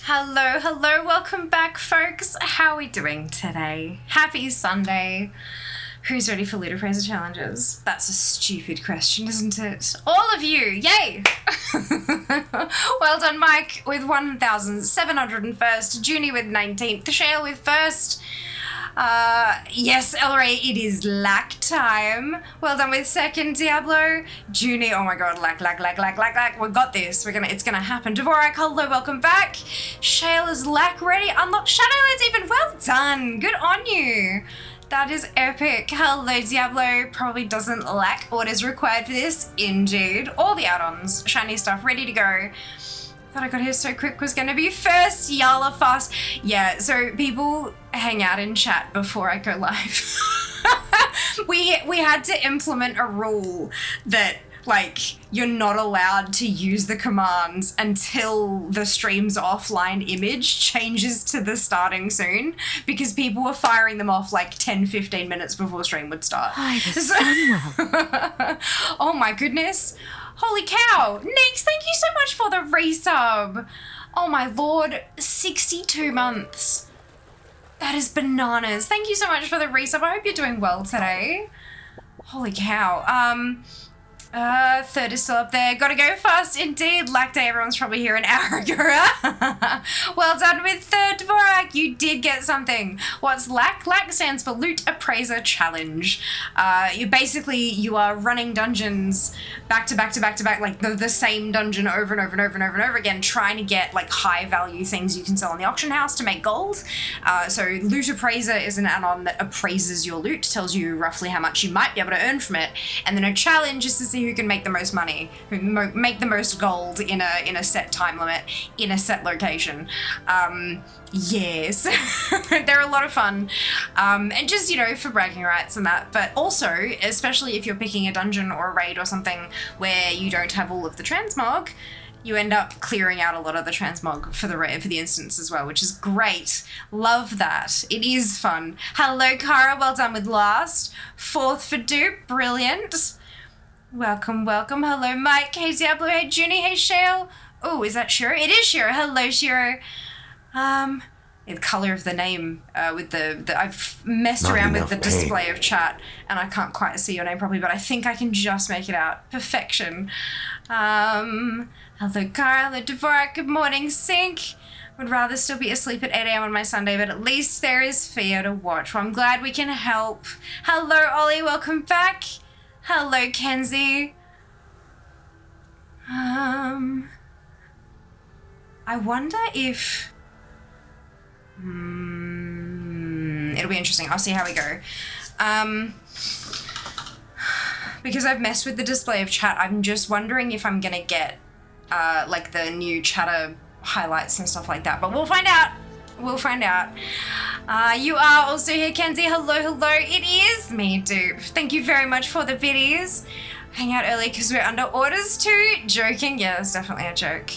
Hello, hello, welcome back, folks. How are we doing today? Happy Sunday. Who's ready for LootAppraiser challenges? That's a stupid question, isn't it? All of you, yay! Well done, Mike with 1,701st, Junie with 19th, Shale with 1st. Yes, Elray, it is lack time. Well done with 2nd, Diablo. Junie, oh my god, lack. We got this. It's gonna happen. Dvorak, hello, welcome back. Shale is lack ready. Unlock Shadowlands even. Well done. Good on you. That is epic. Hello, Diablo. Probably doesn't lack what is required for this. Indeed. All the add-ons, shiny stuff, ready to go. Thought I got here so quick was going to be first. Y'all are fast. Yeah, so people hang out in chat before I go live. we had to implement a rule that, like, you're not allowed to use the commands until the stream's offline image changes to the starting soon, because people were firing them off like 10-15 minutes before stream would start. Hi, Samuel. Oh my goodness. Holy cow. Neeks, thank you so much for the resub. Oh my lord, 62 months. That is bananas. Thank you so much for the resub. I hope you're doing well today. Holy cow. Third is still up there. Gotta go fast indeed. Lack day, everyone's probably here an hour ago. Well done with third, Dvorak. You did get something. What's lack? Lack stands for LootAppraiser Challenge. You are running dungeons back to back, like the same dungeon over and over again, trying to get like high value things you can sell on the auction house to make gold. So LootAppraiser is an add-on that appraises your loot, tells you roughly how much you might be able to earn from it, and then a challenge is to see who can make the most money, who make the most gold in a set time limit, in a set location. Yes, they're a lot of fun, and just, you know, for bragging rights and that, but also, especially if you're picking a dungeon or a raid or something where you don't have all of the transmog, you end up clearing out a lot of the transmog for the instance as well, which is great. Love that. It is fun. Hello, Kara. Well done with last. 4th for dupe. Brilliant. Welcome. Hello, Mike. Hey, Diablo. Hey, Junie. Hey, Shale. Oh, is that Shiro? It is Shiro. Hello, Shiro. The color of the name, with the I've messed around with the display of chat, and I can't quite see your name properly, but I think I can just make it out. Perfection. Hello, Kara. Hello, Dvorak. Good morning, Sync. Would rather still be asleep at 8 a.m. on my Sunday, but at least there is Fia to watch. Well, I'm glad we can help. Hello, Ollie. Welcome back. Hello, Kenzie. I wonder if... it'll be interesting. I'll see how we go. Because I've messed with the display of chat, I'm just wondering if I'm going to get, like, the new chatter highlights and stuff like that. But we'll find out. We'll find out. You are also here, Kenzie. Hello. It is me, Dupe. Thank you very much for the biddies. Hang out early because we're under orders too. Joking. Yeah, that's definitely a joke.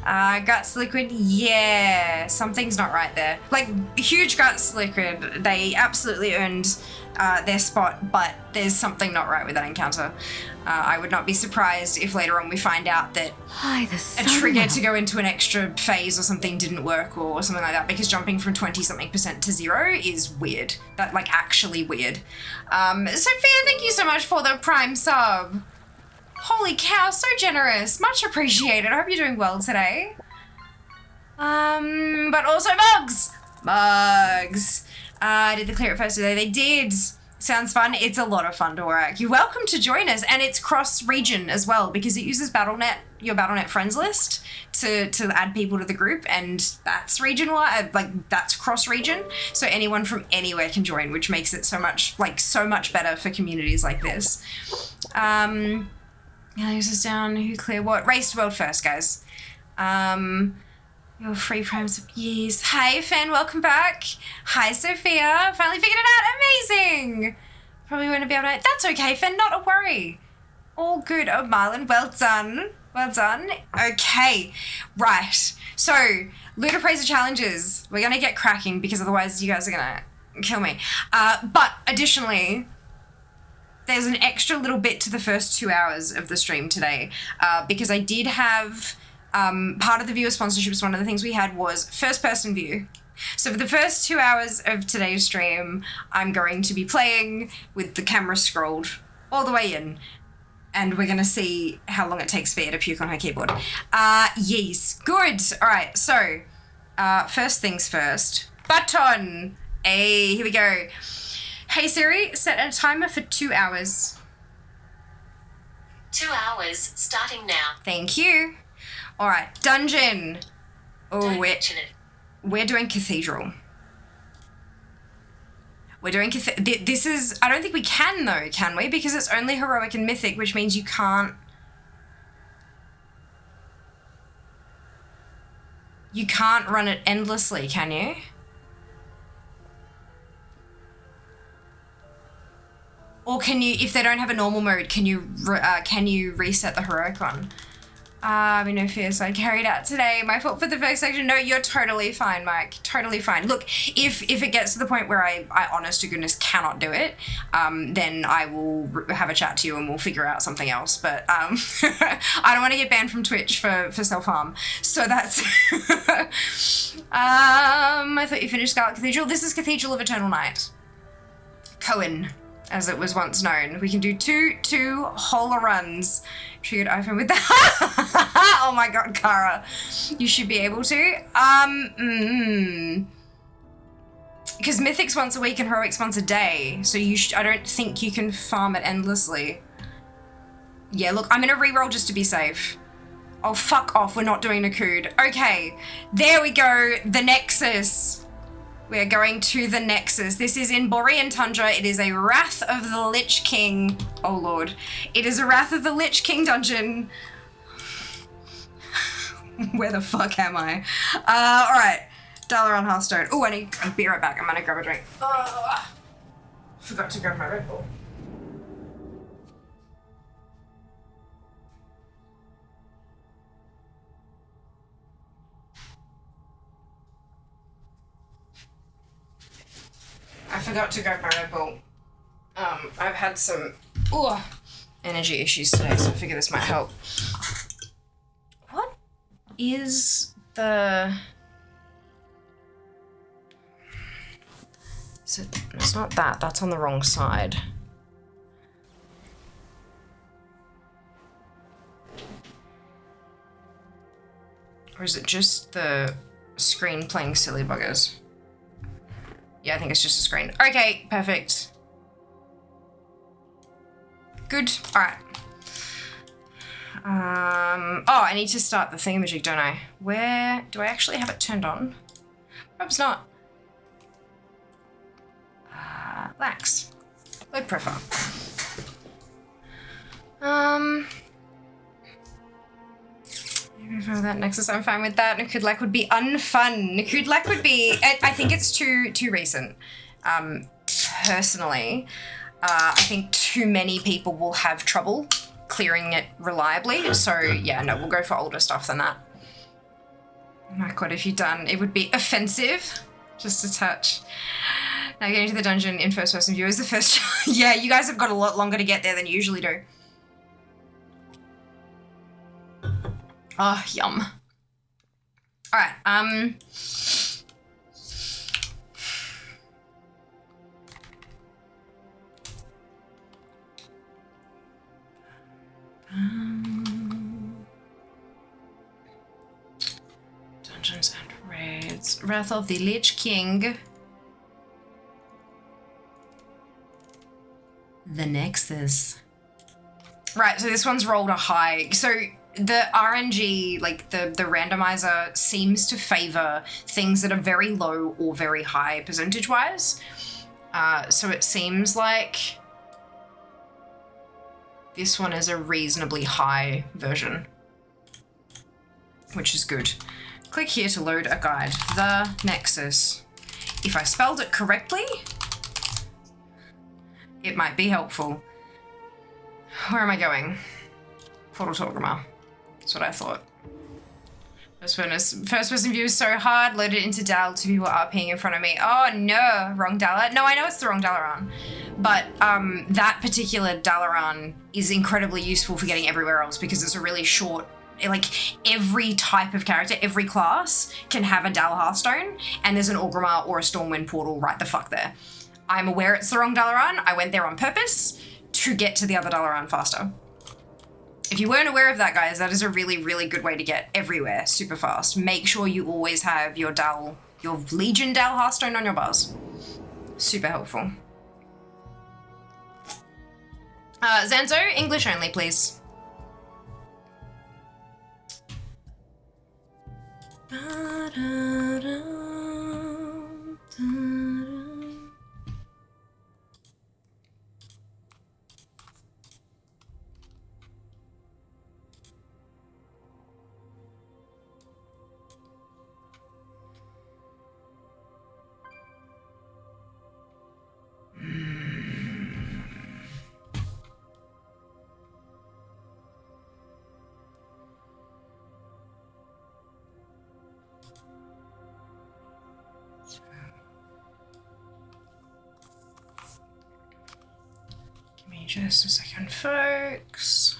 Guts Liquid. Yeah, something's not right there. Like, huge Guts Liquid. They absolutely earned their spot, but there's something not right with that encounter. I would not be surprised if later on we find out that a trigger to go into an extra phase or something didn't work or something like that, because jumping from 20-something% to 0 is weird. That, like, actually weird. Sophia, thank you so much for the Prime sub. Holy cow, so generous. Much appreciated. I hope you're doing well today. But also Bugs. Did they clear it first today? They did. Sounds fun. It's a lot of fun to work. You're welcome to join us, and it's cross-region as well, because it uses Battle.net, your Battle.net friends list, to add people to the group, and that's region-wide, like, that's cross-region, so anyone from anywhere can join, which makes it so much better for communities like this. Yeah, this is down. Who clear what? Race to world first, guys. Your free primes of years. Hey, Fan, welcome back. Hi, Sophia. Finally figured it out. Amazing. Probably won't be able to... That's okay, Fan. Not a worry. All good. Oh, Marlon, well done. Okay. Right. So, LootAppraiser challenges. We're going to get cracking because otherwise you guys are going to kill me. But additionally... There's an extra little bit to the first 2 hours of the stream today, because I did have part of the viewer sponsorships, one of the things we had was first person view. So for the first 2 hours of today's stream, I'm going to be playing with the camera scrolled all the way in, and we're going to see how long it takes Fia to puke on her keyboard. Yes, good. All right, so first things first, button. Hey, here we go. Hey Siri, set a timer for 2 hours. 2 hours, starting now. Thank you. All right, dungeon. Oh, we're doing cathedral. We're doing this is, I don't think we can though, can we? Because it's only heroic and mythic, which means you can't run it endlessly, can you? Or can you, if they don't have a normal mode, can you reset the heroic one? We know Fear, so I carried out today. My fault for the first section. No, you're totally fine, Mike. Totally fine. Look, if it gets to the point where I honest to goodness cannot do it, then I will have a chat to you and we'll figure out something else. But I don't want to get banned from Twitch for self-harm. So that's... I thought you finished Scarlet Cathedral. This is Cathedral of Eternal Night. Cohen, as it was once known. We can do two whole runs. Triggered iPhone with that. Oh my god, Kara. You should be able to. Because Mythic's once a week and Heroic's once a day. So I don't think you can farm it endlessly. Yeah, look, I'm gonna reroll just to be safe. Oh, fuck off, we're not doing Nakud. Okay, there we go, the Nexus. We are going to the Nexus. This is in Borean Tundra. It is a Wrath of the Lich King. Oh lord. It is a Wrath of the Lich King dungeon. Where the fuck am I? Alright. Dalaran Hearthstone. Oh, I'll be right back. I'm gonna grab a drink. Forgot to grab my Red Bull. I forgot to grab my Red Bull. I've had some energy issues today, so I figure this might help. What is the... So it's not that, that's on the wrong side. Or is it just the screen playing silly buggers? Yeah, I think it's just a screen. Okay, perfect. Good, all right. Oh, I need to start the thingamajig, don't I? Where, do I actually have it turned on? Perhaps not. Lax. Load profile. For that Nexus, I'm fine with that. Nakudlak would be unfun. Nakudlak would be, I think it's too recent. Personally, I think too many people will have trouble clearing it reliably. So yeah, no, we'll go for older stuff than that. Oh my god, if you've done, it would be offensive. Just a touch. Now getting to the dungeon in first person view is the first. Yeah, you guys have got a lot longer to get there than you usually do. Oh, yum. All right, Dungeons and Raids. Wrath of the Lich King. The Nexus. Right, so this one's rolled a high. So the RNG, like the randomizer, seems to favor things that are very low or very high percentage-wise. So it seems like this one is a reasonably high version, which is good. Click here to load a guide. The Nexus. If I spelled it correctly, it might be helpful. Where am I going? Portal Torgrimmar. That's what I thought. First person view is so hard. Load it into Dal. 2 people are RPing in front of me. Oh no, wrong Dalaran. No, I know it's the wrong Dalaran. But that particular Dalaran is incredibly useful for getting everywhere else because it's a really short like every type of character, every class can have a Dal Hearthstone, and there's an Orgrimmar or a Stormwind portal right the fuck there. I'm aware it's the wrong Dalaran. I went there on purpose to get to the other Dalaran faster. If you weren't aware of that, guys, that is a really, really good way to get everywhere super fast. Make sure you always have your Legion Dal Hearthstone on your bars. Super helpful. Zanzo, English only, please. Just a second, folks.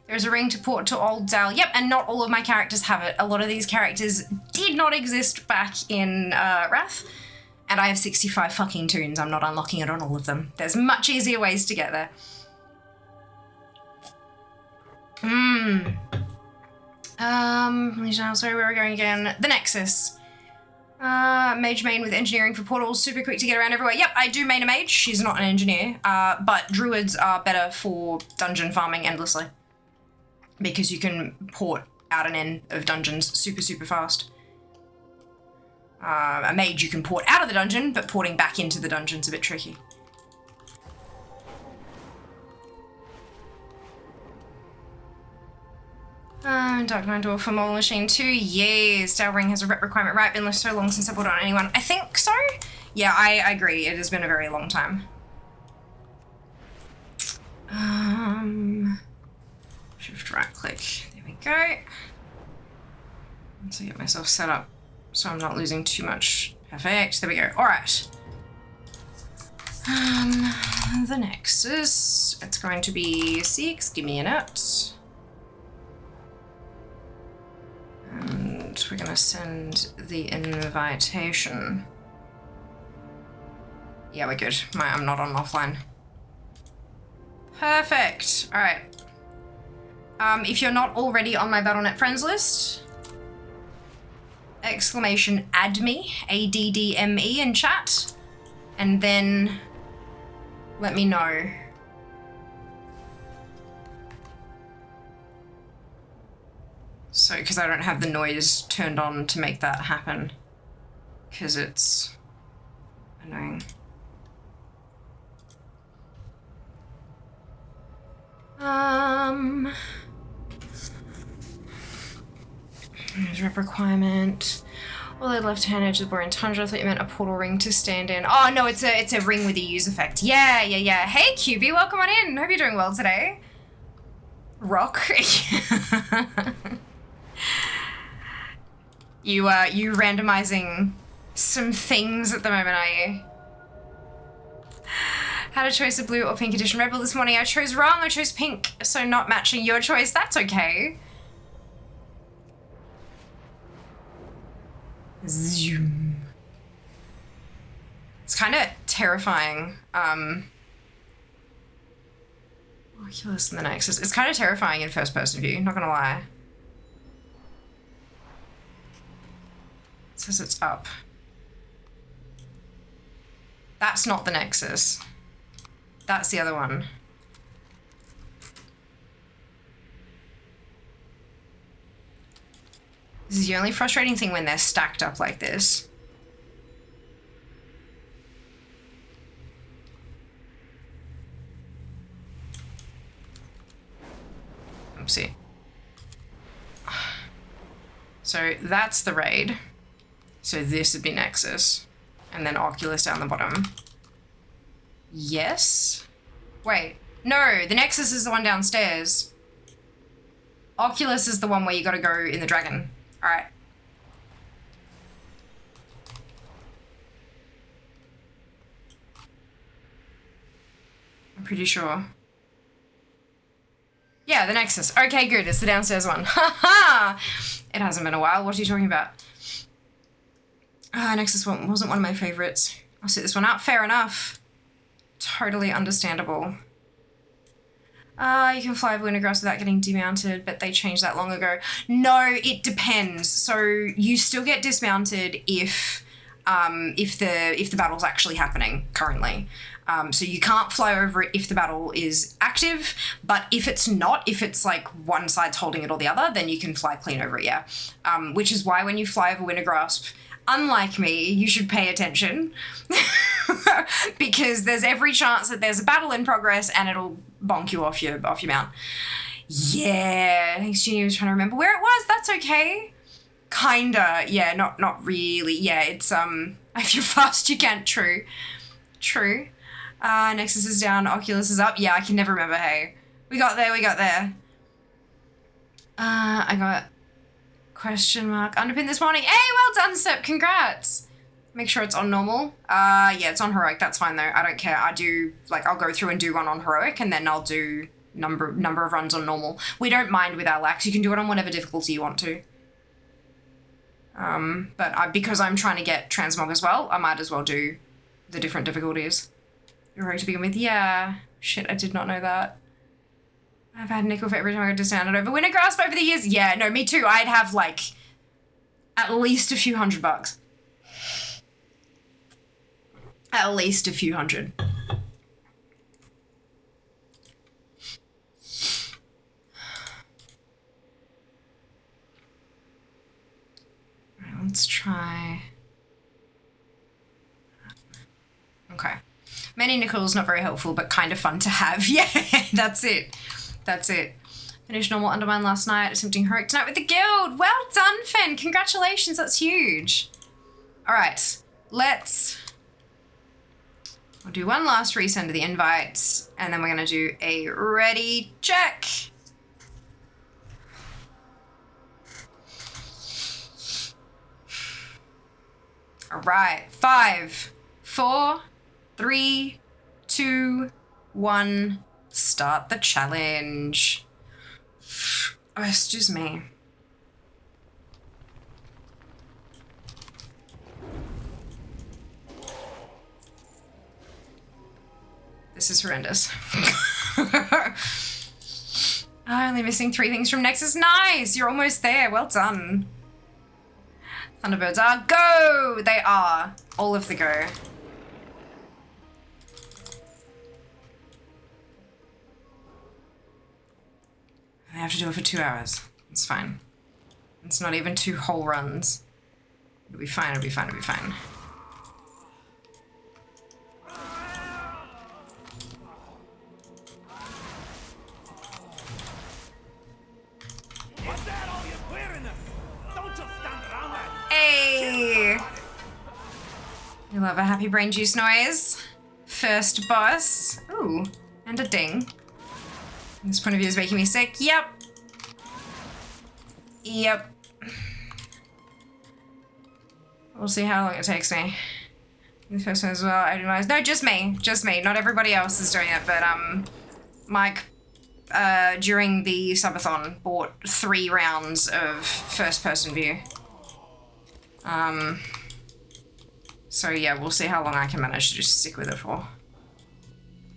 There's a ring to port to Old Dal. Yep, and not all of my characters have it. A lot of these characters did not exist back in Wrath, and I have 65 fucking toons. I'm not unlocking it on all of them. There's much easier ways to get there. Sorry, where are we going again? The Nexus. Mage main with engineering for portals, super quick to get around everywhere. Yep, I do main a mage. She's not an engineer, but druids are better for dungeon farming endlessly because you can port out and in of dungeons super, super fast. A mage you can port out of the dungeon, but porting back into the dungeon's a bit tricky. Dark Nine Dwarf for Mole Machine 2, yes. Dal Ring has a rep requirement, right? Been so long since I bought it on anyone. I think so. Yeah, I agree. It has been a very long time. Shift right click. There we go. Let's get myself set up so I'm not losing too much. Perfect. There we go. All right. The Nexus. It's going to be 6. Give me a nut. And we're gonna send the invitation. Yeah, we're good. I'm not on offline. Perfect. All right. If you're not already on my Battle.net friends list, exclamation add me, ADDME in chat, and then let me know. So, because I don't have the noise turned on to make that happen, because it's annoying. There's rep requirement. Well, the left-hand edge of the boring tundra. I thought you meant a portal ring to stand in. Oh no, it's a ring with a use effect. Yeah. Hey QB, welcome on in. Hope you're doing well today. Rock. You randomizing some things at the moment, are you? Had a choice of blue or pink edition Rebel this morning. I chose wrong. I chose pink, so not matching your choice. That's okay. Zoom. It's kind of terrifying. Oculus and the Nexus. It's kind of terrifying in first-person view, not gonna lie. It says it's up. That's not the Nexus. That's the other one. This is the only frustrating thing when they're stacked up like this. Oopsie. So that's the raid. So this would be Nexus. And then Oculus down the bottom. Yes? Wait. No, the Nexus is the one downstairs. Oculus is the one where you gotta go in the dragon. All right. I'm pretty sure. Yeah, the Nexus. Okay, good. It's the downstairs one. Ha! It hasn't been a while. What are you talking about? Nexus one wasn't one of my favorites. I'll sit this one out. Fair enough. Totally understandable. You can fly over winter grass without getting demounted, but they changed that long ago. No, it depends. So you still get dismounted if the battle's actually happening currently. So you can't fly over it if the battle is active, but if it's not, if it's like one side's holding it or the other, then you can fly clean over it, yeah. Which is why when you fly over Wintergrasp, unlike me, you should pay attention because there's every chance that there's a battle in progress and it'll bonk you off your mount. Yeah, thanks, Ginny was trying to remember where it was. That's okay. Kinda, yeah, not really. Yeah, it's if you're fast, you can. True. Nexus is down, Oculus is up. Yeah, I can never remember, hey. We got there. I got question mark underpin this morning. Hey, well done, Sep, congrats. Make sure it's on normal. Yeah, it's on heroic, that's fine though. I don't care. I do, like, I'll go through and do one on heroic and then I'll do number of runs on normal. We don't mind with our lax. You can do it on whatever difficulty you want to. But because I'm trying to get transmog as well, I might as well do the different difficulties. Heroic to begin with, yeah. Shit, I did not know that. I've had nickel for every time I got dismounted over Wintergrasp over the years. Yeah, no, me too. I'd have like at least a few $100. At least a few hundred. Right, let's try. Okay. Many nickels, not very helpful, but kind of fun to have. Yeah, that's it. Finished normal undermine last night, attempting heroic tonight with the guild. Well done, Fen. Congratulations, that's huge. All right, I'll do one last resend of the invites, and then we're gonna do a ready check. All right, 5, 4, 3, 2, 1, start the challenge. Oh, excuse me. This is horrendous. Only missing 3 things from Nexus. Nice! You're almost there. Well done. Thunderbirds are go! They are. All of the go. I have to do it for 2 hours. It's fine. It's not even 2 whole runs. It'll be fine, it'll be fine. Hey! You love a happy brain juice noise. First boss. Ooh, and a ding. This point of view is making me sick. Yep. We'll see how long it takes me. The first one as well, I realize. No, just me. Not everybody else is doing it, but Mike, during the subathon, bought 3 rounds of first person view. So yeah, we'll see how long I can manage to just stick with it for.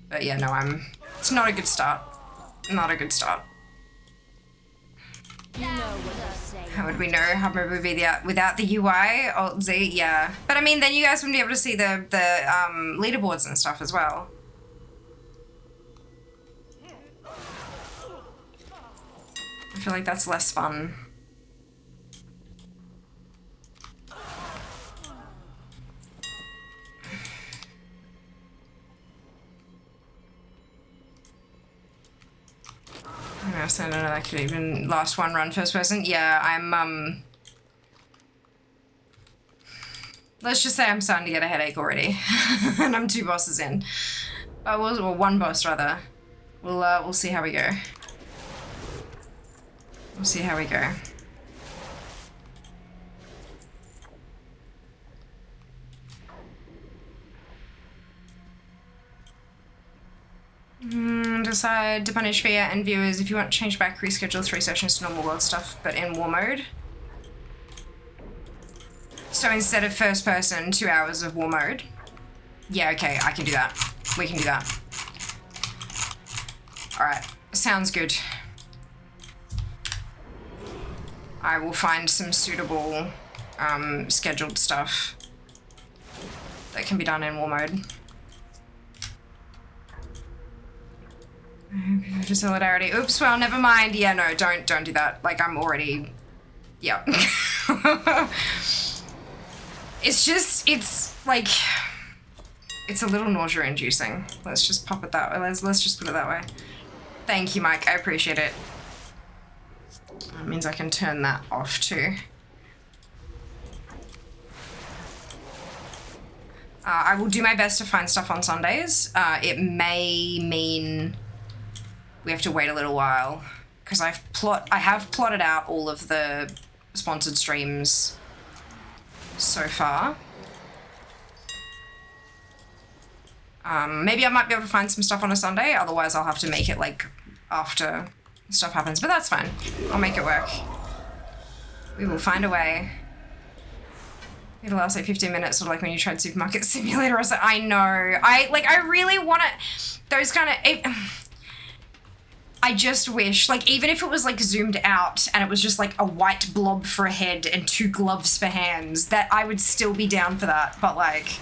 But yeah, no, it's not a good start. Not a good start. How would we know? How would we be without the UI? Alt Z, yeah. But I mean, then you guys wouldn't be able to see the leaderboards and stuff as well. I feel like that's less fun. I don't know, that could even last 1 run first person. Yeah, I'm, let's just say I'm starting to get a headache already. And I'm 2 bosses in. Well, 1 boss rather. We'll see how we go. decide to punish VR and viewers if you want to change back, reschedule 3 sessions to normal world stuff, but in war mode. So instead of first person, 2 hours of war mode. Yeah, okay, I can do that. We can do that. Alright, sounds good. I will find some suitable scheduled stuff that can be done in war mode. For solidarity. Oops, well, never mind. Yeah, no, don't do that. Like, I'm already... Yeah. It's like... It's a little nausea-inducing. Let's just pop it that way. Let's just put it that way. Thank you, Mike. I appreciate it. That means I can turn that off too. I will do my best to find stuff on Sundays. It may mean we have to wait a little while because I have plotted out all of the sponsored streams so far. Maybe I might be able to find some stuff on a Sunday, otherwise I'll have to make it like after stuff happens, but that's fine. I'll make it work. We will find a way. It'll last like 15 minutes, sort of like when you tried Supermarket Simulator or something. I know. I really want to, those kind of, I just wish, like, even if it was like zoomed out and it was just like a white blob for a head and 2 gloves for hands, that I would still be down for that, but like,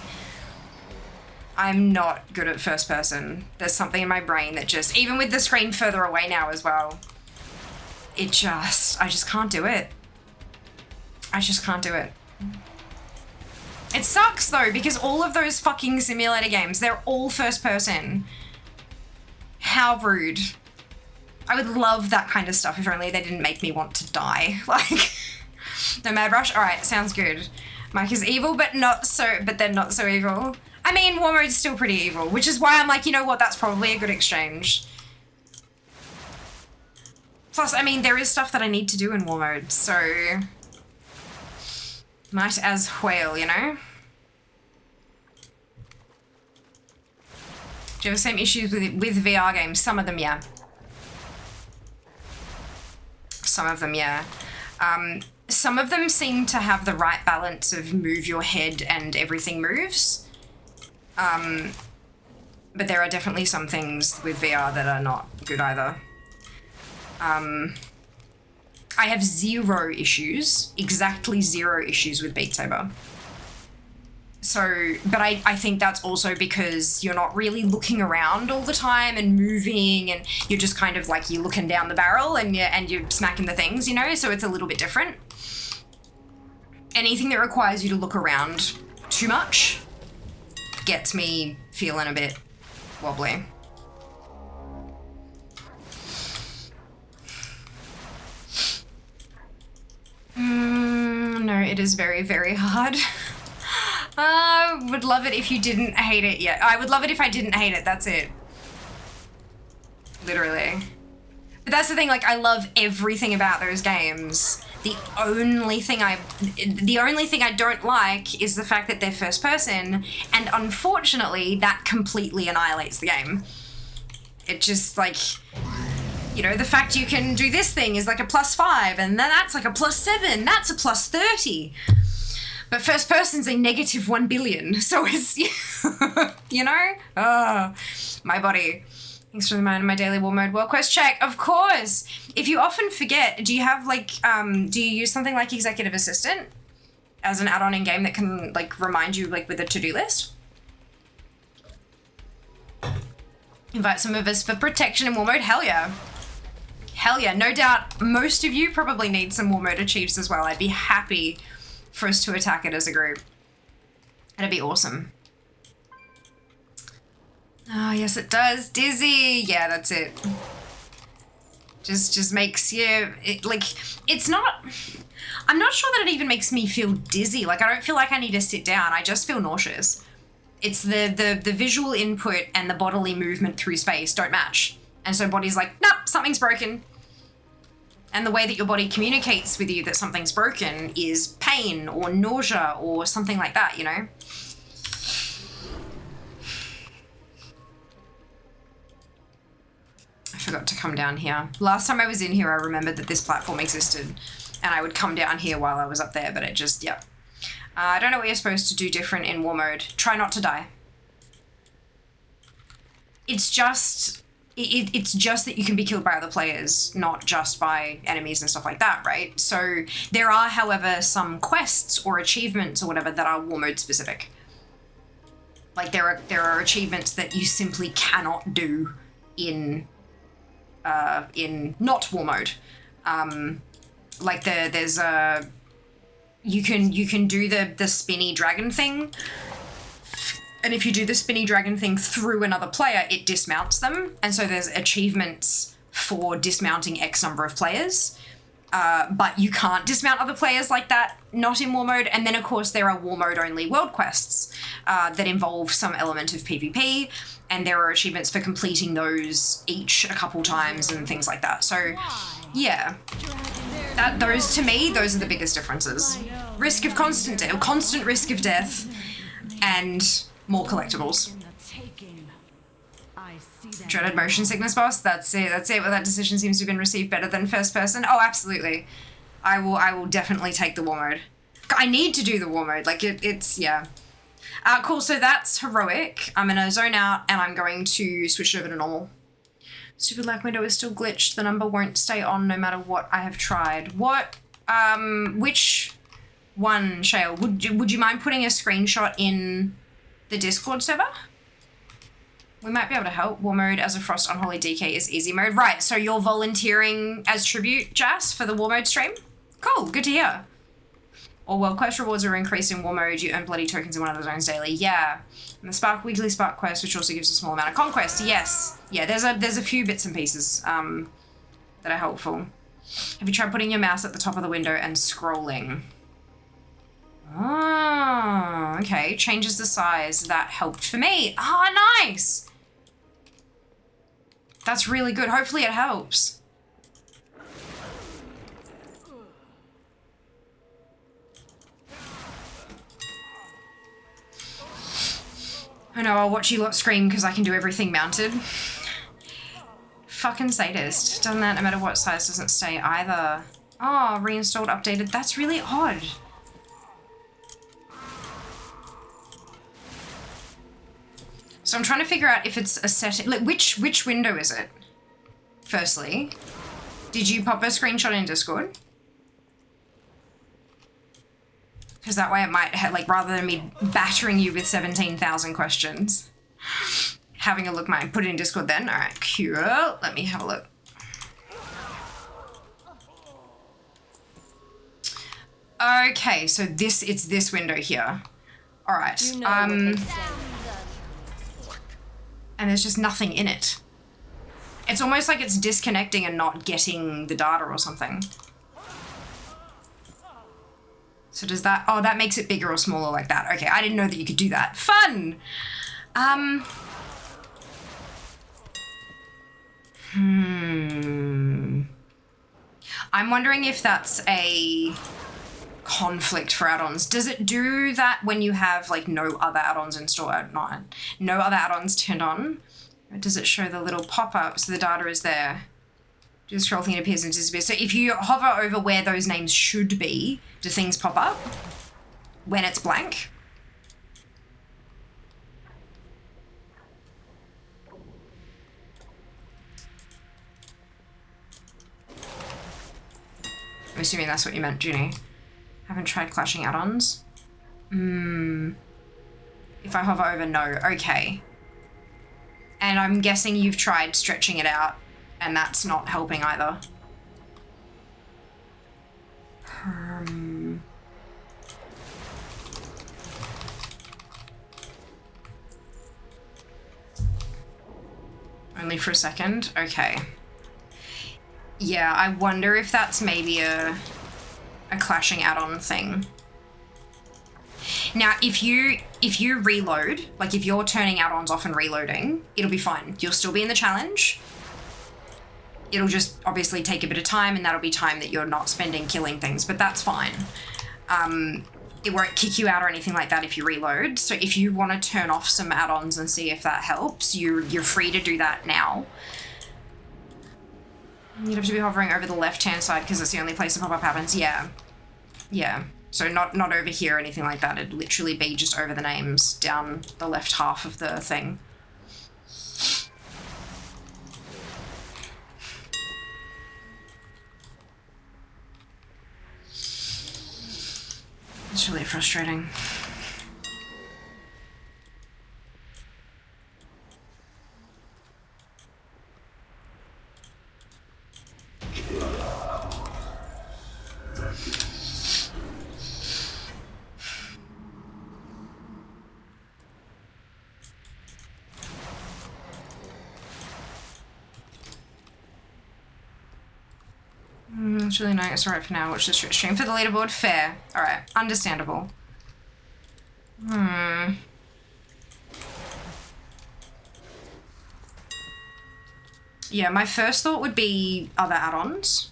I'm not good at first person. There's something in my brain that just, even with the screen further away now as well, I just can't do it. I just can't do it. It sucks though, because all of those fucking simulator games, they're all first person. How rude. I would love that kind of stuff if only they didn't make me want to die. Like, no Mad Rush? Alright, sounds good. Mike is evil, but then not so evil. I mean, war mode's still pretty evil, which is why I'm like, you know what, that's probably a good exchange. Plus, I mean, there is stuff that I need to do in war mode, so... Might as well, you know? Do you have the same issues with VR games? Some of them, yeah. Some of them, yeah. Some of them seem to have the right balance of move your head and everything moves. But there are definitely some things with VR that are not good either. I have 0 issues, exactly 0 issues with Beat Saber. So, but I think that's also because you're not really looking around all the time and moving, and you're just kind of like, you're looking down the barrel and you're smacking the things, you know, so it's a little bit different. Anything that requires you to look around too much gets me feeling a bit wobbly. No, it is very, very hard. I would love it if you didn't hate it yet. I would love it if I didn't hate it, that's it. Literally. But that's the thing, like, I love everything about those games. The only thing I don't like is the fact that they're first person, and unfortunately, that completely annihilates the game. It just, like, you know, the fact you can do this thing is like a +5, and then that's like a +7, that's a +30. But first person's a -1 billion, so it's, you know? Oh, my body. Thanks for the reminder, my daily war mode world quest check. Of course. If you often forget, do you have like, do you use something like Executive Assistant as an add-on in game that can like remind you like with a to-do list? Invite some of us for protection in war mode. Hell yeah. Hell yeah. No doubt most of you probably need some war mode achieves as well. I'd be happy for us to attack it as a group. That'd be awesome. Oh, yes, it does. Dizzy. Yeah, that's it. Just makes you, it's not, I'm not sure that it even makes me feel dizzy. Like, I don't feel like I need to sit down. I just feel nauseous. It's the visual input and the bodily movement through space don't match. And so body's like, nope, something's broken. And the way that your body communicates with you that something's broken is pain or nausea or something like that, you know? forgot to come down here. Last time I was in here, I remembered that this platform existed, and I would come down here while I was up there, but it just, yeah. I don't know what you're supposed to do different in war mode. Try not to die. It's just, it's just that you can be killed by other players, not just by enemies and stuff like that, right? So there are, however, some quests or achievements or whatever that are war mode specific. Like there are achievements that you simply cannot do in not war mode. Like there's a you can do the spinny dragon thing, and if you do the spinny dragon thing through another player, it dismounts them, and so there's achievements for dismounting X number of players. But you can't dismount other players like that, not in war mode. And then, of course, there are war mode only world quests that involve some element of PvP, and there are achievements for completing those each a couple times and things like that. So, yeah, those to me, those are the biggest differences. Risk of constant risk of death, and more collectibles. Dreaded motion sickness boss. That's it. Well, that decision seems to have been received better than first person. Oh, absolutely. I will definitely take the war mode. I need to do the war mode. Like it's yeah. Cool. So that's heroic. I'm gonna zone out and I'm going to switch it over to normal. Stupid lag window is still glitched. The number won't stay on no matter what I have tried. What? Which one, Shale? Would you mind putting a screenshot in the Discord server? We might be able to help. War mode as a Frost Unholy DK is easy mode. Right, so you're volunteering as tribute, Jas, for the war mode stream? Cool, good to hear. All world quest rewards are increased in war mode. You earn bloody tokens in one of the zones daily. Yeah. And the weekly Spark quest, which also gives a small amount of conquest. Yes. Yeah, there's a few bits and pieces that are helpful. Have you tried putting your mouse at the top of the window and scrolling? Oh, okay. Changes the size. That helped for me. Ah, nice. That's really good. Hopefully it helps. I know, I'll watch you lot scream because I can do everything mounted. Fucking sadist. Done that no matter what size, doesn't stay either. Oh, reinstalled, updated. That's really odd. So I'm trying to figure out if it's a setting, like which window is it? Firstly, did you pop a screenshot in Discord? Because that way it might, like, rather than me battering you with 17,000 questions, having a look, might put it in Discord then. All right, cool. Let me have a look. Okay, so it's this window here. All right. And there's just nothing in it. It's almost like it's disconnecting and not getting the data or something. So does that, oh, that makes it bigger or smaller like that. Okay, I didn't know that you could do that. Fun! I'm wondering if that's a conflict for add-ons. Does it do that when you have like no other add-ons installed? No other add-ons turned on? Or does it show the little pop-up so the data is there? Do the scroll thing, it appears and disappears. So if you hover over where those names should be, do things pop up when it's blank? I'm assuming that's what you meant, Junie. Haven't tried clashing add-ons. If I hover over, no. Okay. And I'm guessing you've tried stretching it out, and that's not helping either. Only for a second? Okay. Yeah, I wonder if that's maybe a clashing add-on thing. Now, if you reload, like if you're turning add-ons off and reloading, it'll be fine. You'll still be in the challenge. It'll just obviously take a bit of time, and that'll be time that you're not spending killing things, but that's fine. It won't kick you out or anything like that if you reload. So if you want to turn off some add-ons and see if that helps, you're free to do that now. You'd have to be hovering over the left-hand side because it's the only place the pop-up happens. Yeah. Yeah. So not over here or anything like that. It'd literally be just over the names down the left half of the thing. It's really frustrating. It's really annoying. It's alright for now. Watch the stream for the leaderboard. Fair. Alright. Understandable. Yeah, my first thought would be other add-ons.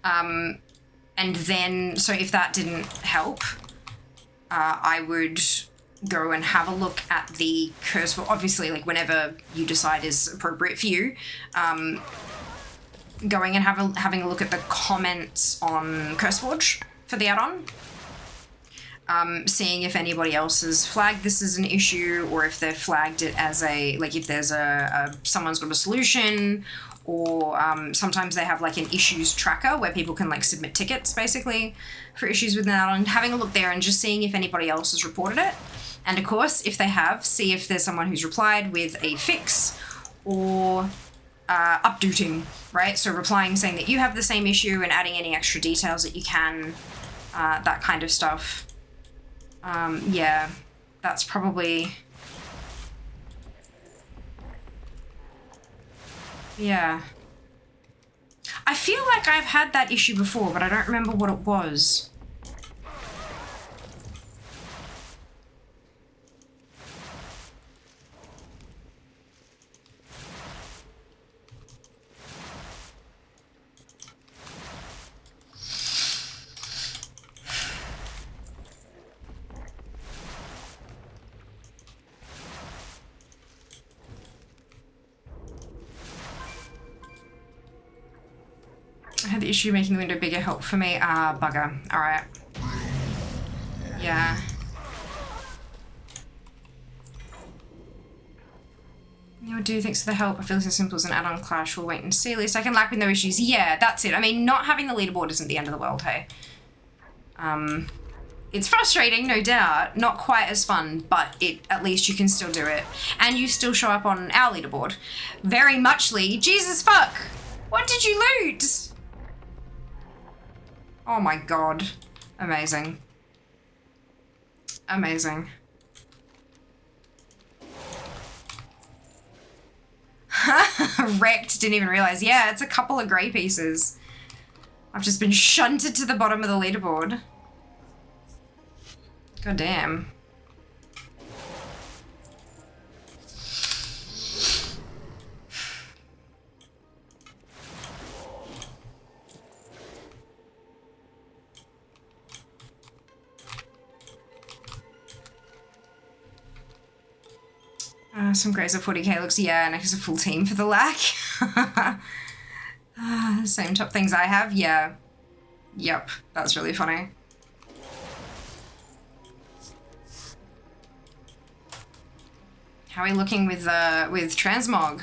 And then, so if that didn't help, I would go and have a look at the curse, obviously, like, whenever you decide is appropriate for you. Going and having a look at the comments on CurseForge for the add-on. Seeing if anybody else has flagged this as an issue, or if they've flagged it as a, like, if there's someone's got a solution, or sometimes they have like an issues tracker where people can like submit tickets basically for issues with an add-on. Having a look there and just seeing if anybody else has reported it. And of course, if they have, see if there's someone who's replied with a fix or updating, right? So replying saying that you have the same issue and adding any extra details that you can, that kind of stuff. Yeah, that's probably... Yeah. I feel like I've had that issue before, but I don't remember what it was. I had the issue making the window bigger help for me. Ah, bugger. Alright. Yeah. You would do thanks for the help. I feel so simple as an add-on clash. We'll wait and see. At least I can lack with no issues. Yeah, that's it. I mean, not having the leaderboard isn't the end of the world, hey? It's frustrating, no doubt. Not quite as fun, but at least you can still do it. And you still show up on our leaderboard. Very muchly. Jesus fuck! What did you loot? Oh my god. Amazing. Amazing. Wrecked, didn't even realize. Yeah, it's a couple of grey pieces. I've just been shunted to the bottom of the leaderboard. God damn. Some Grays of 40k looks, yeah, and it's a full team for the lack. Same top things I have, yeah. Yep, that's really funny. How are we looking with transmog?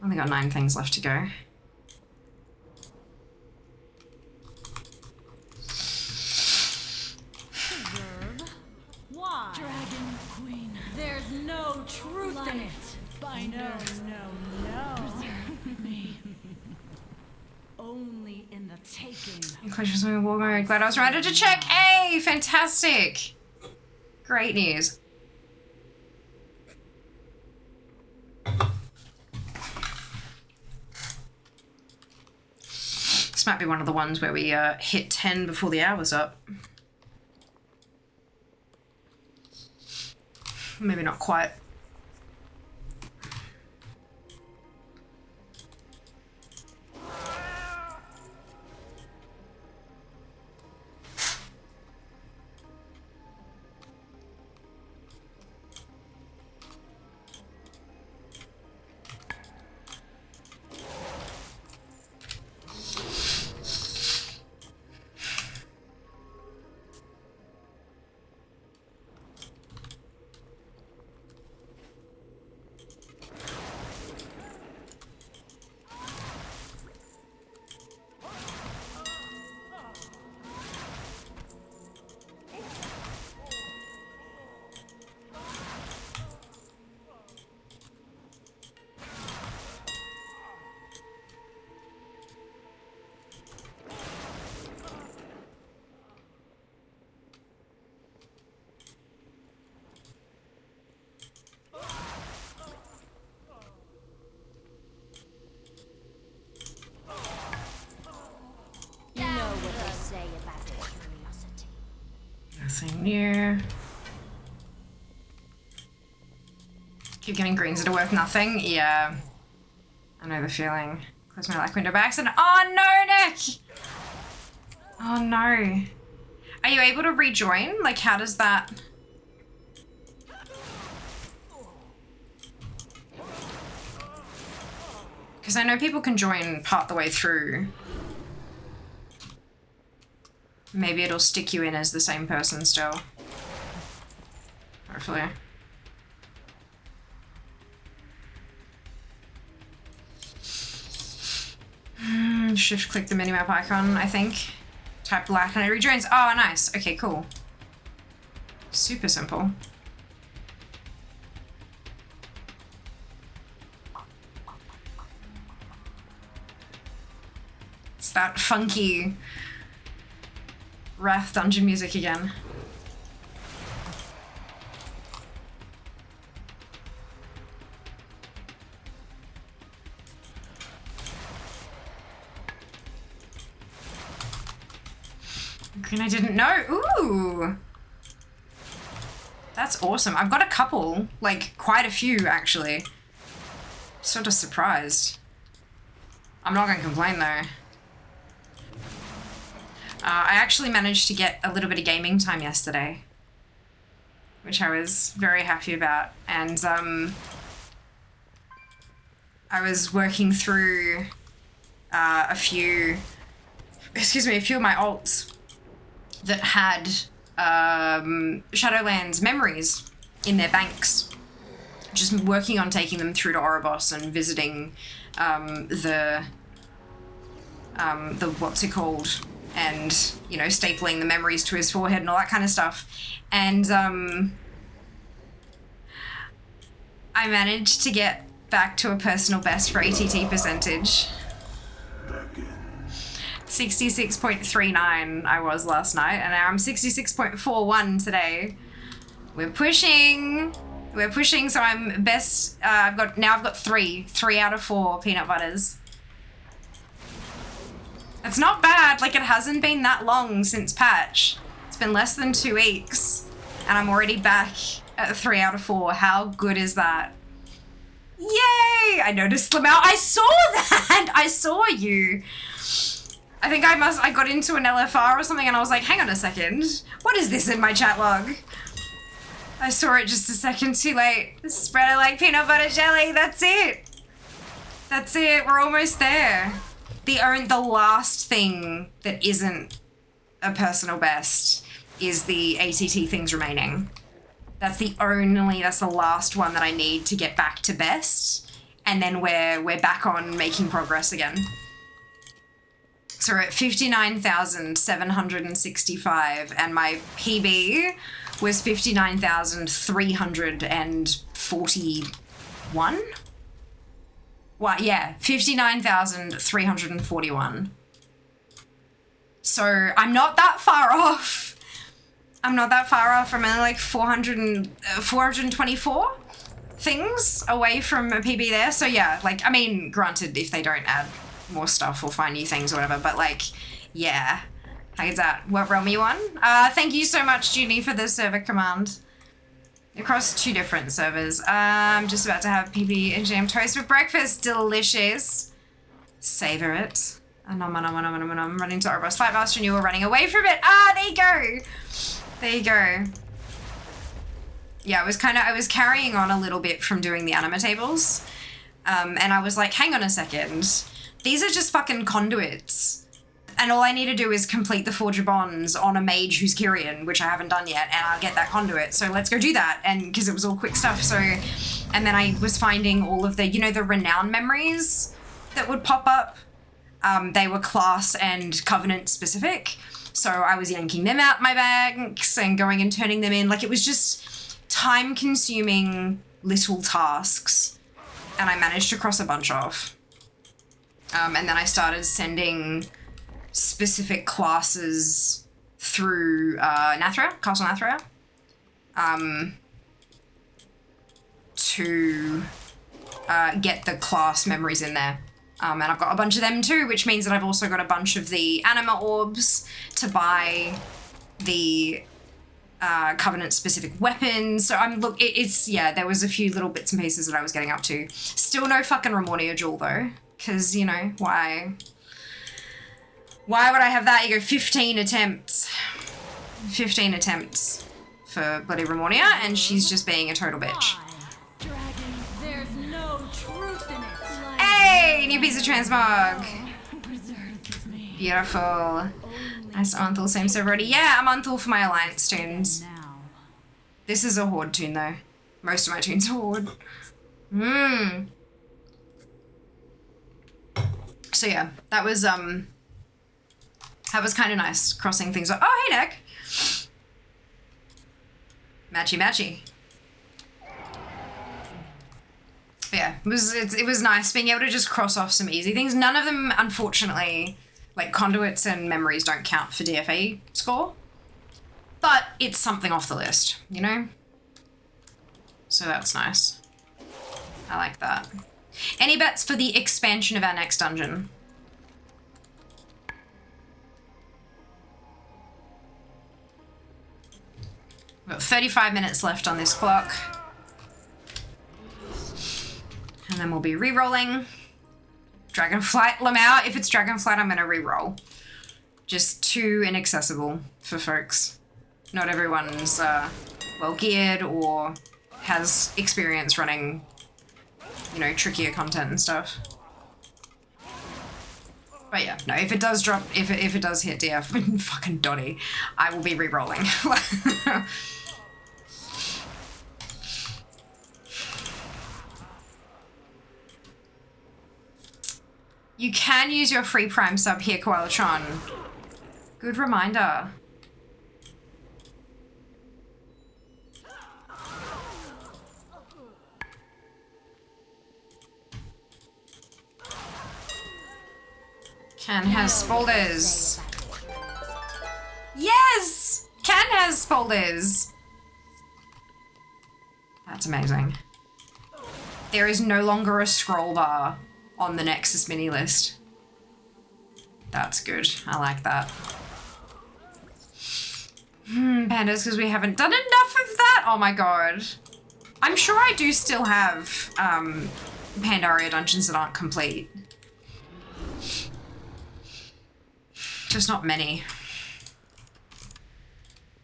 Only got 9 things left to go. There's no truth in it. Binder. No. Me. Only in the taking. Inclusions in war mode. Glad I was ready to check. Hey, fantastic. Great news. This might be one of the ones where we hit 10 before the hour's up. Maybe not quite. you. Keep getting greens that are worth nothing. Yeah. I know the feeling. Close my like window by accident. Oh no, Nick! Oh no. Are you able to rejoin? Like, how does that... Because I know people can join part the way through. Maybe it'll stick you in as the same person still. Hopefully. Shift click the minimap icon, I think. Type black and it rejoins. Oh, nice. Okay, cool. Super simple. It's that funky Wrath dungeon music again. And I didn't know. Ooh. That's awesome. I've got a couple, like quite a few actually. Sort of surprised. I'm not gonna complain though. I actually managed to get a little bit of gaming time yesterday, which I was very happy about. And I was working through a few of my alts that had Shadowlands memories in their banks. Just working on taking them through to Oribos and visiting the what's it called, and you know, stapling the memories to his forehead and all that kind of stuff. And I managed to get back to a personal best for ATT percentage. 66.39 I was last night, and now I'm 66.41 today. We're pushing, so I'm best. I've got three out of 4 peanut butters. It's not bad. Like, it hasn't been that long since patch. It's been less than 2 weeks, and I'm already back at 3 out of 4. How good is that? Yay! I noticed Lamau. I saw that. I saw you. I think I got into an LFR or something and I was like, hang on a second. What is this in my chat log? I saw it just a second too late. Spread it like peanut butter jelly. That's it. That's it. We're almost there. The last thing that isn't a personal best is the ATT things remaining. That's the last one that I need to get back to best. And then we're back on making progress again. So we're at 59,765 and my PB was 59,341? What? Yeah, 59,341. So I'm not that far off. I'm only like 424 things away from a PB there. So yeah, like, I mean, granted, if they don't add more stuff or find new things or whatever, but like, yeah. How is that? What realm are you on? Thank you so much, Junie, for the server command. Across 2 different servers. I'm just about to have PB and jam toast for breakfast. Delicious. Savor it. I'm running to Oribos Flightmaster and you were running away from it. Ah, there you go. There you go. Yeah, I was carrying on a little bit from doing the anima tables. And I was like, hang on a second. These are just fucking conduits. And all I need to do is complete the Forge of Bonds on a mage who's Kyrian, which I haven't done yet, and I'll get that conduit. So let's go do that. And because it was all quick stuff. So, and then I was finding all of the, you know, the renown memories that would pop up. They were class and covenant specific. So I was yanking them out my bags and going and turning them in. Like, it was just time consuming little tasks. And I managed to cross a bunch off. And then I started sending specific classes through Nathria, Castle Nathria, to get the class memories in there. And I've got a bunch of them too, which means that I've also got a bunch of the anima orbs to buy the Covenant specific weapons. So yeah, there was a few little bits and pieces that I was getting up to. Still no fucking Remonia jewel though, because, you know, why would I have that? You go 15 attempts for bloody Remonia, and she's just being a total bitch. Dragon, there's no truth in it. Hey, new piece of transmog. Preserve me. Beautiful. Nice Amanthul, same server already. Yeah, Amanthul for my Alliance tunes. Now. This is a Horde tune though. Most of my tunes are Horde. So yeah, that was kind of nice, crossing things off. Oh, hey, Nick. Matchy. But yeah, it was nice being able to just cross off some easy things. None of them, unfortunately, like conduits and memories don't count for DFA score, but it's something off the list, you know? So that's nice. I like that. Any bets for the expansion of our next dungeon? We've got 35 minutes left on this clock. And then we'll be re-rolling. Dragonflight Lamau. If it's Dragonflight, I'm gonna re-roll. Just too inaccessible for folks. Not everyone's well geared or has experience running, you know, trickier content and stuff. But yeah, no, if it does drop, if it does hit DF fucking Dotty, I will be re-rolling. You can use your free Prime sub here, Koalatron. Good reminder. Can has spoilers. Yes! Can has spoilers. That's amazing. There is no longer a scroll bar on the Nexus mini list. That's good. I like that. Pandas, because we haven't done enough of that. Oh my god. I'm sure I do still have Pandaria dungeons that aren't complete. Just not many.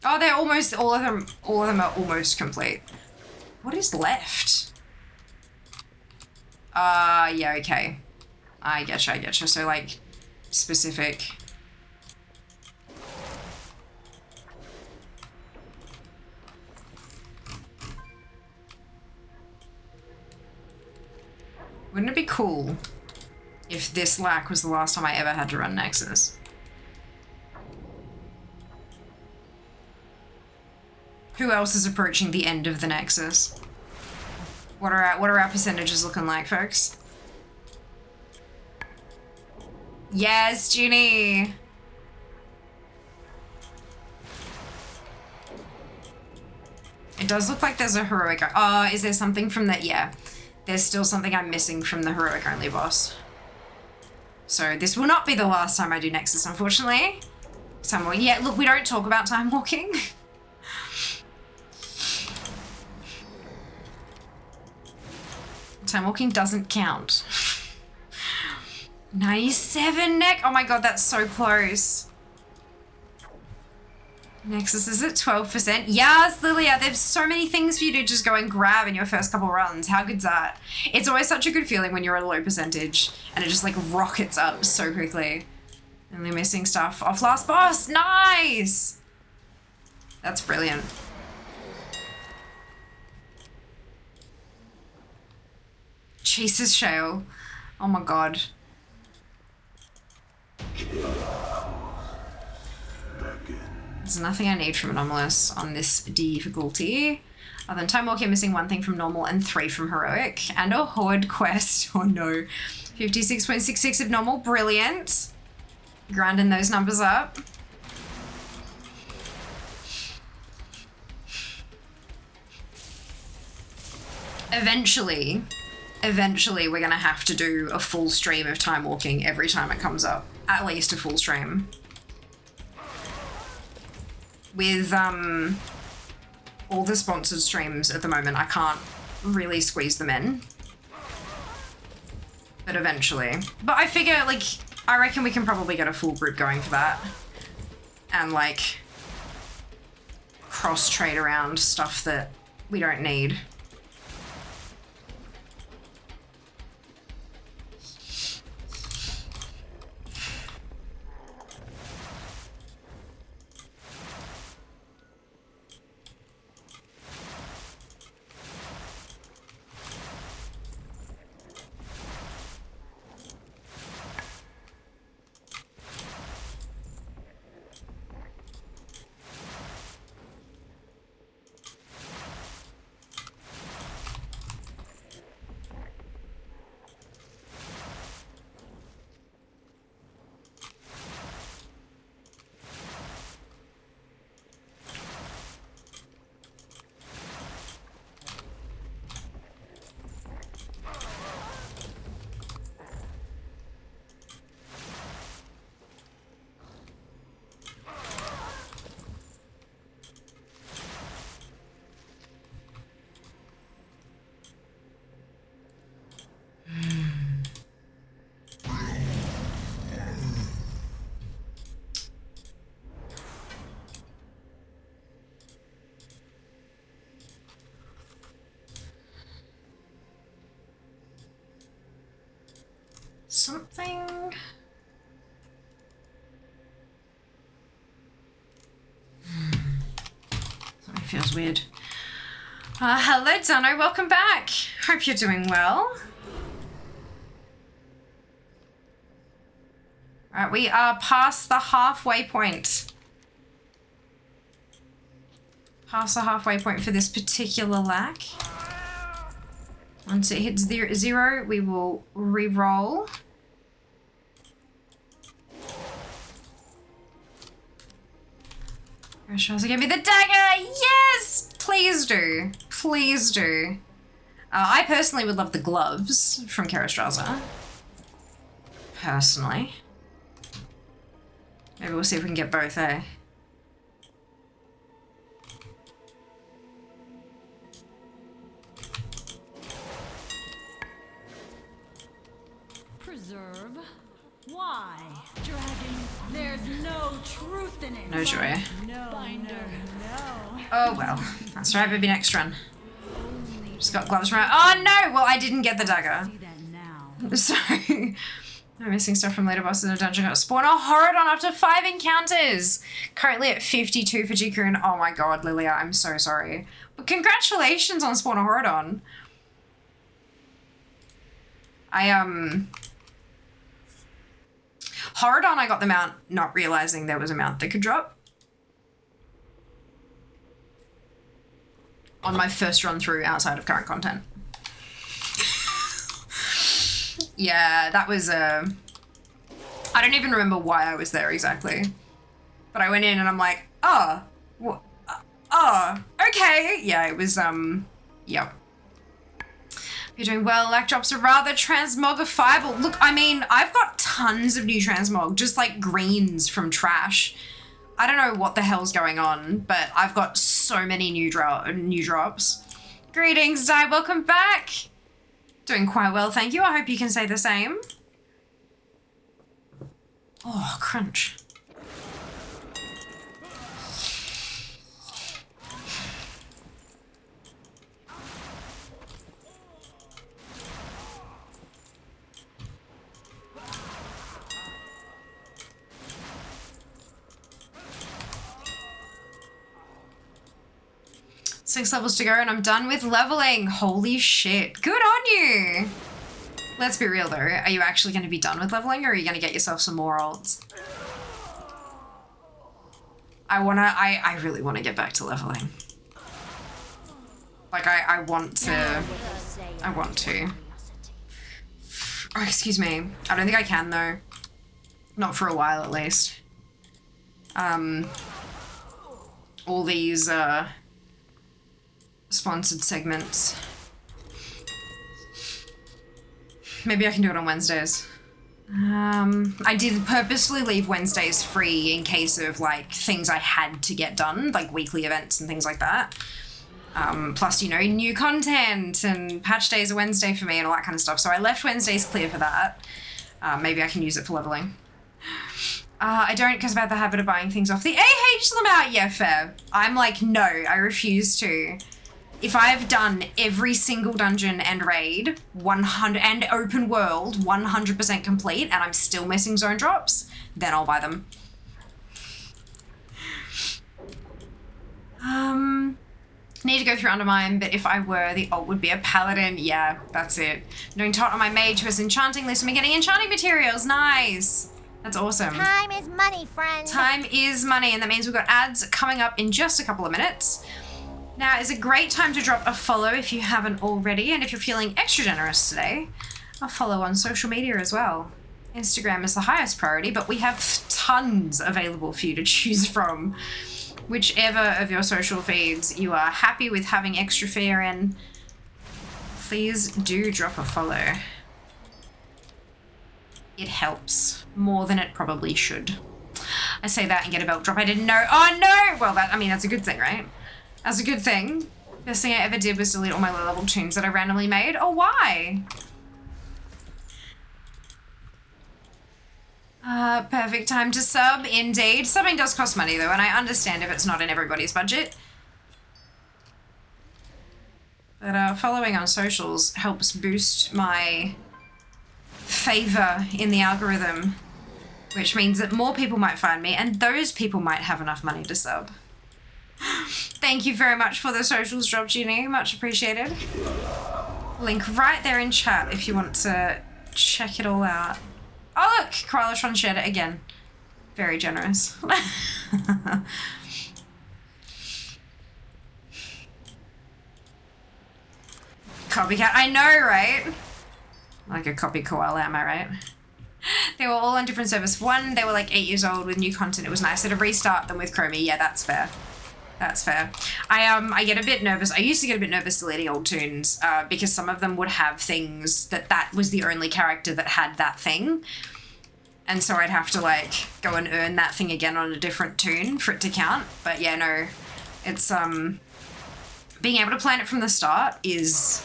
Oh, they're almost, all of them are almost complete. What is left? Yeah, okay. I getcha. So, like, specific. Wouldn't it be cool if this lack was the last time I ever had to run Nexus? Who else is approaching the end of the Nexus? What are our percentages looking like, folks? Yes, Junie. It does look like there's a heroic. Oh, is there something from that? Yeah, there's still something I'm missing from the heroic only boss. So this will not be the last time I do Nexus, unfortunately. Yeah, look, we don't talk about time walking. Time walking doesn't count. 97 neck. Oh my god, that's so close. Nexus is at 12%. Yes, Lilia, there's so many things for you to just go and grab in your first couple runs. How good's that? It's always such a good feeling when you're at a low percentage and it just like rockets up so quickly. And we're missing stuff off last boss. Nice! That's brilliant. Jesus, Shale. Oh my god. There's nothing I need from Anomalous on this difficulty. Other than Time Walking, missing 1 thing from Normal and 3 from Heroic. And a Horde quest. Oh no. 56.66 of Normal. Brilliant. Grinding those numbers up. Eventually we're gonna have to do a full stream of Time Walking every time it comes up. At least a full stream. With all the sponsored streams at the moment, I can't really squeeze them in. But eventually. But I figure, like, I reckon we can probably get a full group going for that. And, like, cross-trade around stuff that we don't need. Something... Something feels weird. Hello, Dano. Welcome back. Hope you're doing well. Alright, we are past the halfway point. Past the halfway point for this particular lack. Once it hits zero, we will re-roll. Rishasa, give me the dagger! Yes! Please do. Please do. I personally would love the gloves from Karastraza. Personally. Maybe we'll see if we can get both, eh? Preserve? Why? Dragon, there's no truth in it. No joy. No, Binder. No. Oh well. That's right, baby, next run. Just got gloves from... Oh no! Well, I didn't get the dagger. See that now. Sorry. I'm missing stuff from later bosses in a dungeon. Got spawn a Horodon after 5 encounters. Currently at 52 for Jikun. Oh my god, Lilia, I'm so sorry. But congratulations on spawn a Horodon. Horodon, I got the mount not realizing there was a mount that could drop. On my first run through outside of current content. Yeah, that was I don't even remember why I was there exactly. But I went in and I'm like, oh, okay. Yeah, it was, yep. You're doing well. Lack drops are rather transmogrifiable. Look, I mean, I've got tons of new transmog, just like greens from trash. I don't know what the hell's going on, but I've got so many new drops. Greetings, Di. Welcome back. Doing quite well, thank you. I hope you can say the same. Oh, crunch. Six levels to go and I'm done with leveling. Holy shit. Good on you. Let's be real though. Are you actually going to be done with leveling or are you going to get yourself some more ults? I really want to get back to leveling. Like I want to. Oh, excuse me. I don't think I can though. Not for a while at least. All these, sponsored segments. Maybe I can do it on Wednesdays. I did purposely leave Wednesdays free in case of like things I had to get done, like weekly events and things like that. Plus, you know, new content and patch days are Wednesday for me and all that kind of stuff. So I left Wednesdays clear for that. Maybe I can use it for leveling. I don't because I have the habit of buying things off the AH them out. Yeah, fair. I'm like, no, I refuse to. If I've done every single dungeon and raid 100 and open world 100% complete and I'm still missing zone drops, then I'll buy them. Need to go through Undermine, but if I were, the ult would be a paladin. Yeah, that's it. Doing tot on my mage who has enchanting list and we're getting enchanting materials. Nice. That's awesome. Time is money, friend. Time is money, and that means we've got ads coming up in just a couple of minutes. Now is a great time to drop a follow if you haven't already, and if you're feeling extra generous today, a follow on social media as well. Instagram is the highest priority, but we have tons available for you to choose from. Whichever of your social feeds you are happy with having extra fare in, please do drop a follow. It helps more than it probably should. I say that and get a belt drop. I didn't know. Oh no! Well, that's a good thing, right? That's a good thing. Best thing I ever did was delete all my low level tunes that I randomly made. Oh, why? Perfect time to sub, indeed. Subbing does cost money though, and I understand if it's not in everybody's budget. But following on socials helps boost my favor in the algorithm, which means that more people might find me, and those people might have enough money to sub. Thank you very much for the socials drop, Ginny. Much appreciated. Link right there in chat if you want to check it all out. Oh look, Krylatron shared it again. Very generous. Copycat, I know, right? Like a copy koala, am I right? They were all on different servers. One, they were like 8 years old with new content. It was nicer to restart them with Chromie. Yeah, that's fair. That's fair. I get a bit nervous. I used to get a bit nervous deleting old tunes because some of them would have things that was the only character that had that thing. And so I'd have to like go and earn that thing again on a different tune for it to count. But yeah, no, it's being able to plan it from the start is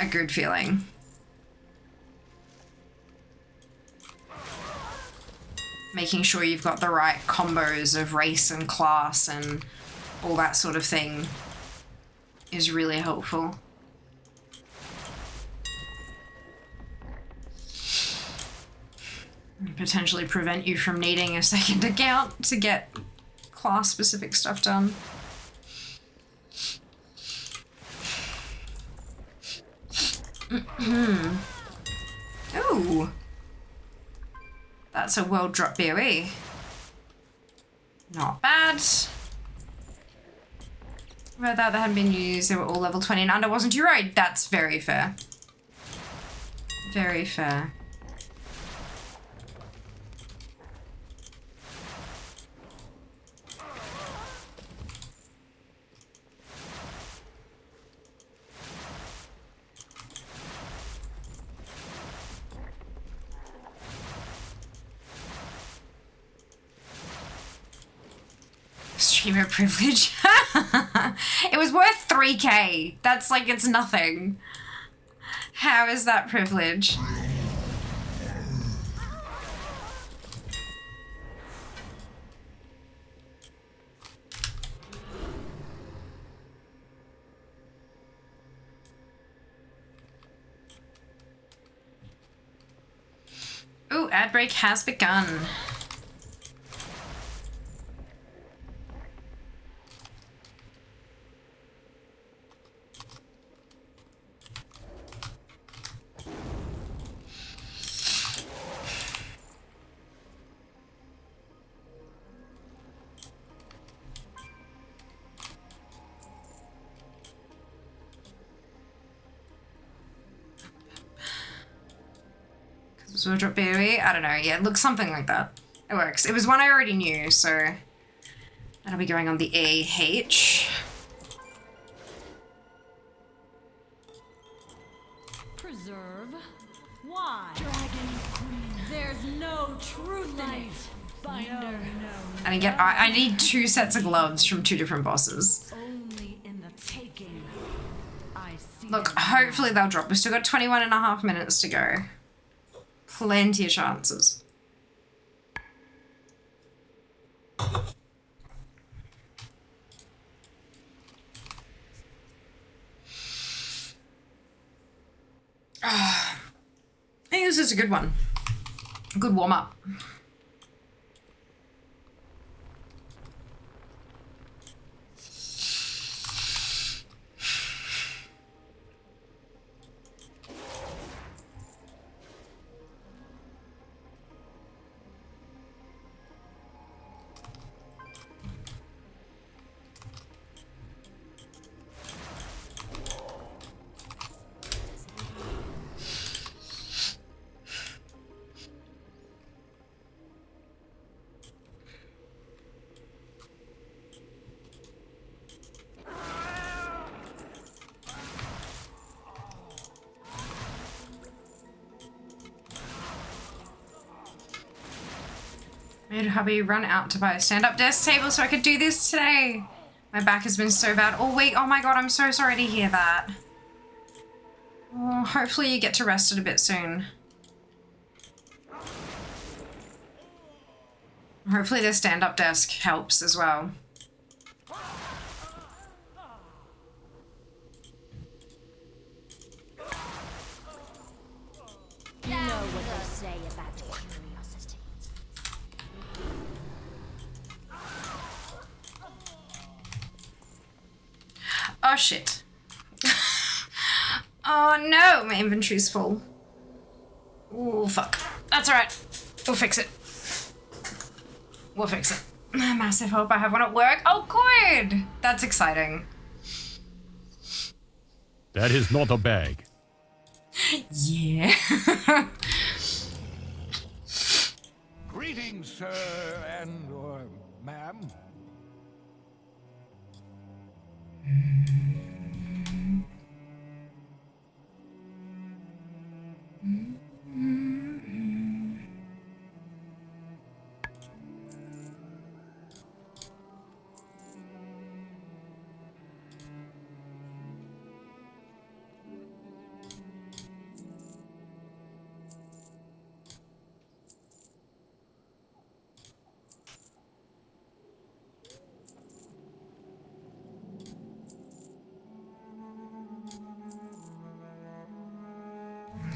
a good feeling. Making sure you've got the right combos of race and class and all that sort of thing is really helpful. And potentially prevent you from needing a second account to get class-specific stuff done. Ooh. That's a world drop BOE. Not bad. About that hadn't been used, they were all level 20 and under, wasn't you right? That's very fair. Very fair. Streamer privilege. It was worth 3k. That's like, it's nothing. How is that privilege? Ooh, ad break has begun. So drop BOE? I don't know. Yeah, it looks something like that. It works. It was one I already knew, so that'll be going on the AH. Preserve. Why? Dragon Queen. There's no truth in it. Binder. No. And again, I need 2 sets of gloves from 2 different bosses. Only in the Look, hopefully they'll drop. We've still got 21 and a half minutes to go. Plenty of chances. I think this is a good one. A good warm-up. Made hubby run out to buy a stand-up desk table so I could do this today. My back has been so bad all week. Oh my god, I'm so sorry to hear that. Oh, hopefully you get to rest it a bit soon. Hopefully the stand-up desk helps as well. You know what they say about curiosity. Oh shit. Oh no, my inventory's full. Oh fuck. That's alright. We'll fix it. We'll fix it. Massive hope I have one at work. Oh good! That's exciting. That is not a bag. Yeah. Greetings, sir and/or ma'am.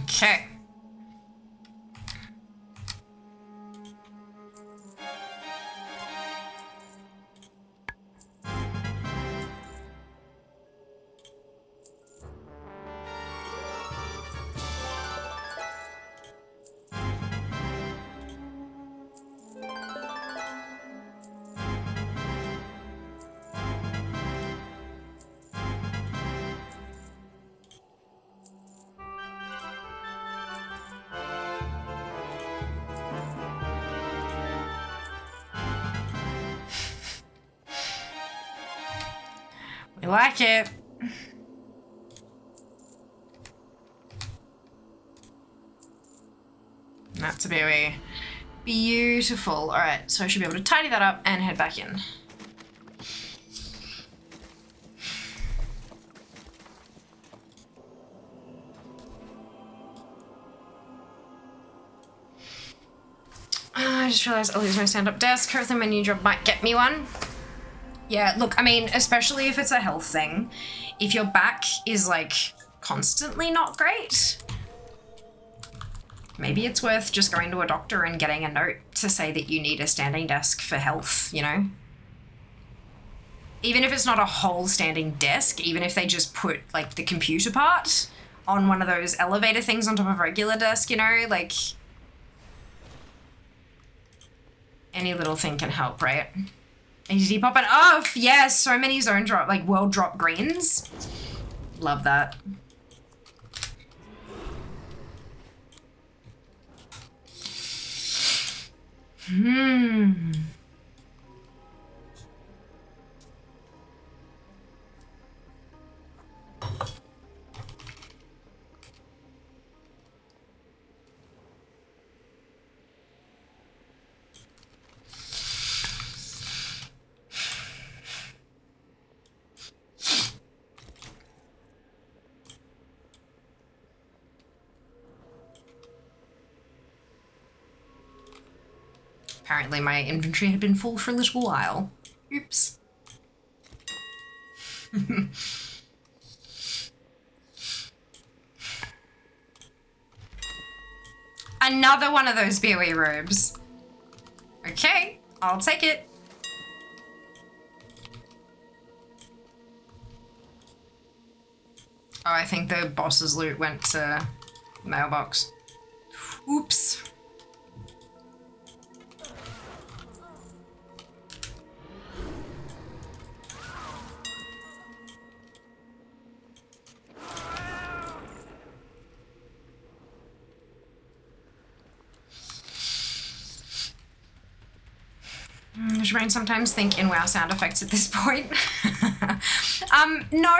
Okay. We like it. That's a beauty. Beautiful. All right, so I should be able to tidy that up and head back in. I just realized I'll lose my stand-up desk. Hopefully my new job might get me one. Yeah, look, I mean, especially if it's a health thing, if your back is like constantly not great, maybe it's worth just going to a doctor and getting a note to say that you need a standing desk for health, you know? Even if it's not a whole standing desk, even if they just put like the computer part on one of those elevator things on top of a regular desk, you know, like any little thing can help, right? ADD popping off. Yes, so many zone drop, like world drop greens. Love that. Apparently my inventory had been full for a little while. Oops. Another one of those BOE robes. Okay, I'll take it. Oh, I think the boss's loot went to mailbox. Oops. Does your brain sometimes think in WoW sound effects at this point? No,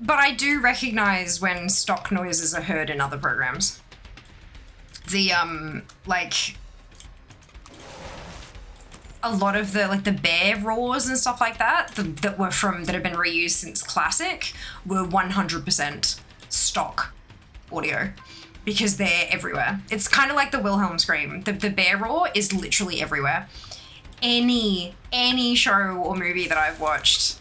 but I do recognize when stock noises are heard in other programs. The, like, a lot of the, like, the bear roars and stuff like that, that have been reused since Classic, were 100% stock audio. Because they're everywhere. It's kind of like the Wilhelm scream. The bear roar is literally everywhere. Any show or movie that I've watched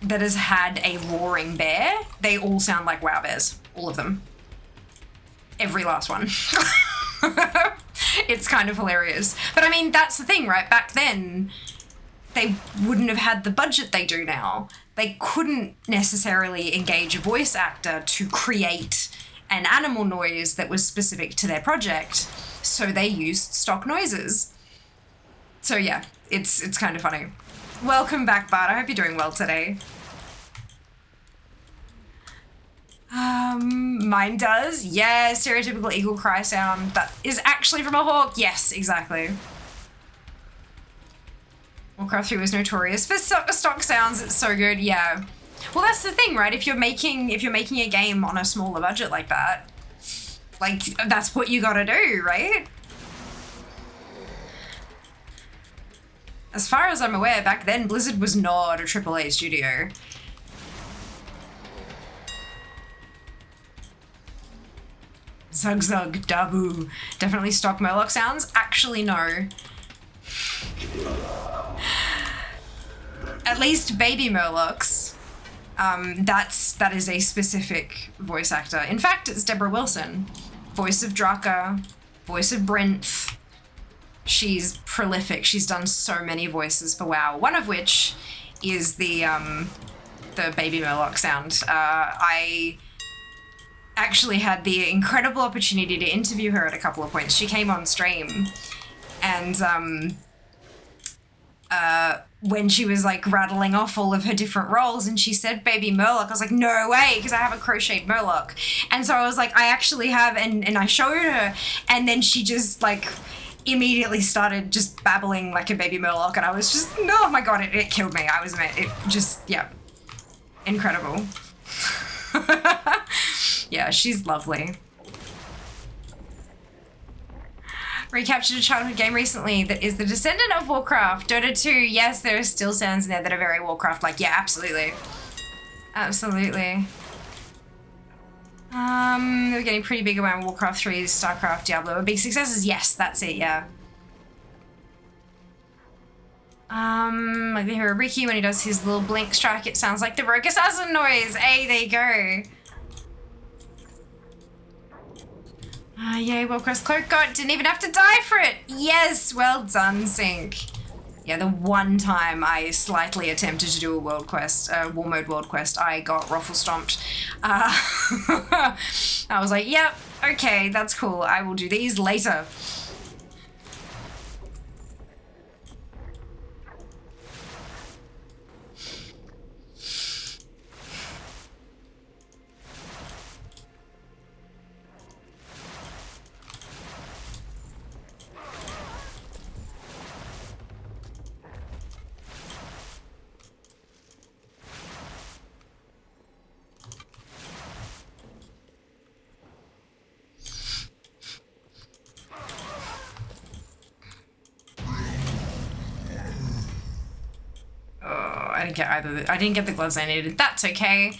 that has had a roaring bear, they all sound like WoW bears. All of them. Every last one. It's kind of hilarious. But I mean, that's the thing, right? Back then, they wouldn't have had the budget they do now. They couldn't necessarily engage a voice actor to create an animal noise that was specific to their project. So they used stock noises. So yeah, it's kind of funny. Welcome back, Bart. I hope you're doing well today. Mine does. Yeah, stereotypical eagle cry sound. That is actually from a hawk. Yes, exactly. Warcraft 3 was notorious for stock sounds. It's so good. Yeah. Well, that's the thing, right? If you're making a game on a smaller budget like that, like that's what you gotta do, right? As far as I'm aware, back then, Blizzard was not a AAA studio. Zug zug, dabu. Definitely stock Murloc sounds? Actually, no. At least baby Murlocs. That is a specific voice actor. In fact, it's Deborah Wilson. Voice of Draka, voice of Brinth. She's prolific. She's done so many voices for WoW. One of which is the baby Murloc sound. I actually had the incredible opportunity to interview her at a couple of points. She came on stream, and when she was like rattling off all of her different roles and she said baby Murloc, I was like, no way, because I have a crocheted Murloc. And so I was like, I actually have, and I showed her, and then she just like immediately started just babbling like a baby Murloc, and I was just, oh my god, it killed me. It just, yeah, incredible. Yeah, she's lovely. Recaptured a childhood game recently that is the descendant of Warcraft. Dota 2, yes, there are still sounds in there that are very Warcraft-like. Yeah, absolutely. Absolutely. They're getting pretty big around Warcraft 3, StarCraft, Diablo. Are big successes? Yes, that's it, yeah. Like they hear Ricky when he does his little blink strike, it sounds like the Rogue Assassin noise. Hey, there you go. Yay, Warcraft's cloak got, didn't even have to die for it. Yes, well done, Sync. Yeah, the one time I slightly attempted to do a world quest, war mode world quest, I got ruffle stomped. I was like, yep, okay, that's cool. I will do these later. I didn't get the gloves I needed. That's okay.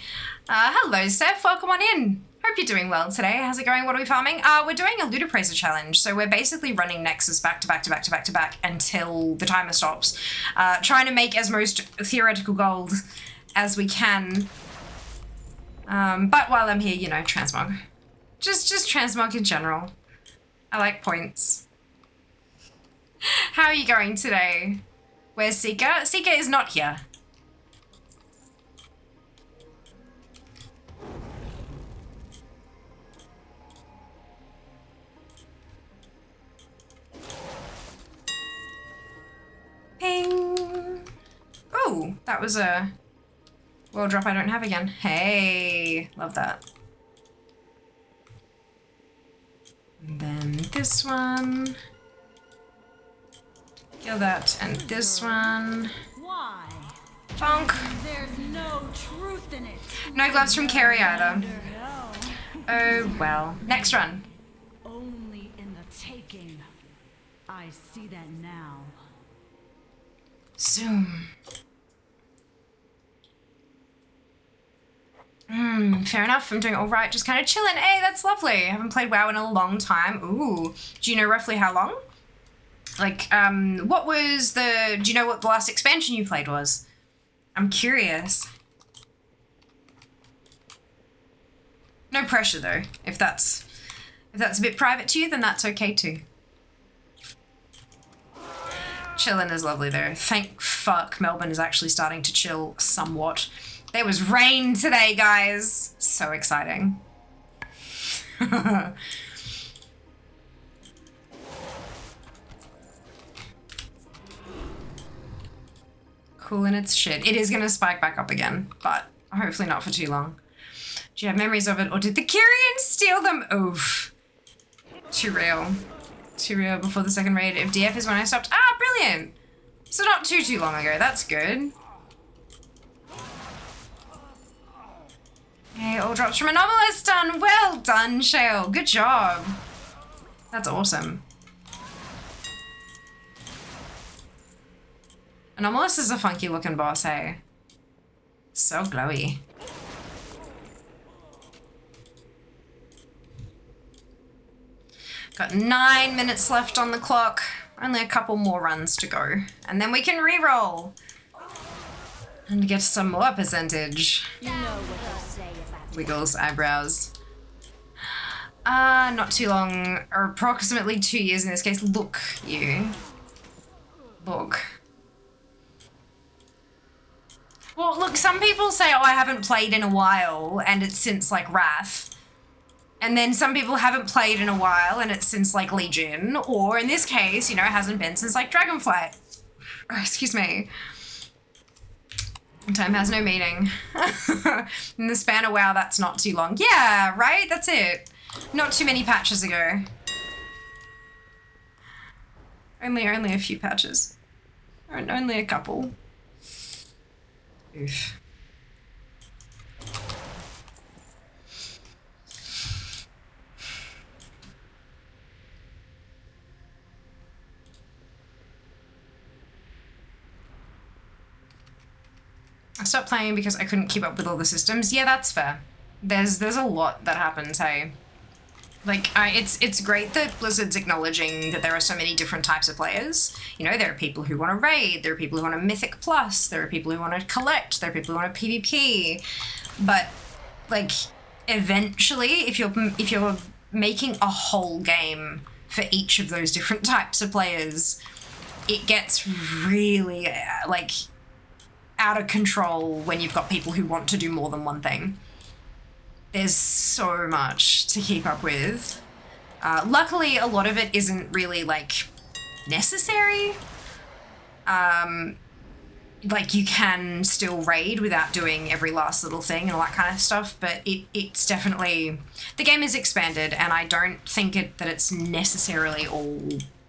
Hello, Seth. Welcome on in. Hope you're doing well today. How's it going? What are we farming? We're doing a LootAppraiser challenge. So we're basically running Nexus back to back to back to back to back until the timer stops. Trying to make as most theoretical gold as we can. But while I'm here, you know, transmog. Just transmog in general. I like points. How are you going today? Where's Seeker? Seeker is not here. Ping. Oh, that was a world drop I don't have again. Hey, love that. And then this one. Kill that and this one. Why? Bonk. There's no truth in it. No gloves from Carrie either. No. Oh well. Next run. Only in the taking. I see that now. Zoom. Fair enough. I'm doing all right. Just kind of chilling. Hey, that's lovely. I haven't played WoW in a long time. Ooh. Do you know roughly how long? Like, what was the... Do you know what the last expansion you played was? I'm curious. No pressure, though. If that's a bit private to you, then that's okay, too. Chilling is lovely, though. Thank fuck Melbourne is actually starting to chill somewhat. There was rain today, guys. So exciting. Cool in its shit. It is going to spike back up again, but hopefully not for too long. Do you have memories of it, or did the Kyrians steal them? Oof. Too real. Too real before the second raid. If DF is when I stopped. Ah, brilliant. So not too long ago. That's good. Hey, all drops from Anomalous done. Well done, Shale. Good job. That's awesome. Anomalous is a funky looking boss, hey? So glowy. Got 9 minutes left on the clock. Only a couple more runs to go. And then we can re-roll. And get some more percentage. You know what they say about Wiggles eyebrows. Not too long, or approximately 2 years in this case. Look, you. Look. Well, look, some people say, oh, I haven't played in a while, and it's since, like, Wrath. And then some people haven't played in a while, and it's since, like, Legion. Or, in this case, you know, it hasn't been since, like, Dragonflight. Oh, excuse me. Time has no meaning. In the span of WoW, that's not too long. Yeah, right? That's it. Not too many patches ago. Only a few patches. Or only a couple. Oof. I stopped playing because I couldn't keep up with all the systems. Yeah, that's fair. There's a lot that happens, hey. Like, it's great that Blizzard's acknowledging that there are so many different types of players. You know, there are people who want to raid, there are people who want a Mythic Plus, there are people who want to collect, there are people who want a PvP. But, like, eventually, if you're making a whole game for each of those different types of players, it gets really, like, out of control when you've got people who want to do more than one thing. There's so much to keep up with. Luckily, a lot of it isn't really, like, necessary. Like, you can still raid without doing every last little thing and all that kind of stuff, but it's definitely... The game is expanded, and I don't think that it's necessarily all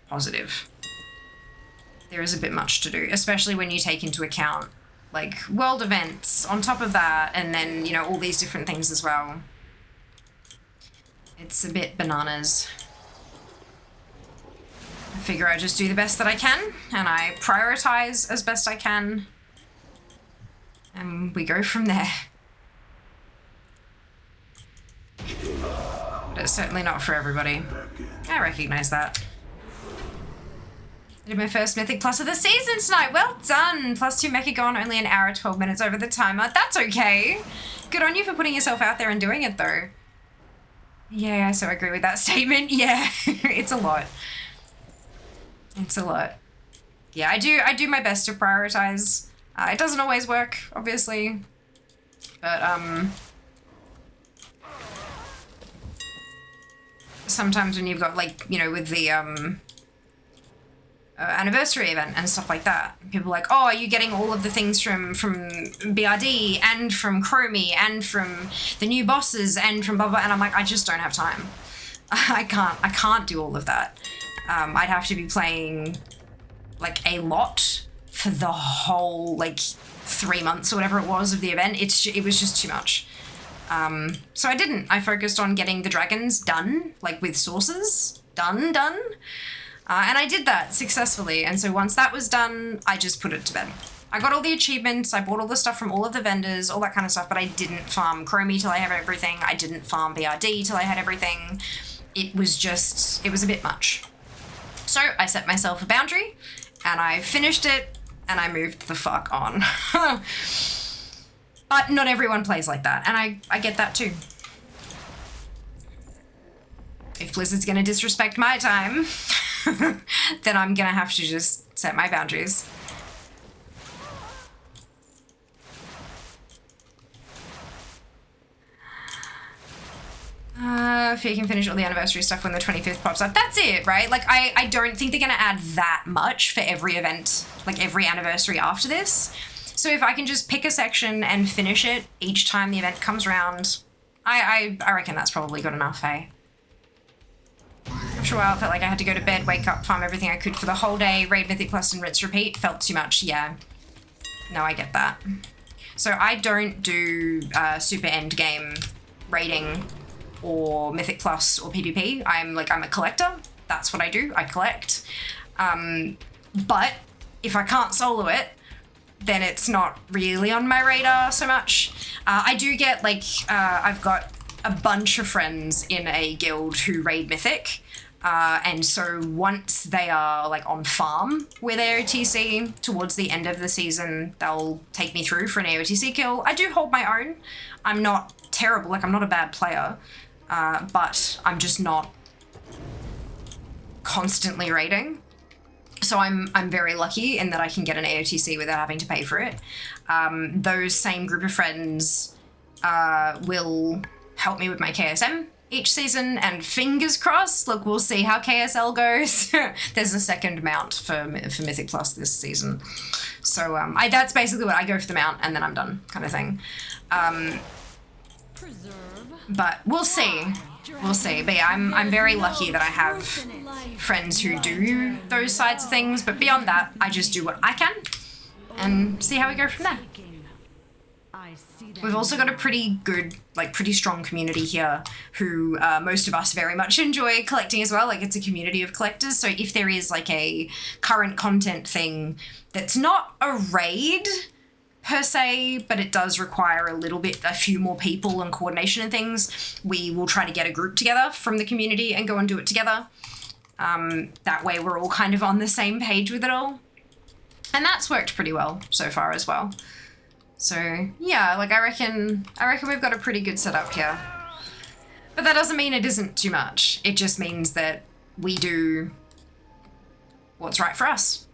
positive. There is a bit much to do, especially when you take into account like world events on top of that, and then, you know, all these different things as well. It's a bit bananas. I figure I just do the best that I can, and I prioritize as best I can, and we go from there. but certainly not for everybody. I recognize that. I did my first Mythic Plus of the season tonight. Well done. +2 Mechagon, only an hour, 12 minutes over the timer. That's okay. Good on you for putting yourself out there and doing it, though. Yeah, I so agree with that statement. Yeah, it's a lot. It's a lot. Yeah, I do my best to prioritize. It doesn't always work, obviously. But, sometimes when you've got, like, you know, with the, anniversary event and stuff like that, people are like, oh, are you getting all of the things from BRD and from Chromie and from the new bosses and from blah blah, and I'm like, I just don't have time. I can't do all of that. I'd have to be playing like a lot for the whole like 3 months or whatever it was of the event. It was just too much. So I didn't. I focused on getting the dragons done, like with sources done. And I did that successfully, and so once that was done, I just put it to bed. I got all the achievements, I bought all the stuff from all of the vendors, all that kind of stuff, but I didn't farm Chromie till I had everything, I didn't farm BRD till I had everything. It was a bit much. So I set myself a boundary, and I finished it, and I moved the fuck on. But not everyone plays like that, and I get that too. If Blizzard's gonna disrespect my time, then I'm gonna have to just set my boundaries. If you can finish all the anniversary stuff when the 25th pops up, that's it, right? Like, I don't think they're gonna add that much for every event, like every anniversary after this. So if I can just pick a section and finish it each time the event comes around, I reckon that's probably good enough, hey? After a while, I felt like I had to go to bed, wake up, farm everything I could for the whole day, raid Mythic Plus and rinse repeat. Felt too much, yeah. No, I get that. So I don't do super end game raiding or Mythic Plus or PvP. I'm a collector. That's what I do. I collect. But if I can't solo it, then it's not really on my radar so much. I do get I've got a bunch of friends in a guild who raid Mythic. And so once they are like on farm with AOTC towards the end of the season, they'll take me through for an AOTC kill. I do hold my own. I'm not terrible, like I'm not a bad player, but I'm just not constantly raiding. So I'm very lucky in that I can get an AOTC without having to pay for it. Those same group of friends will help me with my KSM each season, and fingers crossed, look, we'll see how KSL goes. There's a second mount for Mythic Plus this season. So that's basically what I go for, the mount, and then I'm done, kind of thing. But we'll see. We'll see. But yeah, I'm very lucky that I have friends who do those sides of things, but beyond that, I just do what I can and see how we go from there. We've also got a pretty good, pretty strong community here who most of us very much enjoy collecting as well. Like, it's a community of collectors. So if there is a current content thing that's not a raid per se, but it does require a few more people and coordination and things, we will try to get a group together from the community and go and do it together. That way we're all kind of on the same page with it all. And that's worked pretty well so far as well. So yeah, I reckon we've got a pretty good setup here. But that doesn't mean it isn't too much. It just means that we do what's right for us.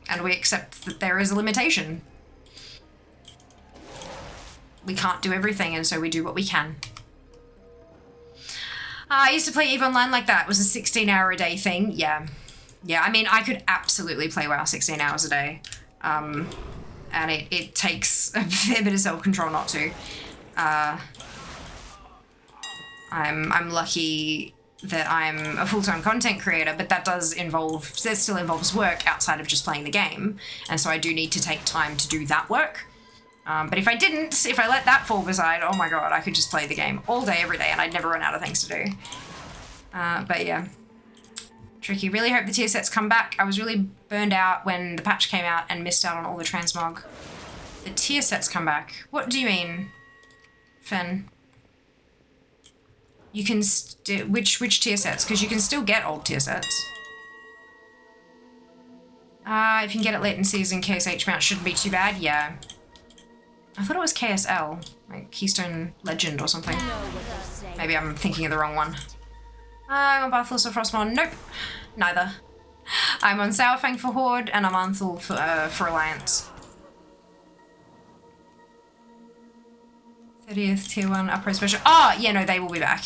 And we accept that there is a limitation. We can't do everything, and so we do what we can. I used to play EVE Online like that. It was a 16-hour-a-day thing. Yeah. Yeah, I mean, I could absolutely play WoW 16 hours a day. And it takes a fair bit of self-control not to. I'm lucky that I'm a full-time content creator, but that still involves work outside of just playing the game. And so I do need to take time to do that work. But if I let that fall beside, oh my god, I could just play the game all day, every day, and I'd never run out of things to do. But yeah. Tricky. Really hope the tier sets come back. I was really burned out when the patch came out and missed out on all the transmog. The tier sets come back. What do you mean, Fen? You can which tier sets? Because you can still get old tier sets. If you can get it late in season, KSH mount shouldn't be too bad. Yeah. I thought it was KSL, like Keystone Legend or something. Maybe I'm thinking of the wrong one. I'm on Bathless or Frostmourne. Nope, neither. I'm on Sourfang for Horde, and I'm on Thul for Alliance. 30th tier 1 upgrade special. Oh, yeah, no, they will be back.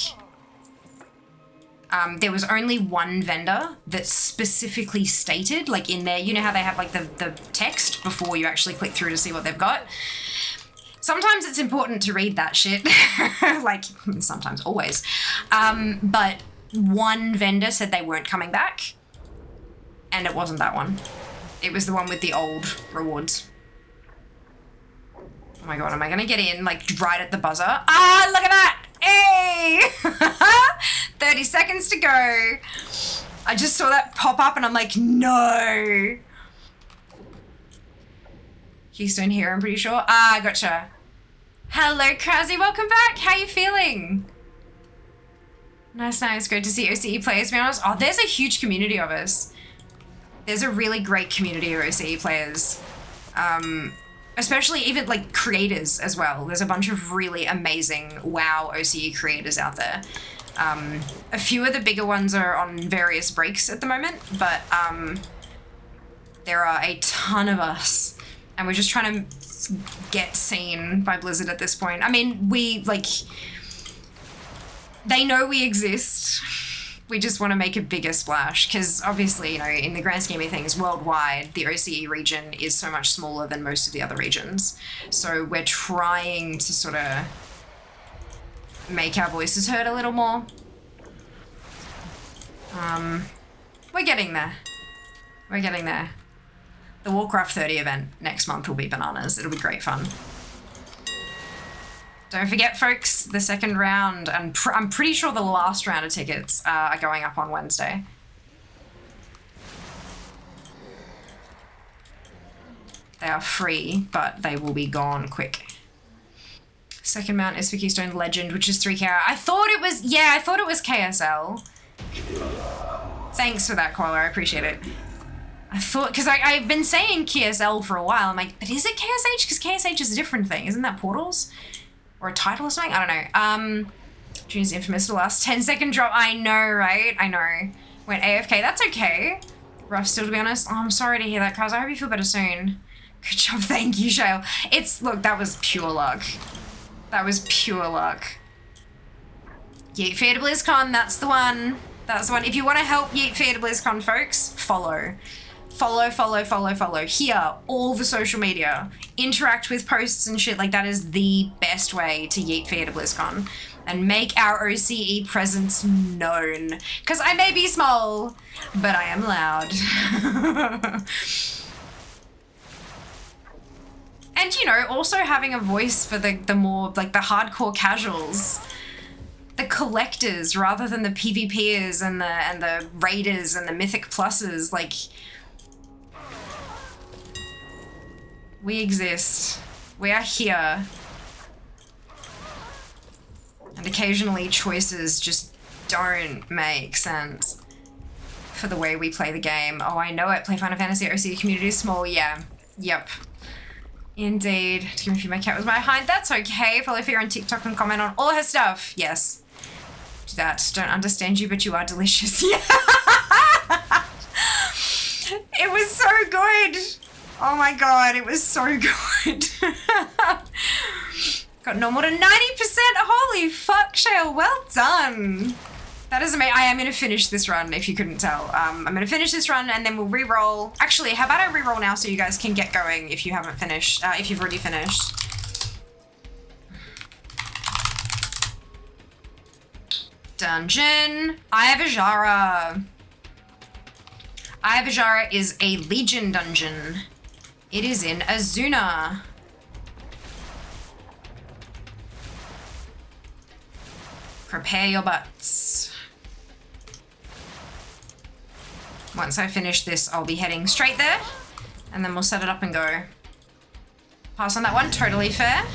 There was only one vendor that specifically stated, like in there, you know how they have like the text before you actually click through to see what they've got? Sometimes it's important to read that shit. Like, sometimes, always. But one vendor said they weren't coming back. And it wasn't that one. It was the one with the old rewards. Oh my god, am I gonna get in, like, right at the buzzer? Ah, look at that! Hey! 30 seconds to go. I just saw that pop up and I'm like, no! Keystone here, I'm pretty sure. Ah, gotcha. Hello, Krauzy, welcome back. How you feeling? Nice, nice. Great to see OCE players, to be honest. Oh, there's a huge community of us. There's a really great community of OCE players. Especially even like creators as well. There's a bunch of really amazing WoW OCE creators out there. A few of the bigger ones are on various breaks at the moment, but there are a ton of us. And we're just trying to get seen by Blizzard at this point. I mean, they know we exist. We just want to make a bigger splash because obviously, you know, in the grand scheme of things, worldwide, the OCE region is so much smaller than most of the other regions. So we're trying to sort of make our voices heard a little more. We're getting there. We're getting there. The Warcraft 30 event next month will be bananas. It'll be great fun. Don't forget, folks, the second round, and I'm pretty sure the last round of tickets are going up on Wednesday. They are free, but they will be gone quick. Second mount is for Keystone Legend, which is 3k. I thought it was, yeah, I thought it was KSL. Thanks for that, Koala, I appreciate it. I thought, because I've been saying KSL for a while. I'm like, but is it KSH? Because KSH is a different thing. Isn't that Portals? Or a title or something? I don't know. June's infamous for the last 10-second drop. I know, right? I know. Went AFK. That's okay. Rough still, to be honest. Oh, I'm sorry to hear that, Kaz. I hope you feel better soon. Good job. Thank you, Shale. Look, that was pure luck. That was pure luck. Yeet Fair to BlizzCon. That's the one. That's the one. If you want to help Yeet Fair to BlizzCon, folks, follow. Follow. Here, all the social media. Interact with posts and shit. Like, that is the best way to Yeet Fair to BlizzCon. And make our OCE presence known. Because I may be small, but I am loud. And, you know, also having a voice for the more, like, the hardcore casuals. The collectors, rather than the PvPers and the raiders and the mythic pluses. Like, we exist. We are here. And occasionally choices just don't make sense for the way we play the game. Oh, I know it. Play Final Fantasy OCE community is small. Yeah. Yep. Indeed. To give me a few, my cat was behind. That's okay. Follow Fear on TikTok and comment on all her stuff. Yes. Do that. Don't understand you, but you are delicious. Yeah. It was so good. Oh my god, it was so good. Got no more than 90%. Holy fuck, Shale. Well done. That is amazing. I am going to finish this run, if you couldn't tell. I'm going to finish this run and then we'll re-roll. Actually, how about I re-roll now so you guys can get going if you haven't finished, if you've already finished. Dungeon. Eye of Ajara. Eye of Ajara is a Legion dungeon. It is in Azuna. Prepare your butts. Once I finish this, I'll be heading straight there, and then we'll set it up and go. Pass on that one, totally fair.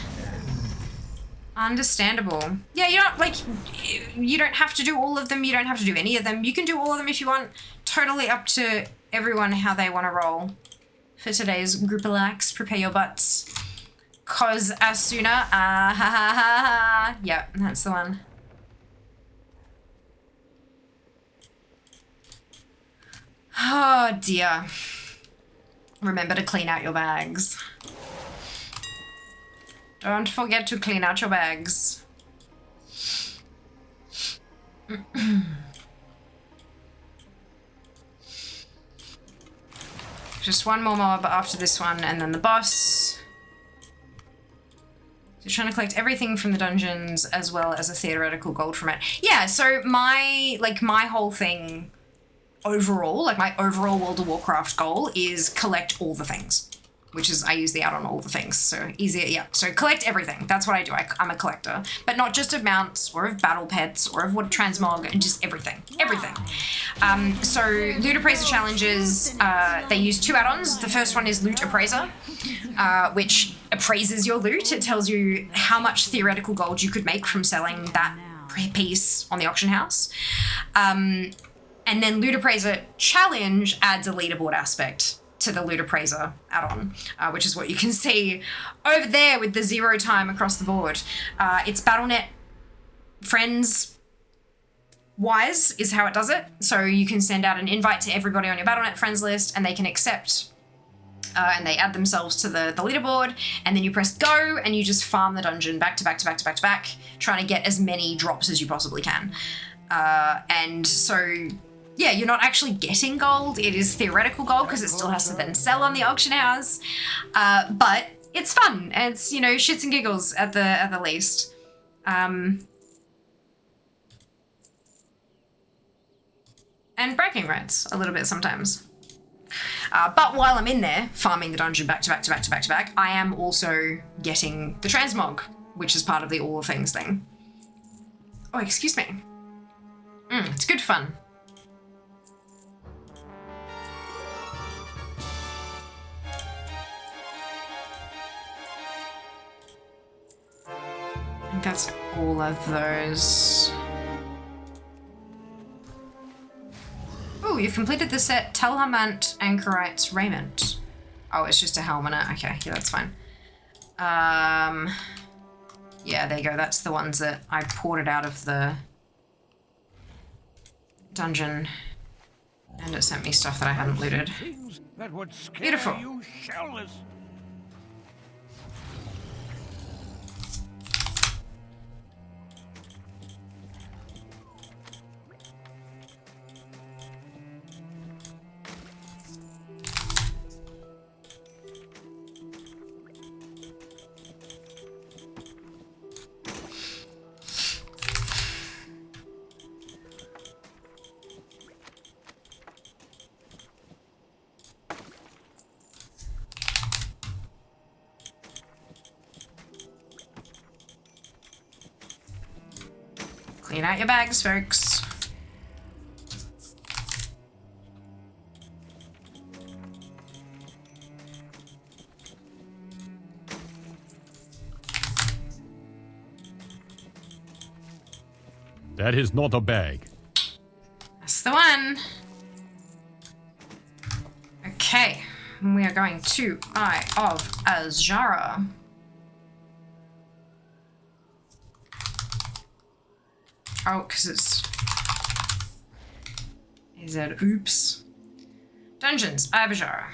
Understandable. Yeah, you don't have to do all of them. You don't have to do any of them. You can do all of them if you want. Totally up to everyone how they want to roll. For today's group relax, prepare your butts. Cause Asuna, ha ha ha ha. Yep, that's the one. Oh dear. Remember to clean out your bags. Don't forget to clean out your bags. Just one more mob after this one, and then the boss. So trying to collect everything from the dungeons as well as a theoretical gold from it. Yeah, so my whole thing overall, my overall World of Warcraft goal is collect all the things. Which is, I use the add-on all the things, so easier, yeah. So collect everything, that's what I do, I'm a collector. But not just of mounts, or of battle pets, or of what transmog, and just everything, everything. So LootAppraiser challenges, they use 2 add-ons. The first one is LootAppraiser, which appraises your loot. It tells you how much theoretical gold you could make from selling that piece on the auction house. And then LootAppraiser Challenge adds a leaderboard aspect to the LootAppraiser add-on, which is what you can see over there with the 0 time across the board. It's Battle.net friends wise is how it does it. So you can send out an invite to everybody on your Battle.net friends list and they can accept and they add themselves to the leaderboard, and then you press go and you just farm the dungeon back to back to back to back to back, trying to get as many drops as you possibly can. And so yeah, you're not actually getting gold. It is theoretical gold because it still has to then sell on the auction house. But it's fun. It's, shits and giggles at the least. And bragging rights a little bit sometimes. But while I'm in there farming the dungeon back to back to back to back to back, I am also getting the transmog, which is part of the all things thing. Oh, excuse me. It's good fun. I think that's all of those. Oh, you've completed the set Telhamant Anchorite's Raiment. Oh, it's just a helmet. Okay, yeah, that's fine. Yeah, there you go. That's the ones that I ported out of the dungeon. And it sent me stuff that I hadn't looted. Beautiful. Clean out your bags, folks. That is not a bag. That's the one. Okay, we are going to Eye of Azshara. Oh, because it's... Is that oops? Dungeons, Eye of Azshara.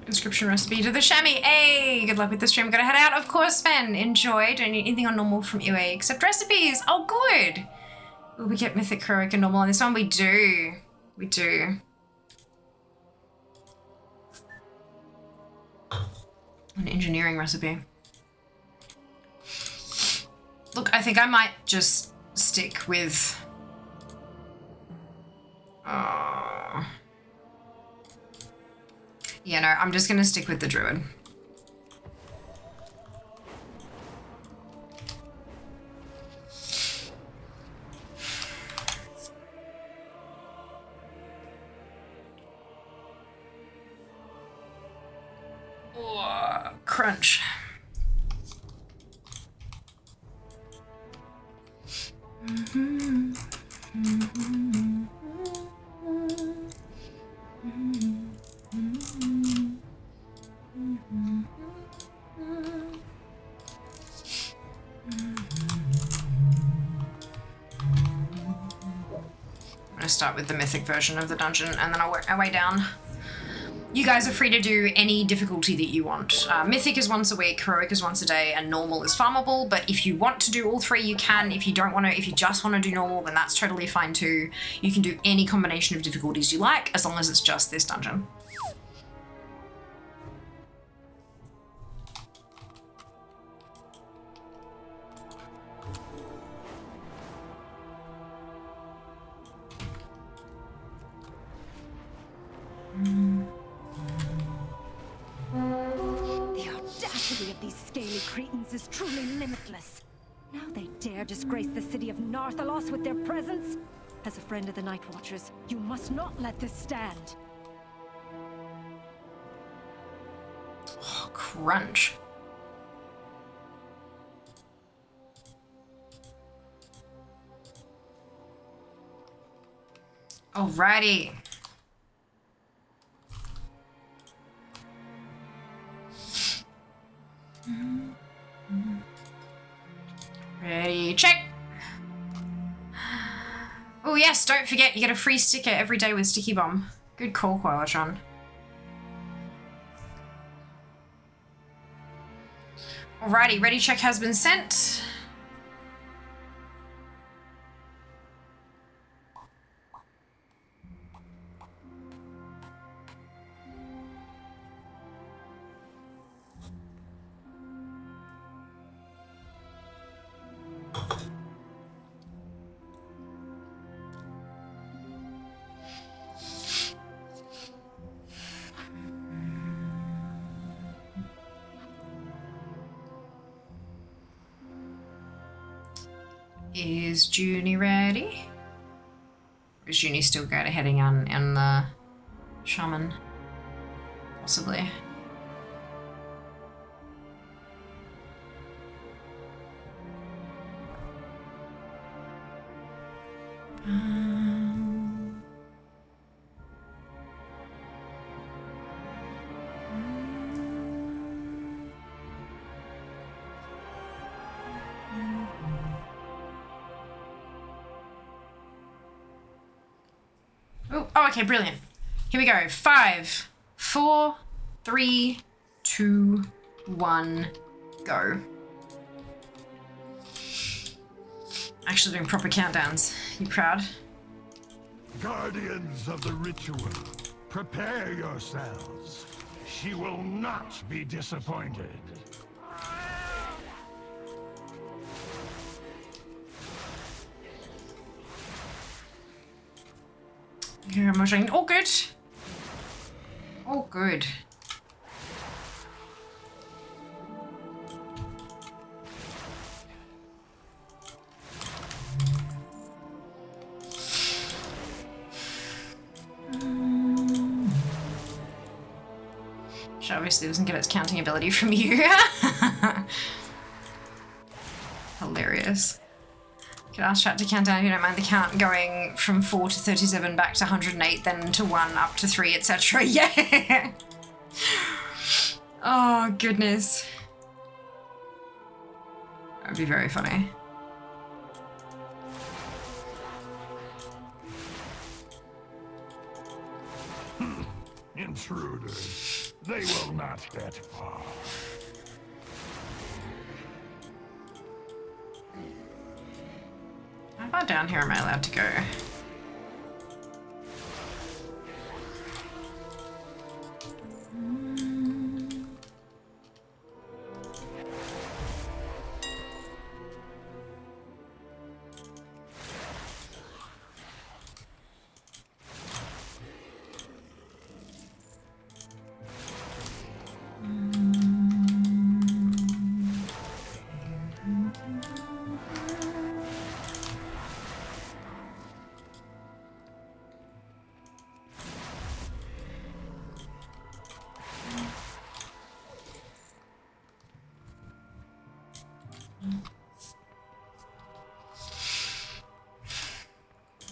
Inscription recipe to the chamois. Hey, good luck with the stream. Gotta head out, of course, Sven. Enjoy. Don't need anything on normal from UA except recipes. Oh, good. Will we get mythic, heroic, and normal on this one? We do. We do. An engineering recipe. Look, I think I might just stick with... Yeah, no, I'm just gonna stick with the druid. Oh, crunch. I'm gonna start with the mythic version of the dungeon and then I'll work my way down. You guys are free to do any difficulty that you want. Mythic is once a week, heroic is once a day, and normal is farmable, but if you want to do all three, you can. If you don't want to, if you just want to do normal, then that's totally fine too. You can do any combination of difficulties you like, as long as it's just this dungeon. The audacity of these scaly cretins is truly limitless. Now they dare disgrace the city of Narthalos with their presence? As a friend of the Night Watchers, you must not let this stand. Oh, crunch. Alrighty. Ready, check. Oh yes, don't forget you get a free sticker every day with Sticky Bomb. Good call, Coilatron. Alrighty, ready check has been sent. Is Junie ready? Or is Junie still heading on in the shaman? Possibly. Oh, okay, brilliant. Here we go. 5, 4, 3, 2, 1, go. Actually doing proper countdowns. You proud? Guardians of the ritual, prepare yourselves. She will not be disappointed. Here, I'm watching. Oh, good. Oh, good. She obviously doesn't get its counting ability from you. Hilarious. Could ask chat to count down if you don't mind the count going from 4 to 37 back to 108, then to 1 up to 3, etc. Yeah! Oh, goodness. That would be very funny. Intruders, they will not get far. How far down here am I allowed to go?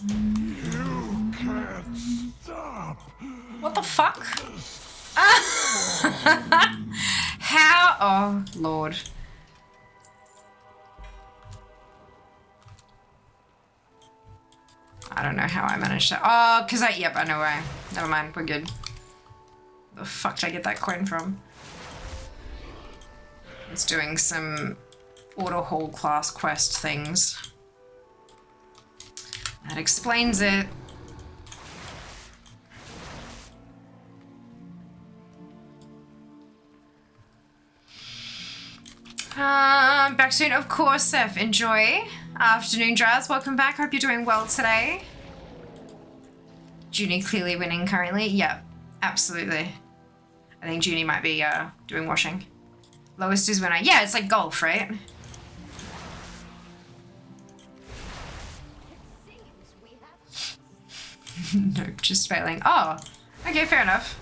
You can't stop. What the fuck? How? Oh, Lord. I don't know how I managed to. Oh, because yep, I know why. Never mind, we're good. The fuck did I get that coin from? It's doing some auto haul class quest things. That explains it. Back soon, of course, Seth. Enjoy. Afternoon, Draz. Welcome back. Hope you're doing well today. Junie clearly winning currently. Yep, absolutely. I think Junie might be doing washing. Lowest is winner. Yeah, it's like golf, right? Nope, just failing. Oh, okay, fair enough.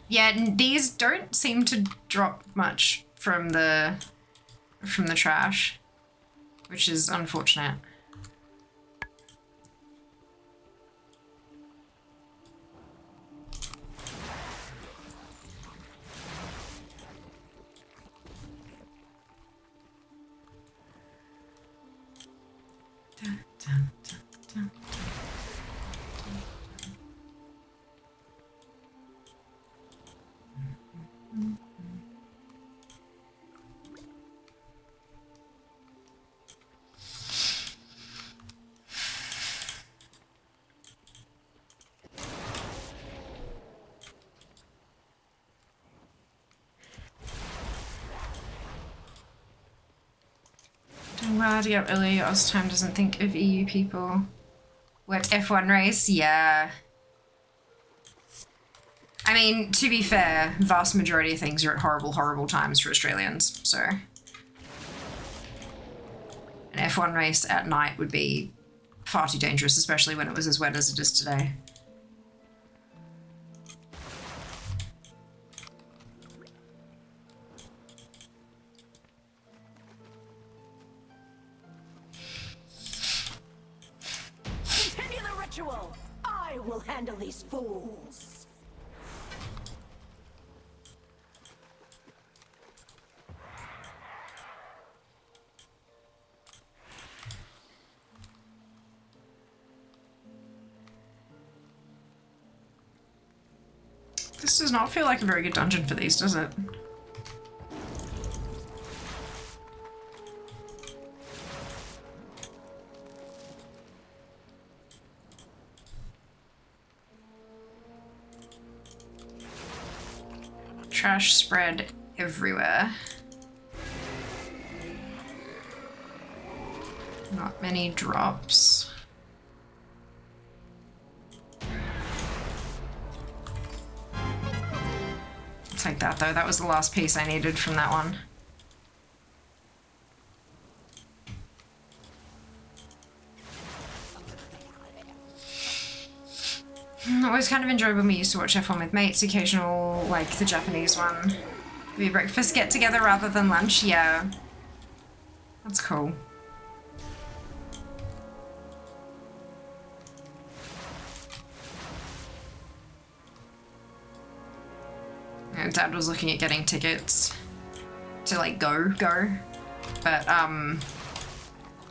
Yeah, these don't seem to drop much from the trash, which is unfortunate. Dun, dun, dun, dun. Doing well to get up early. Oz time doesn't think of EU people. What, F1 race? Yeah. I mean, to be fair, vast majority of things are at horrible, horrible times for Australians, so. An F1 race at night would be far too dangerous, especially when it was as wet as it is today. Continue the ritual! I will handle these fools! This does not feel like a very good dungeon for these, does it? Trash spread everywhere. Not many drops. I'll take that though. That was the last piece I needed from that one. Always kind of enjoyed when we used to watch F1 with mates, occasional, like the Japanese one. Maybe breakfast get together rather than lunch, yeah. That's cool. And Dad was looking at getting tickets to like go, but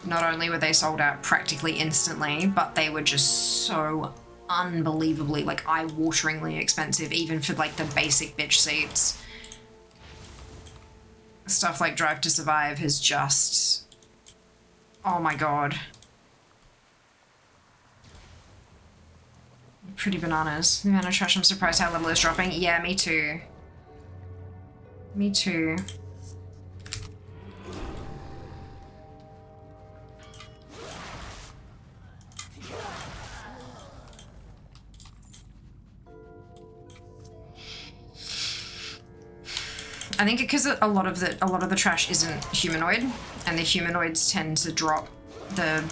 not only were they sold out practically instantly, but they were just so unbelievably, like, eye-wateringly expensive, even for like the basic bitch seats. Stuff like Drive to Survive has just, oh my god, pretty bananas. The amount of trash, I'm surprised how little is dropping. Yeah, me too. Me too. I think because a lot of the trash isn't humanoid, and the humanoids tend to drop the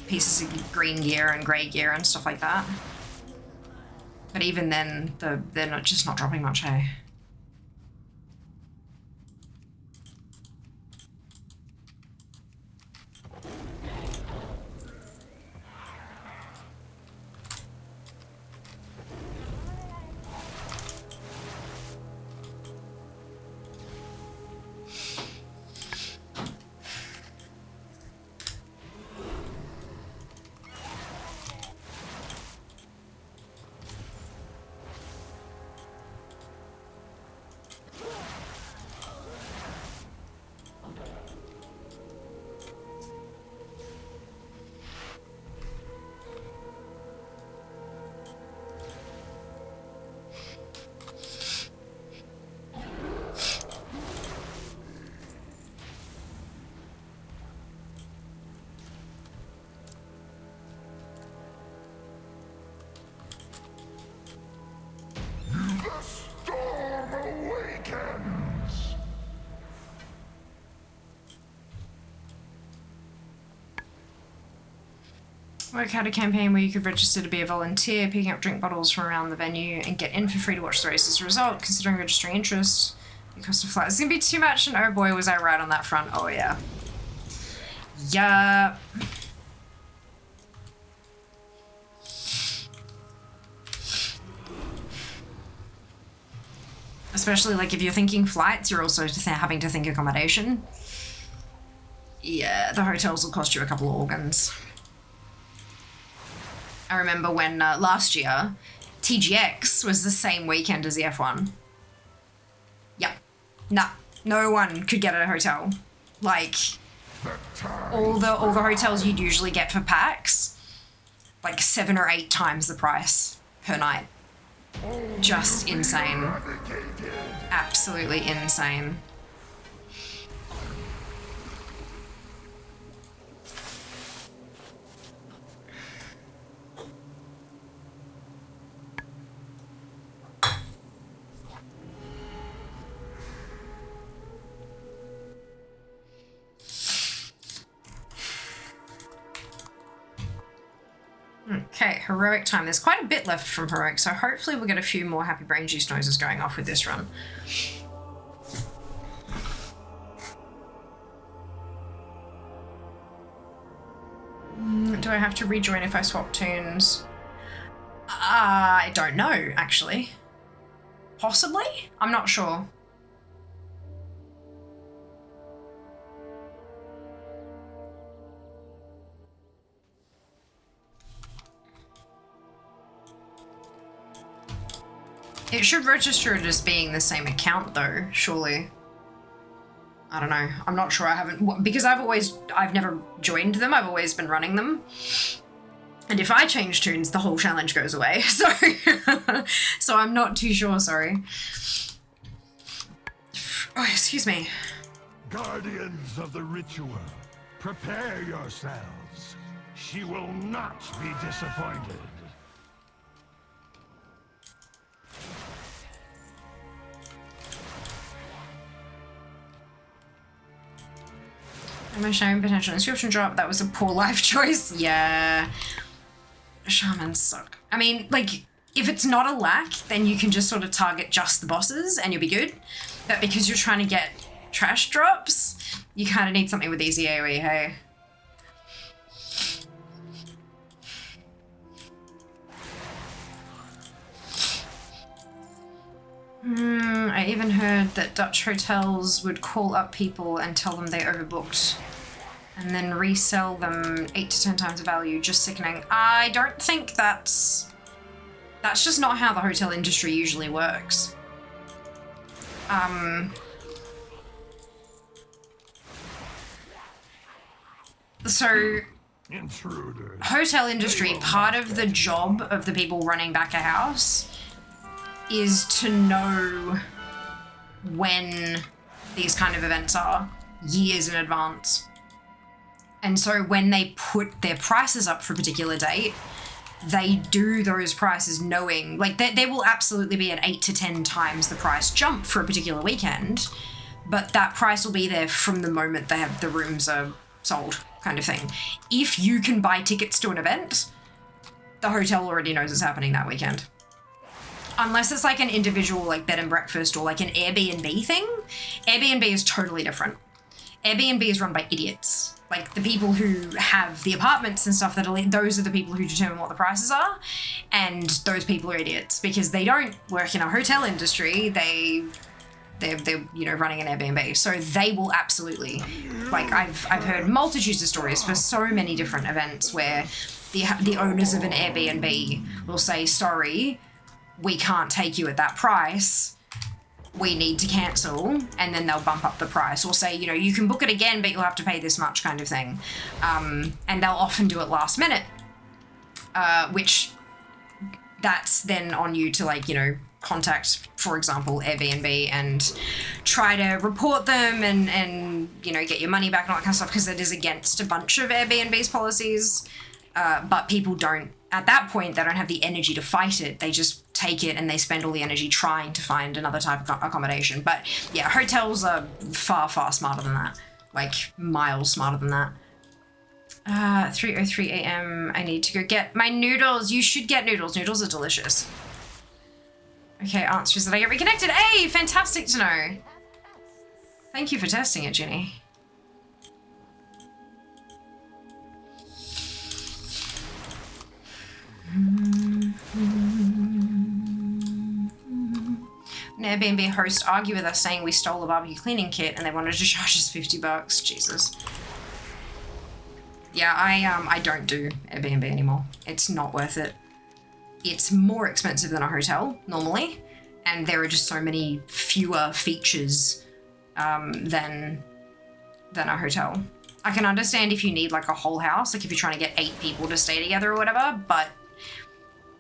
pieces of green gear and grey gear and stuff like that. But even then, they're not dropping much, hey? Work out a campaign where you could register to be a volunteer, picking up drink bottles from around the venue, and get in for free to watch the race as a result, considering registering interest. The cost of flight is going to be too much, and oh boy, was I right on that front. Oh yeah. Yeah. Especially, like, if you're thinking flights, you're also having to think accommodation. Yeah, the hotels will cost you a couple of organs. I remember when last year, TGX was the same weekend as the F1. Yeah. Nah, no one could get a hotel. Like, all the hotels you'd usually get for PAX, like 7 or 8 times the price per night. Just insane. Absolutely insane. Okay, heroic time. There's quite a bit left from heroic, so hopefully we'll get a few more happy brain juice noises going off with this run. Do I have to rejoin if I swap tunes? I don't know, actually. Possibly? I'm not sure. It should register it as being the same account though, surely. I don't know. I'm not sure. I haven't, because I've never joined them. I've always been running them. And if I change tunes, the whole challenge goes away. So, so I'm not too sure, sorry. Oh, excuse me. Guardians of the ritual, prepare yourselves. She will not be disappointed. Am I showing potential inscription drop? That was a poor life choice. Yeah. Shamans suck. I mean, like, if it's not a lack, then you can just sort of target just the bosses and you'll be good. But because you're trying to get trash drops, you kind of need something with easy AoE, hey? I even heard that Dutch hotels would call up people and tell them they overbooked and then resell them 8 to 10 times the value. Just sickening. I don't think that's just not how the hotel industry usually works. So Intruders. Hotel industry, part of the job of the people running back a house is to know when these kind of events are years in advance. And so when they put their prices up for a particular date, they do those prices knowing, like, there will absolutely be an 8 to 10 times the price jump for a particular weekend, but that price will be there from the moment the rooms are sold, kind of thing. If you can buy tickets to an event, the hotel already knows it's happening that weekend. Unless it's like an individual like bed and breakfast or like an Airbnb thing. Airbnb is totally different. Airbnb is run by idiots. Like the people who have the apartments and stuff those are the people who determine what the prices are. And those people are idiots because they don't work in a hotel industry. They're running an Airbnb. So they will absolutely, like I've heard multitudes of stories for so many different events where the owners of an Airbnb will say, sorry, we can't take you at that price, we need to cancel, and then they'll bump up the price or say, you can book it again, but you'll have to pay this much kind of thing. And they'll often do it last minute, which that's then on you to contact, for example, Airbnb and try to report them and get your money back and all that kind of stuff because it is against a bunch of Airbnb's policies. But people don't, at that point, they don't have the energy to fight it. They just take it and they spend all the energy trying to find another type of accommodation. But yeah, hotels are far, far smarter than that. Like miles smarter than that. 3:03 a.m. I need to go get my noodles. You should get noodles. Noodles are delicious. Okay, answers that I get reconnected. Hey, fantastic to know. Thank you for testing it, Jenny. An Airbnb host argue with us saying we stole a barbecue cleaning kit and they wanted to charge us $50. Jesus. Yeah, I don't do Airbnb anymore. It's not worth it. It's more expensive than a hotel normally, and there are just so many fewer features than a hotel. I can understand if you need like a whole house, like if you're trying to get 8 people to stay together or whatever, but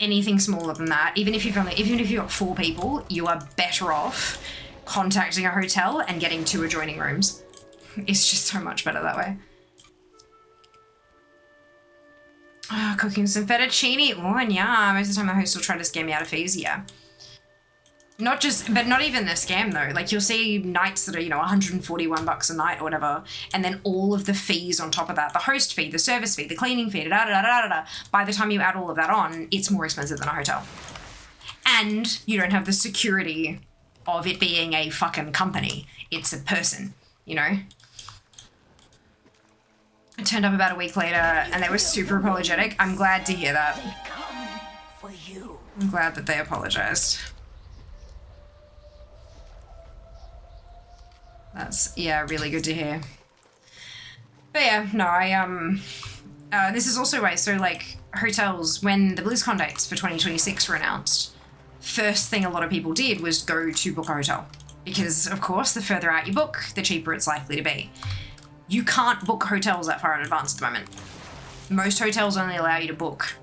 anything smaller than that, even if you've got 4 people, you are better off contacting a hotel and getting 2 adjoining rooms. It's just so much better that way. Cooking some fettuccine. Oh, and yeah, most of the time the host will try to scam me out of fees, yeah. Not even the scam though. Like you'll see nights that are, $141 a night or whatever, and then all of the fees on top of that, the host fee, the service fee, the cleaning fee, by the time you add all of that on, it's more expensive than a hotel. And you don't have the security of it being a fucking company. It's a person, I turned up about a week later and they were super apologetic. I'm glad to hear that. I'm glad that they apologized. That's, yeah, really good to hear. But yeah, no, this is also why, so like hotels, when the BlizzCon dates for 2026 were announced, first thing a lot of people did was go to book a hotel. Because of course, the further out you book, the cheaper it's likely to be. You can't book hotels that far in advance at the moment. Most hotels only allow you to book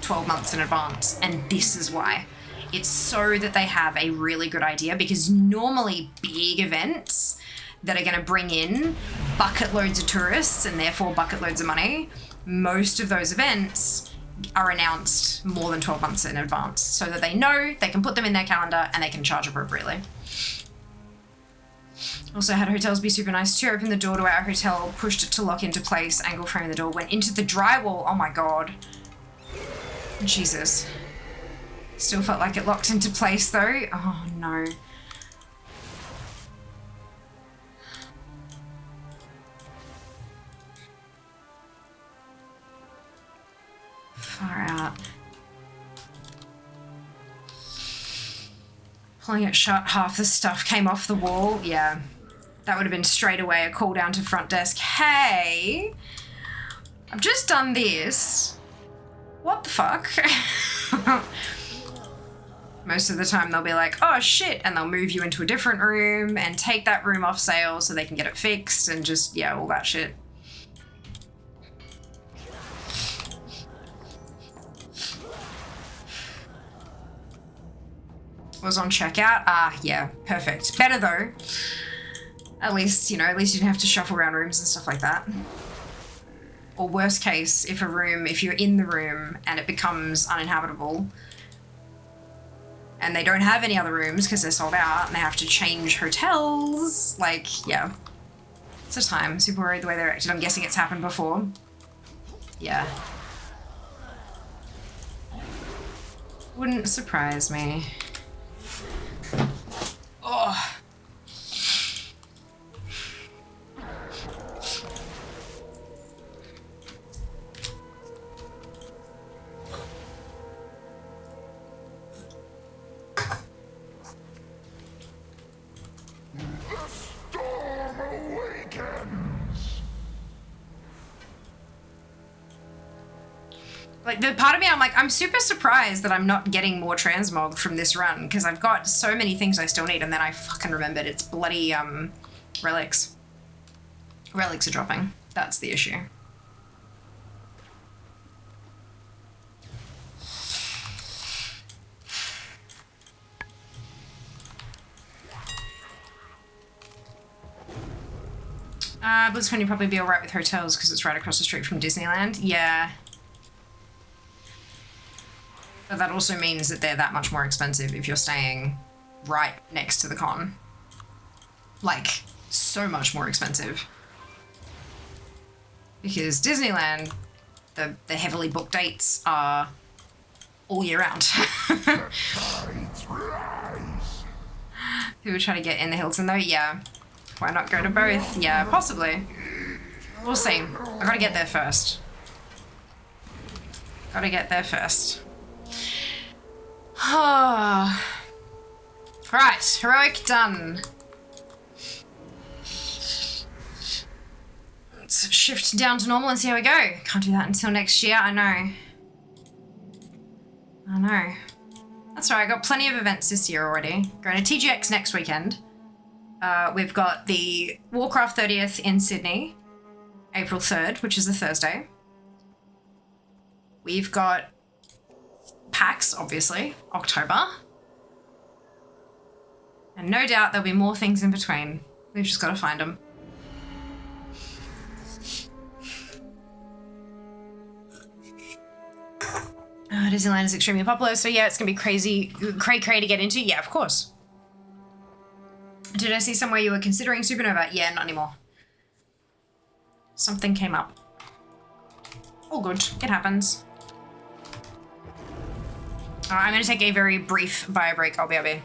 12 months in advance, and this is why. It's so that they have a really good idea, because normally big events that are going to bring in bucket loads of tourists and therefore bucket loads of money, most of those events are announced more than 12 months in advance so that they know they can put them in their calendar and they can charge appropriately. Also had hotels be super nice too. Opened the door to our hotel, pushed it to lock into place, angle frame the door, went into the drywall. Oh my God. Jesus. Still felt like it locked into place though. Oh no. Far out. Pulling it shut, half the stuff came off the wall. Yeah. That would have been straight away a call down to front desk. Hey, I've just done this. What the fuck? Most of the time they'll be like, oh shit, and they'll move you into a different room and take that room off sale so they can get it fixed and just, yeah, all that shit. Was on checkout. Ah, yeah, perfect. Better though. At least, you didn't have to shuffle around rooms and stuff like that. Or worst case, if you're in the room and it becomes uninhabitable and they don't have any other rooms because they're sold out and they have to change hotels. Like, yeah. It's a time. Super worried the way they're acting. I'm guessing it's happened before. Yeah. Wouldn't surprise me. Oh. Like, the part of me, I'm like, I'm super surprised that I'm not getting more transmog from this run, because I've got so many things I still need, and then I fucking remembered it's bloody, relics. Relics are dropping. That's the issue. BlizzCon, you'd probably be alright with hotels, because it's right across the street from Disneyland. Yeah. But that also means that they're that much more expensive if you're staying right next to the con. Like, so much more expensive. Because Disneyland, the heavily booked dates are all year round. People try to get in the Hilton though? Yeah. Why not go to both? Yeah, possibly. We'll see. I gotta get there first. Gotta get there first. Right, heroic done. Let's shift down to normal and see how we go. Can't do that until next year, I know. I know. That's all right, I got plenty of events this year already. Going to TGX next weekend. We've got the Warcraft 30th in Sydney, April 3rd, which is a Thursday. We've got PAX, obviously, October. And no doubt there'll be more things in between. We've just got to find them. Disneyland is extremely popular, so yeah, it's going to be crazy, cray to get into. Yeah, of course. Did I see somewhere you were considering Supernova? Yeah, not anymore. Something came up. All good. It happens. I'm going to take a very brief bio break. I'll be.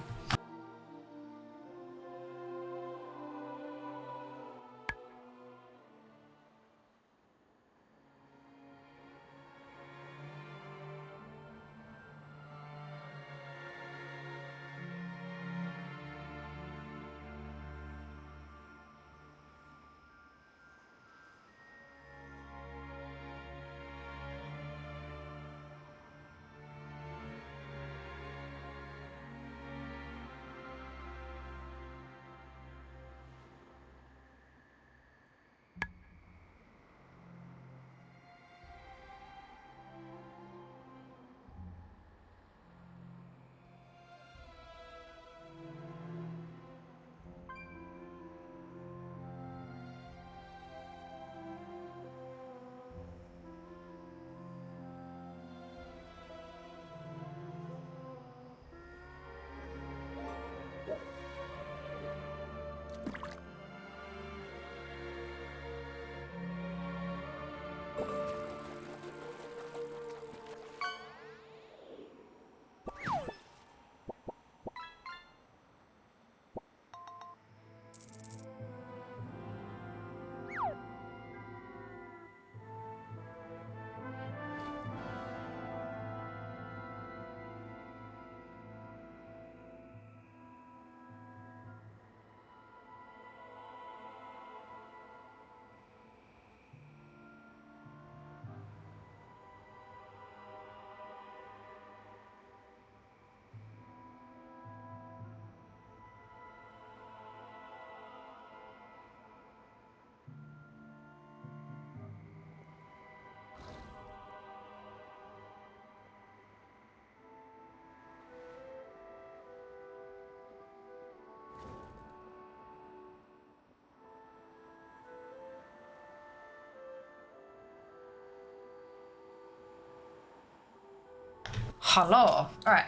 Hello. All right.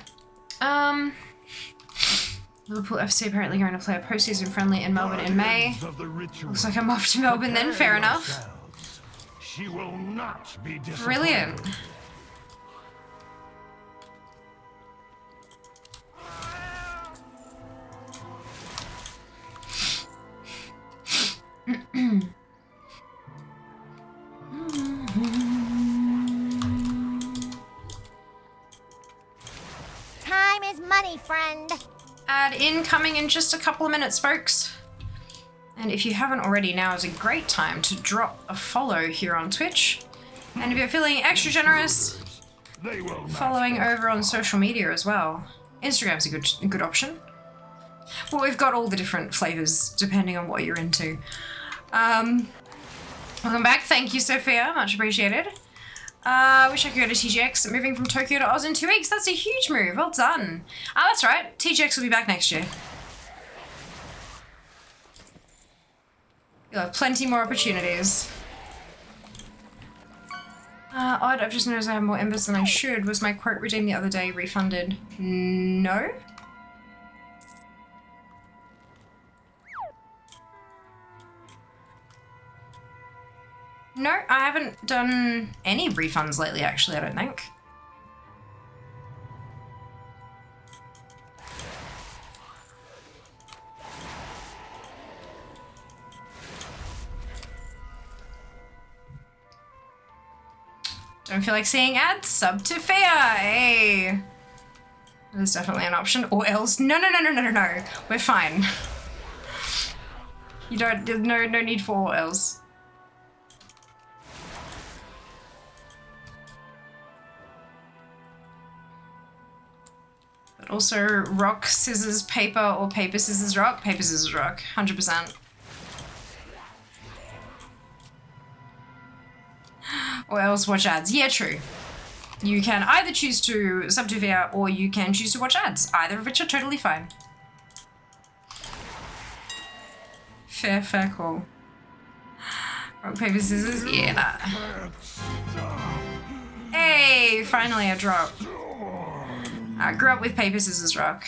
Liverpool FC apparently going to play a postseason friendly in Melbourne in May. Guardians of the ritual, Looks like I'm off to Melbourne then, fair prepare enough. yourselves. She will not be disappointed. Brilliant. Time is money, friend. Ad in coming in just a couple of minutes, folks. And if you haven't already, now is a great time to drop a follow here on Twitch. And if you're feeling extra generous, They will not following over on social media as well. Instagram's a good option. But we've got all the different flavors depending on what you're into. Welcome back. Thank you, Sophia. Much appreciated. Wish I could go to TGX. Moving from Tokyo to Oz in 2 weeks. That's a huge move. Well done. That's right. TGX will be back next year. You'll have plenty more opportunities. Odd, I've just noticed I have more embers than I should. Was my quote redeemed the other day refunded? No. No, I haven't done any refunds lately, actually, I don't think. Don't feel like seeing ads? Sub to Fia, hey! There's definitely an option. Or else, no. We're fine. You don't, no need for or else. But also rock, scissors, paper, or paper, scissors, rock. Paper, scissors, rock. 100%. Or else watch ads. Yeah, true. You can either choose to sub to Via or you can choose to watch ads. Either of which are totally fine. Fair call. Rock, paper, scissors? Yeah, nah. Hey, finally a drop. I grew up with paper, scissors, rock.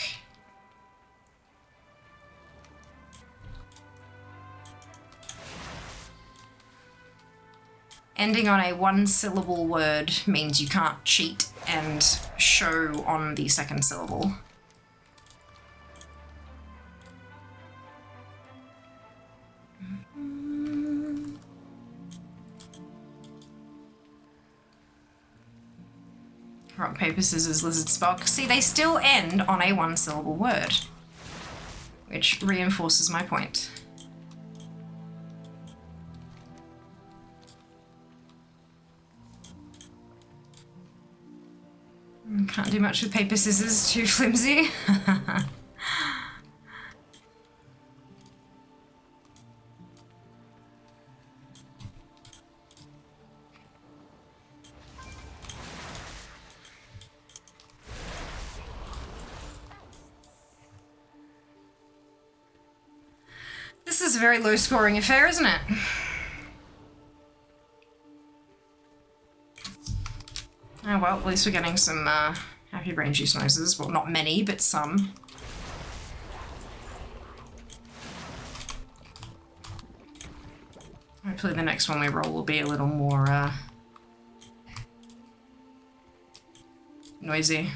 Ending on a one-syllable word means you can't cheat and show on the second syllable. Rock, paper, scissors, lizard, Spock. See, they still end on a one-syllable word, which reinforces my point. Can't do much with paper, scissors, too flimsy. This is a very low scoring affair, isn't it? Oh well, at least we're getting some happy brain juice noises. Well, not many, but some. Hopefully the next one we roll will be a little more noisy.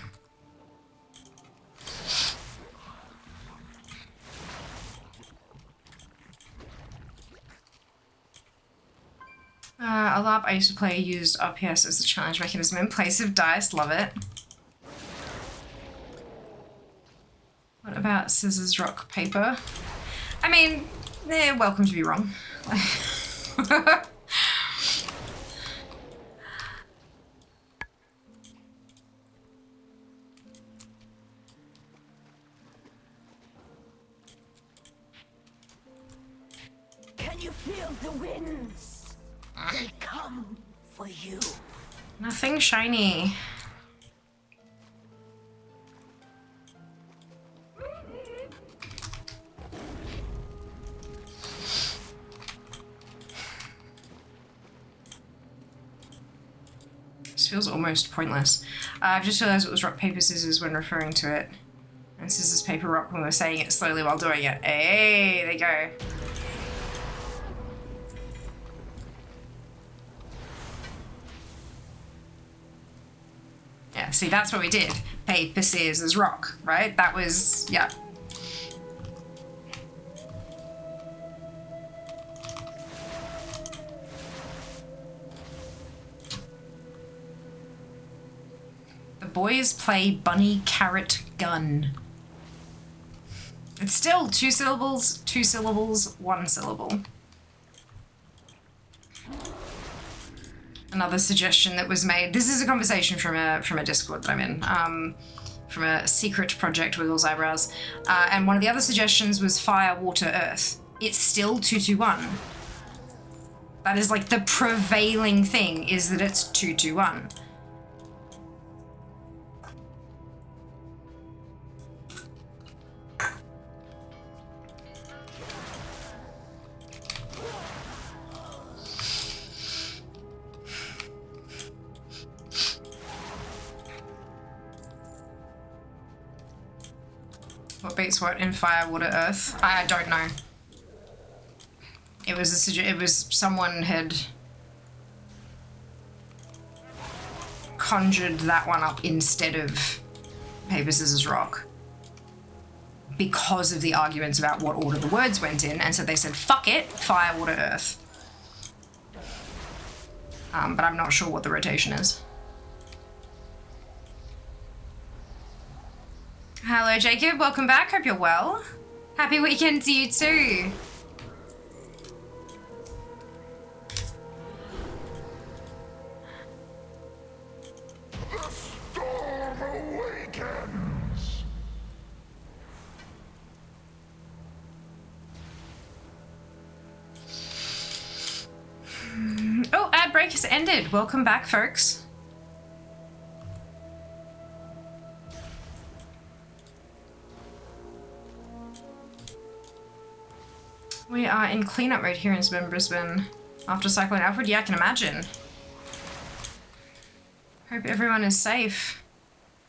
A LARP I used to play used RPS as a challenge mechanism in place of dice. Love it. What about scissors, rock, paper? I mean, they're welcome to be wrong. Can you feel the winds? They come for you. Nothing shiny. This feels almost pointless. I've just realized it was rock, paper, scissors when referring to it. Scissors, paper, rock when we were saying it slowly while doing it. Hey, there you go. Yeah, see, that's what we did. Paper, scissors, rock, right? That was, yeah. The boys play bunny, carrot, gun. It's still 2 syllables, 2 syllables, 1 syllable. Another suggestion that was made. This is a conversation from a Discord that I'm in, from a secret project, Wiggles Eyebrows. And one of the other suggestions was fire, water, earth. It's still 221. That is like the prevailing thing, is that it's 221. What beats what in fire, water, earth? I don't know. It was someone had conjured that one up instead of paper, scissors, rock because of the arguments about what order the words went in, and so they said, fuck it, fire, water, earth. But I'm not sure what the rotation is. Hello, Jacob. Welcome back. Hope you're well. Happy weekend to you too. The storm awakens. Oh, ad break has ended. Welcome back, folks. We are in cleanup mode here in Brisbane after Cyclone Alfred. Yeah, I can imagine. Hope everyone is safe.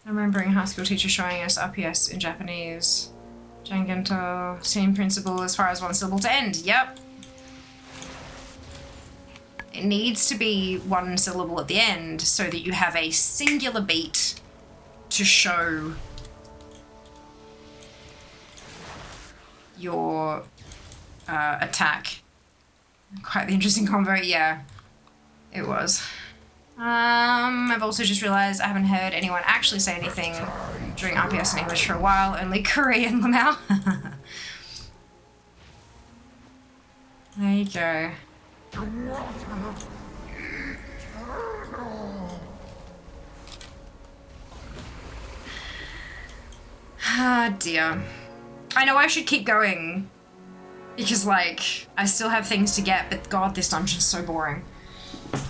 I'm remembering high school teacher showing us RPS in Japanese. Jangento, same principle as far as 1 syllable to end. Yep. It needs to be 1 syllable at the end so that you have a singular beat to show your attack. Quite the interesting convo, yeah. It was. I've also just realised I haven't heard anyone actually say anything during RPS in English for a while, only Korean Lamau. There you go. Ah, dear. I know I should keep going. Because, like, I still have things to get, but God, this dungeon's so boring. But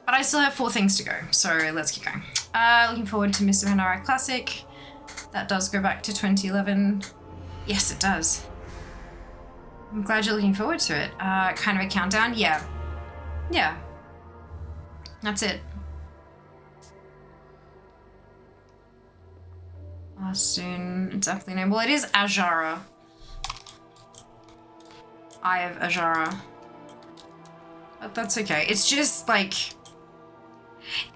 I still have 4 things to go, so let's keep going. Looking forward to Mr. Hanara Classic. That does go back to 2011. Yes, it does. I'm glad you're looking forward to it. Kind of a countdown? Yeah. Yeah. That's it. Soon, exactly name. Well, it is Ajara. Eye of Ajara. But that's okay. It's just like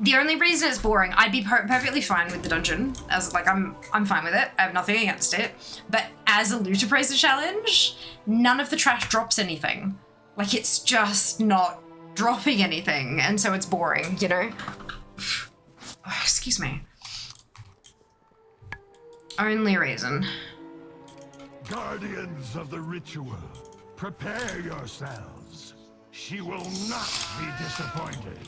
the only reason it's boring. I'd be perfectly fine with the dungeon, as like I'm fine with it. I have nothing against it. But as a LootAppraiser challenge, none of the trash drops anything. Like it's just not dropping anything, and so it's boring. You know. Oh, excuse me. Only reason. Guardians of the ritual, prepare yourselves. She will not be disappointed.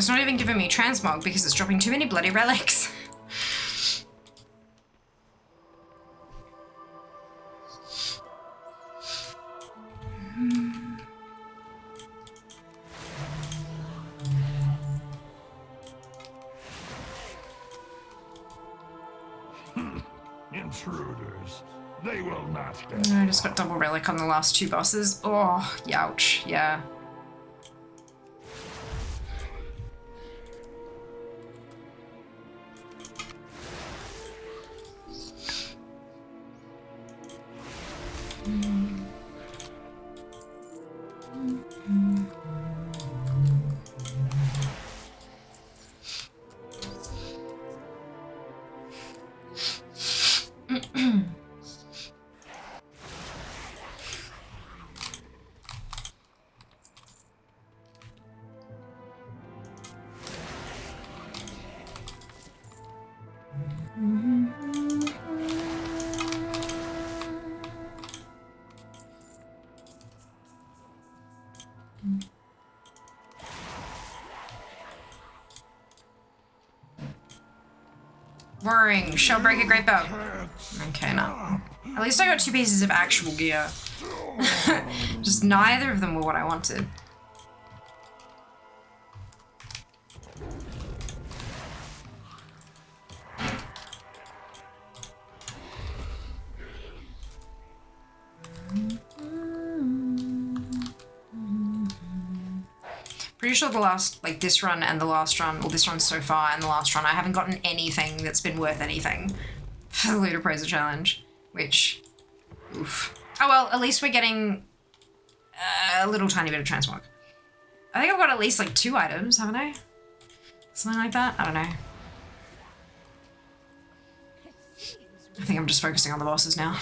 it's not even giving me transmog because it's dropping too many bloody relics. Intruders. They will not get. I just got double relic on the last 2 bosses. Oh, youch, yeah. Roaring, Shellbreaker, Great Bow. Okay, no. At least I got 2 pieces of actual gear. Just neither of them were what I wanted. Pretty sure the last, like this run and the last run, well this run so far and the last run, I haven't gotten anything that's been worth anything for the LootAppraiser challenge, which, oof. Oh well, at least we're getting a little tiny bit of transmog. I think I've got at least like 2 items, haven't I? Something like that? I don't know. I think I'm just focusing on the bosses now.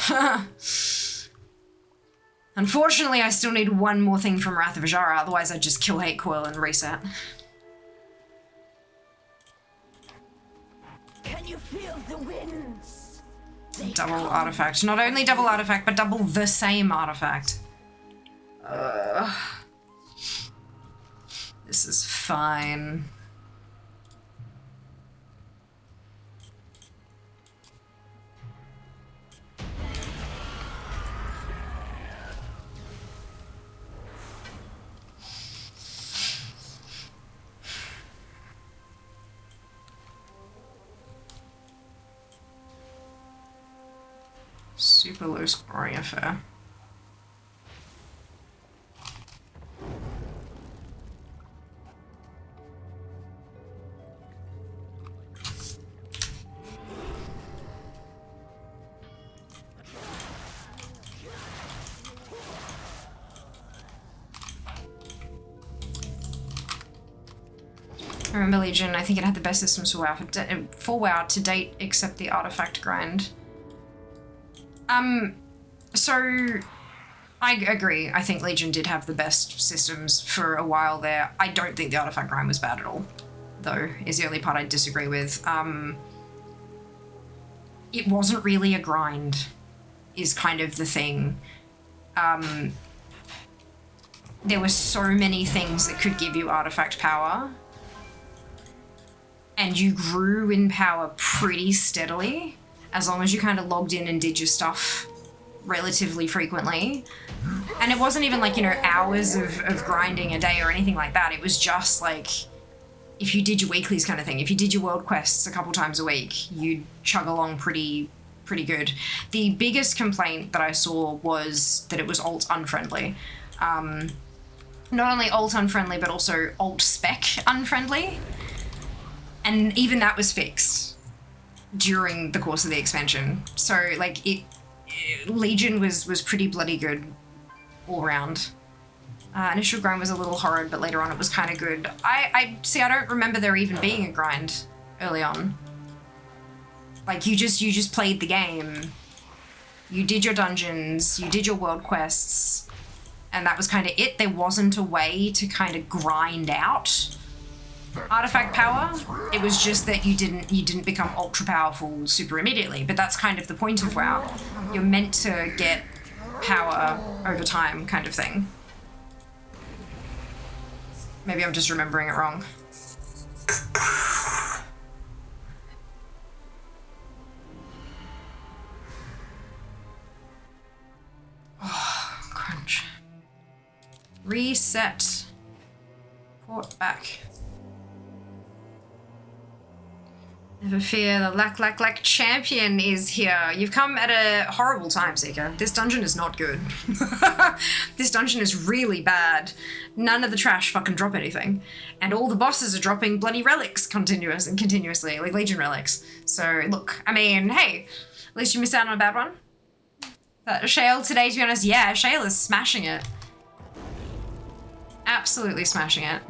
Unfortunately, I still need 1 more thing from Wrath of Ajara, otherwise I'd just kill Hate Coil and reset. Can you feel the winds? Double artifact. Not only double artifact, but double the same artifact. This is fine. Super low scoring affair. I remember Legion, I think it had the best systems for WoW to date, except the artifact grind. So I agree. I think Legion did have the best systems for a while there. I don't think the artifact grind was bad at all, though, is the only part I disagree with. It wasn't really a grind, is kind of the thing. There were so many things that could give you artifact power, and you grew in power pretty steadily, as long as you kind of logged in and did your stuff relatively frequently. And it wasn't even like, you know, hours of grinding a day or anything like that. It was just like, if you did your weeklies kind of thing, if you did your world quests a couple times a week, you'd chug along pretty good. The biggest complaint that I saw was that it was alt unfriendly. Not only alt unfriendly, but also alt spec unfriendly. And even that was fixed during the course of the expansion. So like Legion was pretty bloody good all round. Initial grind was a little horrid, but later on it was kind of good. I don't remember there even being a grind early on. Like you just played the game. You did your dungeons, you did your world quests, and that was kind of it. There wasn't a way to kind of grind out artifact power. It was just that you didn't become ultra powerful super immediately, but that's kind of the point of WoW. You're meant to get power over time kind of thing. Maybe I'm just remembering it wrong. Reset. Port back. Never fear, the lack champion is here. You've come at a horrible time, Seeker. This dungeon is not good. This dungeon is really bad. None of the trash fucking drop anything. And all the bosses are dropping bloody relics continuously, like Legion relics. So, look, I mean, hey, at least you missed out on a bad one. Shale today, to be honest, yeah, Shale is smashing it. Absolutely smashing it.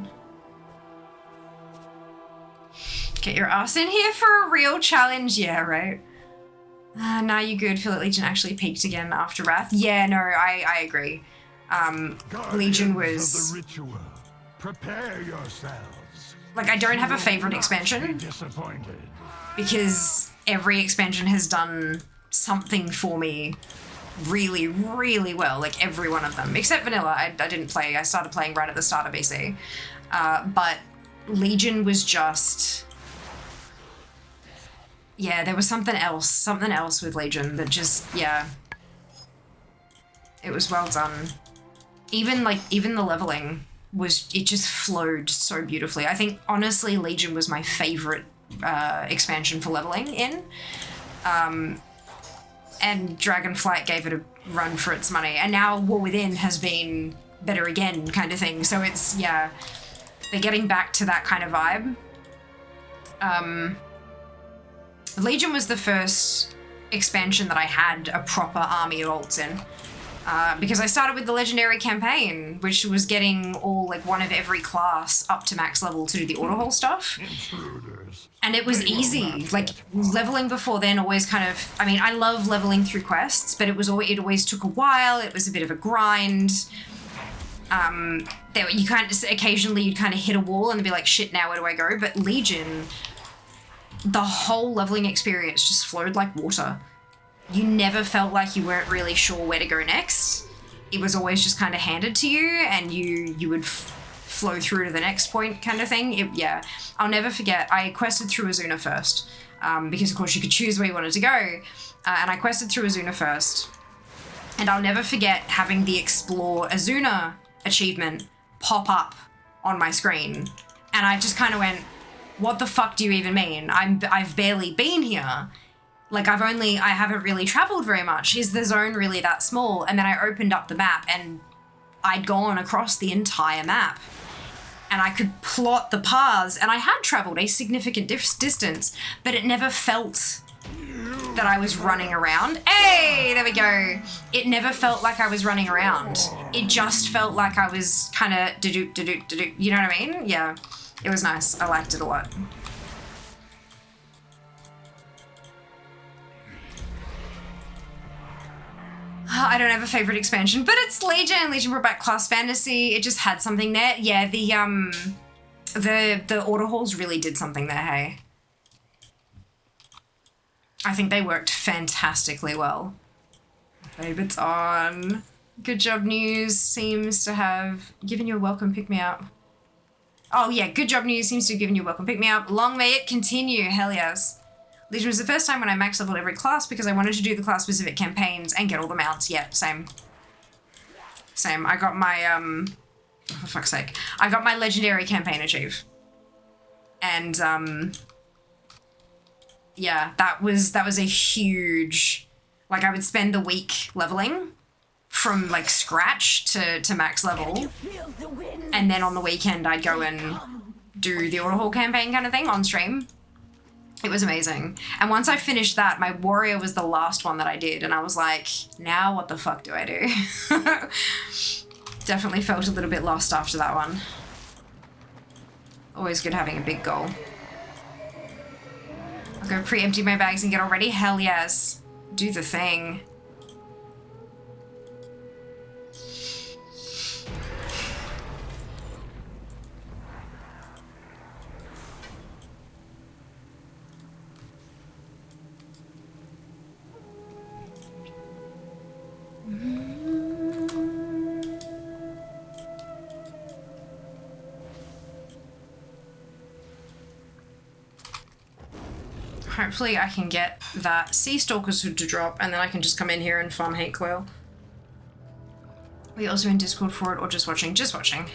Get your ass in here for a real challenge. Yeah, right. Nah, you good. Feel like Legion actually peaked again after Wrath. Yeah, no, I agree. Legion was... of the ritual. Prepare yourselves. Like, I don't have a favorite expansion. Disappointed. Because every expansion has done something for me really, really well. Like, every one of them. Except Vanilla. I didn't play. I started playing right at the start of BC. But Legion was just... Yeah, there was something else with Legion that just, yeah. It was well done. Even the leveling it just flowed so beautifully. I think, honestly, Legion was my favorite expansion for leveling in. And Dragonflight gave it a run for its money. And now War Within has been better again, kind of thing. So it's, yeah, they're getting back to that kind of vibe. Legion was the first expansion that I had a proper army of alts in. Because I started with the Legendary campaign, which was getting all, like, one of every class up to max level to do the auto-haul stuff. And it was easy. Like, leveling before then always kind of... I mean, I love leveling through quests, but it always took a while. It was a bit of a grind. You kind of... Occasionally, you'd kind of hit a wall and be like, shit, now where do I go? But Legion... The whole leveling experience just flowed like water. You never felt like you weren't really sure where to go next. It was always just kind of handed to you, and you would flow through to the next point kind of thing. Yeah, I'll never forget, I quested through Azuna first, because of course you could choose where you wanted to go, and I quested through Azuna first. And I'll never forget having the Explore Azuna achievement pop up on my screen. And I just kind of went, what the fuck do you even mean? I've barely been here. Like, I haven't really traveled very much. Is the zone really that small? And then I opened up the map and I'd gone across the entire map. And I could plot the paths, and I had traveled a significant distance, but it never felt that I was running around. Hey, there we go. It never felt like I was running around. It just felt like I was kind of do-do-do-do-do-do. You know what I mean? Yeah. It was nice. I liked it a lot. I don't have a favorite expansion, but it's Legion. Legion brought back class fantasy. It just had something there. Yeah, the auto hauls really did something there, hey. I think they worked fantastically well. Babe, it's on. Good Job News seems to have given you a welcome pick-me-up. Oh yeah, Good Job News seems to have given you a welcome pick-me-up. Long may it continue, hell yes. Legion was the first time when I max leveled every class because I wanted to do the class-specific campaigns and get all the mounts. Yeah, same. Same. I got my, oh, for fuck's sake. I got my Legendary campaign achieve. And, yeah, that was a huge... Like, I would spend the week leveling from, like, scratch to max level. And then on the weekend, I'd go and do the auto-haul campaign kind of thing on stream. It was amazing. And once I finished that, my warrior was the last one that I did. And I was like, now what the fuck do I do? Definitely felt a little bit lost after that one. Always good having a big goal. I'll go pre-empty my bags and get all ready. Hell yes. Do the thing. Hopefully I can get that Sea Stalker's Hood to drop, and then I can just come in here and farm Hate Coil. Are you also in Discord for it or just watching? Just watching.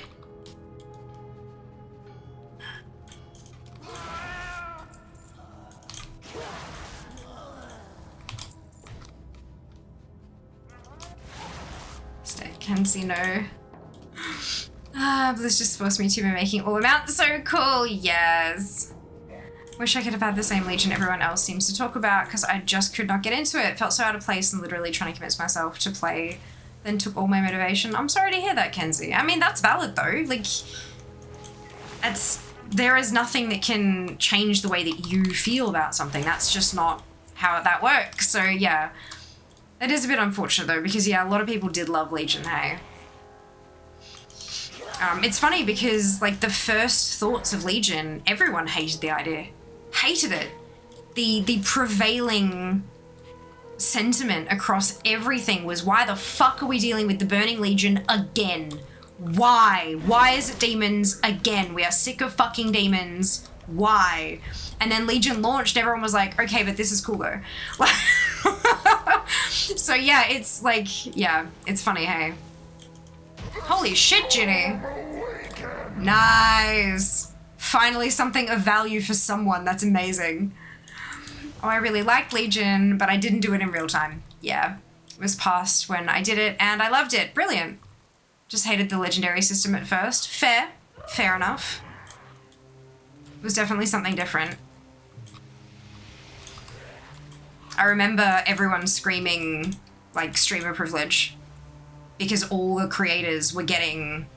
Kenzie, no. Bliss just forced me to be making all amounts so cool. Yes. Wish I could have had the same Legion everyone else seems to talk about because I just could not get into it. Felt so out of place and literally trying to convince myself to play then took all my motivation. I'm sorry to hear that, Kenzie. I mean, that's valid though. Like, there is nothing that can change the way that you feel about something. That's just not how that works. So yeah. It is a bit unfortunate though, because yeah, a lot of people did love Legion, hey? It's funny because like the first thoughts of Legion, everyone hated the idea. Hated it. The prevailing sentiment across everything was, why the fuck are we dealing with the Burning Legion again? Why? Why is it demons again? We are sick of fucking demons. Why? And then Legion launched, everyone was like, okay, but this is cool though. So yeah, it's like, yeah, it's funny, hey? Holy shit, Ginny. Nice. Finally something of value for someone, that's amazing. Oh, I really liked Legion, but I didn't do it in real time. Yeah, it was past when I did it and I loved it, brilliant. Just hated the legendary system at first. Fair enough. It was definitely something different. I remember everyone screaming, like, streamer privilege because all the creators were getting,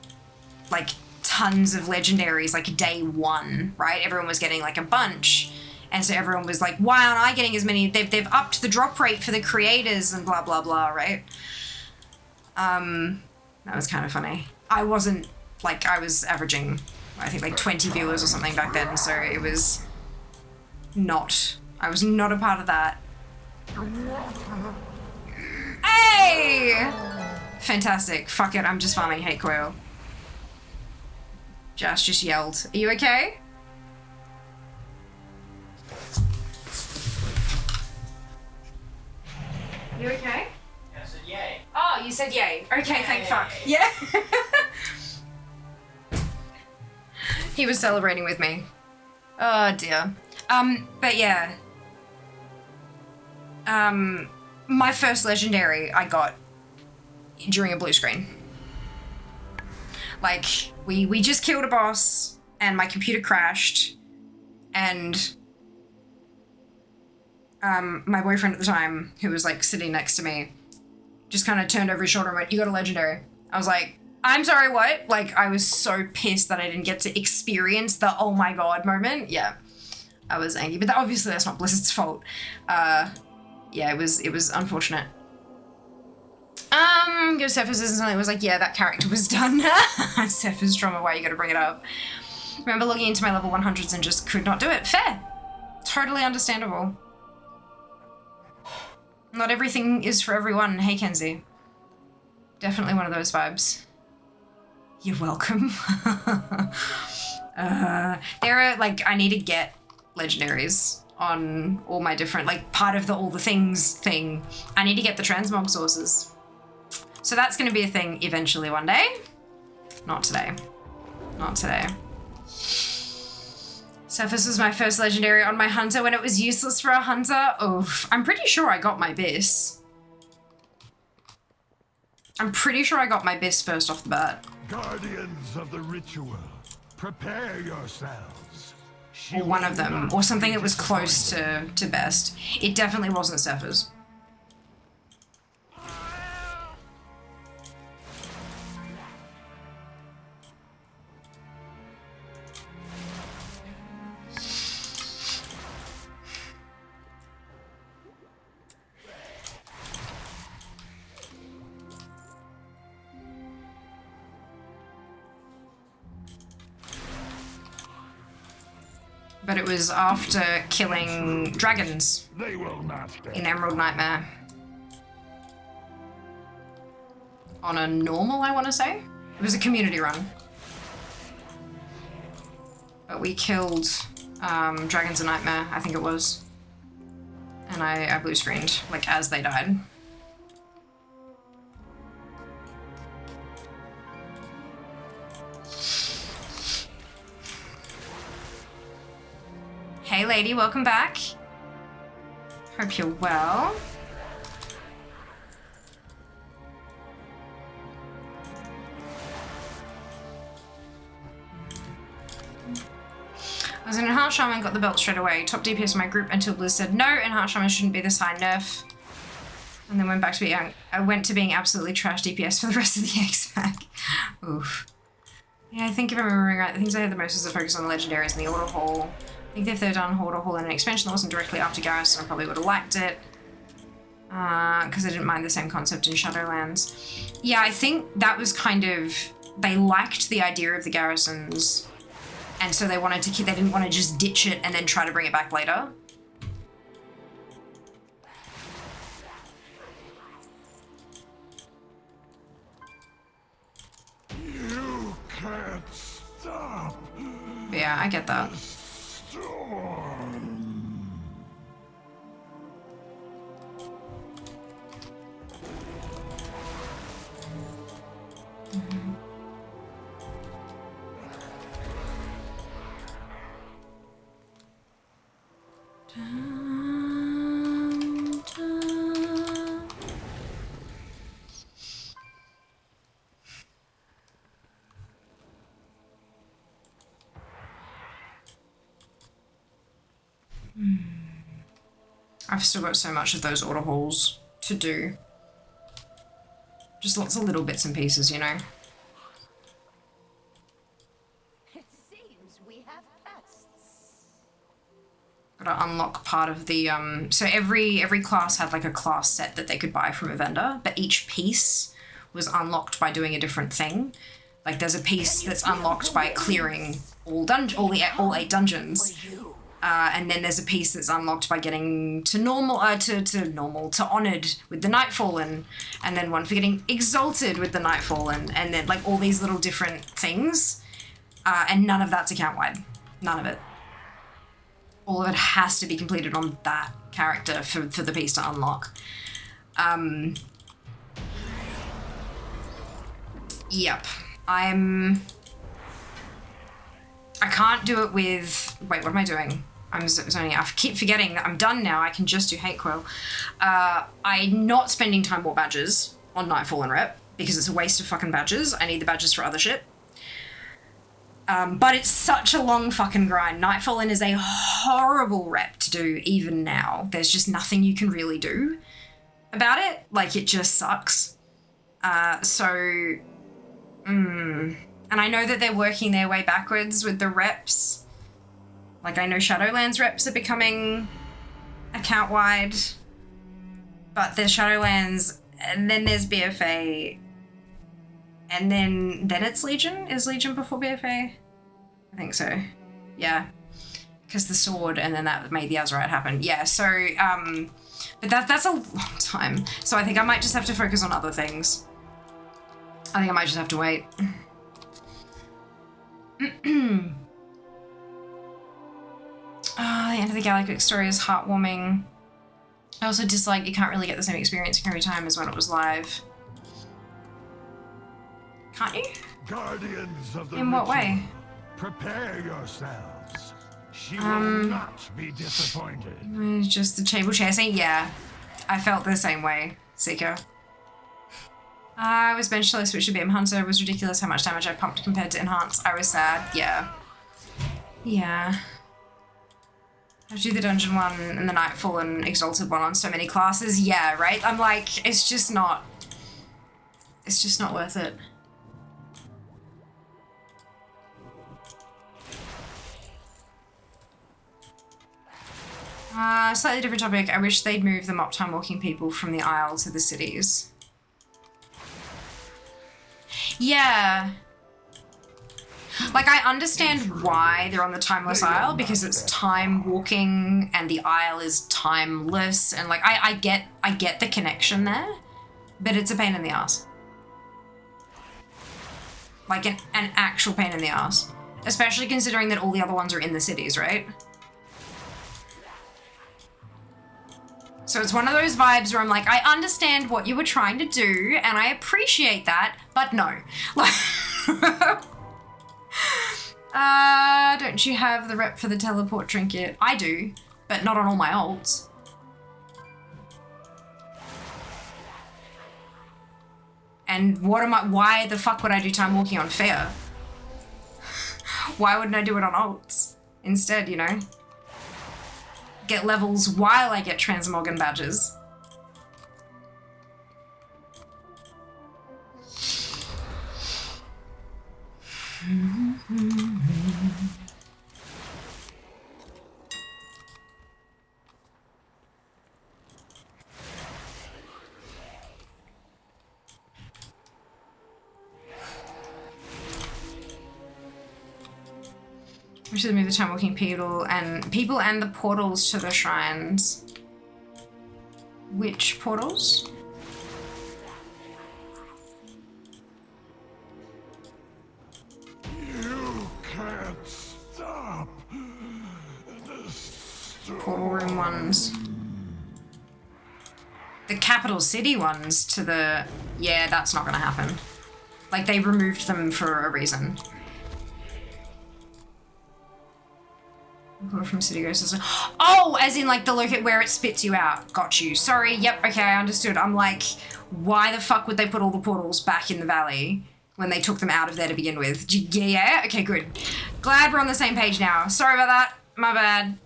like, tons of legendaries, like, day one, right? Everyone was getting, like, a bunch. And so everyone was like, why aren't I getting as many? They've upped the drop rate for the creators and blah, blah, blah, right? That was kind of funny. I wasn't, like, I was averaging, I think, like, 20 viewers or something back then, so it was not, I was not a part of that. Hey! Fantastic. Fuck it, I'm just farming hate coil. Just yelled. Are you okay? You okay? I said yay. Oh, you said yay. Okay, Yeah, thank yeah, fuck. yeah. Yeah. He was celebrating with me. Oh dear. But yeah. My first legendary I got during a blue screen. Like, we just killed a boss and my computer crashed and my boyfriend at the time, who was like sitting next to me, just kind of turned over his shoulder and went, you got a legendary. I was like, I'm sorry, what? Like, I was so pissed that I didn't get to experience the oh my god moment. Yeah, I was angry, but obviously that's not Blizzard's fault. Yeah, it was unfortunate. Go Cephas and something was like, yeah, that character was done. Cephas trauma, why you gotta bring it up? Remember logging into my level 100s and just could not do it. Fair. Totally understandable. Not everything is for everyone. Hey, Kenzie. Definitely one of those vibes. You're welcome. There are, like, I need to get legendaries on all my different, like, part of the all the things thing. I need to get the transmog sources. So that's going to be a thing eventually one day. Not today. Not today. Cephas was my first legendary on my hunter when it was useless for a hunter. Oof. I'm pretty sure I got my Biss. I'm pretty sure I got my Biss first off the bat. Guardians of the ritual, prepare yourselves. Or one of them, or something that was close to best. It definitely wasn't Cephas. But it was after killing dragons They will not in Emerald Nightmare. On a normal, I want to say? It was a community run. But we killed dragons in Nightmare, I think it was. And I blue screened, like, as they died. Hey lady, welcome back. Hope you're well. I was an Enhanced Shaman, got the belt straight away. Top DPS in my group until Blizz said no, Enhanced Shaman shouldn't be this high nerf. And then went back to being, I went to being absolutely trash DPS for the rest of the X-Pack. Oof. Yeah, I think if I'm remembering right, the things I had the most was the focus on the legendaries and the auto haul. I think if they'd done auto haul in an expansion that wasn't directly after Garrison, I probably would have liked it. Because I didn't mind the same concept in Shadowlands. Yeah, I think that was kind of, they liked the idea of the garrisons, and so they wanted to keep, they didn't want to just ditch it and then try to bring it back later. You can't stop. Yeah, I get that. Storm. I've still got so much of those auto hauls to do. Just lots of little bits and pieces, you know. It seems we have pests. Gotta unlock part of the so every class had like a class set that they could buy from a vendor, but each piece was unlocked by doing a different thing. Like there's a piece that's unlocked by clearing all 8 dungeons. And then there's a piece that's unlocked by getting to normal, to honored with the Nightfallen, and then one for getting exalted with the Nightfallen, and then like all these little different things, and none of that's account wide, none of it. All of it has to be completed on that character for the piece to unlock. Yep, I can't do it with, wait, what am I doing? I'm zoning out. I keep forgetting that I'm done now. I can just do Hate Coil. I'm not spending time war badges on Nightfall and Rep because it's a waste of fucking badges. I need the badges for other shit. But it's such a long fucking grind. Nightfallen is a horrible rep to do even now. There's just nothing you can really do about it. Like, it just sucks. And I know that they're working their way backwards with the reps. Like, I know Shadowlands reps are becoming account-wide, but there's Shadowlands, and then there's BFA, and then it's Legion? Is Legion before BFA? I think so. Yeah. Because the sword, and then that made the Azerite happen. Yeah, so, but that's a long time. So I think I might just have to focus on other things. I think I might just have to wait. The end of the Galactic story is heartwarming. I also dislike you can't really get the same experience every time as when it was live. Can't you? Guardians of the In what ritual, way? Prepare yourselves. She will not be disappointed. Just the table chasing? Yeah. I felt the same way, Seeker. I was benched switched to BM Hunter. It was ridiculous how much damage I pumped compared to Enhance. I was sad. Yeah. Yeah. I do the Dungeon one and the Nightfall and Exalted one on so many classes. Yeah, right? I'm like, it's just not worth it. Slightly different topic. I wish they'd move the mop time walking people from the Isle to the cities. Yeah. Like, I understand why they're on the Timeless Isle, because it's time walking and the Isle is timeless, and like, I get the connection there, but it's a pain in the ass. Like, an actual pain in the ass. Especially considering that all the other ones are in the cities, right? So it's one of those vibes where I'm like, I understand what you were trying to do, and I appreciate that, but no. Like, Don't you have the rep for the teleport trinket? I do, but not on all my ults. And why the fuck would I do time walking on fair? Why wouldn't I do it on ults instead, you know? Get levels while I get transmoggon badges. We should move the time walking people and the portals to the shrines. Which portals? You can't stop the Portal room ones. The capital city ones to the... Yeah, that's not gonna happen. Like, they removed them for a reason. From city ghosts. Oh, as in like the look where it spits you out. Got you. Sorry. Yep. Okay, I understood. I'm like, why the fuck would they put all the portals back in the valley when they took them out of there to begin with? Yeah. Okay, good. Glad we're on the same page now. Sorry about that. My bad.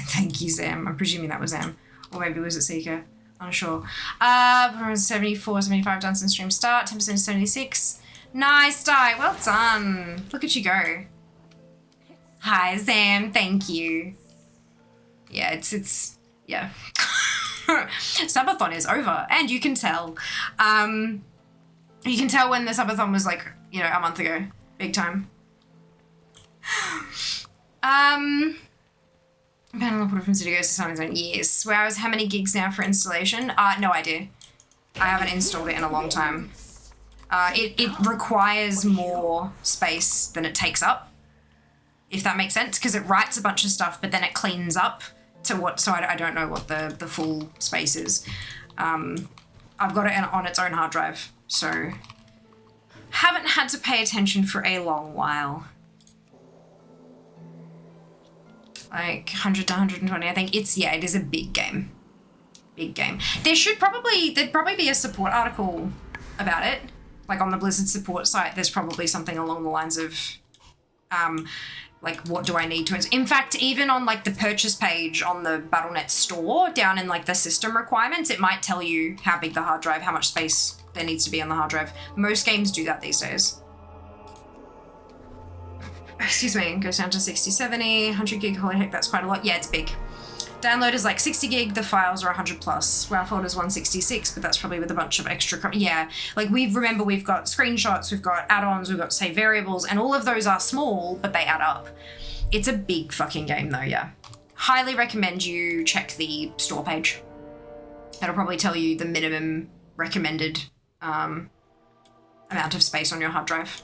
Thank you, Zam. I'm presuming that was Zam, or maybe was it Seeker? Unsure. 74, 75 Dunstan stream start. 10% to 76. Nice die, well done. Look at you go. Hi, Sam, thank you. Yeah, it's yeah. Subathon is over, and you can tell. You can tell when the subathon was like, you know, a month ago. Big time. Panel put from City Ghost to Sunny Zone. Yes. Wow, how many gigs now for installation? No idea. I haven't installed it in a long time. It requires more space than it takes up, if that makes sense, because it writes a bunch of stuff, but then it cleans up to what, so I don't know what the full space is. I've got it on its own hard drive, so haven't had to pay attention for a long while. Like 100 to 120, I think. It is a big game. Big game. There'd probably be a support article about it. Like on the Blizzard support site, there's probably something along the lines of, like, what do I need to... In fact, even on, like, the purchase page on the Battle.net store, down in, like, the system requirements, it might tell you how big the hard drive, how much space there needs to be on the hard drive. Most games do that these days. Excuse me, it goes down to 60, 70, 100 gig, holy heck, that's quite a lot. Yeah, it's big. Download is like 60 gig, the files are 100 plus. WoW folder is 166, but that's probably with a bunch of extra, yeah. Like we've got screenshots, we've got add-ons, we've got save variables, and all of those are small, but they add up. It's a big fucking game though, yeah. Highly recommend you check the store page. That'll probably tell you the minimum recommended amount of space on your hard drive.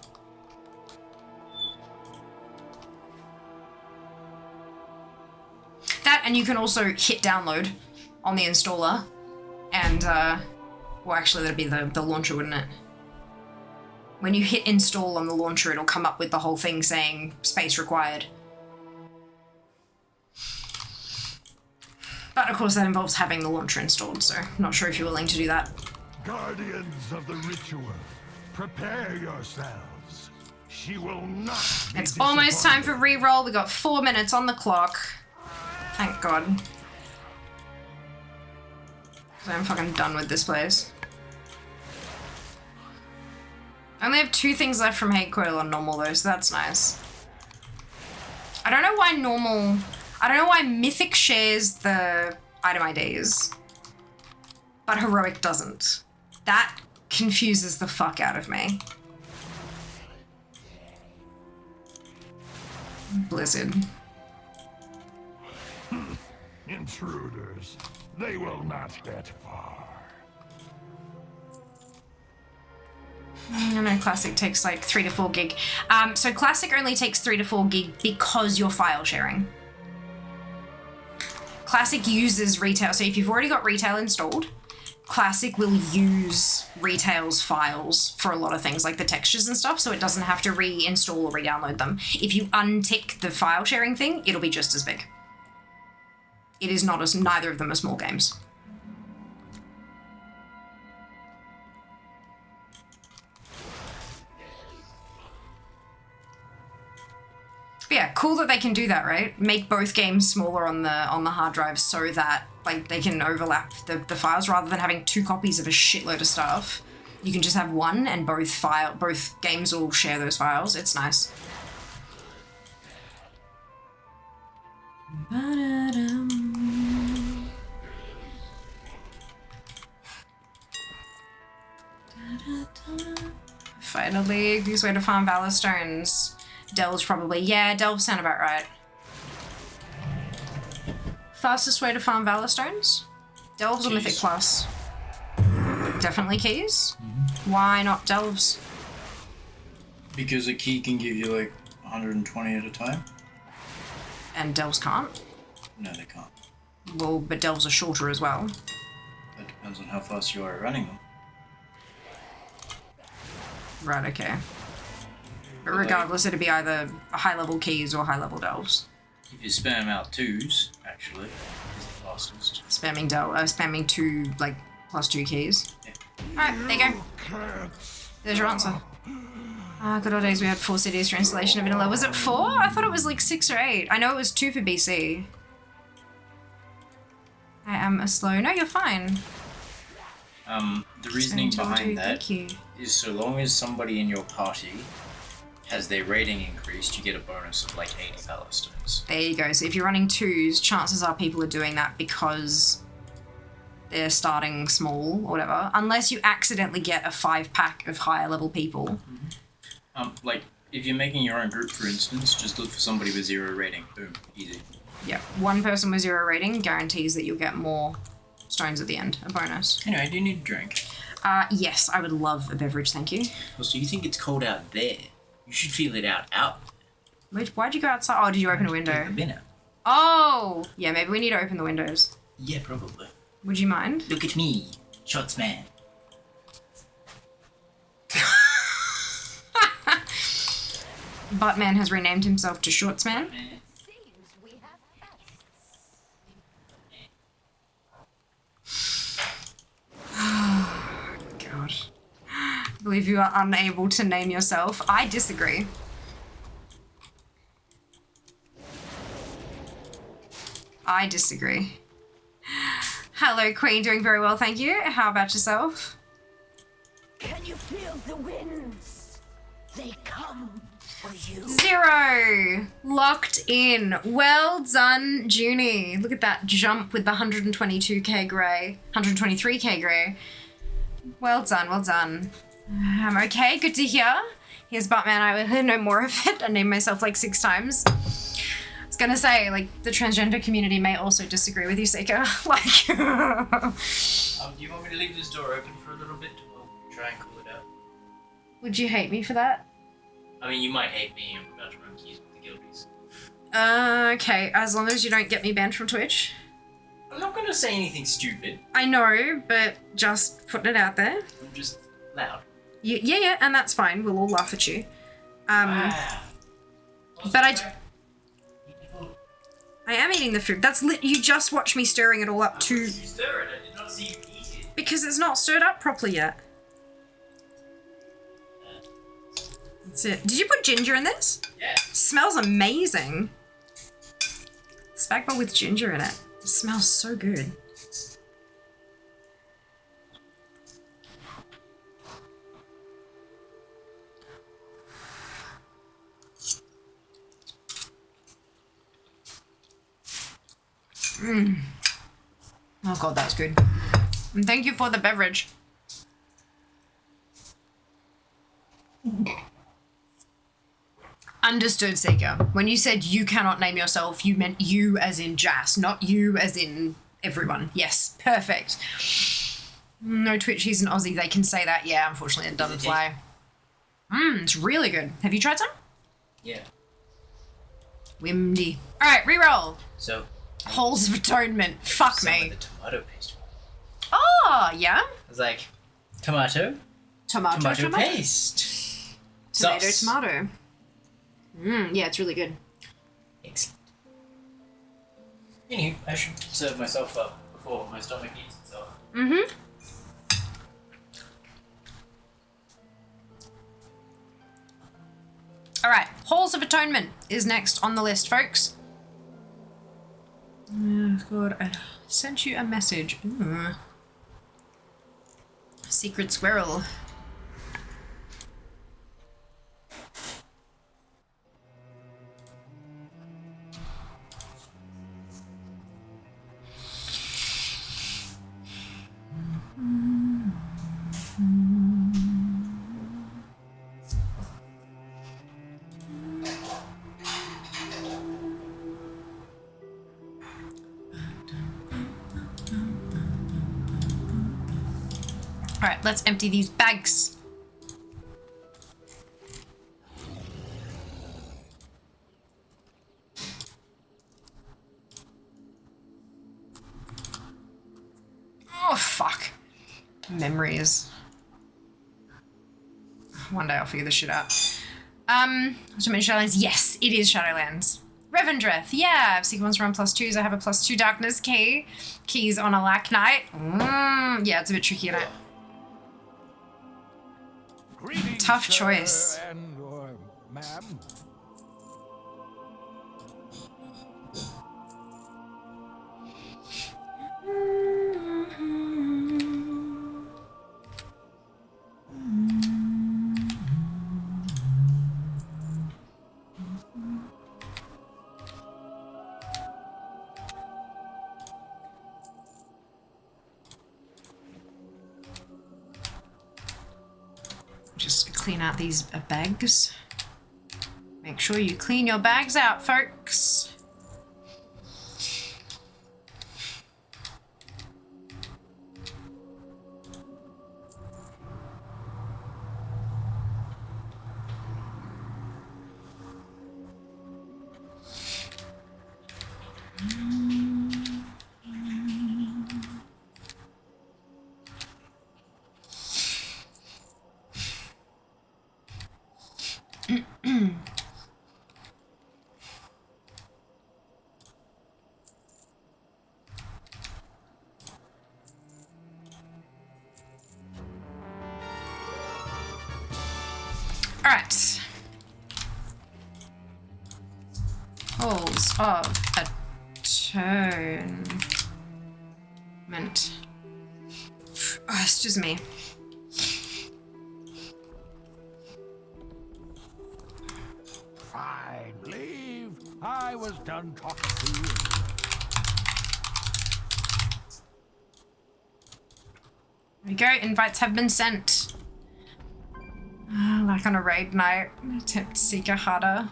That, and you can also hit download on the installer, and, well, actually, that'd be the launcher, wouldn't it? When you hit install on the launcher, it'll come up with the whole thing saying space required. But, of course, that involves having the launcher installed, so I'm not sure if you're willing to do that. Guardians of the ritual, prepare yourselves. She will not be It's almost time for reroll. We got 4 minutes on the clock. Thank God. I'm fucking done with this place. I only have 2 things left from Hate Coil on normal though, so that's nice. I don't know why Mythic shares the item IDs, but Heroic doesn't. That confuses the fuck out of me. Blizzard. Intruders, they will not get far. I know Classic takes like 3 to 4 gig. So Classic only takes 3 to 4 gig because you're file sharing. Classic uses retail. So if you've already got retail installed, Classic will use Retail's files for a lot of things, like the textures and stuff, so it doesn't have to reinstall or re-download them. If you untick the file sharing thing, it'll be just as big. It is not as, neither of them are small games. But yeah, cool that they can do that, right? Make both games smaller on the hard drive so that like they can overlap the files rather than having 2 copies of a shitload of stuff. You can just have one and both games will share those files. It's nice. Finally, easiest way to farm Valor Stones. Delves probably. Yeah, Delves sound about right. Fastest way to farm Valor Stones? Delves or Mythic Plus? Definitely keys. Why not Delves? Because a key can give you like 120 at a time. And Delves can't? No, they can't. Well, but Delves are shorter as well. That depends on how fast you are at running them. Right, okay. But regardless, it'd be either high-level keys or high-level Delves. If you spam out 2s, actually, is the fastest. Spamming 2, like, +2 keys. Yeah. Alright, there you go. There's your answer. Good old days we had 4 CDs for installation of vanilla. Was it 4? I thought it was like 6 or 8. I know it was 2 for BC. I am a slow. No, you're fine. The reasoning behind that Thank you. is so long as somebody in your party has their rating increased, you get a bonus of like 80 Valor Stones. There you go. So if you're running 2s, chances are people are doing that because they're starting small or whatever. Unless you accidentally get a 5-pack of higher level people. Like, if you're making your own group, for instance, just look for somebody with 0 rating. Boom. Easy. Yeah. One person with 0 rating guarantees that you'll get more stones at the end. A bonus. Anyway, do you need a drink? Yes, I would love a beverage, thank you. Well, so you think it's cold out there? You should feel it out. Why'd you go outside? Oh, did you open a window? The bin out. Oh! Yeah, maybe we need to open the windows. Yeah, probably. Would you mind? Look at me, shots man. Buttman has renamed himself to Shortsman. Seems we have pests. God. I believe you are unable to name yourself. I disagree. I disagree. Hello, Queen. Doing very well, thank you. How about yourself? Can you feel the winds? They come for you. 0! Locked in. Well done, Junie. Look at that jump with the 122k grey. 123k grey. Well done, well done. Okay, good to hear. Here's Buttman. I will know more of it. I named myself like 6 times. I was gonna say, like, the transgender community may also disagree with you, Seeker. Like... Do you want me to leave this door open for a little bit? We'll try and cool it out. Would you hate me for that? I mean, you might hate me. I'm about to run keys with the guildies. Okay, as long as you don't get me banned from Twitch. I'm not gonna say anything stupid. I know, but just putting it out there. I'm just loud. Yeah, and that's fine. We'll all laugh at you. Wow. But I am eating the food. That's you just watched me stirring it all up to... You stir it. I did not see you eat it. Because it's not stirred up properly yet. That's it. Did you put ginger in this? Yeah. Smells amazing. Spagbowl with ginger in it. It smells so good. Oh god, that's good. And thank you for the beverage. Understood, Seeker. When you said you cannot name yourself, you meant you as in Jas, not you as in everyone. Yes, perfect. No Twitch, he's an Aussie. They can say that. Yeah, unfortunately, it doesn't fly. It's really good. Have you tried some? Yeah. Windy. All right, reroll. So. Holes of Atonement. Fuck Some me. of the tomato paste. Oh, Oh, yeah. I was like, tomato Tomato. paste. Tomato, Sauce. tomato. Yeah, it's really good. Excellent. Anyway, I should serve myself up before my stomach eats itself. Mm-hmm. Alright, Halls of Atonement is next on the list, folks. Oh, God, I sent you a message. Ooh. Secret squirrel. Alright, let's empty these bags. Oh, fuck. Memories. One day I'll figure this shit out. So many Shadowlands. Yes, it is Shadowlands. Revendreth, yeah, I have sequence run +2s. I have a +2 darkness key. Keys on a lack knight. Yeah, it's a bit tricky, isn't it? Greetings, Tough sir choice. and/or ma'am. Just clean out these bags. Make sure you clean your bags out, folks. Alright. Halls of Atonement. Oh, excuse me. I believe I was done talking to you. There we go. Invites have been sent. Like on a raid night. Attempt Seeker harder.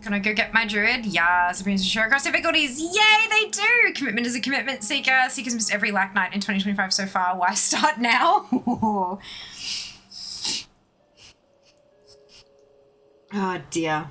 Can I go get my druid? Yeah, Supremes to show across difficulties. Yay, they do! Commitment is a commitment seeker. Seekers missed every lack night in 2025 so far. Why start now? Oh dear.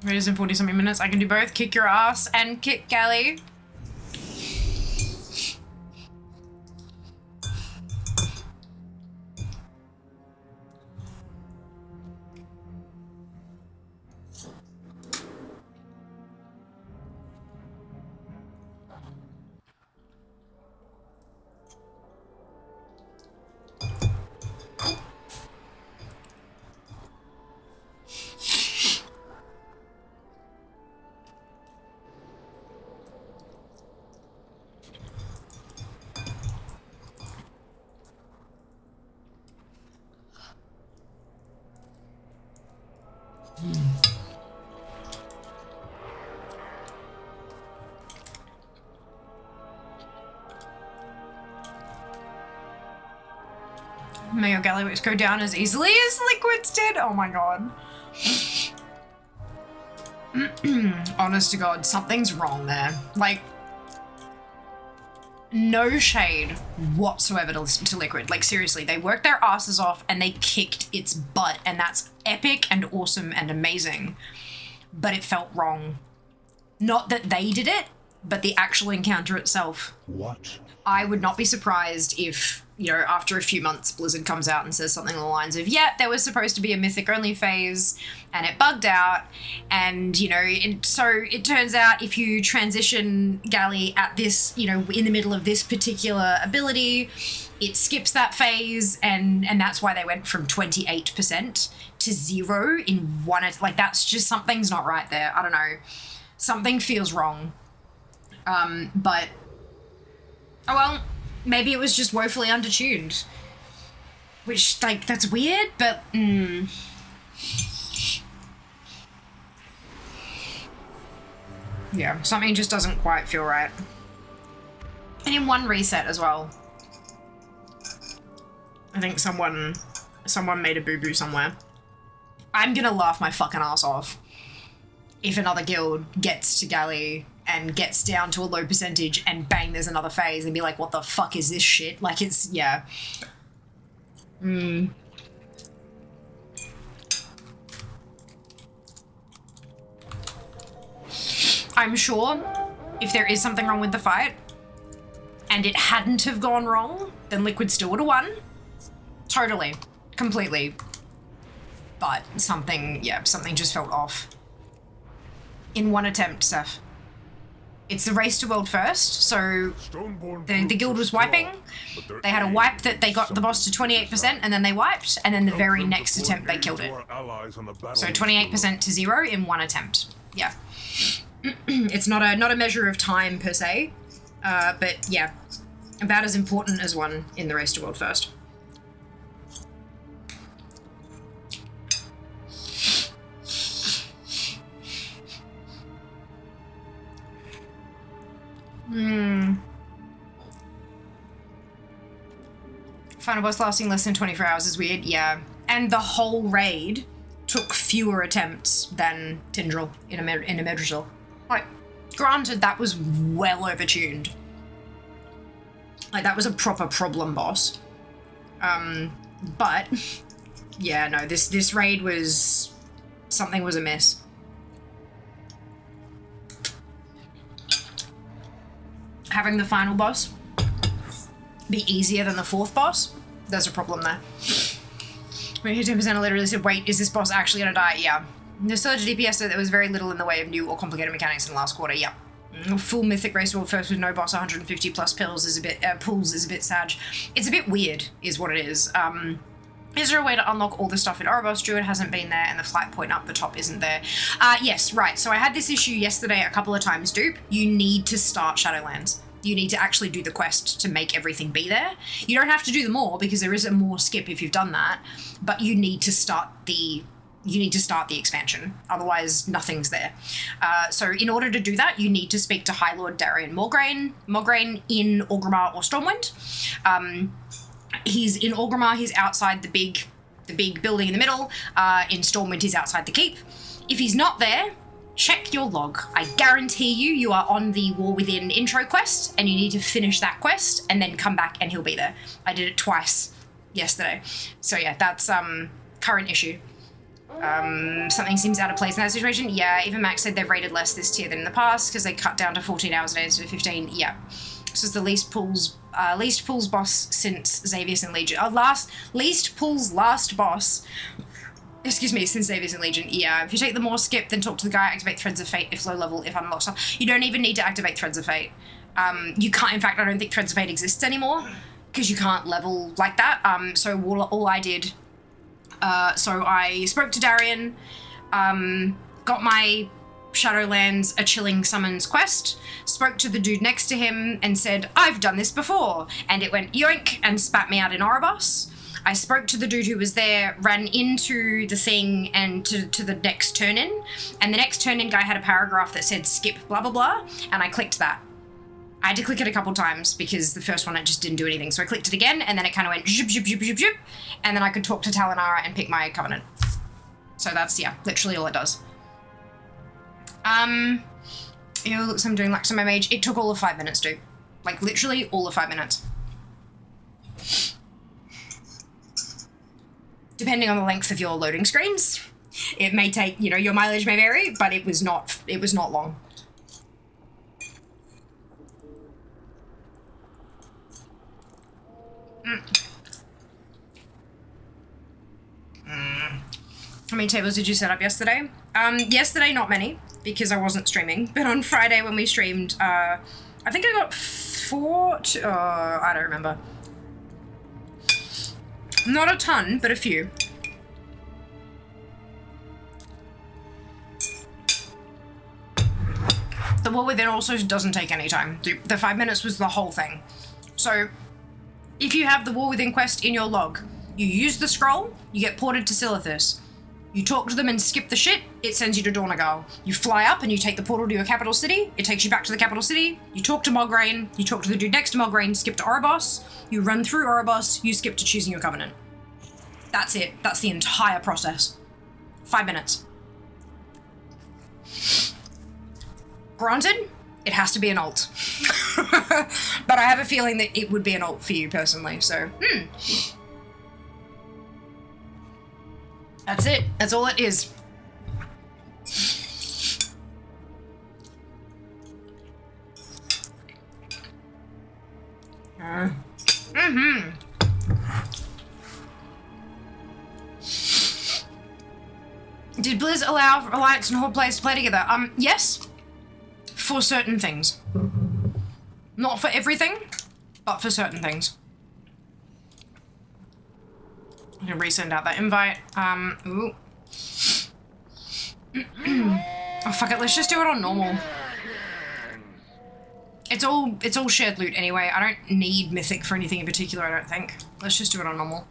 It is in 40 something minutes. I can do both. Kick your ass and kick Galley. me or Gallywix go down as easily as Liquids did. Oh my god. Honest to God, something's wrong there. Like, no shade whatsoever to Liquid. Like, seriously, they worked their asses off and they kicked its butt, and that's epic and awesome and amazing. But it felt wrong. Not that they did it, but the actual encounter itself. What? I would not be surprised if, you know, after a few months, Blizzard comes out and says something along the lines of, yeah, there was supposed to be a Mythic only phase and it bugged out. And, you know, so it turns out if you transition Galley at this, you know, in the middle of this particular ability, it skips that phase. And that's why they went from 28% to 0 in one. Like, that's just, something's not right there. I don't know. Something feels wrong. But, oh well, maybe it was just woefully undertuned. Which, like, that's weird, but, yeah, something just doesn't quite feel right. And in one reset as well. I think someone made a boo-boo somewhere. I'm gonna laugh my fucking ass off if another guild gets to Galley and gets down to a low percentage and bang, there's another phase, and be like, what the fuck is this shit? Like, it's, yeah. I'm sure if there is something wrong with the fight and it hadn't have gone wrong, then Liquid still would have won. Totally. Completely. But something, yeah, something just felt off. In one attempt, Seth. It's the race to world first, so the guild was wiping. They had a wipe that they got the boss to 28%, and then they wiped, and then the very next attempt they killed it. So 28% to 0 in one attempt. Yeah. It's not a measure of time per se, but yeah, about as important as one in the race to world first. Final boss lasting less than 24 hours is weird, yeah. And the whole raid took fewer attempts than Tindril in a Medrozil. Like, granted, that was well overtuned. Like, that was a proper problem boss. But, yeah, no, this raid was... something was amiss. Having the final boss be easier than the fourth boss, there's a problem there. When you hit 10%, I literally said, wait, is this boss actually gonna die? Yeah. The surge DPS said there was very little in the way of new or complicated mechanics in the last quarter. Yeah. Full Mythic race world first with no boss, 150 plus pulls is a bit sad. It's a bit weird, is what it is. Is there a way to unlock all the stuff in Ouroboros? Druid hasn't been there, and the flight point up the top isn't there. Yes, right. So I had this issue yesterday a couple of times, Dupe. You need to start Shadowlands. You need to actually do the quest to make everything be there. You don't have to do them all because there is a more skip if you've done that, but you need to start the expansion. Otherwise, nothing's there. So in order to do that, you need to speak to High Lord Darian Morgraine in Orgrimmar or Stormwind. He's in Orgrimmar, he's outside the big building in the middle. In Stormwind, he's outside the keep. If he's not there, check your log. I guarantee you are on the War Within intro quest, and you need to finish that quest and then come back and he'll be there. I did it twice yesterday. So yeah, that's current issue. Something seems out of place in that situation. Yeah, even Max said they've rated less this tier than in the past because they cut down to 14 hours a day instead of 15. Yeah. This is the least pulls boss since Xavius and Legion. Least pulls last boss. Excuse me, since Xavius and Legion. Yeah, if you take the more skip, then talk to the guy, activate Threads of Fate if low level, if unlocked stuff. You don't even need to activate Threads of Fate. You can't, in fact, I don't think Threads of Fate exists anymore because you can't level like that. So all I did, so I spoke to Darian, got my Shadowlands A Chilling Summons quest, spoke to the dude next to him and said, I've done this before. And it went yoink and spat me out in Ouroboros. I spoke to the dude who was there, ran into the thing and to the next turn-in, and the next turn-in guy had a paragraph that said skip blah blah blah, and I clicked that. I had to click it a couple times because the first one it just didn't do anything. So I clicked it again and then it kind of went zhup, zhup, zhup, zhup, zhup, and then I could talk to Talinara and pick my covenant. So that's, yeah, literally all it does. It looks I'm doing Lax on my mage. It took all of 5 minutes, dude. Like literally all of 5 minutes. Depending on the length of your loading screens, it may take, you know, your mileage may vary, but it was not long. How many tables did you set up yesterday? Yesterday, not many, because I wasn't streaming. But on Friday when we streamed, I think I got 4 to, I don't remember. Not a ton, but a few. The War Within also doesn't take any time. The 5 minutes was the whole thing. So, if you have the War Within quest in your log, you use the scroll, you get ported to Silithus. You talk to them and skip the shit, it sends you to Dornagal. You fly up and you take the portal to your capital city, it takes you back to the capital city, you talk to Mograine, you talk to the dude next to Mograine, skip to Oribos, you run through Oribos, you skip to choosing your covenant. That's it. That's the entire process. 5 minutes. Granted, it has to be an alt. But I have a feeling that it would be an alt for you personally, so, That's it. That's all it is. Did Blizz allow Alliance and Horde players to play together? Yes. For certain things. Not for everything, but for certain things. I'm gonna resend out that invite. Ooh. Oh fuck it, let's just do it on normal. It's all shared loot anyway. I don't need Mythic for anything in particular, I don't think. Let's just do it on normal.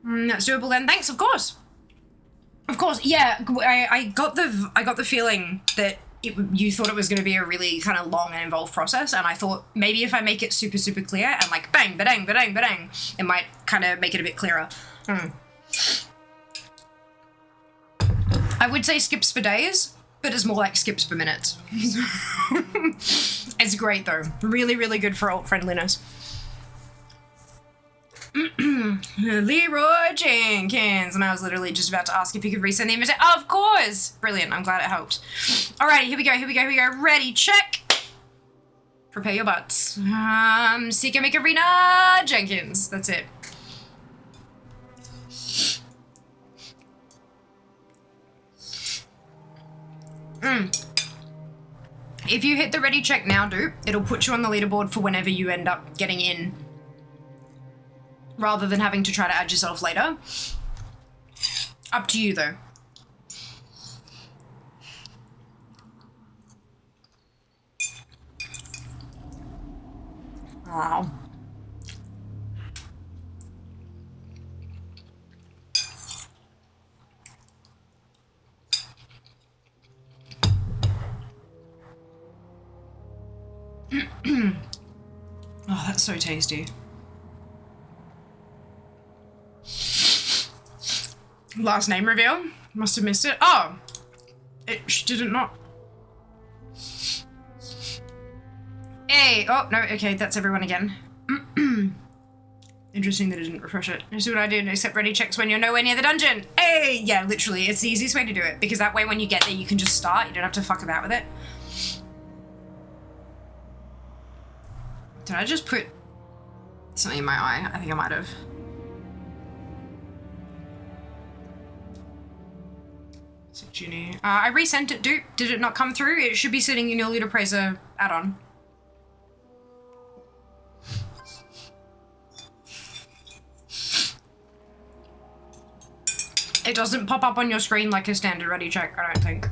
That's doable then. Thanks, of course. Of course, yeah. I got the feeling that you thought it was going to be a really kind of long and involved process, and I thought maybe if I make it super, super clear and like bang, ba-dang, ba-dang, ba-dang, it might kind of make it a bit clearer. I would say skips for days, but it's more like skips per minute. It's great though. Really, really good for alt friendliness. Leroy Jenkins, and I was literally just about to ask if you could resend the invitation. Of course! Brilliant, I'm glad it helped. Alrighty, here we go. Ready, check. Prepare your butts. Seeker Mikarina Jenkins, that's it. If you hit the ready check now, dude, it'll put you on the leaderboard for whenever you end up getting in, rather than having to try to add yourself later. Up to you, though. Wow. Oh, that's so tasty. Last name reveal? Must have missed it. Oh! Did it not? Hey! Oh, no, okay, that's everyone again. Interesting that it didn't refresh it. Just what I did, accept ready checks when you're nowhere near the dungeon. Hey! Yeah, literally, it's the easiest way to do it, because that way when you get there, you can just start. You don't have to fuck about with it. Did I just put something in my eye? I think I might have. Ginny. I resent it, dude. Did it not come through? It should be sitting in your LootAppraiser add-on. It doesn't pop up on your screen like a standard ready check, I don't think.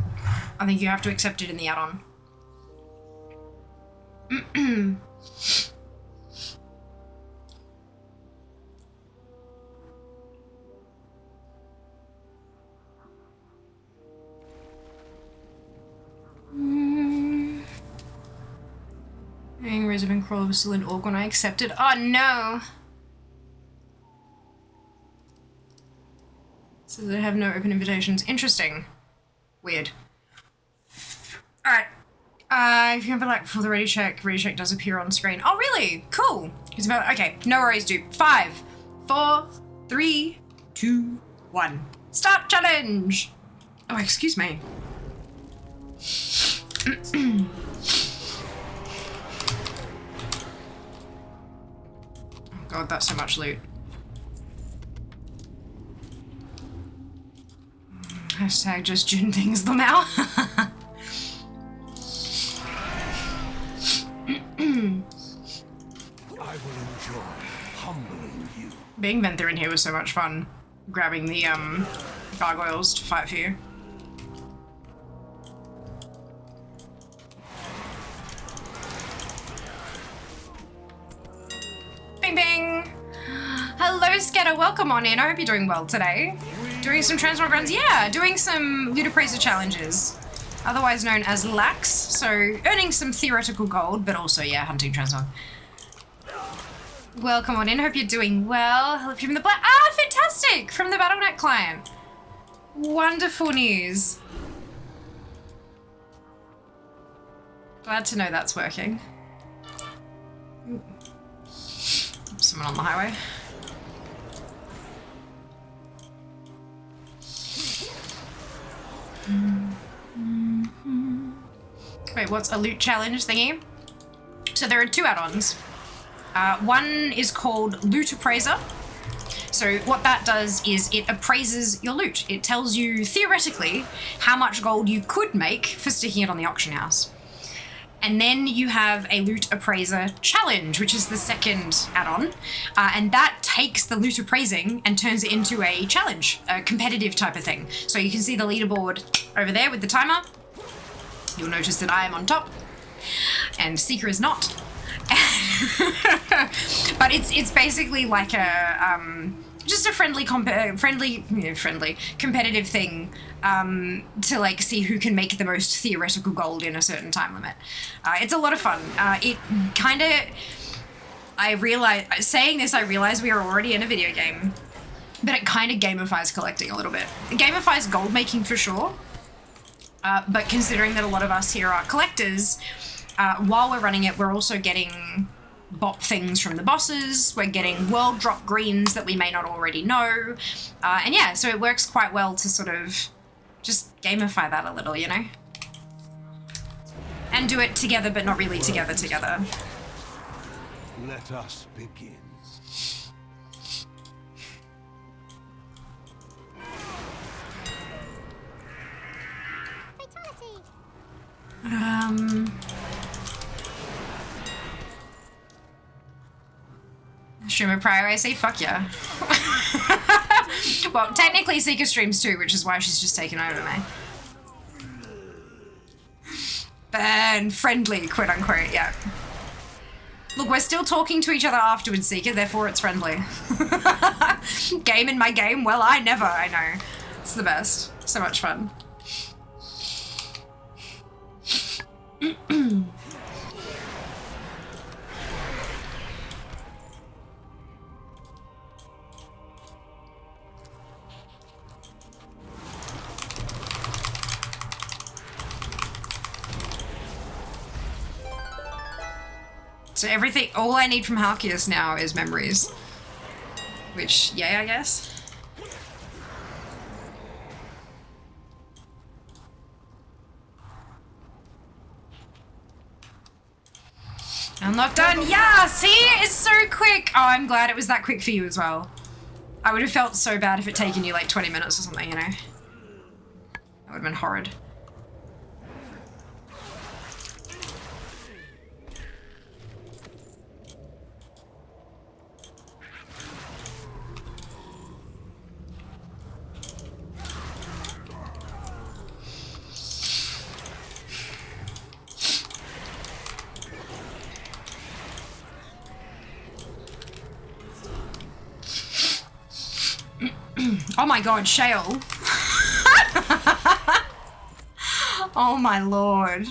I think you have to accept it in the add-on. LootAppraiser and Crawler was still in org when I accepted. Oh no! So they have no open invitations. Interesting. Weird. Alright. If you have a like before the ready check does appear on screen. Oh really? Cool. It's about okay, no worries, dude. 5, 4, 3, 2, 1. Start challenge! Oh, excuse me. Oh god, that's so much loot. Hashtag just June things them out. I will enjoy humbling you. Being Venther in here was so much fun. Grabbing the gargoyles to fight for you. Bing bing! Hello Scatter, welcome on in. I hope you're doing well today. Doing some transmog runs, yeah, doing some LootAppraiser challenges. Otherwise known as lax, so earning some theoretical gold, but also, yeah, hunting transmog. Welcome on in, hope you're doing well. Hello from the black. Ah, fantastic! From the Battle.net client. Wonderful news. Glad to know that's working. Ooh. Someone on the highway. Wait, what's a loot challenge thingy? So there are 2 add-ons. One is called LootAppraiser. So what that does is it appraises your loot. It tells you theoretically how much gold you could make for sticking it on the auction house. And then you have a LootAppraiser challenge, which is the second add-on. And that takes the loot appraising and turns it into a challenge, a competitive type of thing. So you can see the leaderboard over there with the timer. You'll notice that I am on top and Seeker is not. But it's basically like a just a friendly competitive thing to like see who can make the most theoretical gold in a certain time limit. It's a lot of fun. It kind of I realize we are already in a video game, but it kind of gamifies collecting a little bit. It gamifies gold making for sure. But considering that a lot of us here are collectors, while we're running it, we're also getting bop things from the bosses, we're getting world drop greens that we may not already know, and yeah, so it works quite well to sort of just gamify that a little, you know? And do it together, but not really together. Let us begin. Streamer prior, I say fuck yeah. Well, technically Seeker streams too, which is why she's just taken over me. Burn friendly, quote unquote, yeah. Look, we're still talking to each other afterwards, Seeker, therefore it's friendly. Game in my game? Well, I know. It's the best. So much fun. So everything, all I need from Halkias now is memories. Which, yeah, I guess. Unlock done, yeah, see, it's so quick. Oh, I'm glad it was that quick for you as well. I would have felt so bad if it taken you like 20 minutes or something, you know? That would have been horrid. Oh my god, shale. Oh my lord.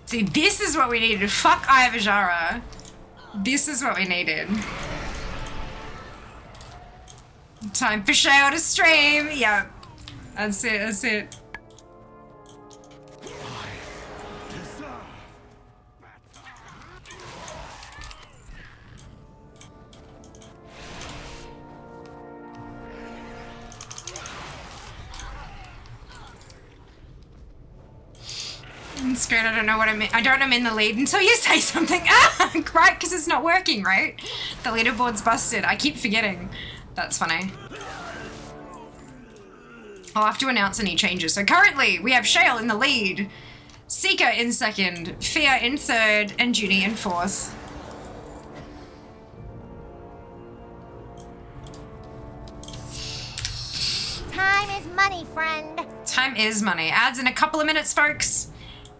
See, this is what we needed. Fuck Ivajara. This is what we needed. Time for Shale to stream. Yep. That's it, that's it. Screen, I don't know what I mean. I don't know I'm in the lead until you say something. Ah, right, because it's not working, right? The leaderboard's busted. I keep forgetting. That's funny. I'll have to announce any changes. So currently, we have Shale in the lead, Seeker in second, Fear in third, and Junie in fourth. Time is money, friend. Time is money. Ads in a couple of minutes, folks.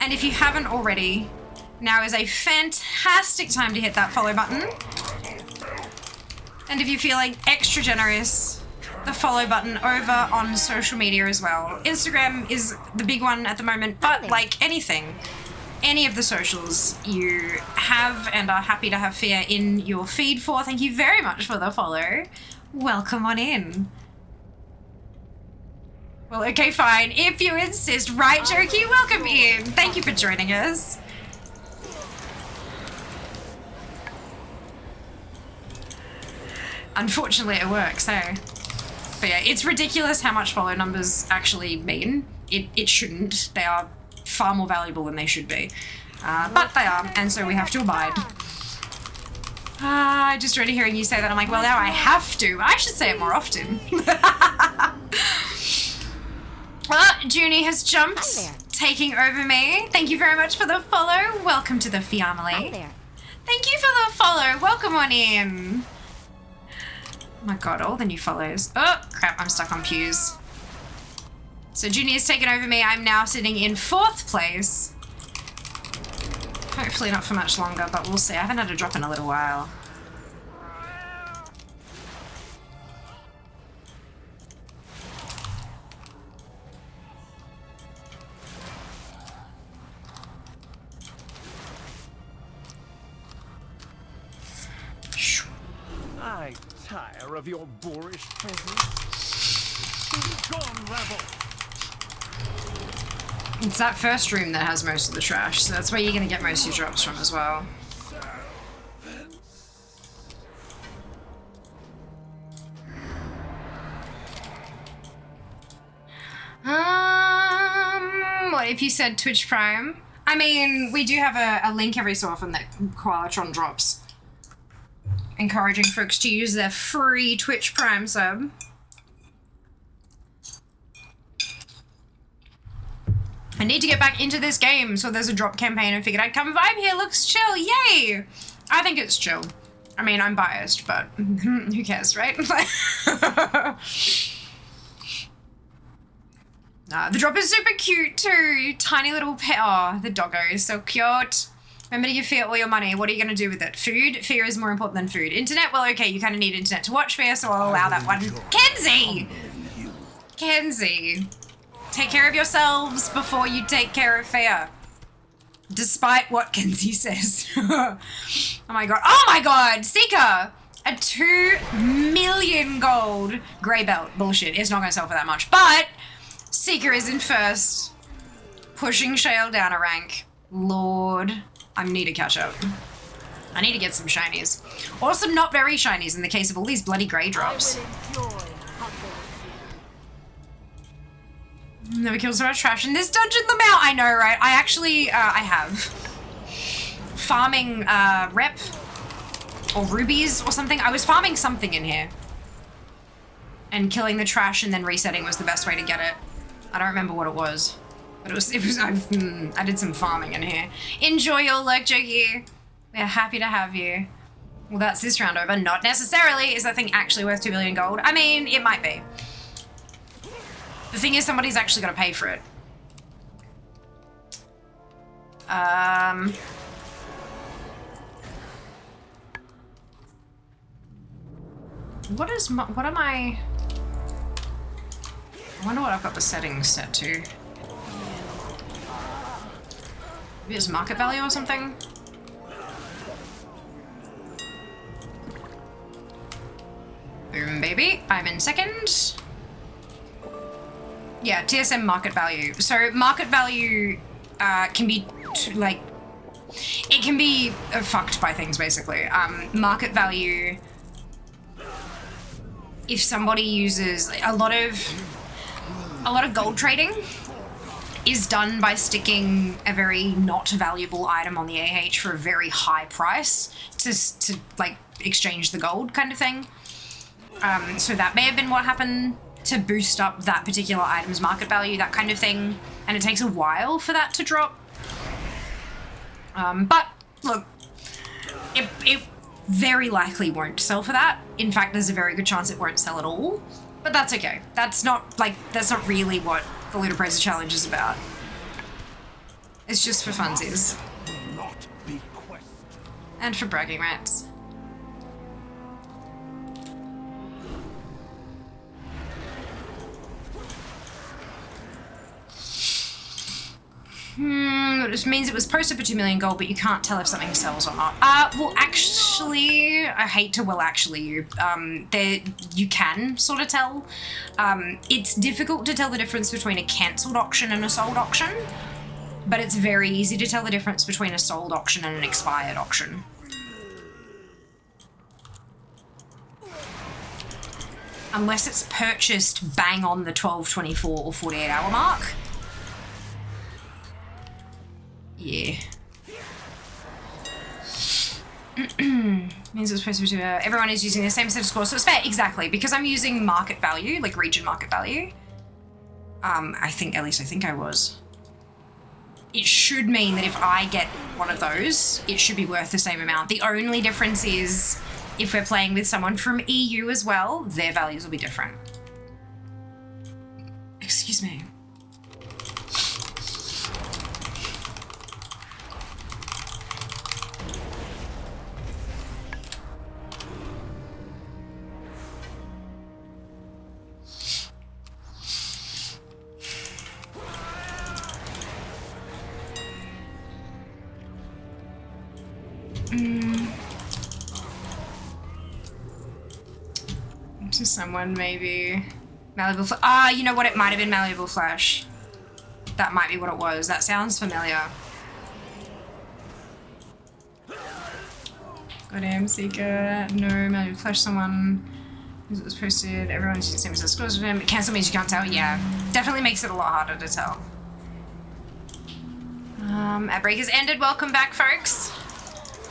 And if you haven't already, now is a fantastic time to hit that follow button. And if you're feeling extra generous, the follow button over on social media as well. Instagram is the big one at the moment, but like anything, any of the socials you have and are happy to have Fear in your feed for, thank you very much for the follow. Welcome on in. Well, okay, fine. If you insist. Right, Jerky? Welcome in. Thank you for joining us. Unfortunately, it works, eh? But yeah, it's ridiculous how much follow numbers actually mean. It shouldn't. They are far more valuable than they should be. But they are, and so we have to abide. I just started hearing you say that. I'm like, well, now I have to. I should say it more often. Junie has jumped, taking over me. Thank you very much for the follow. Welcome to the family. Thank you for the follow. Welcome on in. Oh my god, all the new follows. Oh, crap, I'm stuck on pews. So Junie has taken over me. I'm now sitting in fourth place. Hopefully not for much longer, but we'll see. I haven't had a drop in a little while. I tire of your boorish presence. Be gone, rebel. It's that first room that has most of the trash, so that's where you're gonna get most of your drops from as well. What if you said Twitch Prime? I mean, we do have a link every so often that Koalatron drops, encouraging folks to use their free Twitch Prime sub. I need to get back into this game, so there's a drop campaign and figured I'd come vibe here. Looks chill, yay! I think it's chill. I mean, I'm biased, but who cares, right? The drop is super cute too. Tiny little pet. Oh, the doggo is so cute. Remember to give Fear all your money. What are you going to do with it? Food? Fear is more important than food. Internet? Well, okay, you kind of need internet to watch Fear, so I'll allow that one. Kenzie! Kenzie. Take care of yourselves before you take care of Fear. Despite what Kenzie says. Oh my god. Oh my god! Seeker! A 2 million gold grey belt. Bullshit. It's not going to sell for that much. But Seeker is in first. Pushing Shale down a rank. Lord. I need to catch up. I need to get some shinies. Or some not very shinies in the case of all these bloody grey drops. Never killed so much trash in this dungeon. The mount, I know, right? I actually, I have. Farming, rep. Or rubies or something. I was farming something in here. And killing the trash and then resetting was the best way to get it. I don't remember what it was. But I did some farming in here. Enjoy your lurk, Jokey. We're happy to have you. Well, that's this round over. Not necessarily. Is that thing actually worth 2 million gold? I mean, it might be. The thing is, somebody's actually got to pay for it. What am I wonder what I've got the settings set to. Maybe it's market value or something? Boom, baby. I'm in second. Yeah, TSM market value. So market value can be like, it can be fucked by things basically. Market value, if somebody uses a lot of gold trading is done by sticking a very not valuable item on the AH for a very high price to like exchange the gold kind of thing. So that may have been what happened to boost up that particular item's market value, that kind of thing. And it takes a while for that to drop. But look, it very likely won't sell for that. In fact, there's a very good chance it won't sell at all. But that's okay. That's not really what the LootAppraiser challenge is about. It's just for funsies. And for bragging rights. Which means it was posted for 2 million gold, but you can't tell if something sells or not. Well, actually, I hate to actually you. You can sort of tell. It's difficult to tell the difference between a cancelled auction and a sold auction, but it's very easy to tell the difference between a sold auction and an expired auction. Unless it's purchased bang on the 12, 24, or 48 hour mark. Yeah. Means it's supposed to be everyone is using the same set of scores, so it's fair. Exactly, because I'm using market value, like region market value. I think I was. It should mean that if I get one of those, it should be worth the same amount. The only difference is if we're playing with someone from EU as well, their values will be different. Excuse me. To someone, maybe. Malleable Flash. You know what? It might have been Malleable Flash. That might be what it was. That sounds familiar. Goddamn Seeker. No, Malleable Flash, someone. It was posted. Everyone's using the same set of scores with him. Cancel means you can't tell. Yeah. Definitely makes it a lot harder to tell. Outbreak has ended. Welcome back, folks.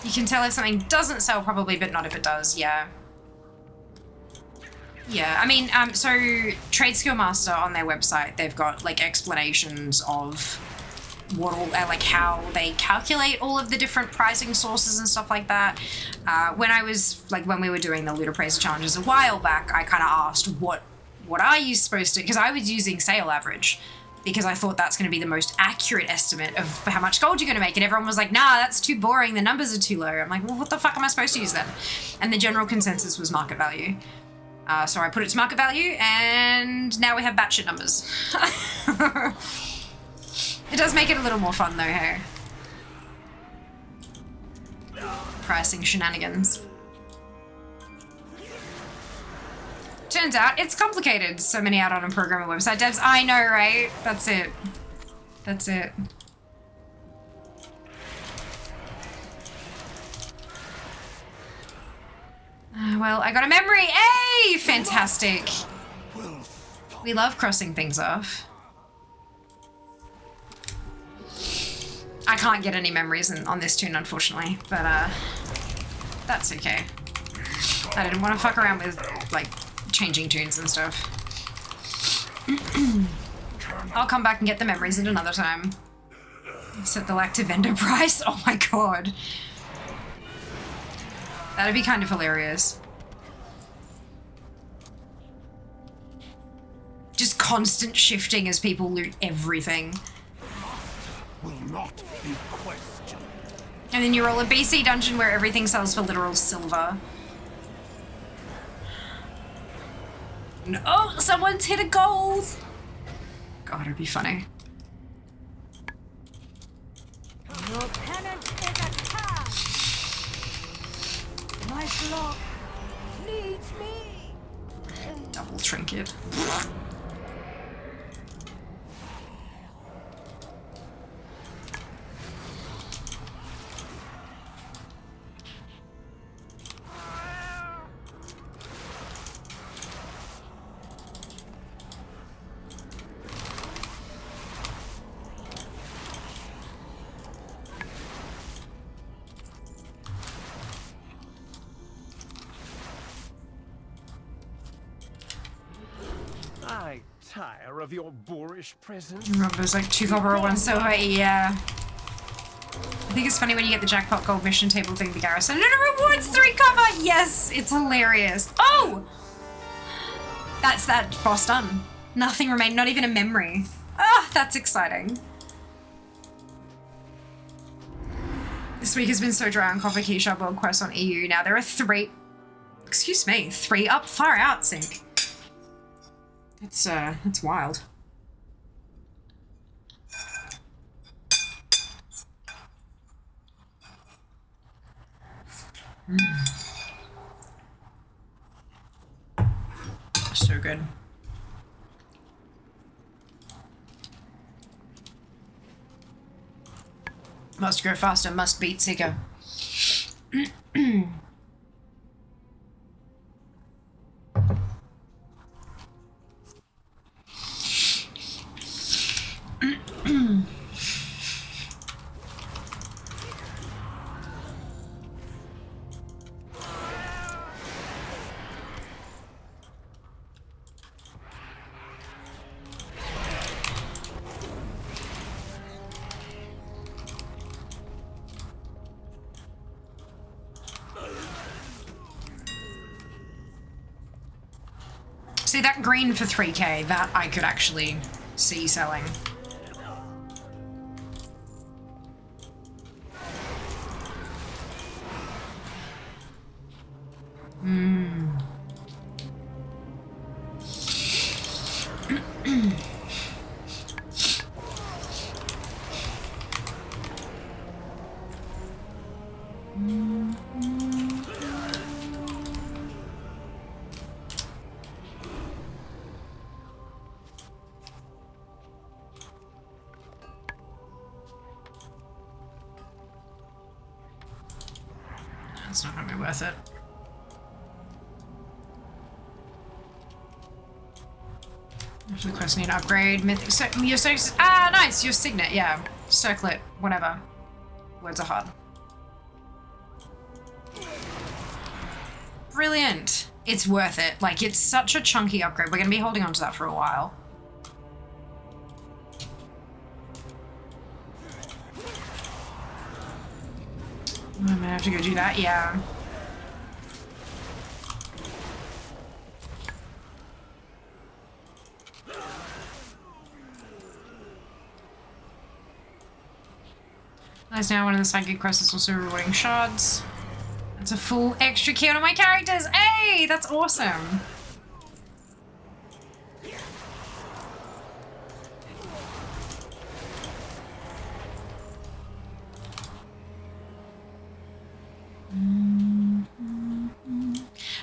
You can tell if something doesn't sell, probably, but not if it does. Yeah. Yeah, I mean, so Trade Skill Master on their website, they've got like explanations of what all, like how they calculate all of the different pricing sources and stuff like that. When we were doing the LootAppraiser challenges a while back, I kind of asked what are you supposed to, because I was using sale average because I thought that's going to be the most accurate estimate of how much gold you're going to make. And everyone was like, nah, that's too boring. The numbers are too low. I'm like, well, what the fuck am I supposed to use then? And the general consensus was market value. So I put it to market value, and now we have batshit numbers. It does make it a little more fun, though, hey? Pricing shenanigans. Turns out it's complicated. So many out on a programming website devs. I know, right? That's it. That's it. Well, I got a memory. Hey! Fantastic. We love crossing things off. I can't get any memories on this tune, unfortunately, but that's okay. I didn't want to fuck around with, like, changing tunes and stuff. I'll come back and get the memories at another time. Set the active vendor price. Oh my god. That'd be kind of hilarious. Just constant shifting as people loot everything. Will not be questioned. And then you roll a BC dungeon where everything sells for literal silver. No, oh, someone's hit a gold. God, it'd be funny. Your penance is a task. My flock needs me. Double trinket. I tire of your boorish presence. Remember, there's like 2 copper or 1 silver. Yeah. I think it's funny when you get the jackpot gold mission table thing, the garrison. And it rewards 3 copper! Yes! It's hilarious. Oh! That's that boss done. Nothing remained, not even a memory. Ah, that's exciting. This week has been so dry on Copper Key Shop World Quest on EU. Now there are 3. Excuse me, 3 up, far out, Sync. It's wild. So good. Must go faster, must beat Seeker. See, that green for 3k, that I could actually see selling. It's not gonna be worth it. After the quest need to upgrade mythic. So your nice. Your signet, yeah. Circlet, whatever. Words are hard. Brilliant. It's worth it. Like, it's such a chunky upgrade. We're gonna be holding on to that for a while. I'm gonna have to go do that, yeah. Nice, now one of the psychic quests is also rewarding shards. That's a full extra key on my characters. Hey, that's awesome.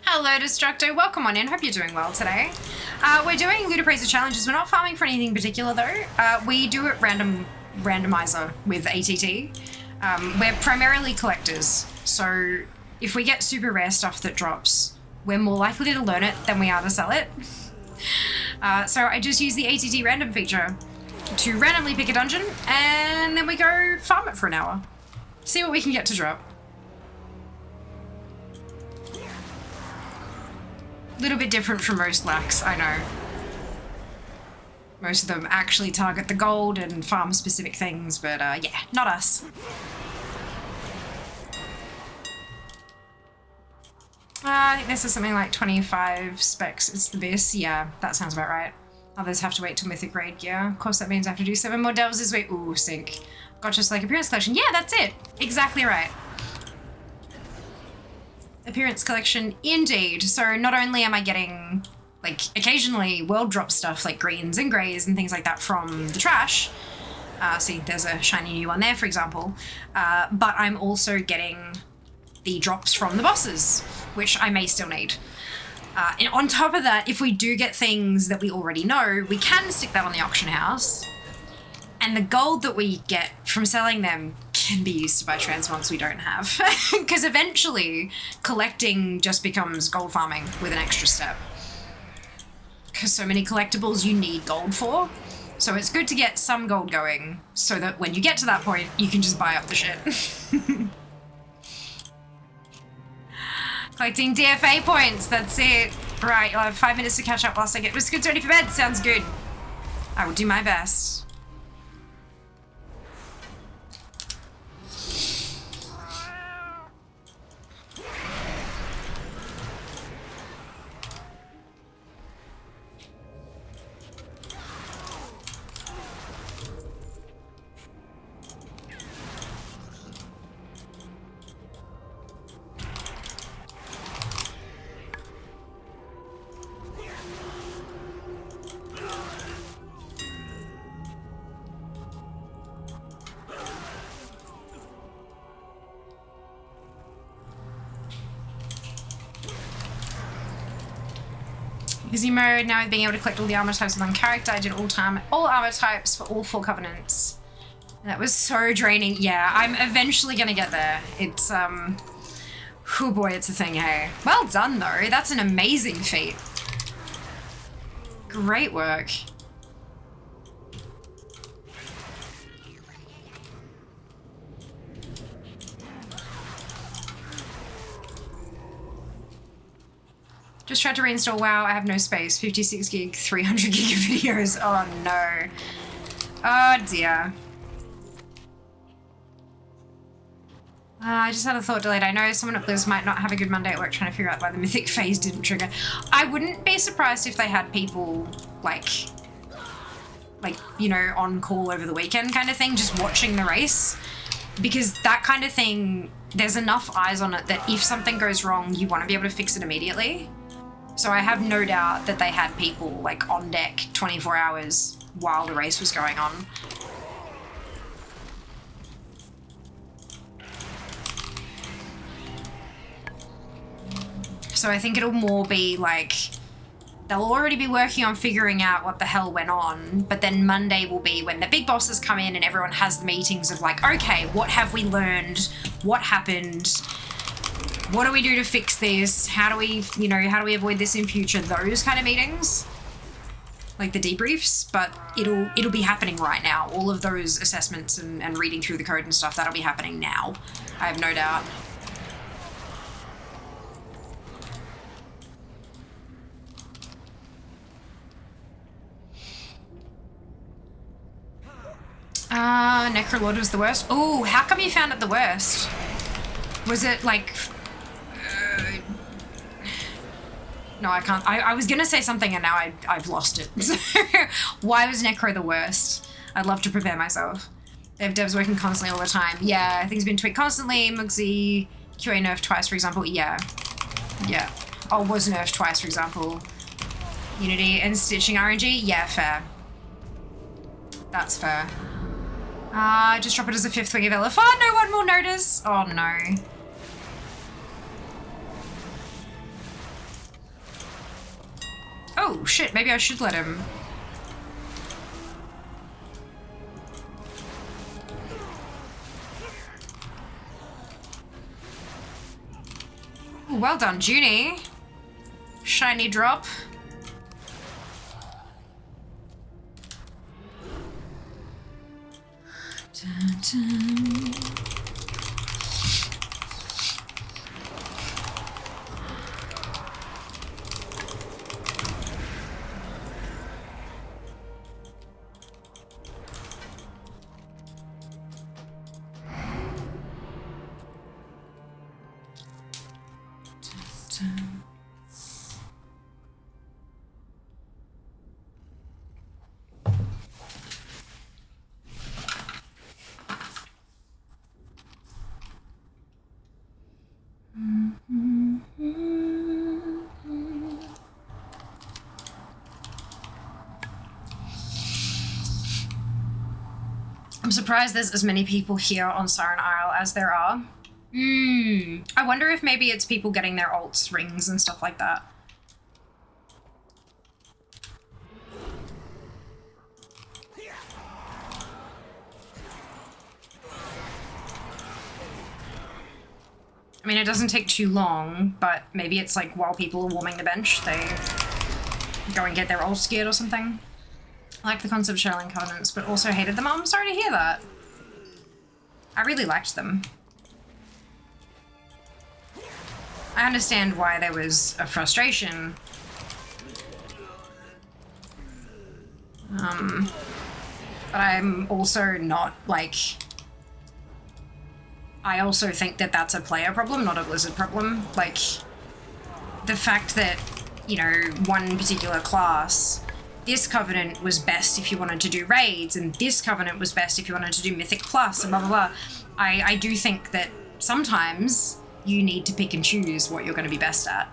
Hello, Destructo. Welcome on in. Hope you're doing well today. We're doing LootAppraiser challenges. We're not farming for anything particular, though. We do it randomizer with ATT. We're primarily collectors, so if we get super rare stuff that drops, we're more likely to learn it than we are to sell it. So I just use the ATT random feature to randomly pick a dungeon, and then we go farm it for an hour. See what we can get to drop. A little bit different from most lacks, I know. Most of them actually target the gold and farm specific things, but yeah, not us. I think this is something like 25 specs. It's the best. Yeah, that sounds about right. Others have to wait till Mythic Raid gear. Of course, that means I have to do 7 more delves this week. Ooh, sync. Got just like Appearance Collection. Yeah, that's it. Exactly right. Appearance Collection, indeed. So not only am I getting, like, occasionally world drop stuff like greens and greys and things like that from the trash, See, there's a shiny new one there, for example. But I'm also getting the drops from the bosses, which I may still need. And on top of that, if we do get things that we already know, we can stick that on the auction house. And the gold that we get from selling them can be used to buy transmogs we don't have. Because eventually, collecting just becomes gold farming with an extra step. Because so many collectibles you need gold for. So it's good to get some gold going, so that when you get to that point, you can just buy up the shit. Collecting DFA points, that's it. Right, I'll have 5 minutes to catch up whilst I get biscuits ready for bed. Sounds good. I will do my best. Easy mode, now with being able to collect all the armor types with one character, I did all armor types for all 4 covenants. That was so draining. Yeah, I'm eventually gonna get there. It's, oh boy, it's a thing, hey. Well done, though. That's an amazing feat. Great work. Just tried to reinstall WoW. I have no space. 56 gig, 300 gig of videos. Oh no. Oh dear. I just had a thought delayed. I know someone at Blizz might not have a good Monday at work trying to figure out why the mythic phase didn't trigger. I wouldn't be surprised if they had people like, you know, on call over the weekend kind of thing, just watching the race. Because that kind of thing, there's enough eyes on it that if something goes wrong, you want to be able to fix it immediately. So I have no doubt that they had people like on deck 24 hours while the race was going on. So I think it'll more be like, they'll already be working on figuring out what the hell went on, but then Monday will be when the big bosses come in and everyone has the meetings of like, okay, what have we learned? What happened? What do we do to fix this? How do we, you know, how do we avoid this in future? Those kind of meetings, like the debriefs, but it'll be happening right now. All of those assessments and reading through the code and stuff, that'll be happening now. I have no doubt. Necrolord was the worst. Oh, how come you found it the worst? Was it like... No, I can't. I was gonna say something and now I've lost it. Why was Necro the worst? I'd love to prepare myself. They have devs working constantly all the time. Yeah, things have been tweaked constantly. Mugsy, QA nerfed twice, for example. Yeah. Yeah. Oh, was nerfed twice, for example. Unity and stitching RNG? Yeah, fair. That's fair. Just drop it as a 5th wing of LF. Oh, no one will notice. Oh, no. Oh, shit. Maybe I should let him. Ooh, well done, Junie. Shiny drop. Dun, dun. I'm surprised there's as many people here on Siren Isle as there are. I wonder if maybe it's people getting their alts rings and stuff like that. I mean, it doesn't take too long, but maybe it's like while people are warming the bench, they go and get their alts geared or something. I like the concept of Shaolin Covenants, but also hated them. I'm sorry to hear that. I really liked them. I understand why there was a frustration. But I'm also not, like... I also think that that's a player problem, not a Blizzard problem. Like, the fact that, you know, one particular class, this Covenant was best if you wanted to do raids, and this Covenant was best if you wanted to do Mythic Plus, and blah, blah, blah. I do think that sometimes you need to pick and choose what you're going to be best at.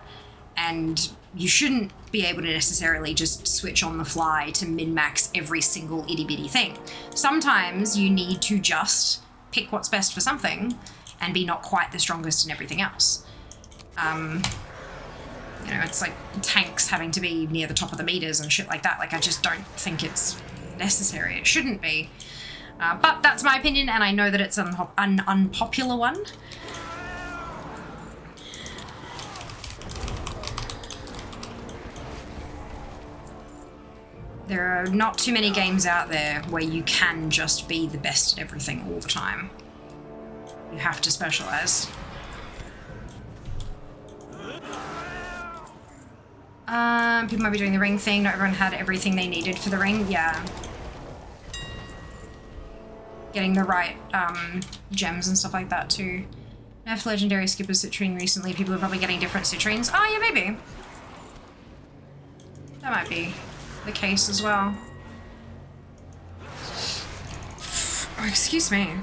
And you shouldn't be able to necessarily just switch on the fly to min-max every single itty-bitty thing. Sometimes you need to just pick what's best for something and be not quite the strongest in everything else. You know, it's like tanks having to be near the top of the meters and shit like that. Like, I just don't think it's necessary. It shouldn't be. But that's my opinion, and I know that it's an unpopular one. There are not too many games out there where you can just be the best at everything all the time. You have to specialize. People might be doing the ring thing. Not everyone had everything they needed for the ring. Yeah. Getting the right gems and stuff like that too. Nerf legendary skipper citrine recently. People are probably getting different citrines. Oh yeah, maybe. That might be the case as well. Oh, excuse me.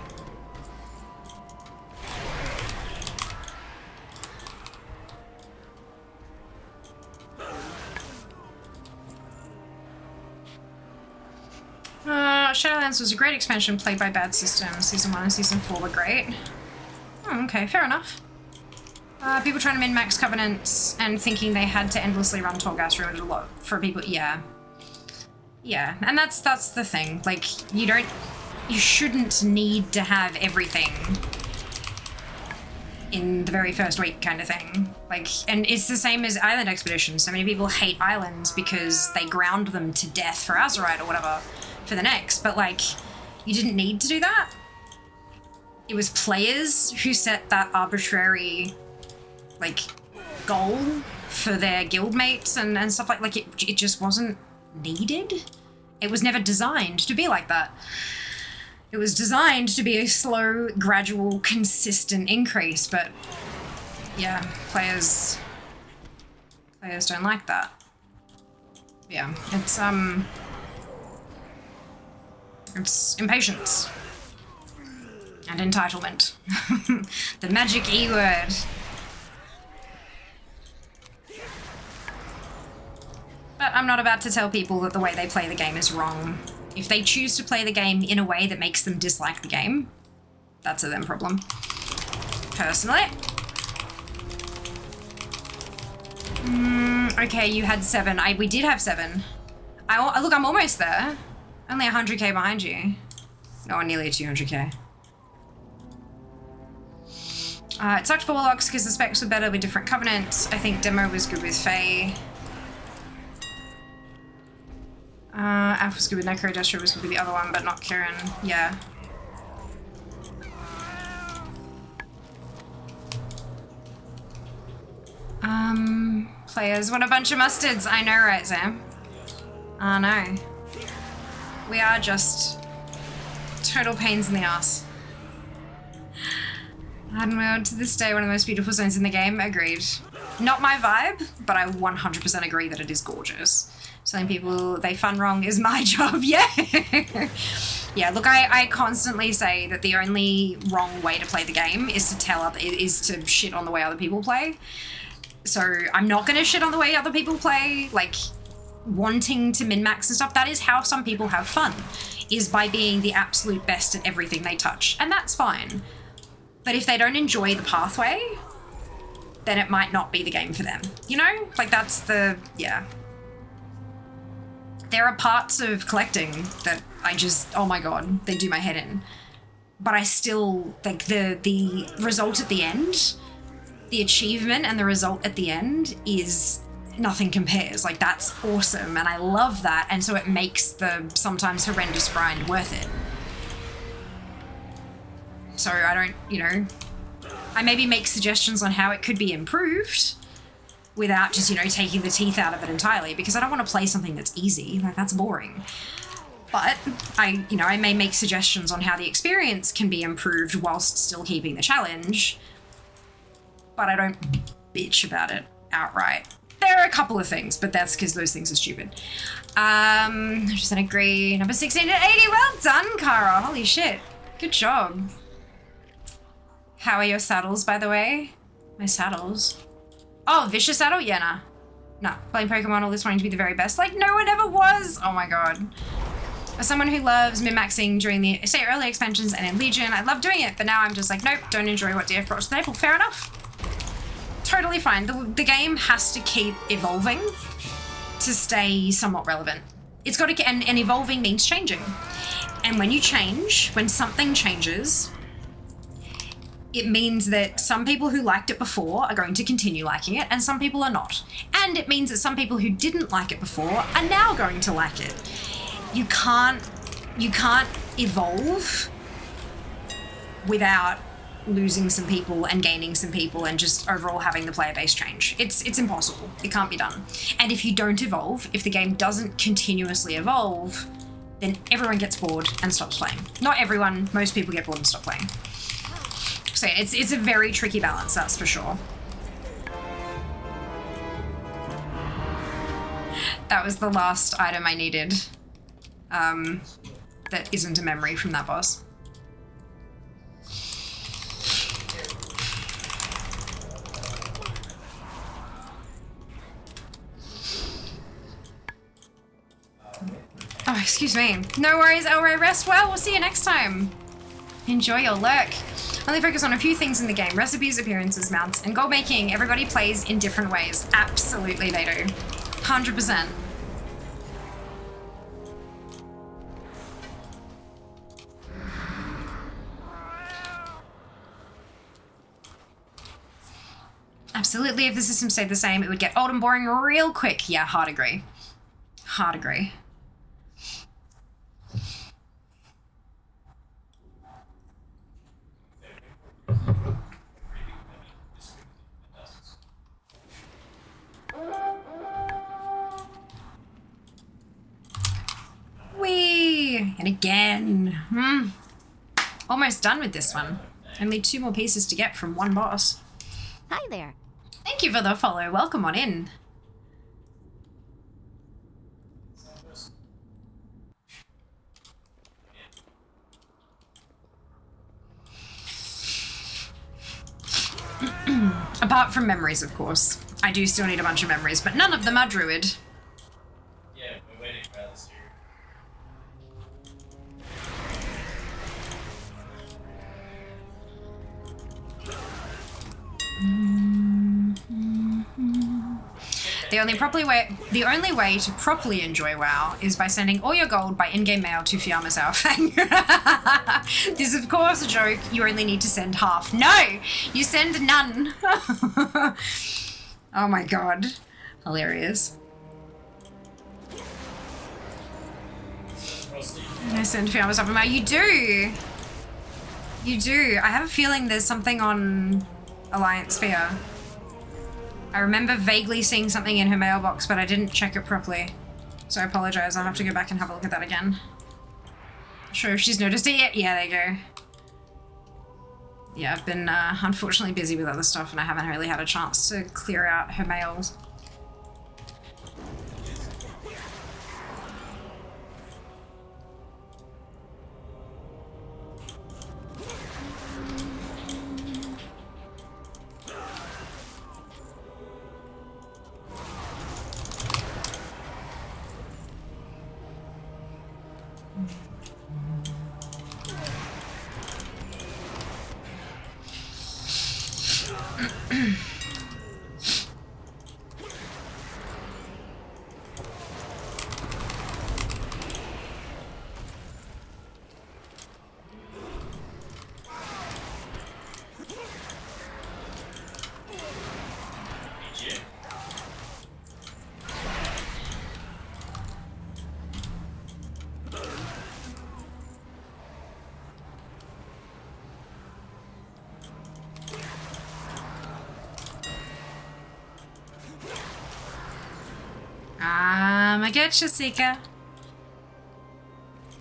Shadowlands was a great expansion played by bad systems. Season 1 and Season 4 were great. Oh, okay, fair enough. People trying to min-max Covenants and thinking they had to endlessly run Torghast ruined it a lot for people. Yeah. Yeah, and that's the thing. Like, you shouldn't need to have everything in the very first week kind of thing. Like, and it's the same as Island Expeditions. So many people hate islands because they ground them to death for Azerite or whatever for the next, but like, you didn't need to do that. It was players who set that arbitrary, like, goal for their guildmates and stuff like it just wasn't needed. It was never designed to be like that. It was designed to be a slow, gradual, consistent increase, but yeah, players don't like that. Yeah, it's impatience and entitlement. The magic E word. But I'm not about to tell people that the way they play the game is wrong. If they choose to play the game in a way that makes them dislike the game, that's a them problem. Personally. Okay, you had 7. We did have 7. Look, I'm almost there. Only 100k behind you. No, nearly 200k. It sucked for Warlocks because the specs were better with different covenants. I think demo was good with Fae. Alpha was good with Necro, Destro was good with the other one, but not Kieran. Yeah. Players, what a bunch of mustards. I know, right, Sam? I know. We are just total pains in the ass. Hardened World, to this day, one of the most beautiful zones in the game. Agreed. Not my vibe, but I 100% agree that it is gorgeous. Telling people they fun wrong is my job. Yeah. Yeah, look, I constantly say that the only wrong way to play the game is to shit on the way other people play. So I'm not going to shit on the way other people play, like wanting to min-max and stuff. That is how some people have fun. is by being the absolute best at everything they touch, and that's fine. But if they don't enjoy the pathway, then it might not be the game for them. You know? Like, that's the, yeah. There are parts of collecting that I just, oh my god, they do my head in. But I still, like, the result at the end, the achievement and the result at the end is nothing compares. Like, that's awesome, and I love that, and so it makes the sometimes horrendous grind worth it. So I don't, you know, I maybe make suggestions on how it could be improved without just, you know, taking the teeth out of it entirely, because I don't want to play something that's easy. Like, that's boring. But I may make suggestions on how the experience can be improved whilst still keeping the challenge, but I don't bitch about it outright. There are a couple of things, but that's because those things are stupid. I just agree. Number 16 to 80. Well done, Kara. Holy shit. Good job. How are your saddles, by the way? My saddles. Oh, vicious saddle? Yeah, nah. Nah. Playing Pokemon all this wanting to be the very best. Like, no one ever was. Oh my god. As someone who loves min-maxing during the, say, early expansions and in Legion, I love doing it, but now I'm just like, nope, don't enjoy what DF brought to the table. Fair enough. Totally fine. The game has to keep evolving to stay somewhat relevant. It's got to, and evolving means changing. And when you change, when something changes, it means that some people who liked it before are going to continue liking it, and some people are not. And it means that some people who didn't like it before are now going to like it. You can't evolve without losing some people and gaining some people and just overall having the player base change. It's impossible. It can't be done. And if you don't evolve, if the game doesn't continuously evolve, then everyone gets bored and stops playing. Not everyone, most people get bored and stop playing. So it's a very tricky balance, that's for sure. That was the last item I needed. That isn't a memory from that boss. Oh, excuse me. No worries, Elray. Rest well. We'll see you next time. Enjoy your lurk. Only focus on a few things in the game. Recipes, appearances, mounts, and gold making. Everybody plays in different ways. Absolutely they do. 100%. Absolutely, if the system stayed the same, it would get old and boring real quick. Yeah, hard agree. Hard agree. Whee! And again. Almost done with this one. Only 2 more pieces to get from one boss. Hi there. Thank you for the follow. Welcome on in. Apart from memories, of course. I do still need a bunch of memories, but none of them are druid. Yeah, we're waiting for Alice here. The only way to properly enjoy WoW is by sending all your gold by in-game mail to Fiamma Sourfang. This is of course a joke. You only need to send half. No! You send none. Oh my god. Hilarious. I send Fiamma Sourfang. You do! You do. I have a feeling there's something on Alliance Sphere. I remember vaguely seeing something in her mailbox, but I didn't check it properly. So I apologize. I'll have to go back and have a look at that again. Not sure if she's noticed it yet. Yeah, there you go. Yeah, I've been unfortunately busy with other stuff and I haven't really had a chance to clear out her mails. I get you, Seeker.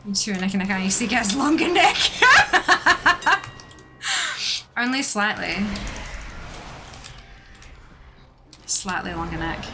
You too, and I can only Seeker has longer neck. Only slightly. Slightly longer neck.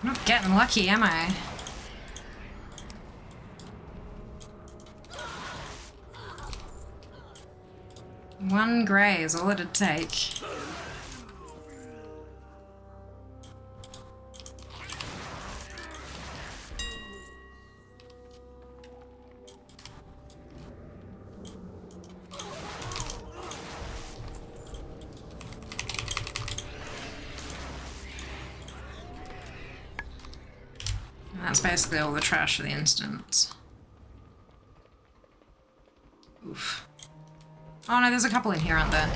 I'm not getting lucky, am I? One grey is all it'd take. That's basically all the trash for the instance. Oof. Oh no, there's a couple in here, aren't there?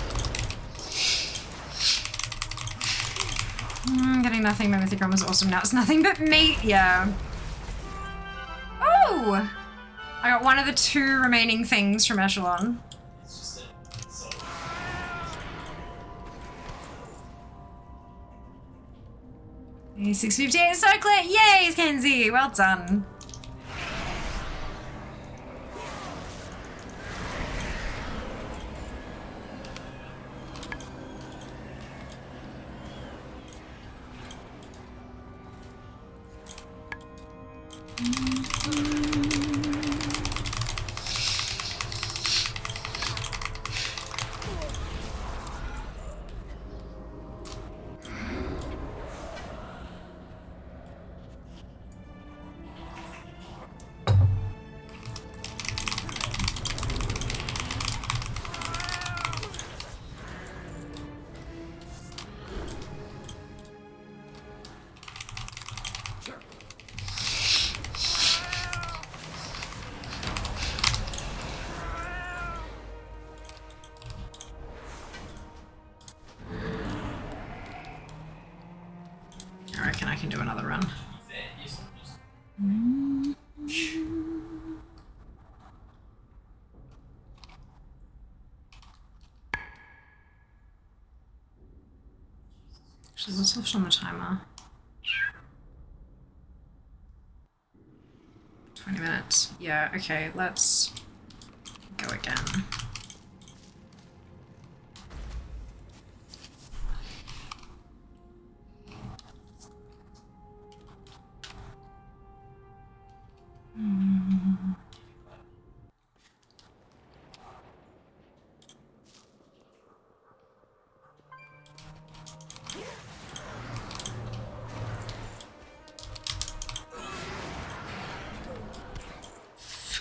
Getting nothing but Mythicron was awesome. Now it's nothing but meat, yeah. Oh! I got one of the 2 remaining things from Echelon. 658 Cyclet! Yay, Kenzie! Well done. I reckon I can do another run. Actually, what's left on the timer? 20 minutes. Yeah, okay, let's go again.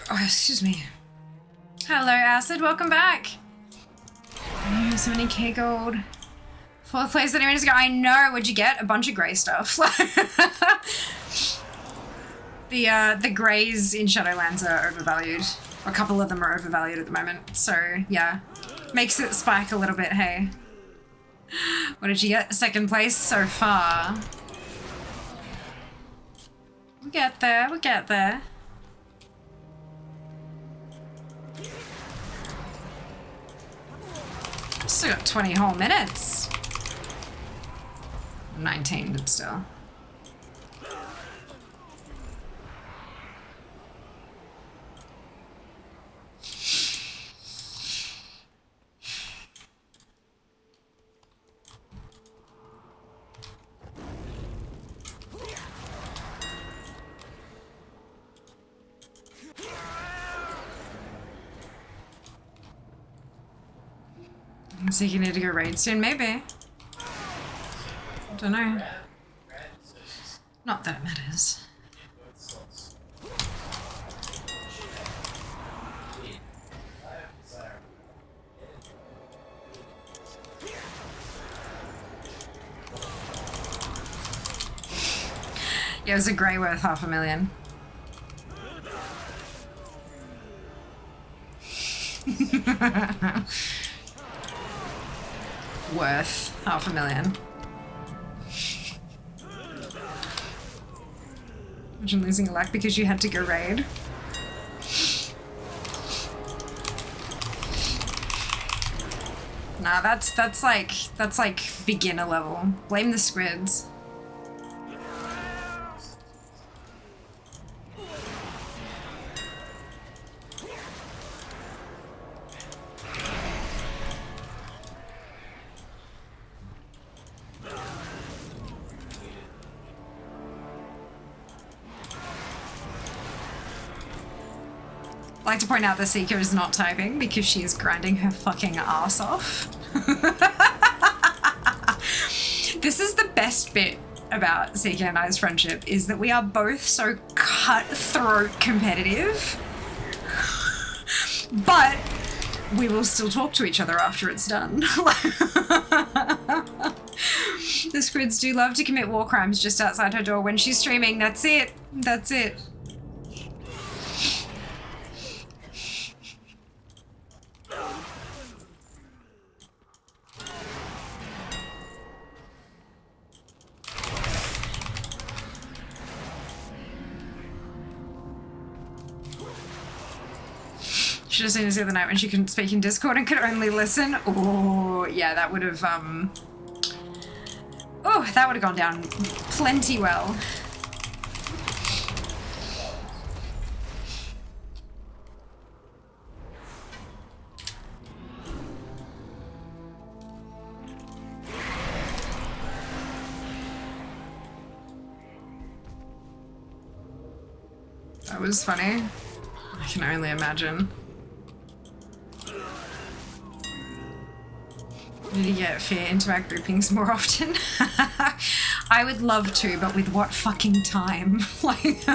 Oh, excuse me. Hello, Acid. Welcome back. Oh, so many K gold. 4th place 30 minutes ago. I know. What'd you get? A bunch of grey stuff. The greys in Shadowlands are overvalued. A couple of them are overvalued at the moment. So, yeah. Makes it spike a little bit, hey. What did you get? 2nd place so far. We'll get there. We'll get there. Still got 20 whole minutes. 19, but still. I think you need to go raid soon, maybe. Don't know. Not that it matters. Yeah, it was a grey worth $500,000. Worth $500,000. Imagine losing a lack because you had to go raid. Nah, that's like beginner level. Blame the squids. I'd like to point out that Seeker is not typing because she is grinding her fucking ass off. This is the best bit about Seeker and I's friendship, is that we are both so cutthroat competitive, but we will still talk to each other after it's done. The squids do love to commit war crimes just outside her door when she's streaming. That's it. That's it. Should have seen this the other night when she couldn't speak in Discord and could only listen. Oh, yeah, that would have, oh, that would have gone down plenty well. That was funny. I can only imagine. Need to get fair interact groupings more often. I would love to, but with what fucking time? Like,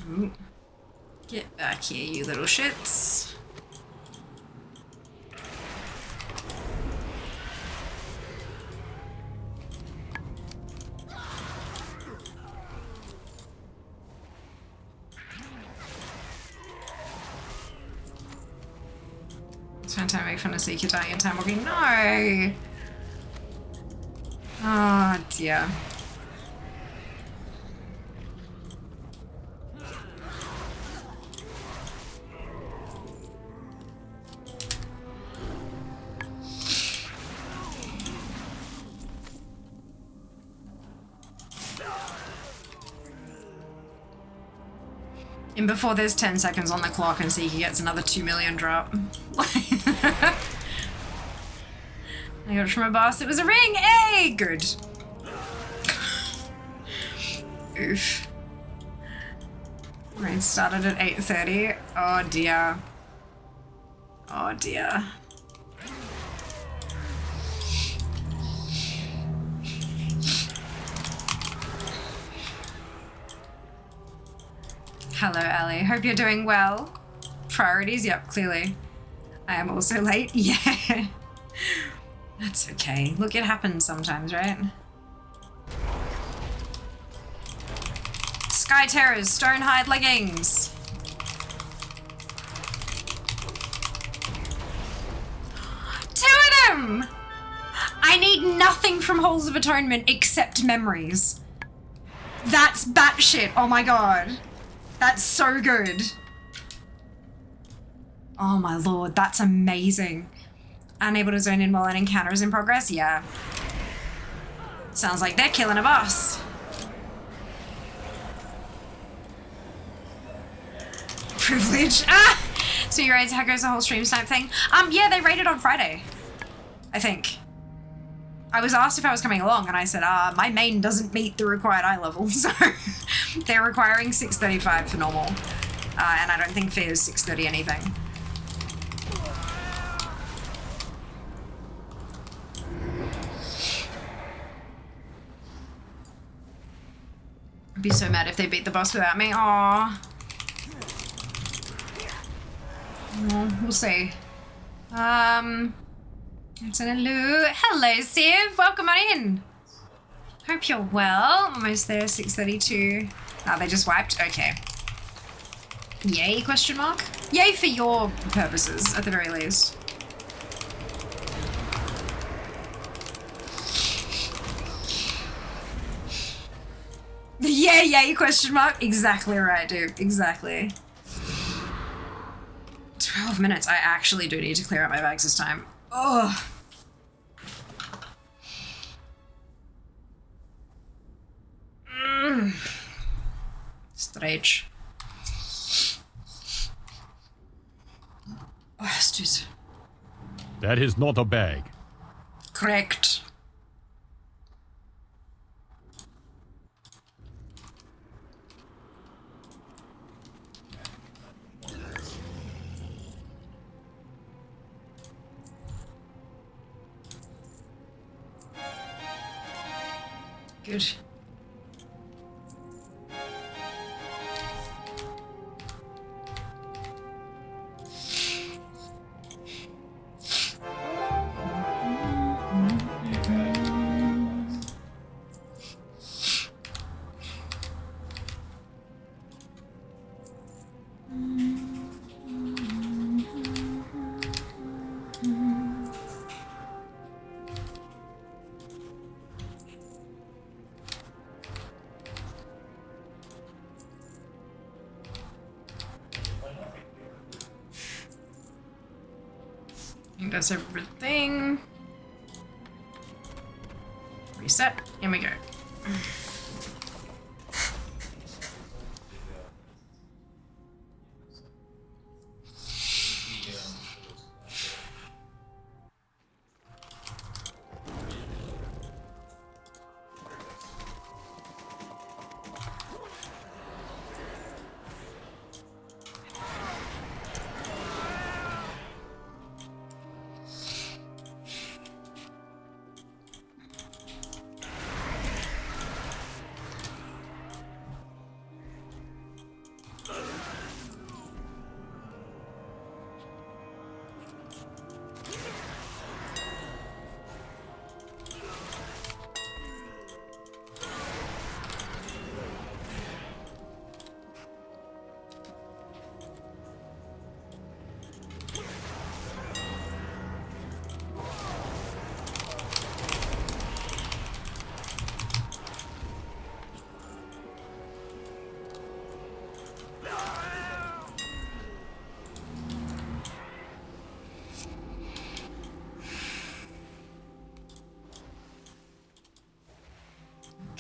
ooh. Get back here, you little shits. Spend time making fun of Seeker dying in time walking. No! Oh dear. And before there's 10 seconds on the clock and Seeker gets another 2 million drop. I got it from a boss. It was a ring! Hey! Good. Oof. Rain started at 8:30. Oh dear. Oh dear. Hello, Ali. Hope you're doing well. Priorities? Yep, clearly. I am also late. Yeah. That's okay. Look, it happens sometimes, right? Sky Terrors, Stonehide leggings. Two of them! I need nothing from Halls of Atonement except memories. That's batshit. Oh my god. That's so good. Oh my lord, that's amazing. Unable to zone in while an encounter is in progress? Yeah. Sounds like they're killing a boss. Privilege. Ah! So you raided Hackers the whole stream snipe thing? Yeah, they raided on Friday. I think. I was asked if I was coming along and I said, my main doesn't meet the required eye level, so they're requiring 635 for normal. And I don't think fair is 630 anything. I'd be so mad if they beat the boss without me. Aww. Well, we'll see. Hello, Siv. Welcome on in. Hope you're well. Almost there. 6:32. Ah, they just wiped. Okay. Yay? Question mark. Yay for your purposes, at the very least. Yeah, yay? Question mark. Exactly right, dude. Exactly. 12 minutes. I actually do need to clear out my bags this time. Ugh. Stretch. Oh, excuse. That is not a bag. Correct. Good. I think that's everything. Reset. Here we go.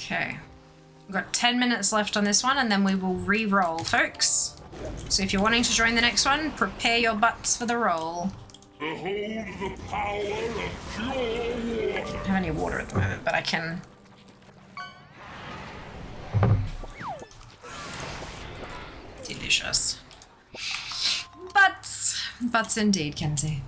Okay, we've got 10 minutes left on this one and then we will re-roll, folks. So if you're wanting to join the next one, prepare your butts for the roll. Behold the power of pure water. I don't have any water at the moment, but I can... Delicious. Butts. Butts indeed, Kenzie.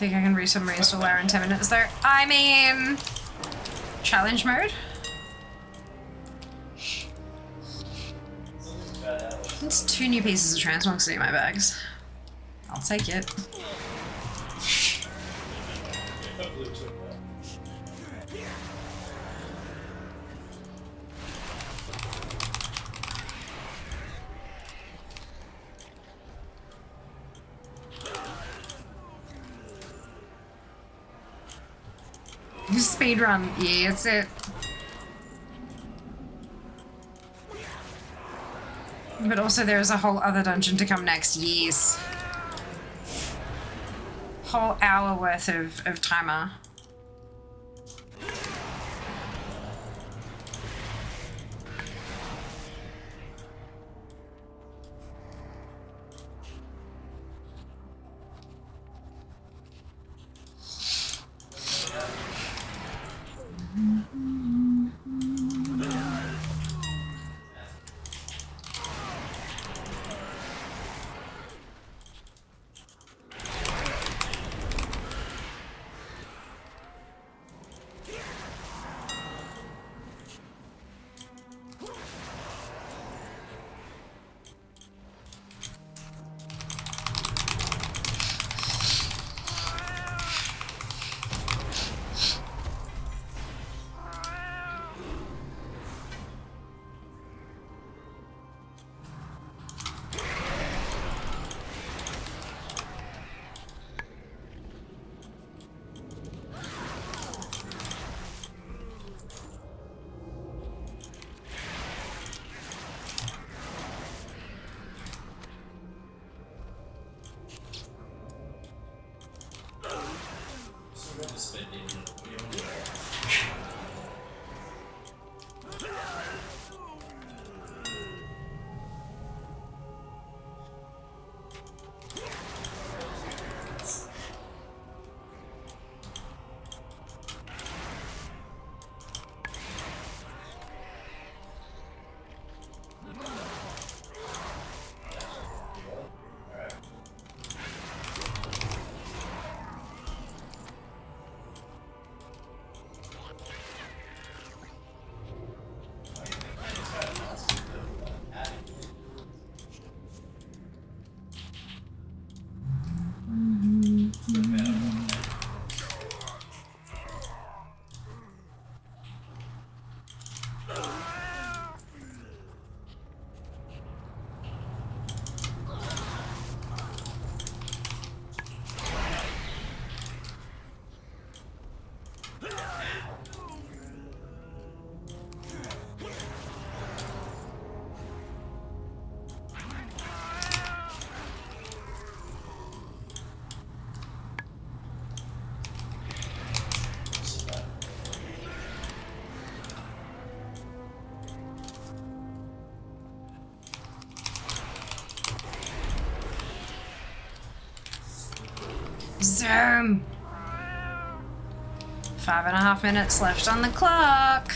think I can resubmarine to Lara in 10 minutes though. I mean, challenge mode. It's 2 new pieces of transmoxity in my bags. I'll take it. Speed run, yeah, that's it. But also there is a whole other dungeon to come next, yes. Whole hour worth of timer. Zoom! 5.5 minutes left on the clock.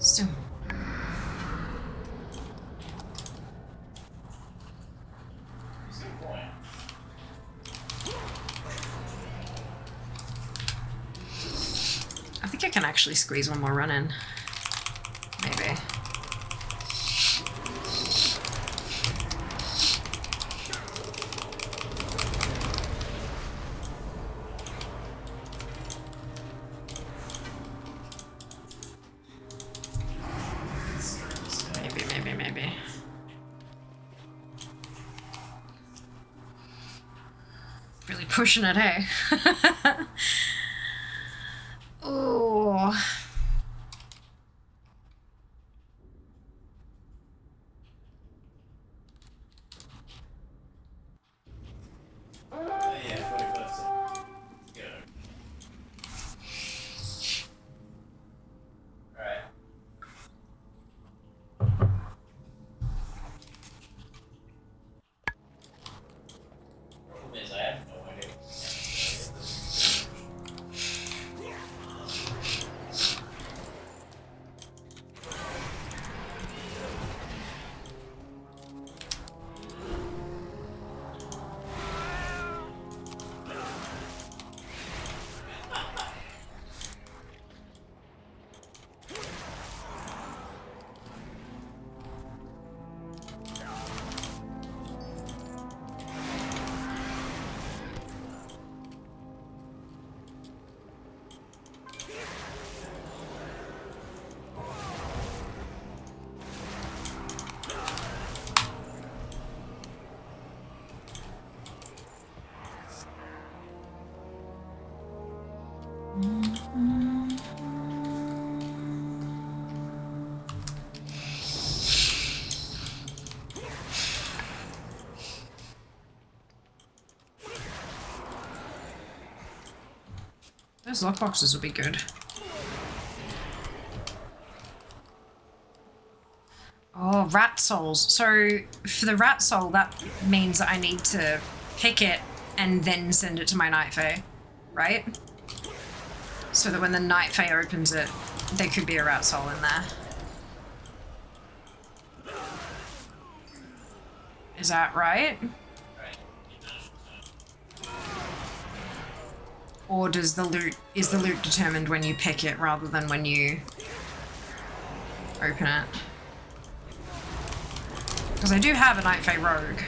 Zoom. I think I can actually squeeze one more run in. Maybe. Pushing it, hey? Ooh. Those lockboxes will be good. Oh, rat souls. So for the rat soul, that means that I need to pick it and then send it to my Night Fae, right? So that when the Night Fae opens it, there could be a rat soul in there. Is that right? Or is the loot determined when you pick it rather than when you open it? Because I do have a Night Fae Rogue.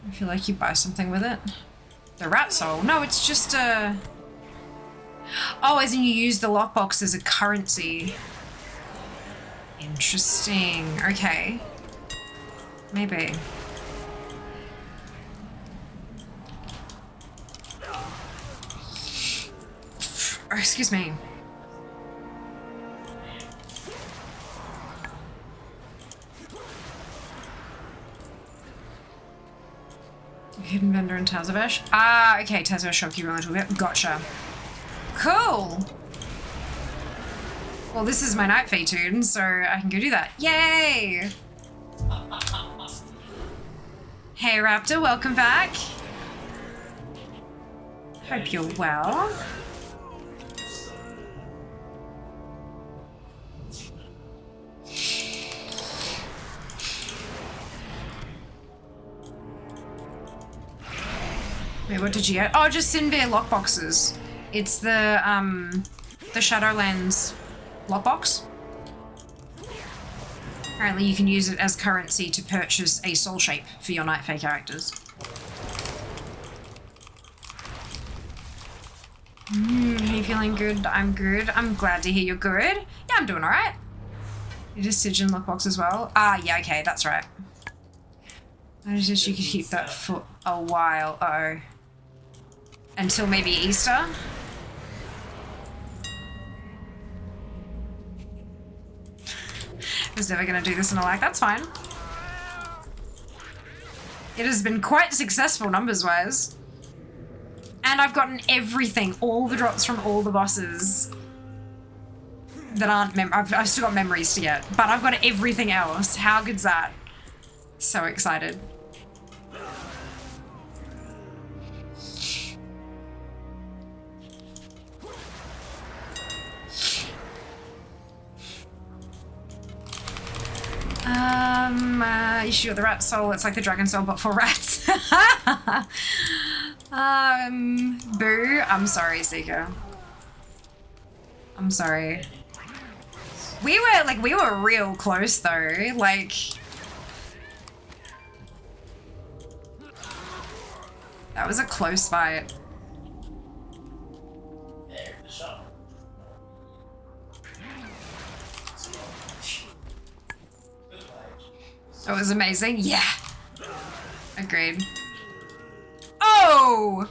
I feel like you buy something with it. The rat soul? No, it's just a... Oh, as in you use the lockbox as a currency. Interesting. Okay. Maybe. Oh, excuse me. Hidden vendor in Tazavesh. Ah, okay, Tazavesh shopkeeper a little bit. Gotcha. Cool. Well, this is my Night Fae tune, so I can go do that. Yay! Hey, Raptor, welcome back. Hope you're well. Wait, what did you get? Oh, just Sinvir lockboxes. It's the Shadowlands lockbox. Apparently you can use it as currency to purchase a soul shape for your Night Fae characters. Are you feeling good? I'm good. I'm glad to hear you're good. Yeah, I'm doing alright. You just Sigyn lockbox as well? Ah, yeah, okay, that's right. I just wish you could keep that for a while. Uh-oh. Until maybe Easter? I was never gonna do this and I'm like, that's fine. It has been quite successful numbers-wise. And I've gotten everything, all the drops from all the bosses that aren't I've still got memories to get, but I've got everything else. How good's that? So excited. You should get the rat soul. It's like the dragon soul, but for rats. Boo. I'm sorry, Seeker. I'm sorry. We were real close though. Like, that was a close fight. That was amazing. Yeah. Agreed. Whoa!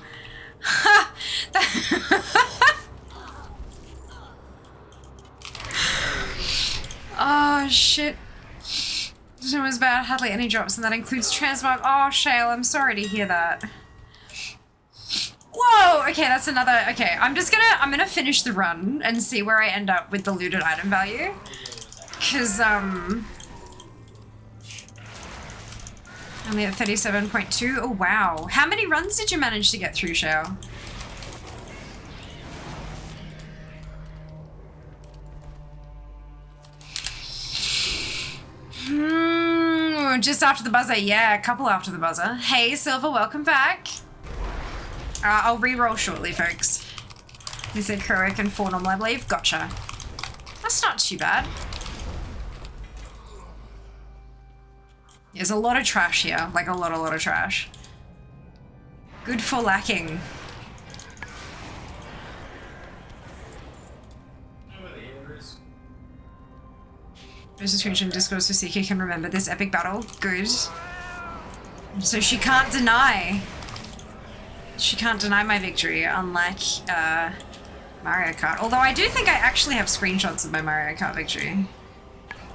Oh, shit. This one was bad. Hardly any drops, and that includes transmog. Oh, Shale, I'm sorry to hear that. Whoa! Okay, that's another... Okay, I'm gonna finish the run and see where I end up with the looted item value. Because, only at 37.2. Oh, wow. How many runs did you manage to get through, Shale? Just after the buzzer. Yeah, a couple after the buzzer. Hey, Silver, welcome back. I'll re-roll shortly, folks. You said heroic and 4 normal, I believe. Gotcha. That's not too bad. There's a lot of trash here. Like, a lot of trash. Good for lacking. There's a screenshot in Discord so Siki can remember this epic battle. Good. So she can't deny. She can't deny my victory, unlike Mario Kart. Although I do think I actually have screenshots of my Mario Kart victory.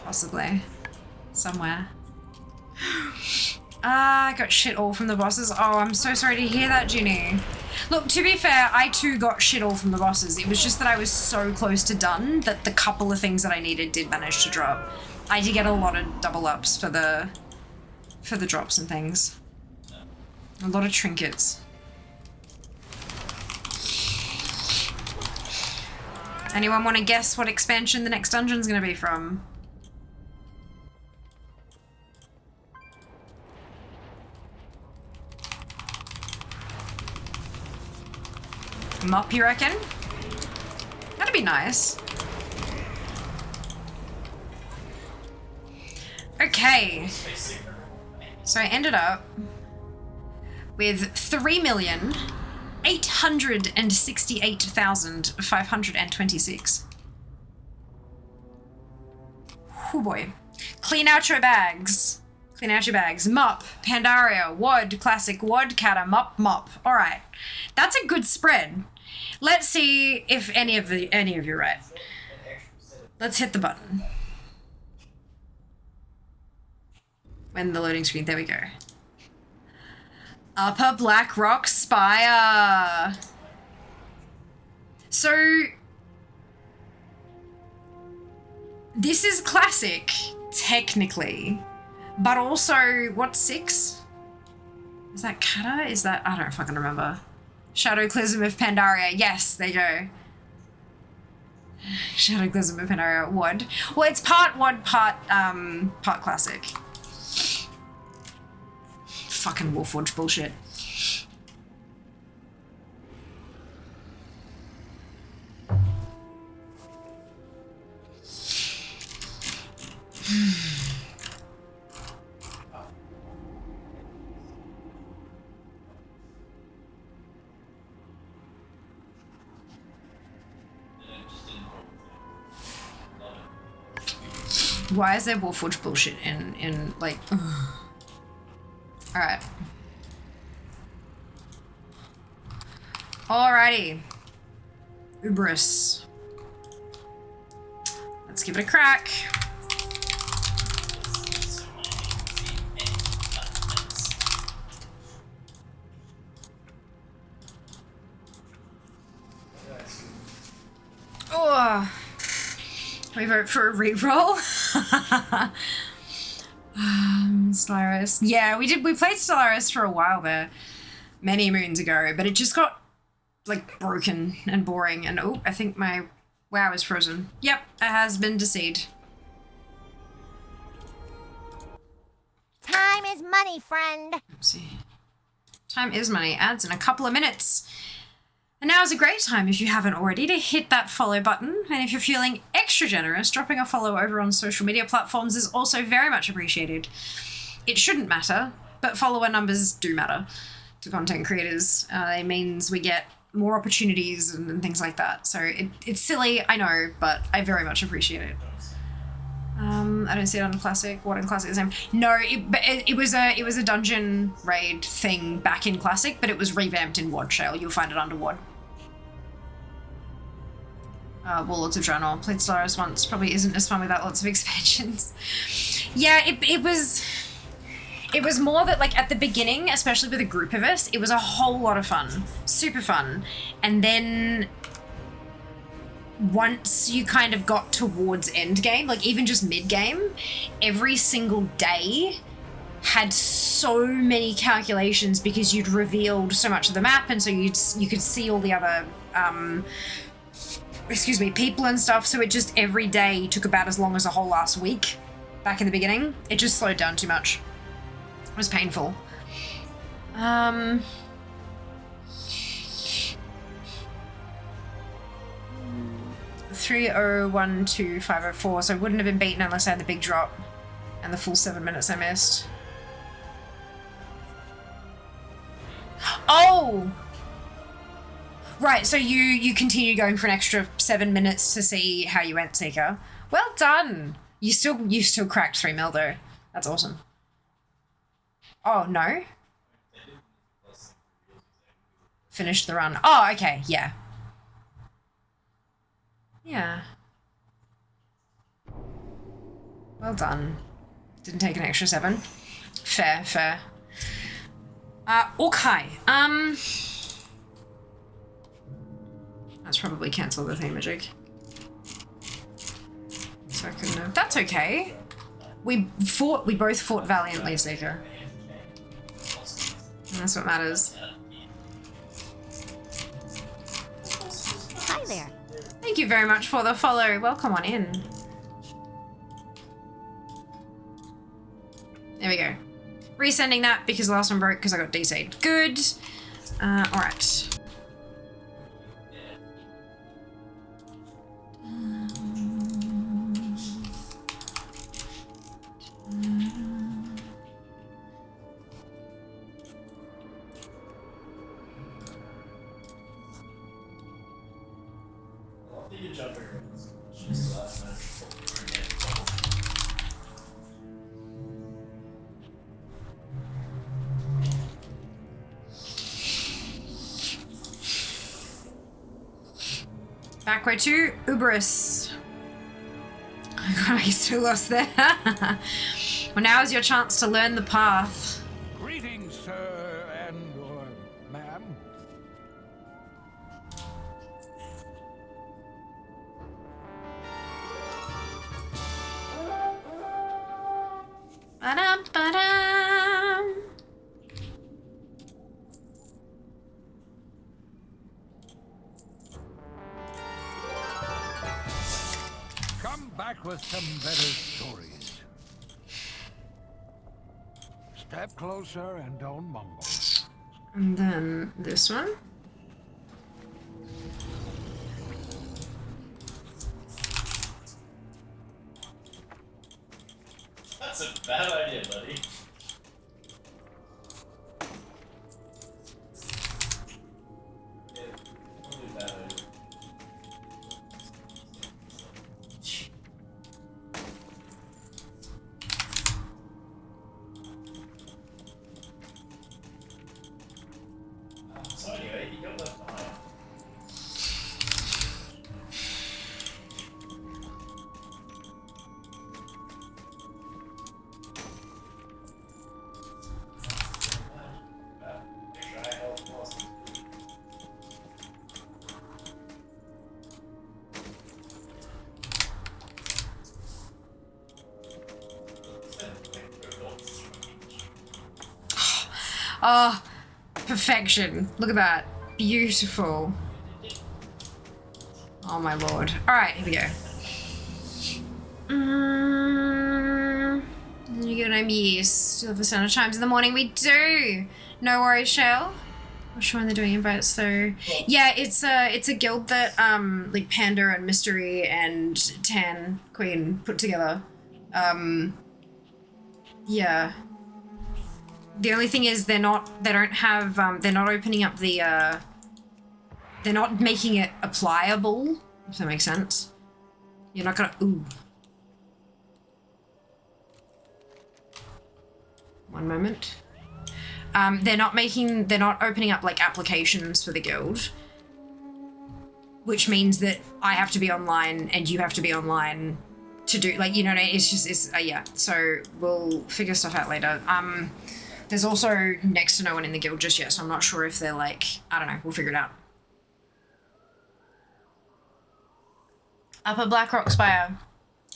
Possibly. Somewhere. I got shit all from the bosses. Oh, I'm so sorry to hear that, Ginny. Look, to be fair, I too got shit all from the bosses. It was just that I was so close to done that the couple of things that I needed did manage to drop. I did get a lot of double ups for the drops and things. A lot of trinkets. Anyone want to guess what expansion the next dungeon's gonna be from? Mop, you reckon? That'd be nice. Okay. So I ended up with 3,868,526. Oh boy. Clean out your bags. Clean out your bags. Mop, Pandaria, WOD, Classic, WOD, Kata, Mop, Mop. All right. That's a good spread. Let's see if any of you are right. Let's hit the button. When the loading screen, there we go. Upper Black Rock Spire. So this is classic, technically, but also what's 6? Is that Kata? Is that, I don't fucking remember. Shadowclism of Pandaria. Yes, there you go. Shadowclism of Pandaria. WOD. Well, it's part WOD, part classic. Fucking Warforged bullshit. Why is there Warforged bullshit in like... Alright. Alrighty. Ubris. Let's give it a crack. Oh. We vote for a reroll. Stellaris. Yeah, we played Stellaris for a while there, many moons ago, but it just got like broken and boring, and oh, I think my WoW is frozen. Yep, it has been deceived. Time is money, friend. Oopsie. Time is money. Ads in a couple of minutes. And now is a great time, if you haven't already, to hit that follow button. And if you're feeling extra generous, dropping a follow over on social media platforms is also very much appreciated. It shouldn't matter, but follower numbers do matter to content creators. It means we get more opportunities and things like that. So it's silly, I know, but I very much appreciate it. I don't see it on Classic. What in Classic is the same? No, it was a dungeon raid thing back in Classic, but it was revamped in WoD, Shale. You'll find it under WoD. Warlords of Draenor. Played Stellaris once. Probably isn't as fun without lots of expansions. Yeah, it was more that, like, at the beginning, especially with a group of us, it was a whole lot of fun. Super fun. And then once you kind of got towards endgame, like even just mid-game, every single day had so many calculations because you'd revealed so much of the map, and so you could see all the other people and stuff, so it just every day took about as long as a whole last week back in the beginning. It just slowed down too much. It was painful. 3012,504, so I wouldn't have been beaten unless I had the big drop and the full 7 minutes I missed. Oh! Right, so you continue going for an extra 7 minutes to see how you went, Seeker. Well done! You still cracked 3 mil though. That's awesome. Oh, no? Finished the run. Oh, okay, yeah. Yeah. Well done. Didn't take an extra 7. Fair, fair. Okay. That's probably cancel the thememagic. So I couldn't have. That's okay. We both fought valiantly, Seeker. And that's what matters. Hi there. Thank you very much for the follow. Welcome on in. There we go. Resending that because the last one broke because I got DC'd. Good. Alright. Back way to Uberus. Oh god, I still lost there. Well, now is your chance to learn the path. Greetings, sir and or ma'am. Ba-dum, ba-dum. Come back with some better stories. Step closer and don't mumble. And then this one. That's a bad idea, buddy. So anyway, he got left behind. Oh, perfection. Look at that. Beautiful. Oh my lord. Alright, here we go. You get an yes. Still have a sound of chimes in the morning. We do. No worries, Shell. I'm sure when they're doing invites though. Yeah, it's a guild that like Panda and Mystery and Tan Queen put together. Yeah. The only thing is they don't have they're not opening up the they're not making it applicable, if that makes sense. You're not gonna One moment. They're not opening up like applications for the guild, which means that I have to be online and you have to be online to do, like, you know what I mean? Yeah. So we'll figure stuff out later. There's also next to no one in the guild just yet, so I'm not sure if they're like, I don't know, we'll figure it out. Upper Blackrock Spire.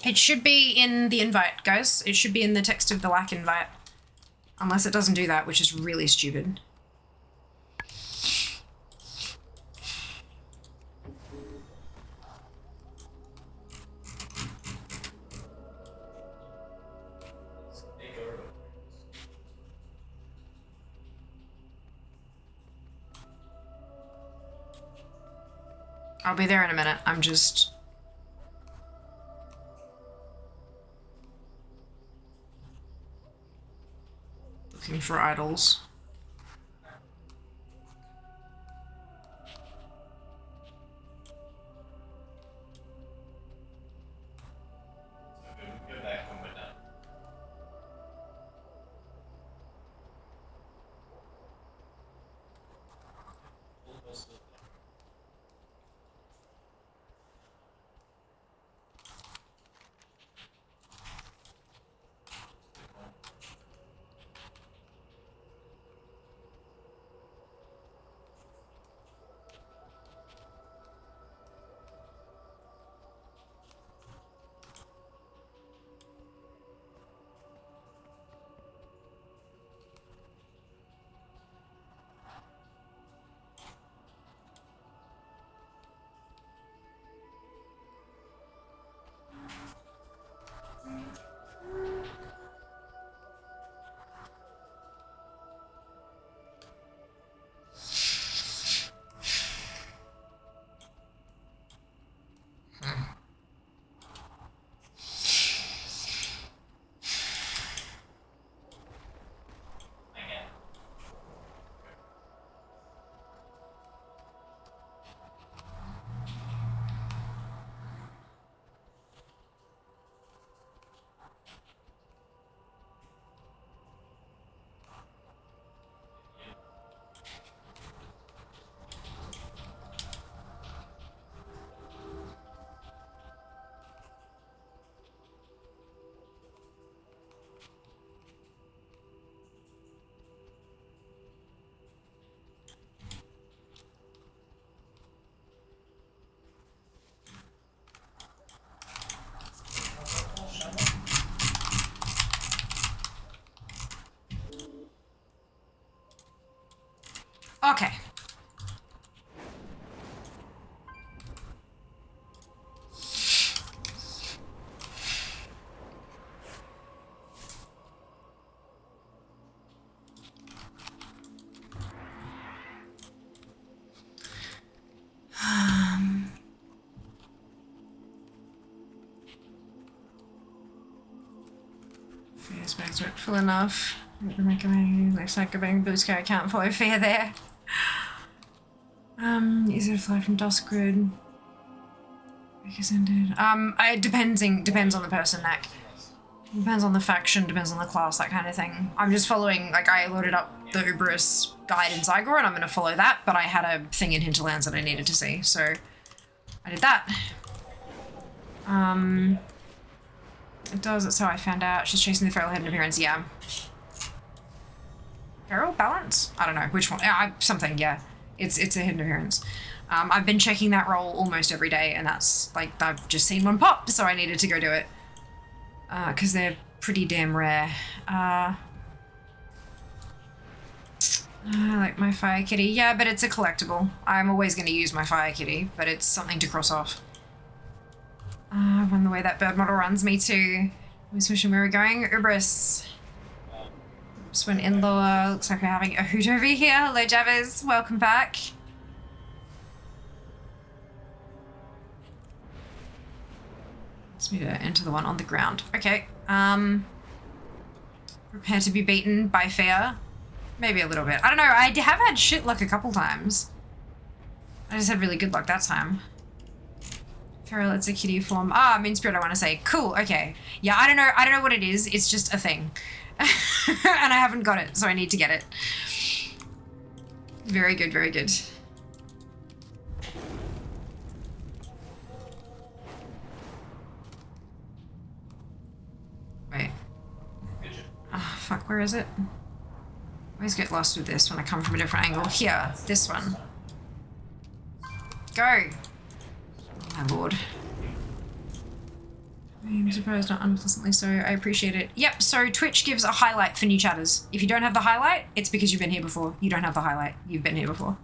It should be in the invite, guys. It should be in the text of the LAC invite. Unless it doesn't do that, which is really stupid. I'll be there in a minute. I'm just... looking for idols. Okay. Fear's bags work full enough. Looks like a big boost I can't follow fear there. Easy to fly from Dusk Grid. It depends on the person, Nick. Depends on the faction, depends on the class, that kind of thing. I'm just following, like, I loaded up the Uberus guide in Zygor and I'm gonna follow that, but I had a thing in Hinterlands that I needed to see, so I did that. It does, that's how I found out. She's chasing the feral hidden appearance, yeah. Feral balance? I don't know, which one? Something, yeah. It's a hidden appearance. I've been checking that role almost every day, and that's, like, I've just seen one pop, so I needed to go do it. Because they're pretty damn rare. I like my fire kitty. Yeah, but it's a collectible. I'm always going to use my fire kitty, but it's something to cross off. Run the way that bird model runs me too. I was wishing we were going. Ubris. Just went in lower. Looks like we're having a hoot over here. Hello, Javis. Welcome back. Let's me to enter the one on the ground. Okay. Prepare to be beaten by fear. Maybe a little bit. I don't know. I have had shit luck a couple times. I just had really good luck that time. Feral, it's a kitty form. Mean spirit, I want to say. Cool. Okay. Yeah, I don't know what it is. It's just a thing. And I haven't got it, so I need to get it. Very good, very good. Wait. Oh, fuck, where is it? I always get lost with this when I come from a different angle. Here, this one. Go! Oh my lord. I'm surprised, not unpleasantly so. I appreciate it. Yep, so Twitch gives a highlight for new chatters. If you don't have the highlight, it's because you've been here before. You don't have the highlight. You've been here before.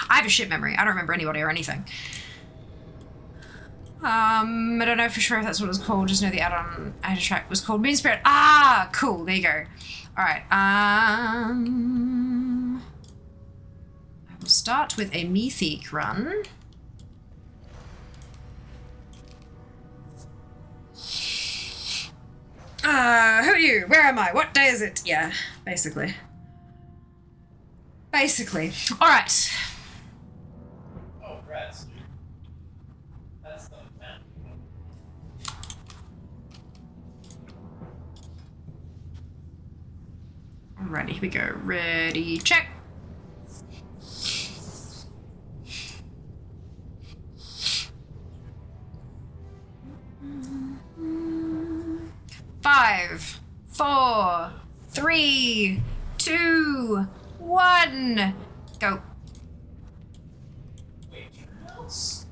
I have a shit memory. I don't remember anybody or anything. I don't know for sure if that's what it was called. Just know the add-on I had a track was called Moon Spirit. Ah, cool. There you go. All right. I will start with a mythic run. Who are you? Where am I? What day is it? Yeah, basically. Basically. All right. Oh, rats, dude. That's the man. Alrighty, here we go. Ready, check. Five, 4, 3, 2, 1, go. Wait, else?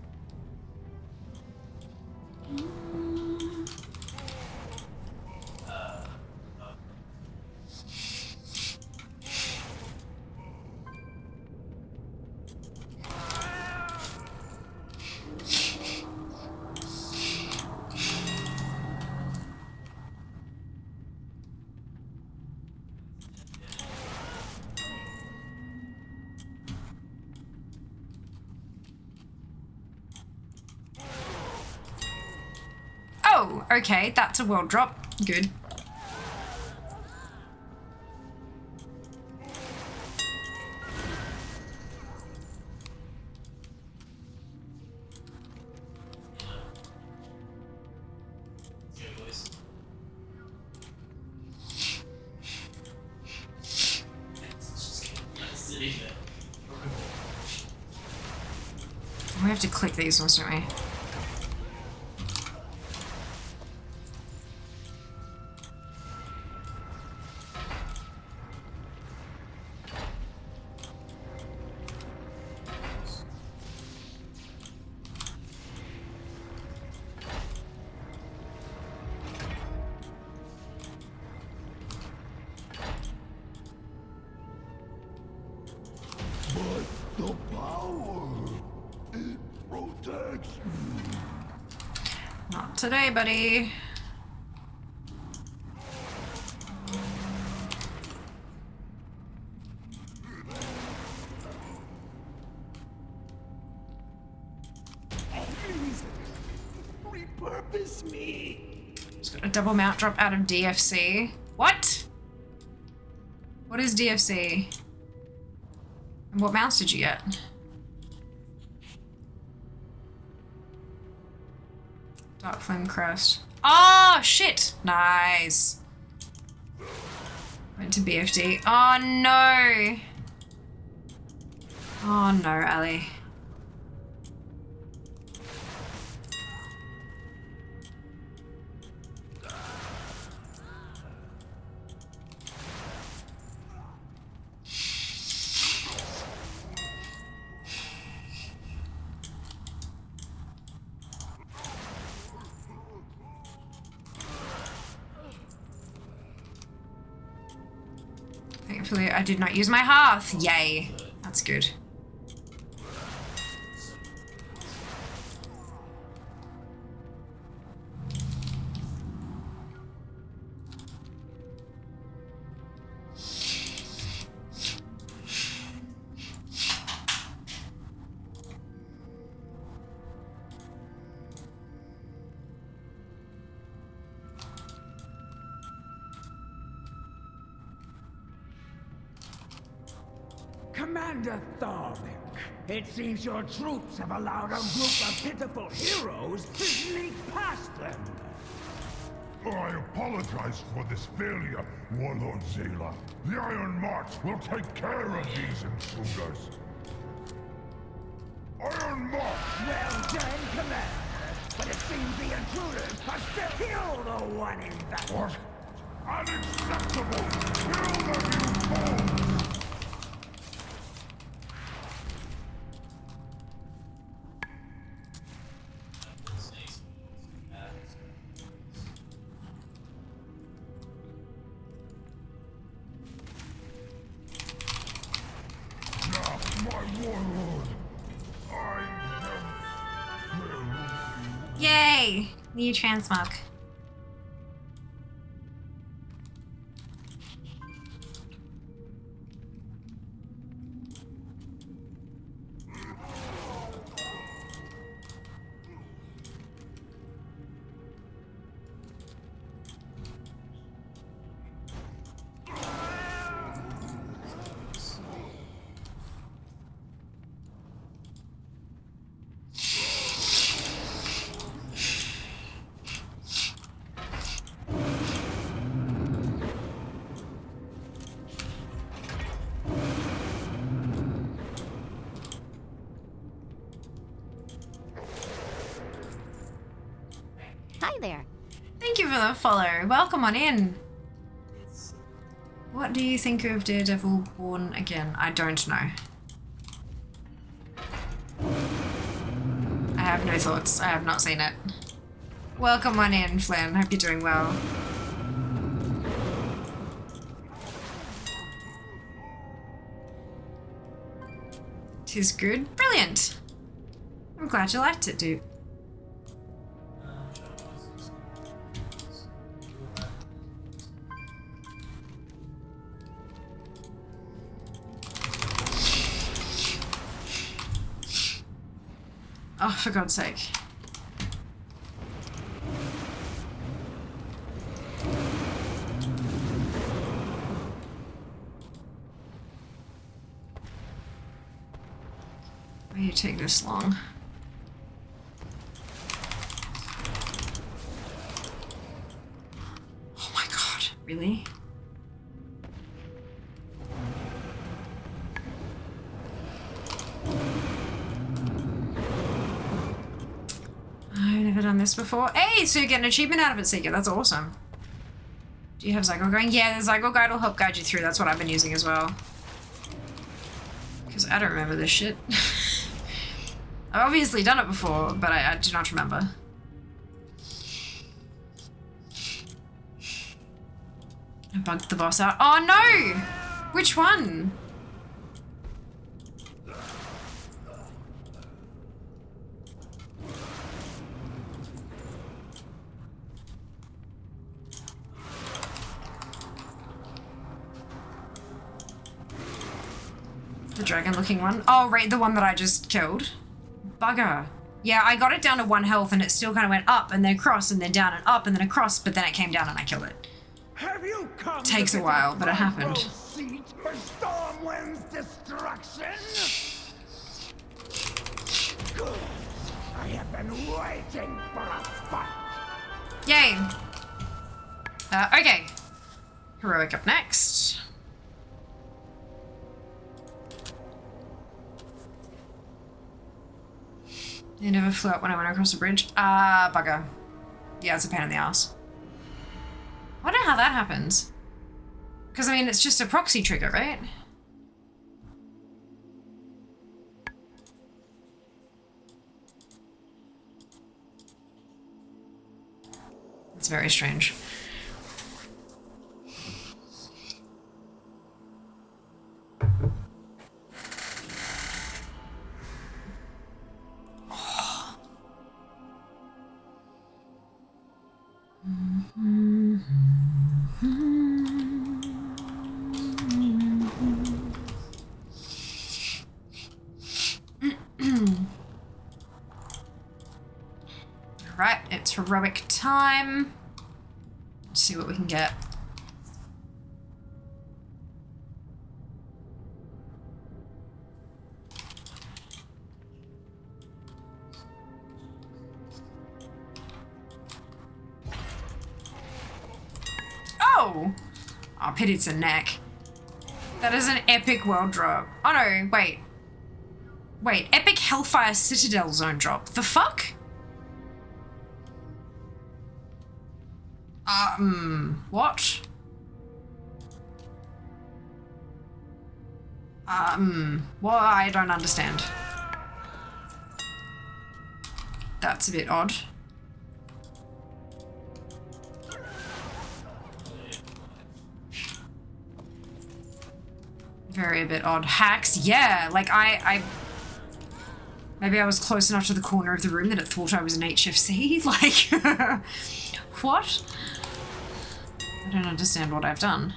Oh, okay, that's a world drop. Good. We have to click these ones, don't we? The power, it protects me. Not today, buddy. Please, repurpose me. Just got a double mount drop out of DFC. What? What is DFC? And what mounts did you get? Dark Flame Crest. Oh, shit! Nice. Went to BFD. Oh, no. Oh, no, Ali. Thankfully, I did not use my hearth. Yay. That's good. Commander Tharvik, it seems your troops have allowed a group of pitiful heroes to sneak past them. I apologize for this failure, Warlord Zayla. The Iron March will take care of these intruders. Iron March! Well done, Commander. But it seems the intruders are still kill the one in battle. What? Unacceptable! Kill them, you fools! Now, my warlord, I have failed you. Yay! New transmog. Hi there. Thank you for the follow. Welcome on in. What do you think of Daredevil Born Again? I don't know. I have no thoughts. I have not seen it. Welcome on in, Flynn. Hope you're doing well. Tis good. Brilliant. I'm glad you liked it, dude. Oh, for God's sake. Why do you take this long? Oh my God, really? I've never done this before. Hey, so you get an achievement out of it, Seeker. That's awesome. Do you have Zygo going? Yeah, the Zygo guide will help guide you through. That's what I've been using as well. Because I don't remember this shit. I've obviously done it before, but I do not remember. I bugged the boss out. Oh no! Which one? The dragon looking one. Oh, right, the one that I just killed. Bugger. Yeah, I got it down to 1 health and it still kind of went up and then across and then down and up and then across, but then it came down and I killed it. Have you come Takes a while, but it happened. Seat for Stormwind's destruction? Good. I have been waiting for a fight. Yay. Okay. Heroic up next. They never flew up when I went across the bridge. Bugger. Yeah, it's a pain in the ass. I wonder how that happens. Because, I mean, it's just a proxy trigger, right? It's very strange. Right, it's heroic time. Let's see what we can get. Oh! Oh, pity it's a neck. That is an epic world drop. Oh no, wait. Wait, epic Hellfire Citadel zone drop. The fuck? What? Well, I don't understand. That's a bit odd. Very a bit odd. Hacks, yeah, like I maybe I was close enough to the corner of the room that it thought I was an HFC, like, what? I don't understand what I've done.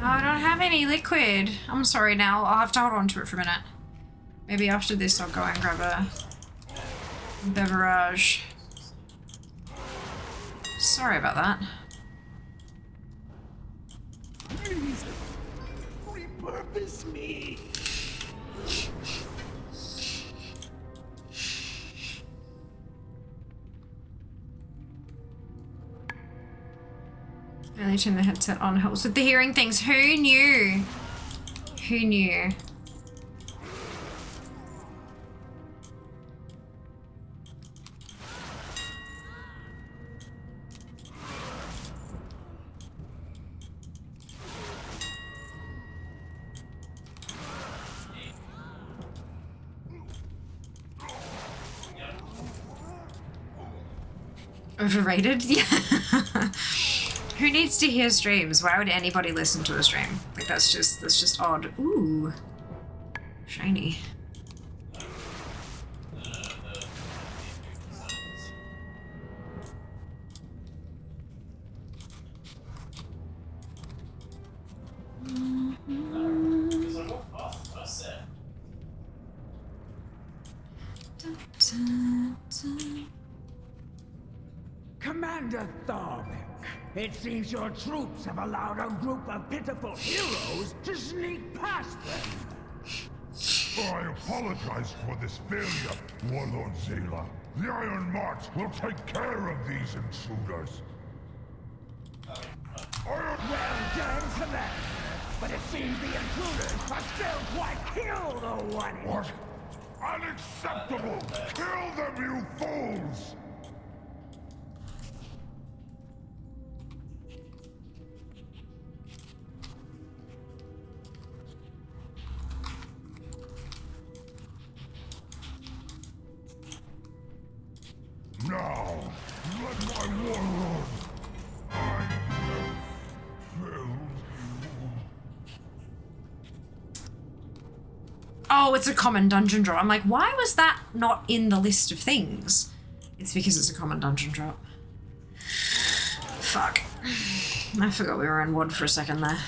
I don't have any liquid. I'm sorry now. I'll have to hold on to it for a minute. Maybe after this I'll go and grab a beverage. Sorry about that. Please, repurpose me. Really turn the headset on helps with the hearing things. Who knew? Who knew? Overrated? Yeah. Who needs to hear streams? Why would anybody listen to a stream? Like that's just odd. Ooh. Shiny. Commander Tharvik, it seems your troops have allowed a group of pitiful heroes to sneak past them. I apologize for this failure, Warlord Zayla. The Iron March will take care of these intruders. Well done, Commander. But it seems the intruders are still quite kill the one. What? Unacceptable! Kill them, you fools! Now, let my warlord. I will you. Oh, it's a common dungeon drop. I'm like, why was that not in the list of things? It's because it's a common dungeon drop. Fuck. I forgot we were in WOD for a second there.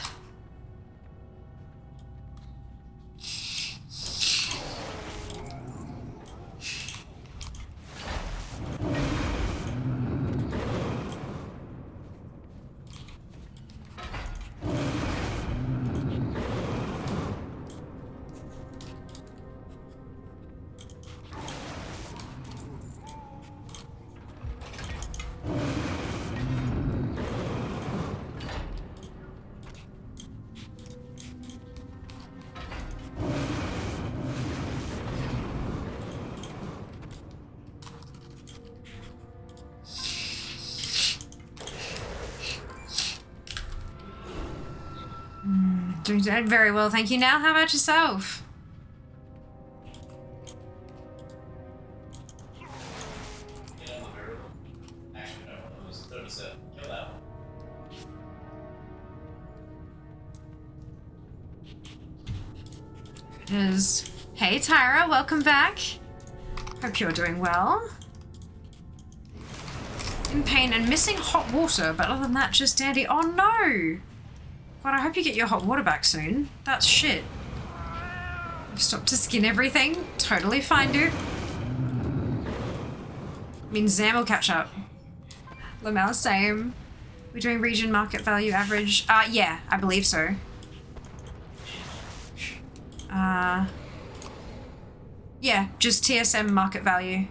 Doing very well, thank you. Now, how about yourself? It is. Hey Tyra, welcome back. Hope you're doing well. In pain and missing hot water, but other than that, just dandy. Oh no! God, I hope you get your hot water back soon. That's shit. I've stopped to skin everything. Totally fine, dude. I mean, Zam will catch up. Lamel, same. We're doing region market value average. Yeah, I believe so. Yeah, just TSM market value.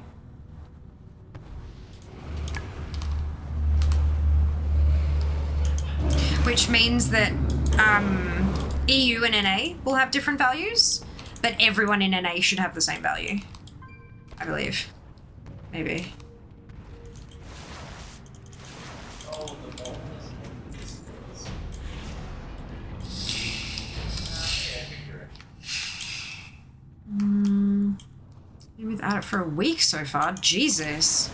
Which means that EU and NA will have different values, but everyone in NA should have the same value. I believe. Maybe. Been without it for a week so far. Jesus.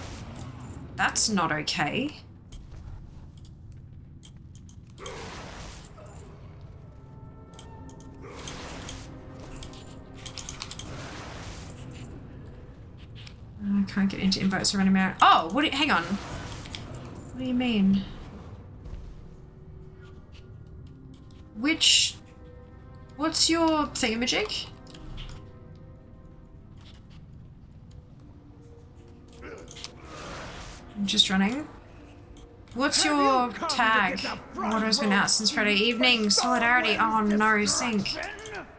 That's not okay. I can't get into invites or running out. Oh, what do you, hang on. What do you mean? What's your thingamajig? I'm just running. What's your tag? Water's been out since Friday evening. Solidarity. Oh no, sync.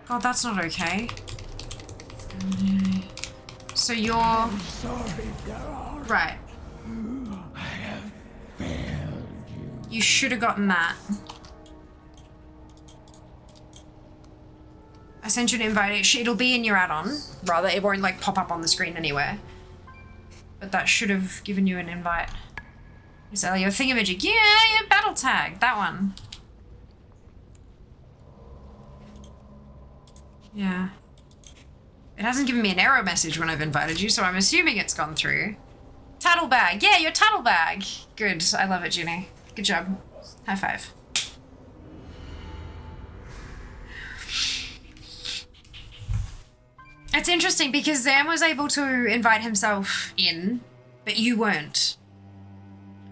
God, that's not okay. So you're... Right. You should have gotten that. I sent you an invite. It'll be in your add-on. Rather, it won't like pop up on the screen anywhere. But that should have given you an invite. Is that your thingamajig? Yeah, battle tag. That one. Yeah. It hasn't given me an error message when I've invited you, so I'm assuming it's gone through. Tattle bag. Yeah, your tattle bag. Good. I love it, Junie. Good job. High five. It's interesting because Zam was able to invite himself in, but you weren't.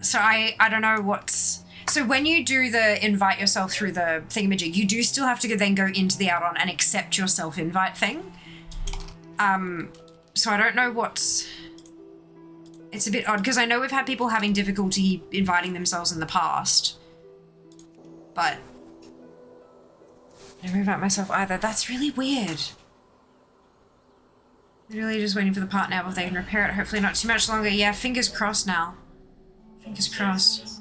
So I don't know what's... So when you do the invite yourself through the thingamajig, you do still have to then go into the add-on and accept your self-invite thing. So I don't know what's... It's a bit odd, because I know we've had people having difficulty inviting themselves in the past. But... I never invite myself either. That's really weird. Literally just waiting for the part now if they can repair it. Hopefully not too much longer. Yeah, fingers crossed now. Fingers crossed.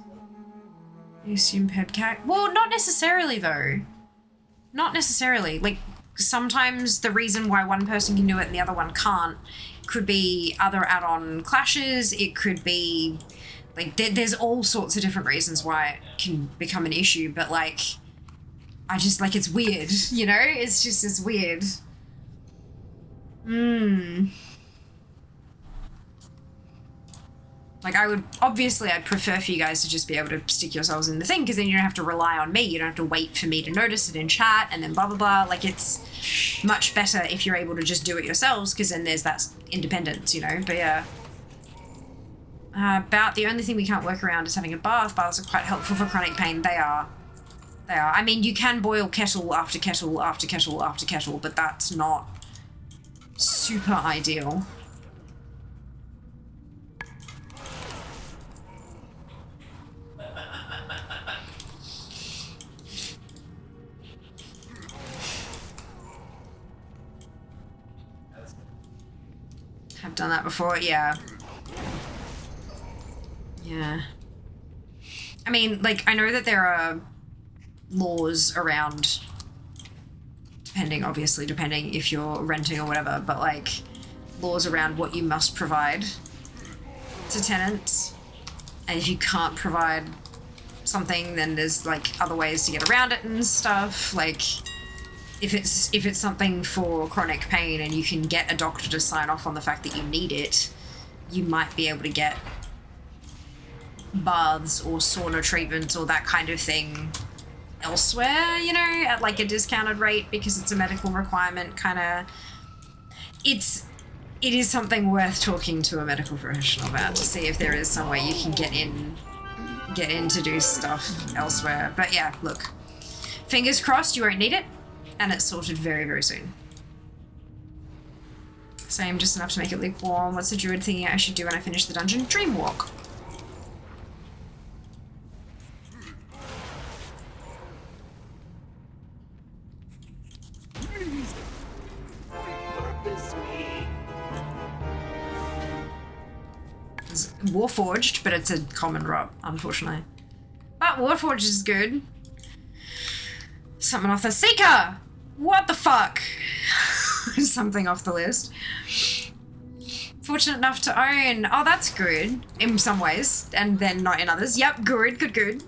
You assume headcat? Well, not necessarily though. Not necessarily. Like, sometimes the reason why one person can do it and the other one can't could be other add-on clashes. It could be, like, there's all sorts of different reasons why it can become an issue. But, like, I just, like, it's weird, you know? It's just, it's weird. Like, I'd prefer for you guys to just be able to stick yourselves in the thing, because then you don't have to rely on me. You don't have to wait for me to notice it in chat and then blah, blah, blah. Like, it's much better if you're able to just do it yourselves, because then there's that independence, you know? But yeah. About the only thing we can't work around is having a bath. Baths are quite helpful for chronic pain. They are. They are. I mean, you can boil kettle after kettle after kettle after kettle, but that's not super ideal. I've done that before, yeah. Yeah. I mean, like, I know that there are laws around, depending if you're renting or whatever, but, like, laws around what you must provide to tenants. And if you can't provide something, then there's, like, other ways to get around it and stuff. Like, if it's something for chronic pain and you can get a doctor to sign off on the fact that you need it, you might be able to get baths or sauna treatments or that kind of thing elsewhere, you know, at like a discounted rate because it's a medical requirement kind of. It is something worth talking to a medical professional about to see if there is some way you can get in to do stuff elsewhere. But yeah, look, fingers crossed you won't need it, and it's sorted very, very soon. Same, just enough to make it lukewarm. What's the druid thinking I should do when I finish the dungeon? Dream walk. It's Warforged, but it's a common rot, unfortunately. But Warforged is good. Something off the Seeker! What the fuck? Something off the list. Fortunate enough to own. Oh, that's good in some ways, and then not in others. Yep, good.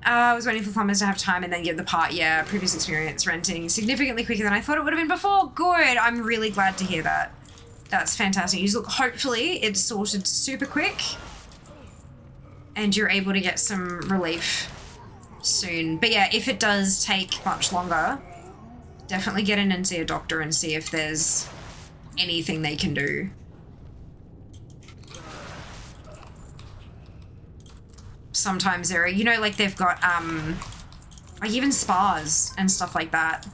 I was waiting for plumbers to have time and then get the part. Yeah, previous experience renting significantly quicker than I thought it would have been before. Good. I'm really glad to hear that. That's fantastic. You look, hopefully it's sorted super quick and you're able to get some relief soon. But yeah, if it does take much longer, definitely get in and see a doctor and see if there's anything they can do. Sometimes there are, you know, like they've got, like even spas and stuff like that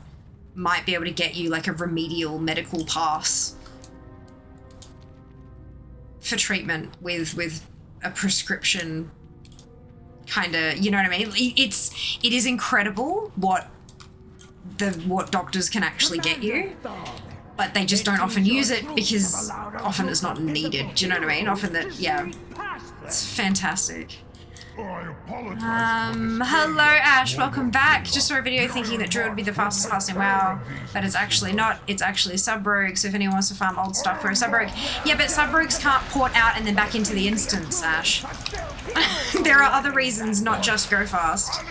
might be able to get you like a remedial medical pass for treatment with a prescription kind of, you know what I mean? It is incredible what doctors can actually get you, but they just don't often use it because often it's not needed. Do you know what I mean? Often that, yeah, it's fantastic. Hello Ash, welcome back. Just saw a video thinking that Druid would be the fastest class in WoW, but it's actually not. It's actually sub-rogue, so if anyone wants to farm old stuff for a sub-rogue. Yeah, but sub-rogues can't port out and then back into the instance, Ash. There are other reasons, not just go fast.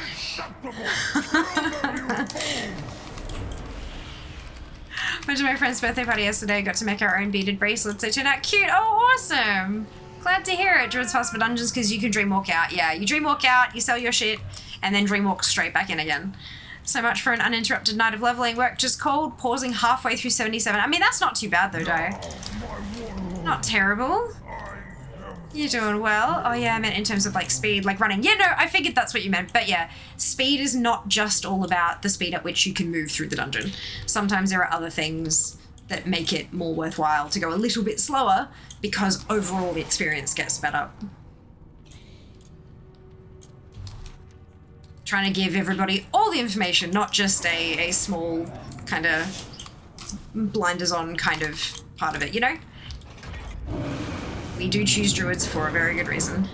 Went to my friend's birthday party yesterday, got to make our own beaded bracelets. They turned out cute. Oh, awesome. Glad to hear it. Druid's fast for dungeons because you can dream walk out. Yeah, you dream walk out, you sell your shit, and then dream walk straight back in again. So much for an uninterrupted night of leveling. Work just called, pausing halfway through 77. I mean, that's not too bad though, Not terrible. You're doing well. Oh yeah, I meant in terms of like speed, like running. Yeah, no, I figured that's what you meant. But yeah, speed is not just all about the speed at which you can move through the dungeon. Sometimes there are other things that make it more worthwhile to go a little bit slower because overall the experience gets better. Trying to give everybody all the information, not just a small kind of blinders on kind of part of it, you know? We do choose druids for a very good reason.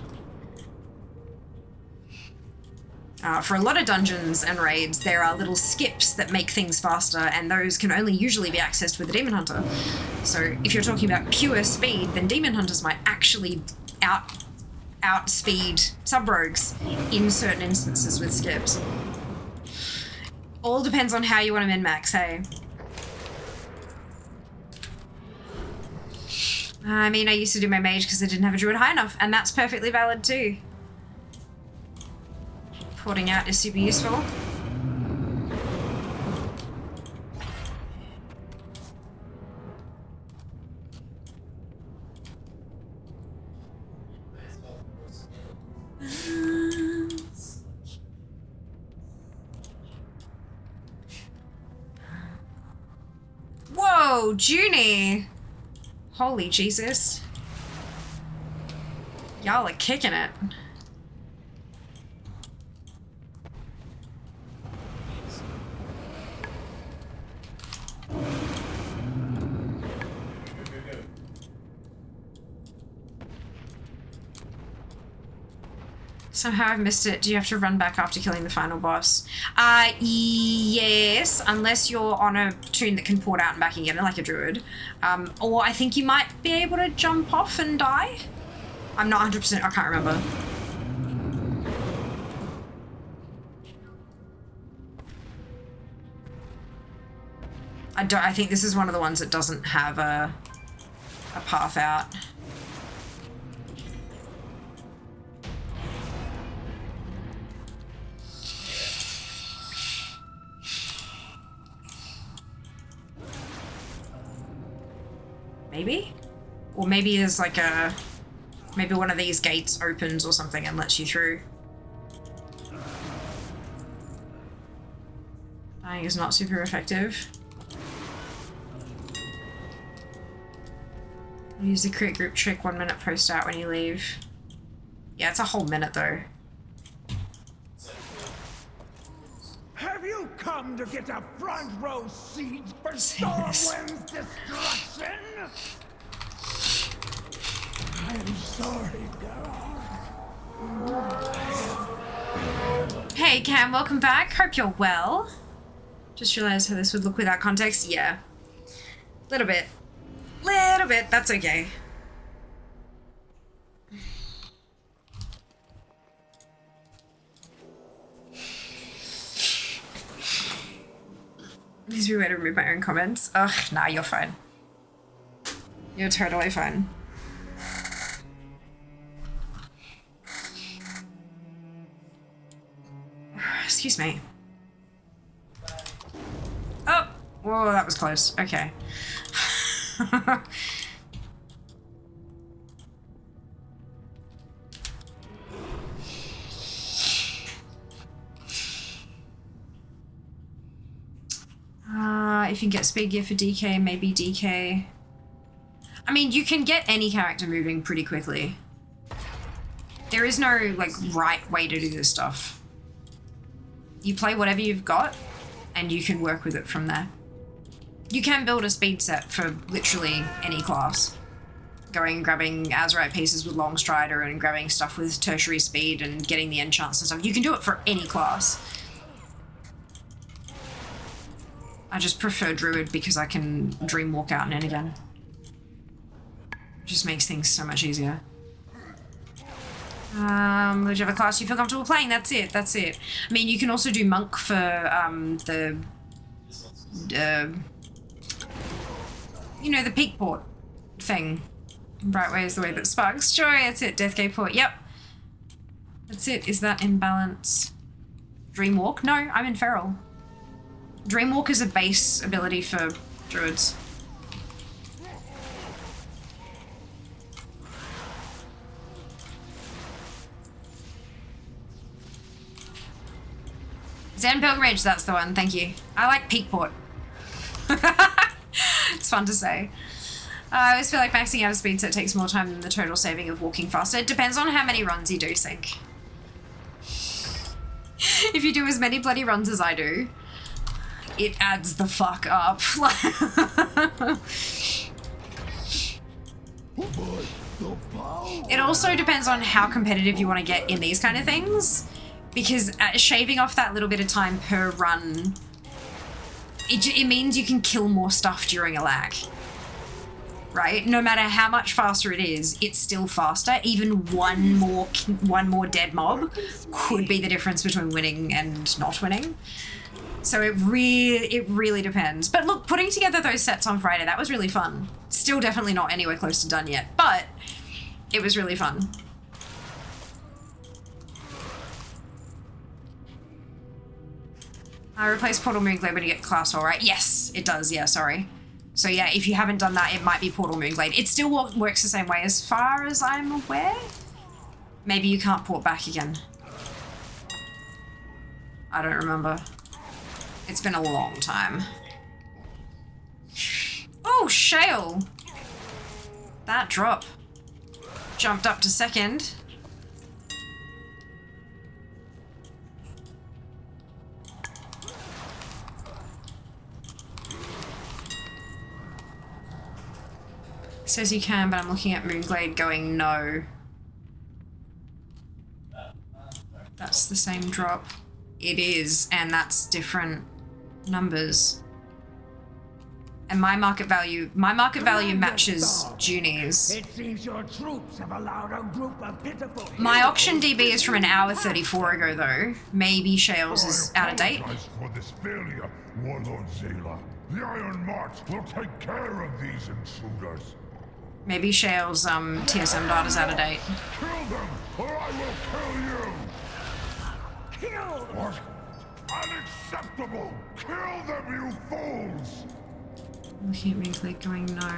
For a lot of dungeons and raids, there are little skips that make things faster, and those can only usually be accessed with a Demon Hunter. So if you're talking about pure speed, then Demon Hunters might actually outspeed sub-rogues in certain instances with skips. All depends on how you want to min-max, hey? I mean, I used to do my mage because I didn't have a druid high enough, and that's perfectly valid too. Porting out is super useful. Whoa, Junie! Holy Jesus. Y'all are kicking it. Somehow I've missed it. Do you have to run back after killing the final boss? Yes, unless you're on a toon that can port out and back again, like a druid. Or I think you might be able to jump off and die. I'm not 100%, I can't remember. I think this is one of the ones that doesn't have a path out. Maybe? Or maybe there's like a... Maybe one of these gates opens or something and lets you through. Dying is not super effective. Use the create group trick 1 minute post out when you leave. Yeah, it's a whole minute though. Have you come to get a front row seat for Stormwind's destruction? I'm sorry, girl. Hey Cam, welcome back. Hope you're well. Just realized how this would look without context. Yeah. Little bit. Little bit. That's okay. Please be way to remove my own comments. Ugh, nah, you're fine. You're totally fine. Excuse me. Oh! Whoa, that was close. Okay. If you can get speed gear for DK, maybe DK. I mean, you can get any character moving pretty quickly. There is no, like, right way to do this stuff. You play whatever you've got, and you can work with it from there. You can build a speed set for literally any class. Going and grabbing Azurite pieces with Long Strider and grabbing stuff with tertiary speed and getting the enchants and stuff. You can do it for any class. I just prefer Druid because I can dream walk out and in again. It just makes things so much easier. Whichever class you feel comfortable playing, that's it, that's it. I mean, you can also do Monk for you know, the peak port thing. Brightway is the way that sparks joy, that's it, Deathgate port, yep. That's it, is that imbalance? Dreamwalk? No, I'm in Feral. Dreamwalk is a base ability for druids. Zen Pilgrimage, that's the one, thank you. I like Peakport. It's fun to say. I always feel like maxing out a speed set takes more time than the total saving of walking faster. It depends on how many runs you do, Sync. If you do as many bloody runs as I do, it adds the fuck up. It also depends on how competitive you want to get in these kind of things, because shaving off that little bit of time per run, it means you can kill more stuff during a lag. Right? No matter how much faster it is, it's still faster. Even one more dead mob could be the difference between winning and not winning. So it really depends. But look, putting together those sets on Friday, that was really fun. Still definitely not anywhere close to done yet, but it was really fun. I replace Portal Moonglade when you get class all right. Yes, it does. Yeah, sorry. So yeah, if you haven't done that, it might be Portal Moonglade. It still works the same way as far as I'm aware. Maybe you can't port back again. I don't remember. It's been a long time. Oh, Shale! That drop. Jumped up to second. Says you can, but I'm looking at Moonglade going no. That's the same drop. It is, and that's different numbers. And my market value matches Junie's. It seems your troops have allowed a group of pitiful My auction DB is from an hour 34 ago though. Maybe Shale's is out of date. For this failure, Warlord Zayla. The Iron March will take care of these intruders. Maybe Shale's TSM data's out of date. Kill them, or I will kill you! Kill! What? Unacceptable! Kill them, you fools! Looking at Moonglade going no.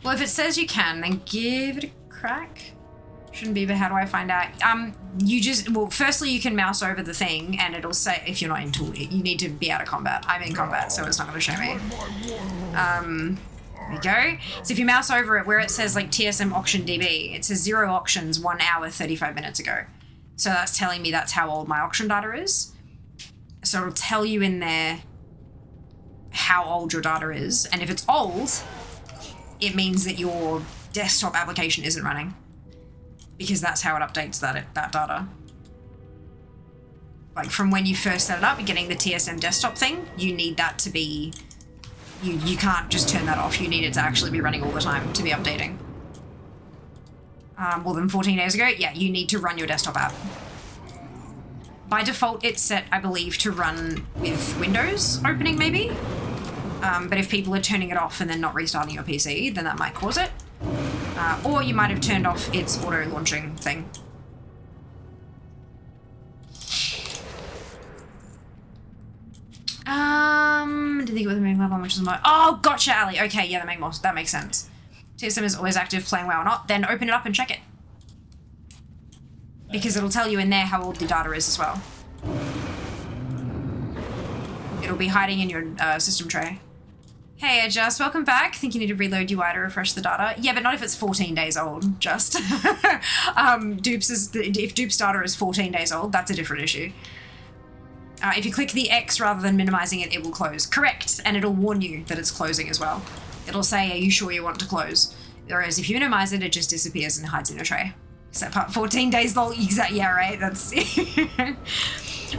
Well, if it says you can, then give it a crack. Shouldn't be, but how do I find out? You just, well, firstly you can mouse over the thing and it'll say, if you're not in tool, you need to be out of combat. I'm in combat, so it's not going to show me. There we go. So if you mouse over it where it says like TSM auction DB, it says 0 auctions 1 hour 35 minutes ago. So that's telling me that's how old my auction data is. So it'll tell you in there how old your data is. And if it's old, it means that your desktop application isn't running. Because that's how it updates that data. Like from when you first set it up, getting the TSM desktop thing, you need that to be, you can't just turn that off. You need it to actually be running all the time to be updating. More than 14 days ago, yeah, you need to run your desktop app. By default, it's set, I believe, to run with Windows opening maybe. But if people are turning it off and then not restarting your PC, then that might cause it. Or you might have turned off its auto-launching thing. Did they go with the main level, which is more... Oh, gotcha, Ali. Okay, yeah, that makes sense. TSM is always active, playing WoW or not. Then open it up and check it. Because it'll tell you in there how old the data is as well. It'll be hiding in your system tray. Hey, Just, welcome back. Think you need to reload UI to refresh the data? Yeah, but not if it's 14 days old, Just. If Dupe's data is 14 days old, that's a different issue. If you click the X rather than minimizing it, it will close. Correct, and it'll warn you that it's closing as well. It'll say, are you sure you want to close? Whereas if you minimize it, it just disappears and hides in a tray. Is that part 14 days long? Exactly, yeah, right? That's...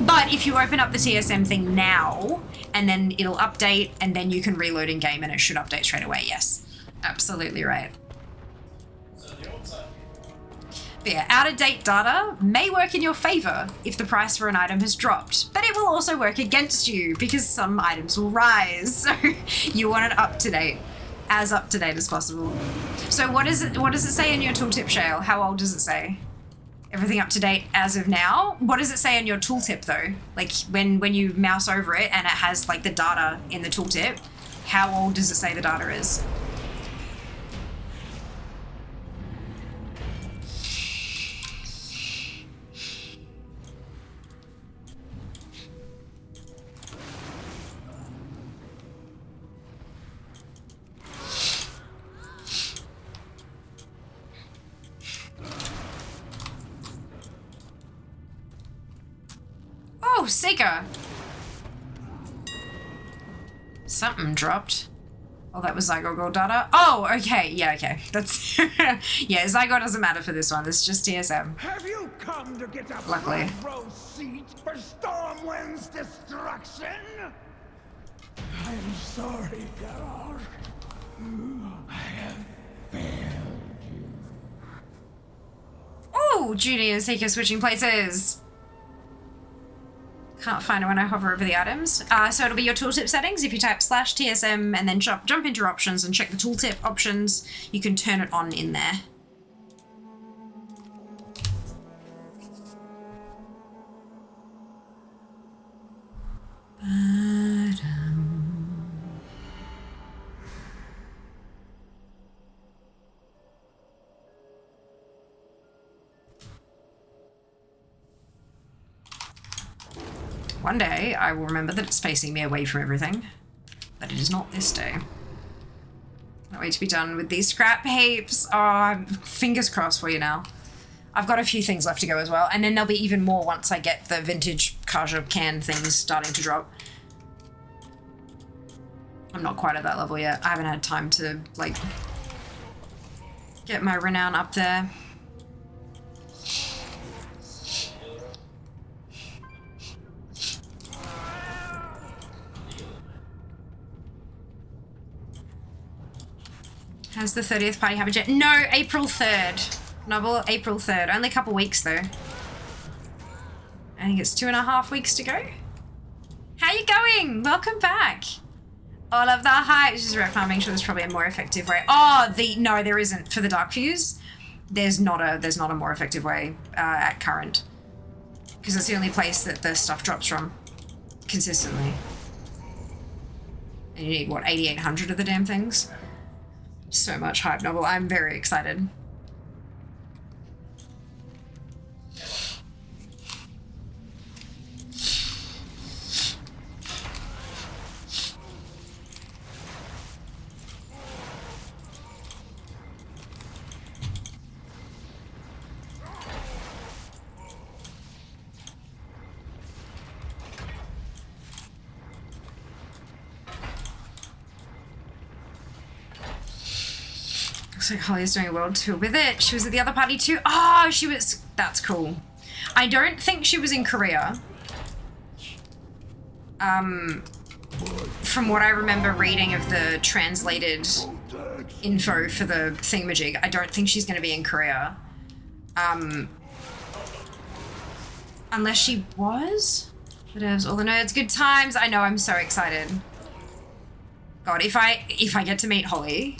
But if you open up the TSM thing now, and then it'll update, and then you can reload in game, and it should update straight away. Yes, absolutely right. But yeah, out-of-date data may work in your favor if the price for an item has dropped, but it will also work against you because some items will rise. So you want it up-to-date, as up-to-date as possible. So what does it say in your tooltip, Shale? How old does it say? Everything up to date as of now. What does it say on your tooltip though? Like when you mouse over it and it has like the data in the tooltip, how old does it say the data is? Oh, Sega! Something dropped. Oh, that was Zygo Gold data? Oh, okay. Yeah, okay. That's... yeah, Zygo doesn't matter for this one. It's just TSM. Have you come to get a Luckily. front row seat for Stormwind's destruction? I'm sorry, Geralt. I have failed you. Oh, Judy and Seeker switching places. Can't find it when I hover over the items. So it'll be your tooltip settings. If you type /TSM and then jump into your options and check the tooltip options, you can turn it on in there. One day, I will remember that it's facing me away from everything, but it is not this day. Can't wait to be done with these scrap heaps. Oh, fingers crossed for you now. I've got a few things left to go as well, and then there'll be even more once I get the vintage Kaja can things starting to drop. I'm not quite at that level yet. I haven't had time to, like, get my renown up there. Has the 30th party happened yet? No, April 3rd. Novel, April 3rd. Only a couple weeks though. I think it's 2.5 weeks to go. How you going? Welcome back. All of the hype. Just rep farming. Sure, there's probably a more effective way. Oh, no, there isn't for the Dark Fuse. There's not a more effective way at current, because it's the only place that the stuff drops from consistently. And you need what, 8,800 of the damn things. So much hype novel. I'm very excited. Looks like Holly's doing a world tour with it. She was at the other party too. Oh, she was... That's cool. I don't think she was in Korea. From what I remember reading of the translated info for the thingamajig, I don't think she's going to be in Korea. Unless she was? Whatevs, all the nerds, good times. I know, I'm so excited. God, if I get to meet Holly...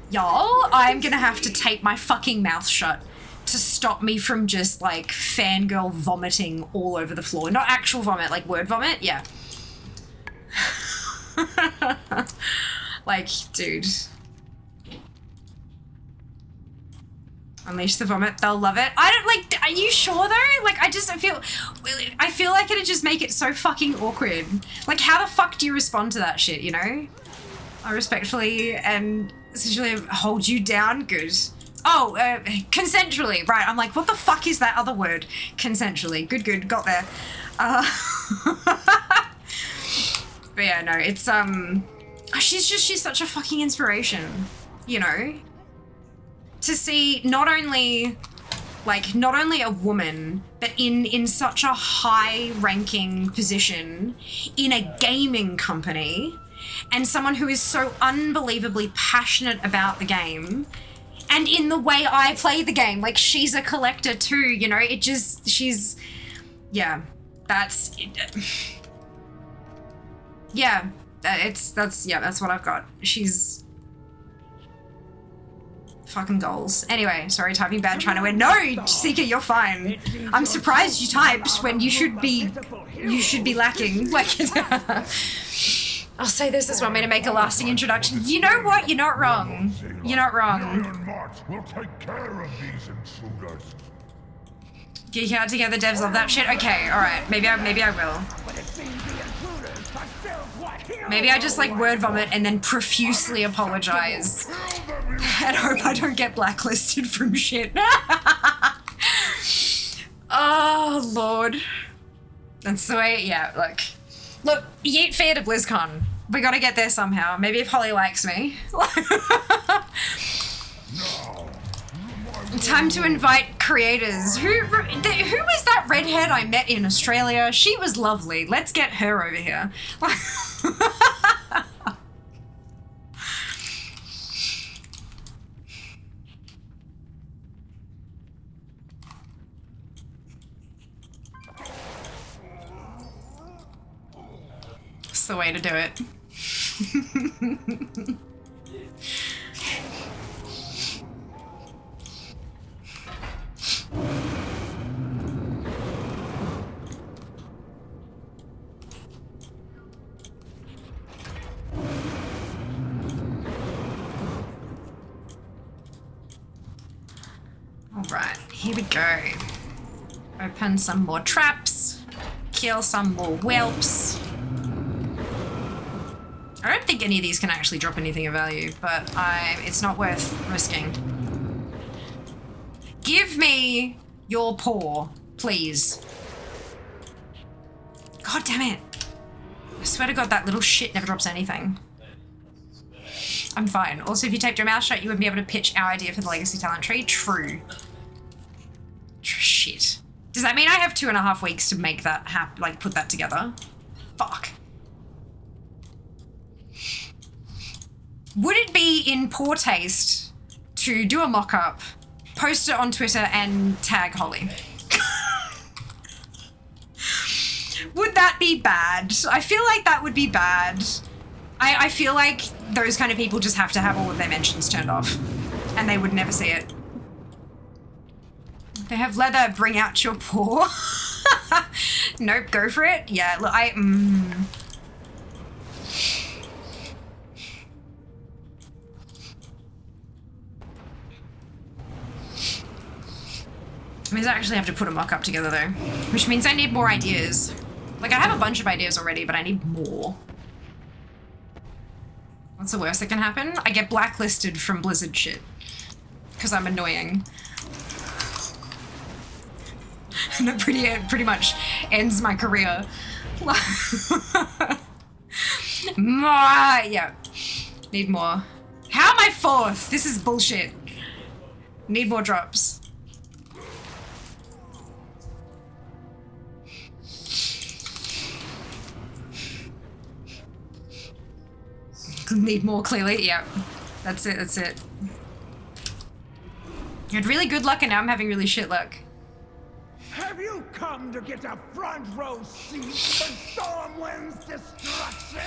Y'all, I'm gonna have to tape my fucking mouth shut to stop me from just, like, fangirl vomiting all over the floor. Not actual vomit, like word vomit, yeah. Like, dude. Unleash the vomit, they'll love it. I don't, like, are you sure though? Like, I feel like it'd just make it so fucking awkward. Like, how the fuck do you respond to that shit, you know? I respectfully and essentially hold you down, good. Oh, consensually, right, I'm like, what the fuck is that other word? Consensually, good, got there. But yeah, no, it's, she's such a fucking inspiration, you know? To see not only a woman, but in such a high-ranking position in a gaming company, and someone who is so unbelievably passionate about the game, and in the way I play the game, like, she's a collector too, you know, yeah, that's what I've got. She's fucking goals. Anyway, sorry, typing bad, trying to win. No, Seeker, you're fine. I'm surprised you typed when you should be lacking. Like, I'll say this as want me to make a lasting introduction. You know what? You're not wrong. You're not wrong. Iron March will take care of these intruders. Geek out together, devs love that shit. Okay, alright. Maybe I will. Maybe I just like word vomit and then profusely apologize. And hope I don't get blacklisted from shit. Oh, Lord. That's the way, yeah, look, yeet fair to BlizzCon. We gotta get there somehow. Maybe if Holly likes me. Time to invite creators. Who was that redhead I met in Australia? She was lovely. Let's get her over here. It's the way to do it. Alright, here we go. Open some more traps. Kill some more whelps. I don't think any of these can actually drop anything of value, but it's not worth risking. Give me your paw, please. God damn it. I swear to God, that little shit never drops anything. I'm fine. Also, if you taped your mouth shut, you wouldn't be able to pitch our idea for the legacy talent tree. True. Shit. Does that mean I have 2.5 weeks to make that put that together? Fuck. Would it be in poor taste to do a mock-up, post it on Twitter, and tag Holly? Would that be bad? I feel like that would be bad. I feel like those kind of people just have to have all of their mentions turned off, and they would never see it. They have leather, bring out your paw. Nope, go for it. Yeah, look, It means I actually have to put a mock-up together though, which means I need more ideas. Like, I have a bunch of ideas already, but I need more. What's the worst that can happen? I get blacklisted from Blizzard shit. Because I'm annoying. And it pretty much ends my career. More, yeah. Need more. How am I 4th? This is bullshit. Need more drops. Need more, clearly. Yeah. That's it, that's it. You had really good luck and now I'm having really shit luck. Have you come to get a front row seat for Stormwind's destruction?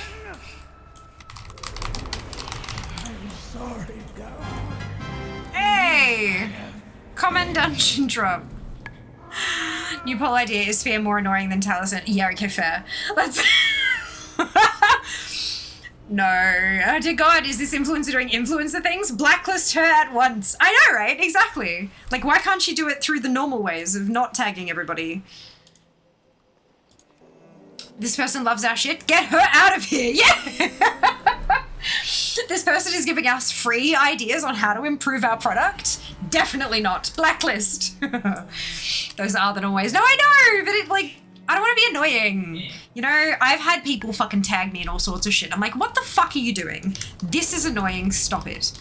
I'm sorry, God. Hey! Common dungeon drop. New poll idea, is Sphere more annoying than Taliesin? Yeah, okay, fair. Let's... No. Oh dear God, is this influencer doing influencer things? Blacklist her at once. I know, right? Exactly. Like, why can't she do it through the normal ways of not tagging everybody? This person loves our shit. Get her out of here. Yeah! This person is giving us free ideas on how to improve our product. Definitely not. Blacklist. Those are the normal ways. No, I know, but it, like... I don't want to be annoying. You know, I've had people fucking tag me in all sorts of shit. I'm like, what the fuck are you doing? This is annoying. Stop it.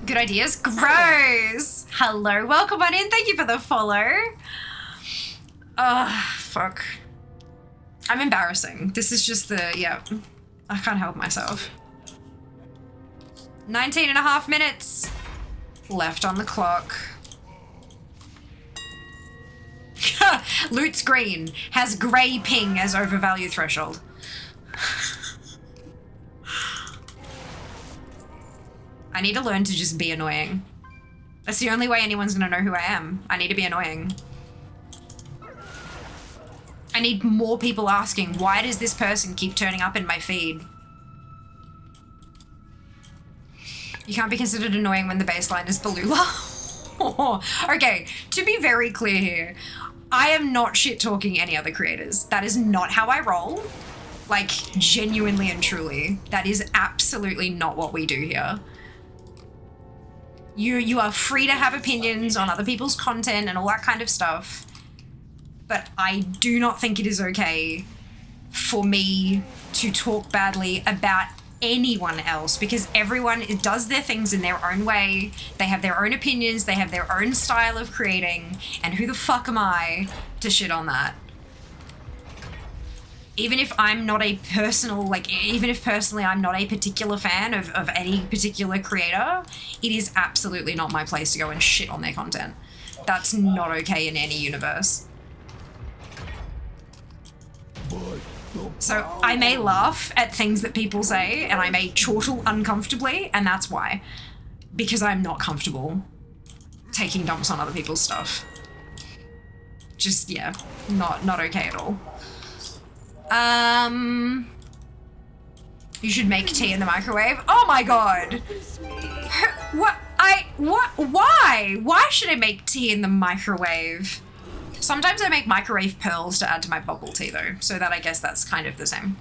Good ideas. Gross. Hello. Welcome on in. Thank you for the follow. Fuck. I'm embarrassing. This is just the, yeah. I can't help myself. 19.5 minutes left on the clock. Loot's green, has grey ping as overvalue threshold. I need to learn to just be annoying. That's the only way anyone's gonna know who I am. I need to be annoying. I need more people asking, why does this person keep turning up in my feed? You can't be considered annoying when the baseline is Balula. Okay, to be very clear here, I am not shit-talking any other creators. That is not how I roll. Like, genuinely and truly. That is absolutely not what we do here. You are free to have opinions on other people's content and all that kind of stuff. But I do not think it is okay for me to talk badly about anyone else, because everyone does their things in their own way. They have their own opinions, they have their own style of creating, and who the fuck am I to shit on that? Even if I'm not a personal, like, even if personally I'm not a particular fan of any particular creator, it is absolutely not my place to go and shit on their content. That's not okay in any universe. So I may laugh at things that people say and I may chortle uncomfortably, and that's why. Because I'm not comfortable taking dumps on other people's stuff. Just, yeah, not okay at all. You should make tea in the microwave. Oh my God. Why? Why should I make tea in the microwave? Sometimes I make microwave pearls to add to my bubble tea though, so that I guess that's kind of the same.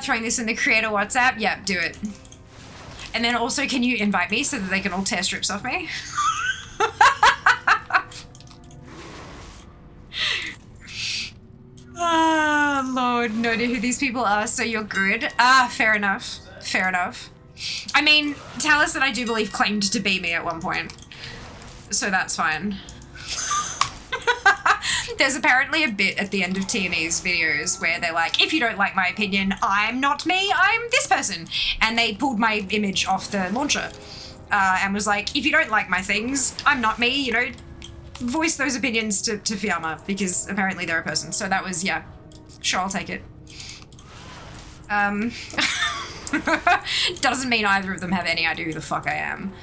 Throwing this in the creator WhatsApp? Yep, do it. And then also, can you invite me so that they can all tear strips off me? Ah, Lord, no idea who these people are, so you're good. Ah, fair enough. Fair enough. I mean, Taliesin, I do believe, claimed to be me at one point. So that's fine. There's apparently a bit at the end of T&E's videos where they're like, if you don't like my opinion, I'm not me, I'm this person. And they pulled my image off the launcher and was like, if you don't like my things, I'm not me, you know, voice those opinions to Fiamma, because apparently they're a person. So that was, yeah, sure, I'll take it. Doesn't mean either of them have any idea who the fuck I am.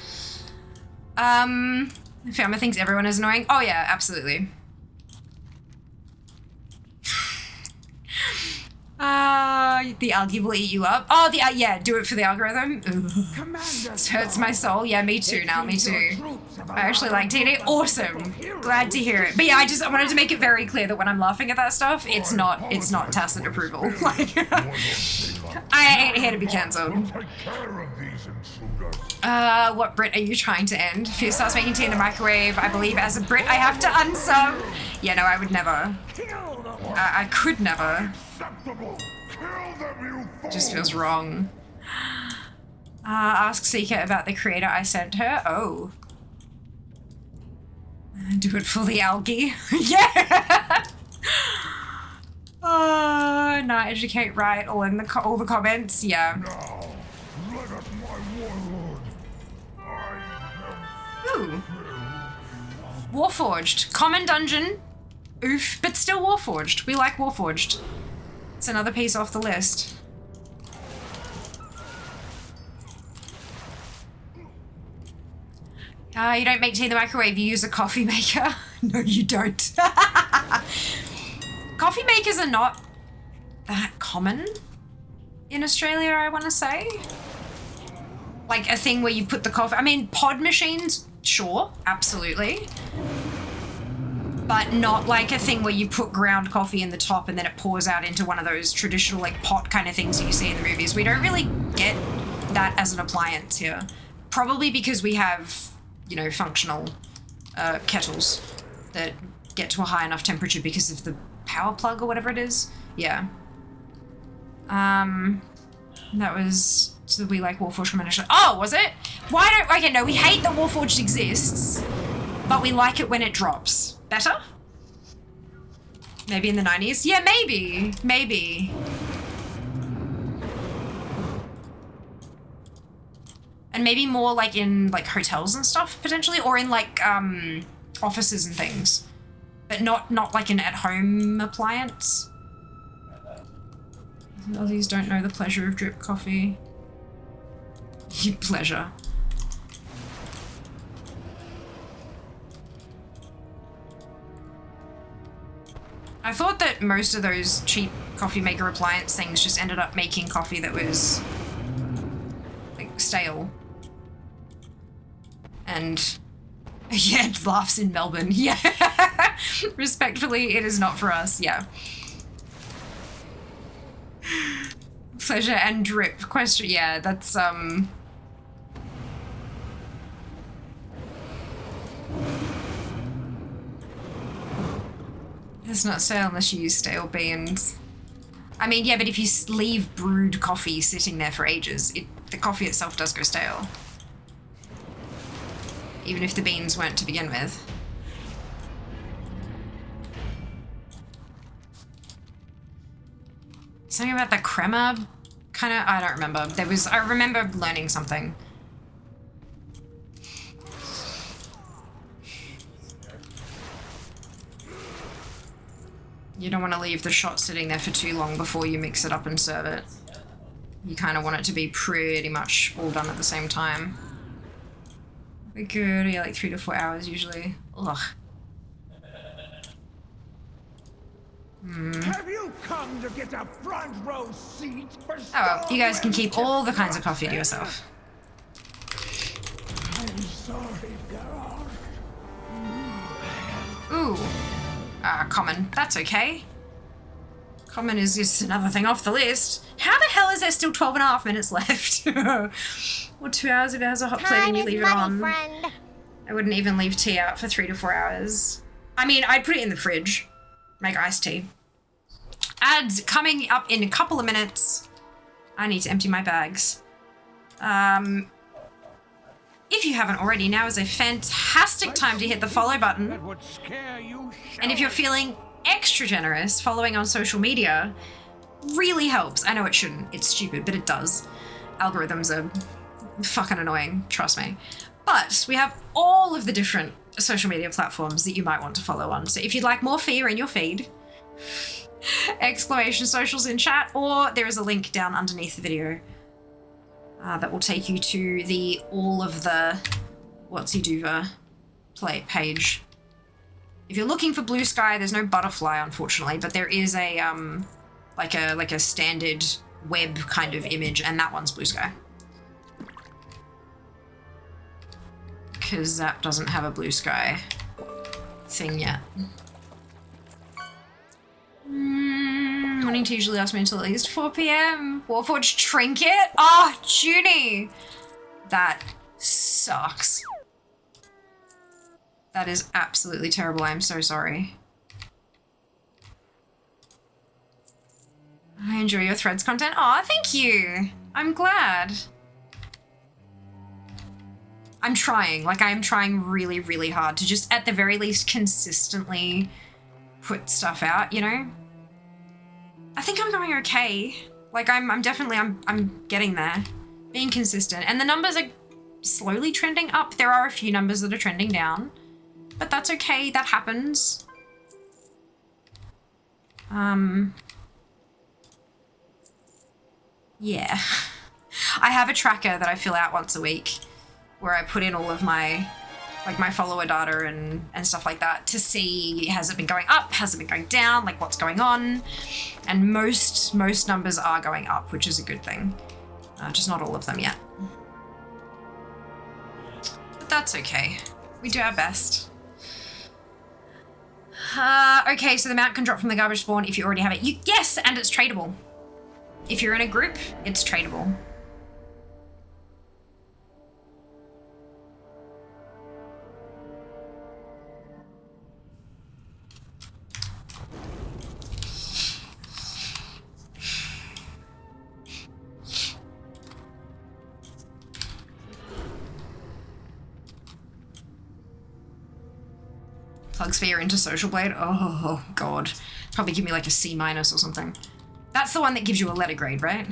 Fiamma thinks everyone is annoying. Oh yeah, absolutely. The algae will eat you up. Oh, yeah, do it for the algorithm. This hurts my soul. Yeah, me too now, me too. I actually like TNA. Awesome. Glad to hear it. But yeah, I wanted to make it very clear that when I'm laughing at that stuff, it's not tacit approval. Like, I ain't here to be cancelled. What Brit are you trying to end? If he starts making tea in the microwave, I believe as a Brit I have to unsub. Yeah, no, I would never. I could never. Just feels wrong. Ask Seeker about the creator I sent her. Oh. Do it for the algae. Yeah! Nah, educate right all in all the comments. Yeah. Now, let us, my warlord. Ooh. Warforged. Common dungeon. Oof, but still Warforged. We like Warforged. It's another piece off the list. You don't make tea in the microwave, you use a coffee maker. No, you don't. Coffee makers are not that common in Australia, I want to say. Like a thing where you put the coffee... I mean, pod machines, sure, absolutely. But not like a thing where you put ground coffee in the top and then it pours out into one of those traditional like pot kind of things that you see in the movies. We don't really get that as an appliance here. Probably because we have, you know, functional kettles that get to a high enough temperature because of the power plug or whatever it is. Yeah. That was... So we like Warforged Commander. Oh, was it? Why don't... Okay, no, we hate that Warforged exists, but we like it when it drops. Better? Maybe in the 90s? Yeah, maybe. Maybe. And maybe more like in like hotels and stuff, potentially, or in like offices and things. But not like an at-home appliance. Aussies don't know the pleasure of drip coffee. You pleasure. I thought that most of those cheap coffee maker appliance things just ended up making coffee that was like stale. And yeah, it laughs in Melbourne. Yeah. Respectfully, it is not for us. Yeah. Pleasure and drip question. Yeah, that's it's not stale unless you use stale beans. I mean, yeah, but if you leave brewed coffee sitting there for ages, the coffee itself does go stale. Even if the beans weren't to begin with. Something about the crema, kind of, I don't remember. I remember learning something. You don't want to leave the shot sitting there for too long before you mix it up and serve it. You kind of want it to be pretty much all done at the same time. We're good, yeah, like 3 to 4 hours usually. Ugh. Have you come to get a front row seat for Oh well, you guys can keep all the kinds of coffee to yourself. I'm sorry, girl. Ooh. Common. That's okay. Common is just another thing off the list. How the hell is there still 12.5 minutes left? Or 2 hours if it has a hot plate and you leave it on. Friend. I wouldn't even leave tea out for 3 to 4 hours. I mean, I'd put it in the fridge. Make iced tea. Ads coming up in a couple of minutes. I need to empty my bags. If you haven't already, now is a fantastic time to hit the follow button. That would scare you. And if you're feeling extra generous, following on social media really helps. I know it shouldn't. It's stupid, but it does. Algorithms are fucking annoying, trust me. But we have all of the different social media platforms that you might want to follow on. So if you'd like more fear in your feed, exclamation socials in chat, or there is a link down underneath the video that will take you to the all of the Whatsy Dover play page. If you're looking for Blue Sky, there's no butterfly, unfortunately, but there is a like a standard web kind of image, and that one's blue sky. Because Zap doesn't have a blue sky thing yet. Morning to usually last me until at least 4 p.m. Warforged trinket? Oh, Junie! That sucks. That is absolutely terrible. I'm so sorry. I enjoy your Threads content. Aw, thank you. I'm glad. I'm trying. Like, I'm trying really, really hard to just, at the very least, consistently put stuff out, you know? I think I'm going okay. Like, I'm definitely, I'm getting there. Being consistent. And the numbers are slowly trending up. There are a few numbers that are trending down. But that's okay. That happens. Yeah. I have a tracker that I fill out once a week where I put in all of my, like, my follower data and stuff like that to see, has it been going up, has it been going down, like what's going on. And most numbers are going up, which is a good thing. Just not all of them yet. But that's okay. We do our best. Okay, so the mount can drop from the garbage spawn if you already have it. Yes, and it's tradable. If you're in a group, it's tradable. Plugs for your into Social Blade? Oh, God. Probably give me like a C- or something. That's the one that gives you a letter grade, right?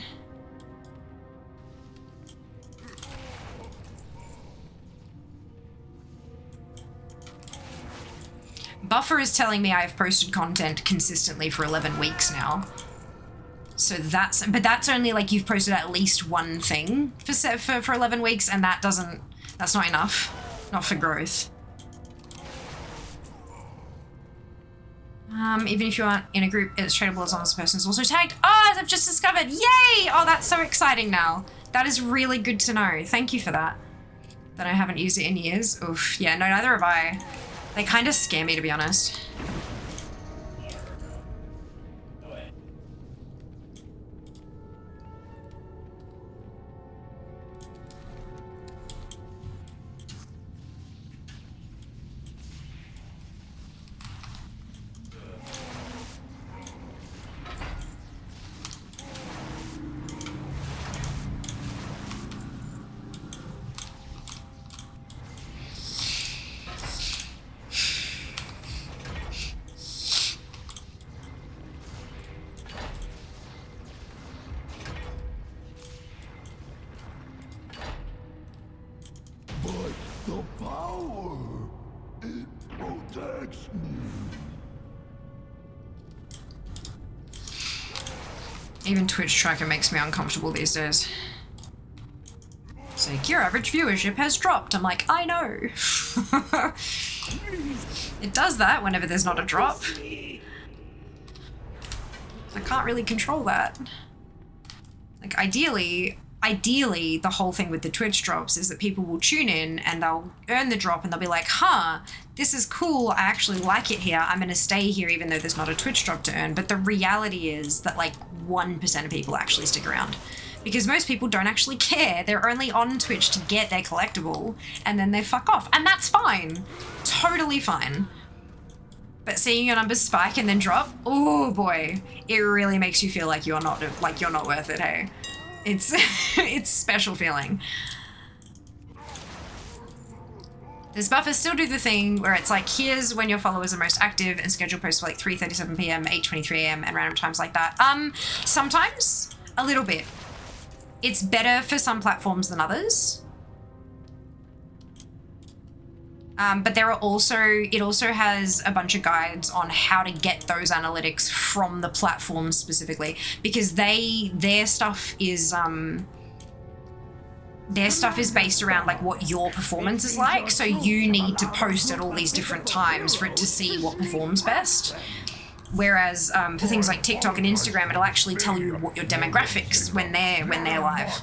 Buffer is telling me I've posted content consistently for 11 weeks now. So but that's only like you've posted at least one thing for 11 weeks, and that's not enough. Not for growth. Even if you aren't in a group, it's tradable as long as the person is also tagged. Oh, I've just discovered. Yay! Oh, that's so exciting now. That is really good to know. Thank you for that. That I haven't used it in years. Oof. Yeah, no, neither have I. They kind of scare me, to be honest. Even Twitch tracker makes me uncomfortable these days. It's like, your average viewership has dropped. I'm like, I know. It does that whenever there's not a drop. I can't really control that. Like, ideally, the whole thing with the Twitch drops is that people will tune in and they'll earn the drop and they'll be like, huh, this is cool. I actually like it here. I'm going to stay here even though there's not a Twitch drop to earn. But the reality is that like 1% of people actually stick around because most people don't actually care. They're only on Twitch to get their collectible and then they fuck off. And that's fine. Totally fine. But seeing your numbers spike and then drop, oh boy, it really makes you feel like you're not worth it, hey? It's it's a special feeling. Does Buffer still do the thing where it's like, here's when your followers are most active and schedule posts for like 3:37 p.m., 8:23 a.m. and random times like that? Sometimes a little bit. It's better for some platforms than others. But it also has a bunch of guides on how to get those analytics from the platform specifically, because their stuff is based around like what your performance is like. So you need to post at all these different times for it to see what performs best. Whereas for things like TikTok and Instagram, it'll actually tell you what your demographics when they're live.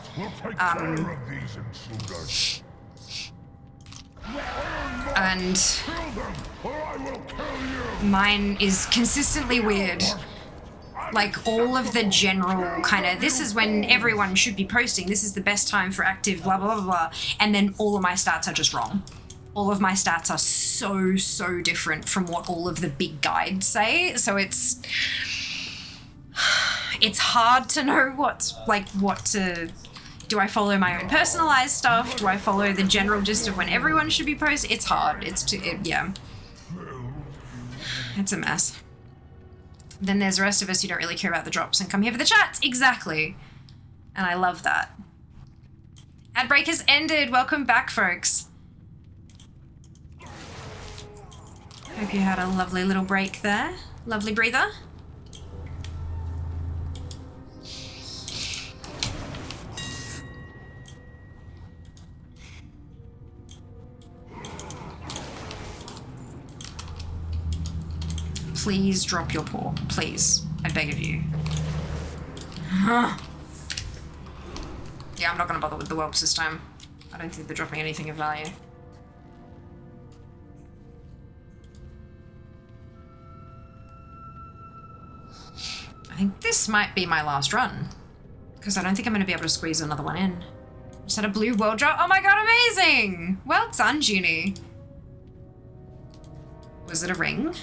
And mine is consistently weird. Like all of the general kind of, this is when everyone should be posting, this is the best time for active, blah, blah, blah, blah. And then all of my stats are just wrong. All of my stats are so different from what all of the big guides say. So it's hard to know what to, do I follow my own personalized stuff? Do I follow the general gist of when everyone should be posting? It's hard. Yeah. It's a mess. Then there's the rest of us who don't really care about the drops and come here for the chats. Exactly. And I love that. Ad break has ended. Welcome back, folks. Hope you had a lovely little break there. Lovely breather. Please drop your paw. Please. I beg of you. Yeah, I'm not going to bother with the whelps this time. I don't think they're dropping anything of value. I think this might be my last run. Because I don't think I'm going to be able to squeeze another one in. Just had a blue world drop. Oh my god, amazing! Well done, Junie. Was it a ring?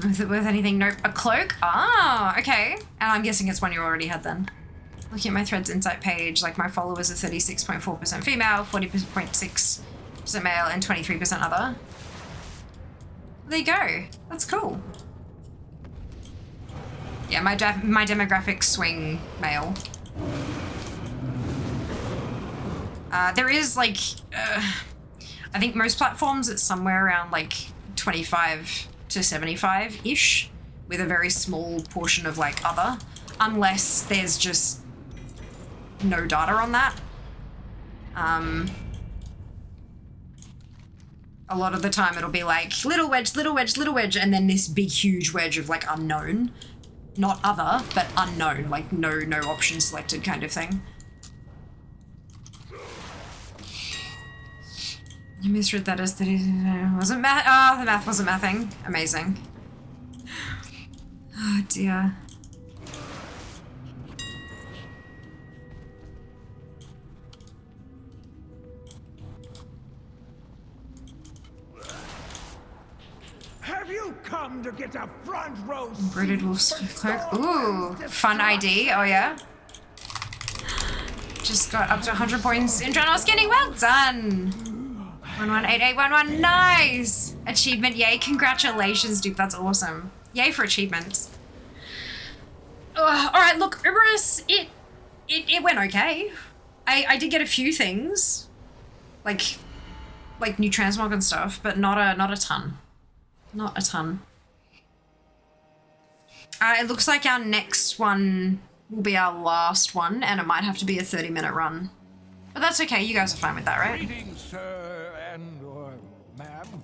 Is it worth anything? Nope. A cloak? Ah, okay. And I'm guessing it's one you already had then. Looking at my Threads Insight page, like my followers are 36.4% female, 40.6% male, and 23% other. There you go. That's cool. Yeah, my demographics swing male. There is like, I think most platforms it's somewhere around like 25 to 75-ish, with a very small portion of like other, unless there's just no data on that. A lot of the time it'll be like little wedge, little wedge, little wedge, and then this big huge wedge of like unknown. Not other, but unknown, like no option selected kind of thing. You misread that as wasn't math. Oh, the math wasn't mathing. Amazing. Oh dear. Have you come to get a front row seat? Brooded Wolf's Cloak. Ooh, fun ID. Oh yeah. Just got up to 100 points in Draenor skinning. Well done. 118811. Nice. Achievement. Yay. Congratulations, dude. That's awesome. Yay for achievements. All right. Look, Uberus, it went okay. I did get a few things, like new transmog and stuff, but not a ton. Not a ton. It looks like our next one will be our last one, and it might have to be a 30-minute run. But that's okay, you guys are fine with that, right? Greetings, sir and/or ma'am.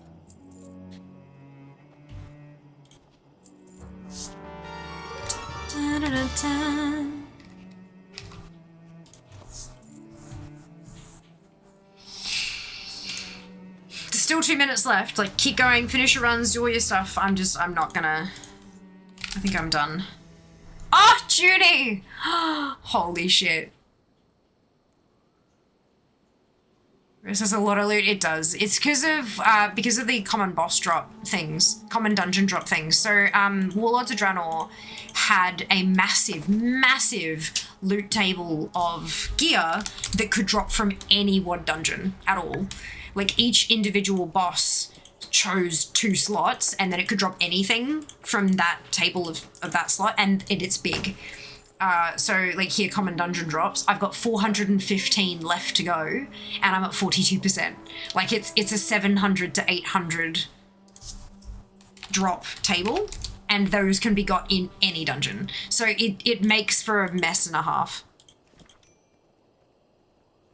There's still 2 minutes left. Like, keep going, finish your runs, do all your stuff. I'm not gonna... I think I'm done. Oh, Judy! Holy shit. This has a lot of loot. It does. It's because of the common boss drop things, common dungeon drop things. So Warlords of Draenor had a massive loot table of gear that could drop from any WOD dungeon at all. Like each individual boss chose 2 slots, and then it could drop anything from that table of that slot, and it's big. So like here, common dungeon drops. I've got 415 left to go, and I'm at 42%. Like it's a 700 to 800 drop table, and those can be got in any dungeon. So it makes for a mess and a half.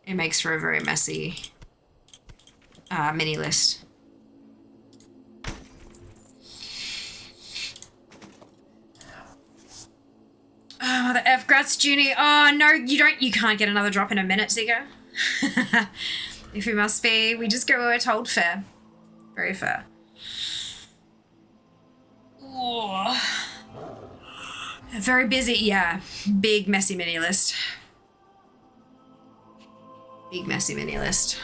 It makes for a very messy mini list. Oh, the F grats, Junie. Oh no, you can't get another drop in a minute, Zika. If we must be, we just go where we're told. Fair. Very fair. Ooh. Very busy, yeah. Big messy mini list. Big messy mini list.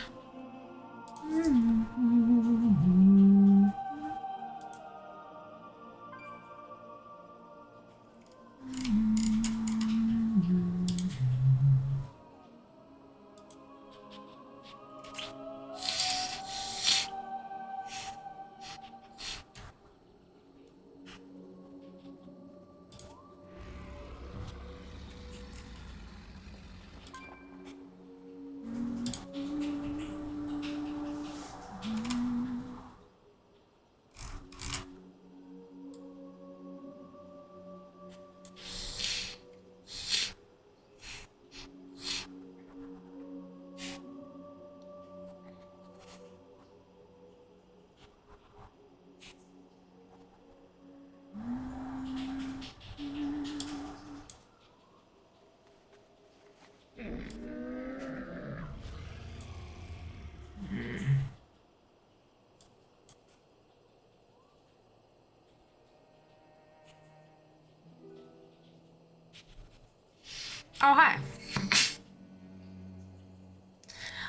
Oh, hi.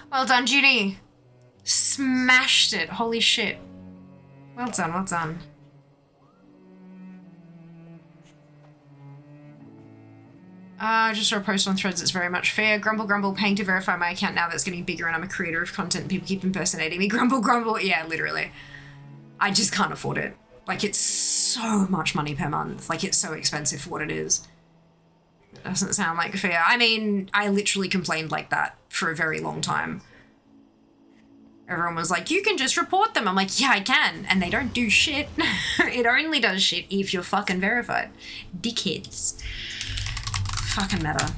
Well done, Judy. Smashed it. Holy shit. Well done, well done. Just saw a post on Threads that's very much fair. Grumble, grumble, paying to verify my account now that's getting bigger and I'm a creator of content and people keep impersonating me. Grumble, grumble. Yeah, literally. I just can't afford it. Like, it's so much money per month. Like, it's so expensive for what it is. It doesn't sound like fair. I mean, I literally complained like that for a very long time. Everyone was like, you can just report them. I'm like, yeah, I can. And they don't do shit. It only does shit if you're fucking verified. Dickheads. Fucking meta.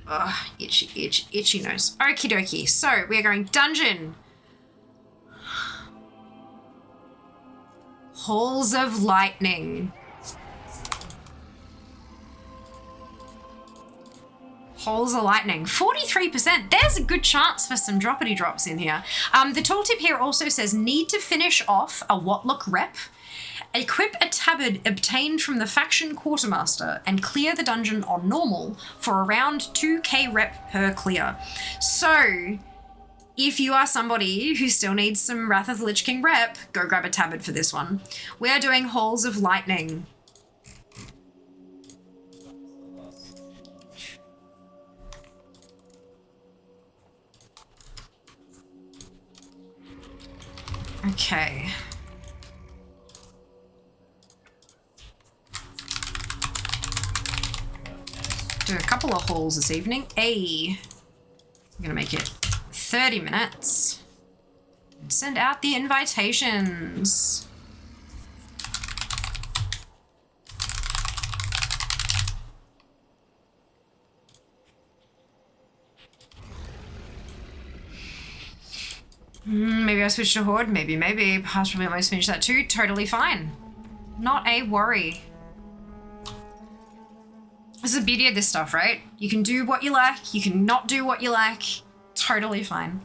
Ugh, itchy nose. Okie dokie. So, we are going dungeon. Halls of Lightning. Halls of Lightning. 43%. There's a good chance for some droppity drops in here. The tooltip here also says, need to finish off a Whatlook rep, equip a tabard obtained from the faction quartermaster, and clear the dungeon on normal for around 2k rep per clear. So, if you are somebody who still needs some Wrath of the Lich King rep, go grab a tabard for this one. We are doing Halls of Lightning. Okay. Do a couple of hauls this evening. I'm gonna make it 30 minutes. Send out the invitations. Maybe I switch to Horde. Maybe. Past probably almost finished that too. Totally fine. Not a worry. This is the beauty of this stuff, right? You can do what you like. You can not do what you like. Totally fine.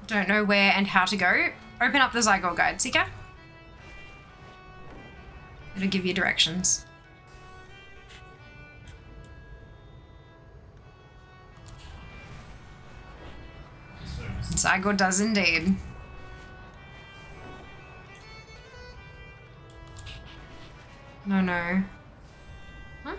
Don't know where and how to go. Open up the Zygote Guide, Seeker. It'll give you directions. Zygote does indeed. No. Huh?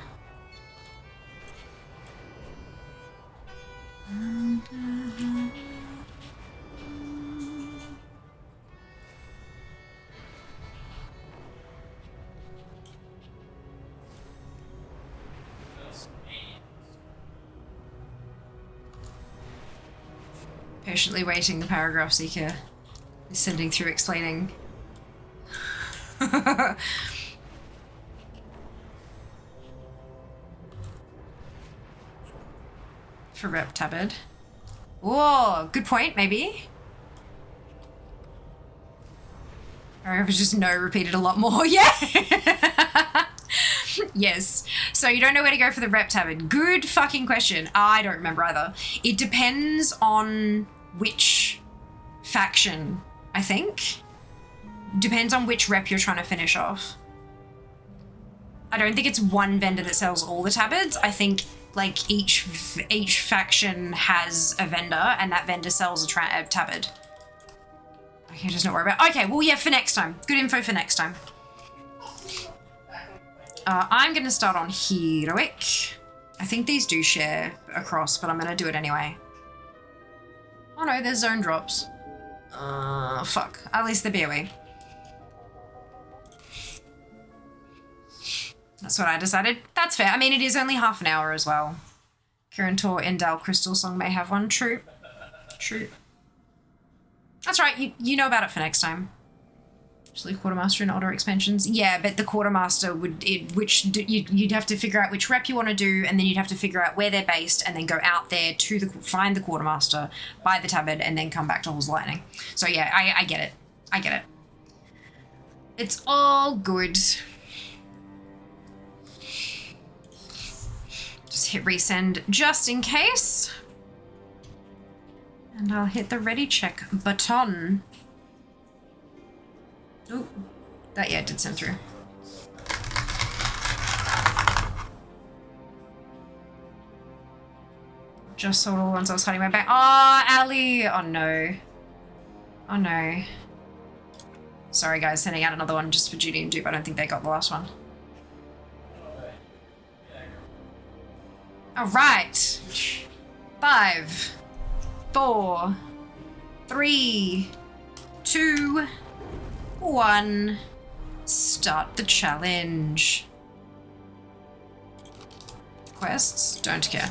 Patiently waiting, the paragraph seeker is sending through explaining. For Rep Tabard. Whoa, good point, maybe. Or if it's just no repeated a lot more, yeah. Yes. So you don't know where to go for the Rep Tabard. Good fucking question. I don't remember either. It depends on which faction, I think. Depends on which rep you're trying to finish off. I don't think it's one vendor that sells all the tabards. I think like each faction has a vendor and that vendor sells a tabard. Okay, just not worry about. Okay, well yeah, for next time. Good info for next time. I'm gonna start on Heroic. I think these do share across, but I'm gonna do it anyway. Oh no, there's zone drops. Fuck. At least the BOE. That's what I decided. That's fair. I mean, it is only half an hour as well. Kirin Tor Endal Crystal Song may have one. True. True. That's right. You know about it for next time. Actually, Quartermaster and older expansions. Yeah, but the Quartermaster you'd have to figure out which rep you want to do, and then you'd have to figure out where they're based, and then go out there to find the Quartermaster, buy the tabard, and then come back to Halls Lightning. So yeah, I get it. I get it. It's all good. Just hit resend just in case. And I'll hit the ready check button. Oh, that yeah, it did send through. Just sold all the ones I was hiding my back. Oh, Ali! Oh no. Oh no. Sorry guys, sending out another one just for Judy and Dupe. I don't think they got the last one. Alright. 5, 4, 3, 2, 1. Start the challenge. Quests? Don't care.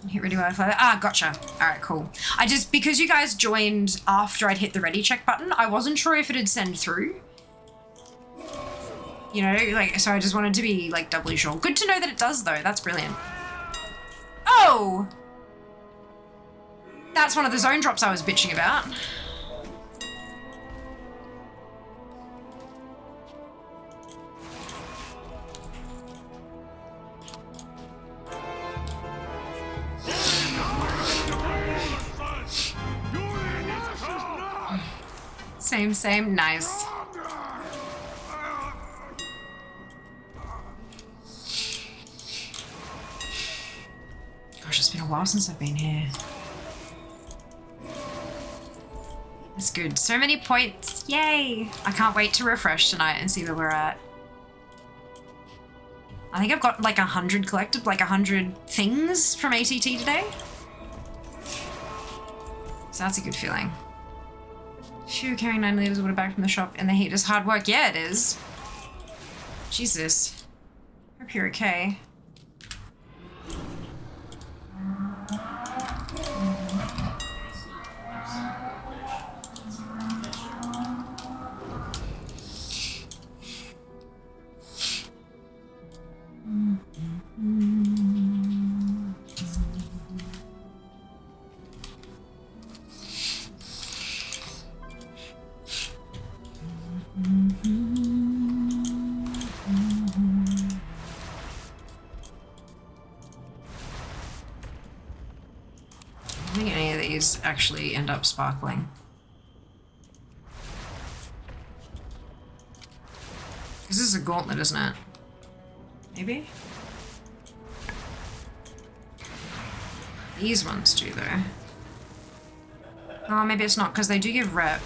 Hit ready Wi-Fi. Ah, gotcha. Alright, cool. Because you guys joined after I'd hit the ready check button, I wasn't sure if it'd send through. You know, like, so I just wanted to be, like, doubly sure. Good to know that it does, though. That's brilliant. Oh! That's one of the zone drops I was bitching about. Same, nice. Gosh, it's been a while since I've been here. That's good. So many points. Yay! I can't wait to refresh tonight and see where we're at. I think I've got like 100 collected, like 100 things from ATT today. So that's a good feeling. Phew, carrying 9 liters of water back from the shop in the heat is hard work. Yeah, it is. Jesus. Hope you're okay. Actually end up sparkling. Because this is a gauntlet, isn't it? Maybe? These ones do, though. Oh, maybe it's not, because they do give rep.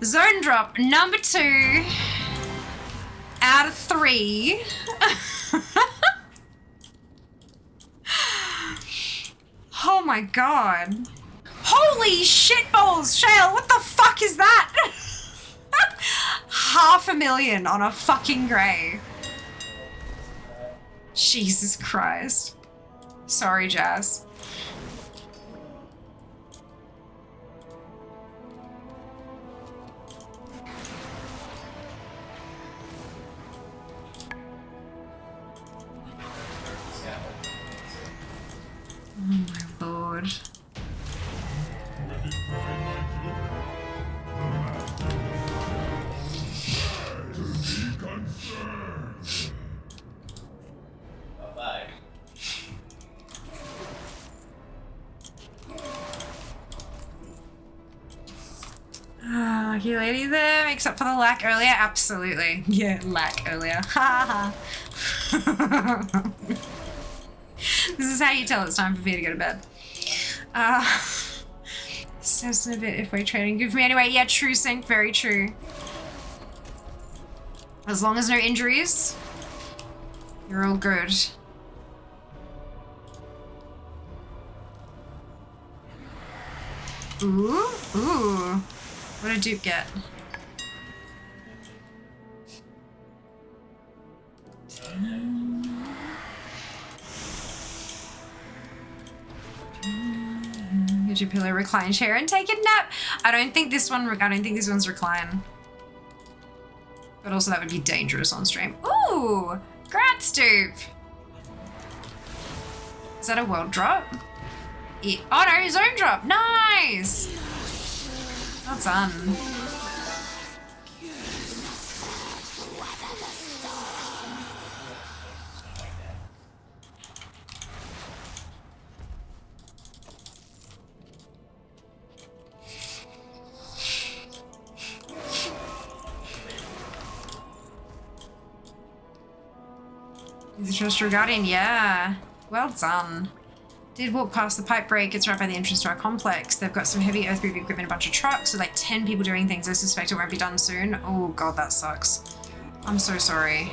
Zone drop number 2 out of 3. my god. Holy shitballs, Shale, what the fuck is that? 500,000 on a fucking grey. Jesus Christ. Sorry, Jazz. Oh my lord. Bye. You lady there makes up for the lack earlier? Absolutely. Yeah, lack earlier. Ha ha. This is how you tell it's time for me to go to bed. Says a bit if we're trading good for me anyway. Yeah, true, Sync, very true. As long as no injuries, you're all good. Ooh, ooh. What did Duke get? Get your pillow, recline chair, and take a nap. I don't think this one's recline. But also that would be dangerous on stream. Ooh, Grat Stoop. Is that a world drop? Yeah. Oh no, zone drop. Nice. Well done. Is it just your guardian? Yeah. Well done. Did walk past the pipe break. It's right by the entrance to our complex. They've got some heavy earth-moving equipment, a bunch of trucks, with like 10 people doing things. I suspect it won't be done soon. Oh god, that sucks. I'm so sorry.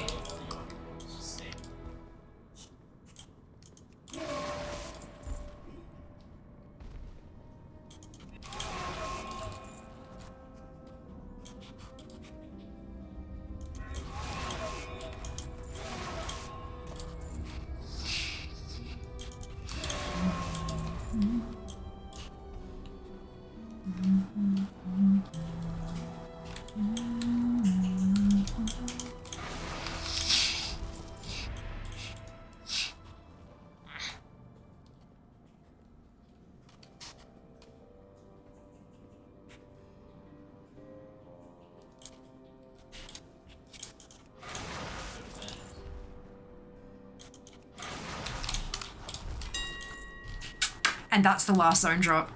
And that's the last zone drop.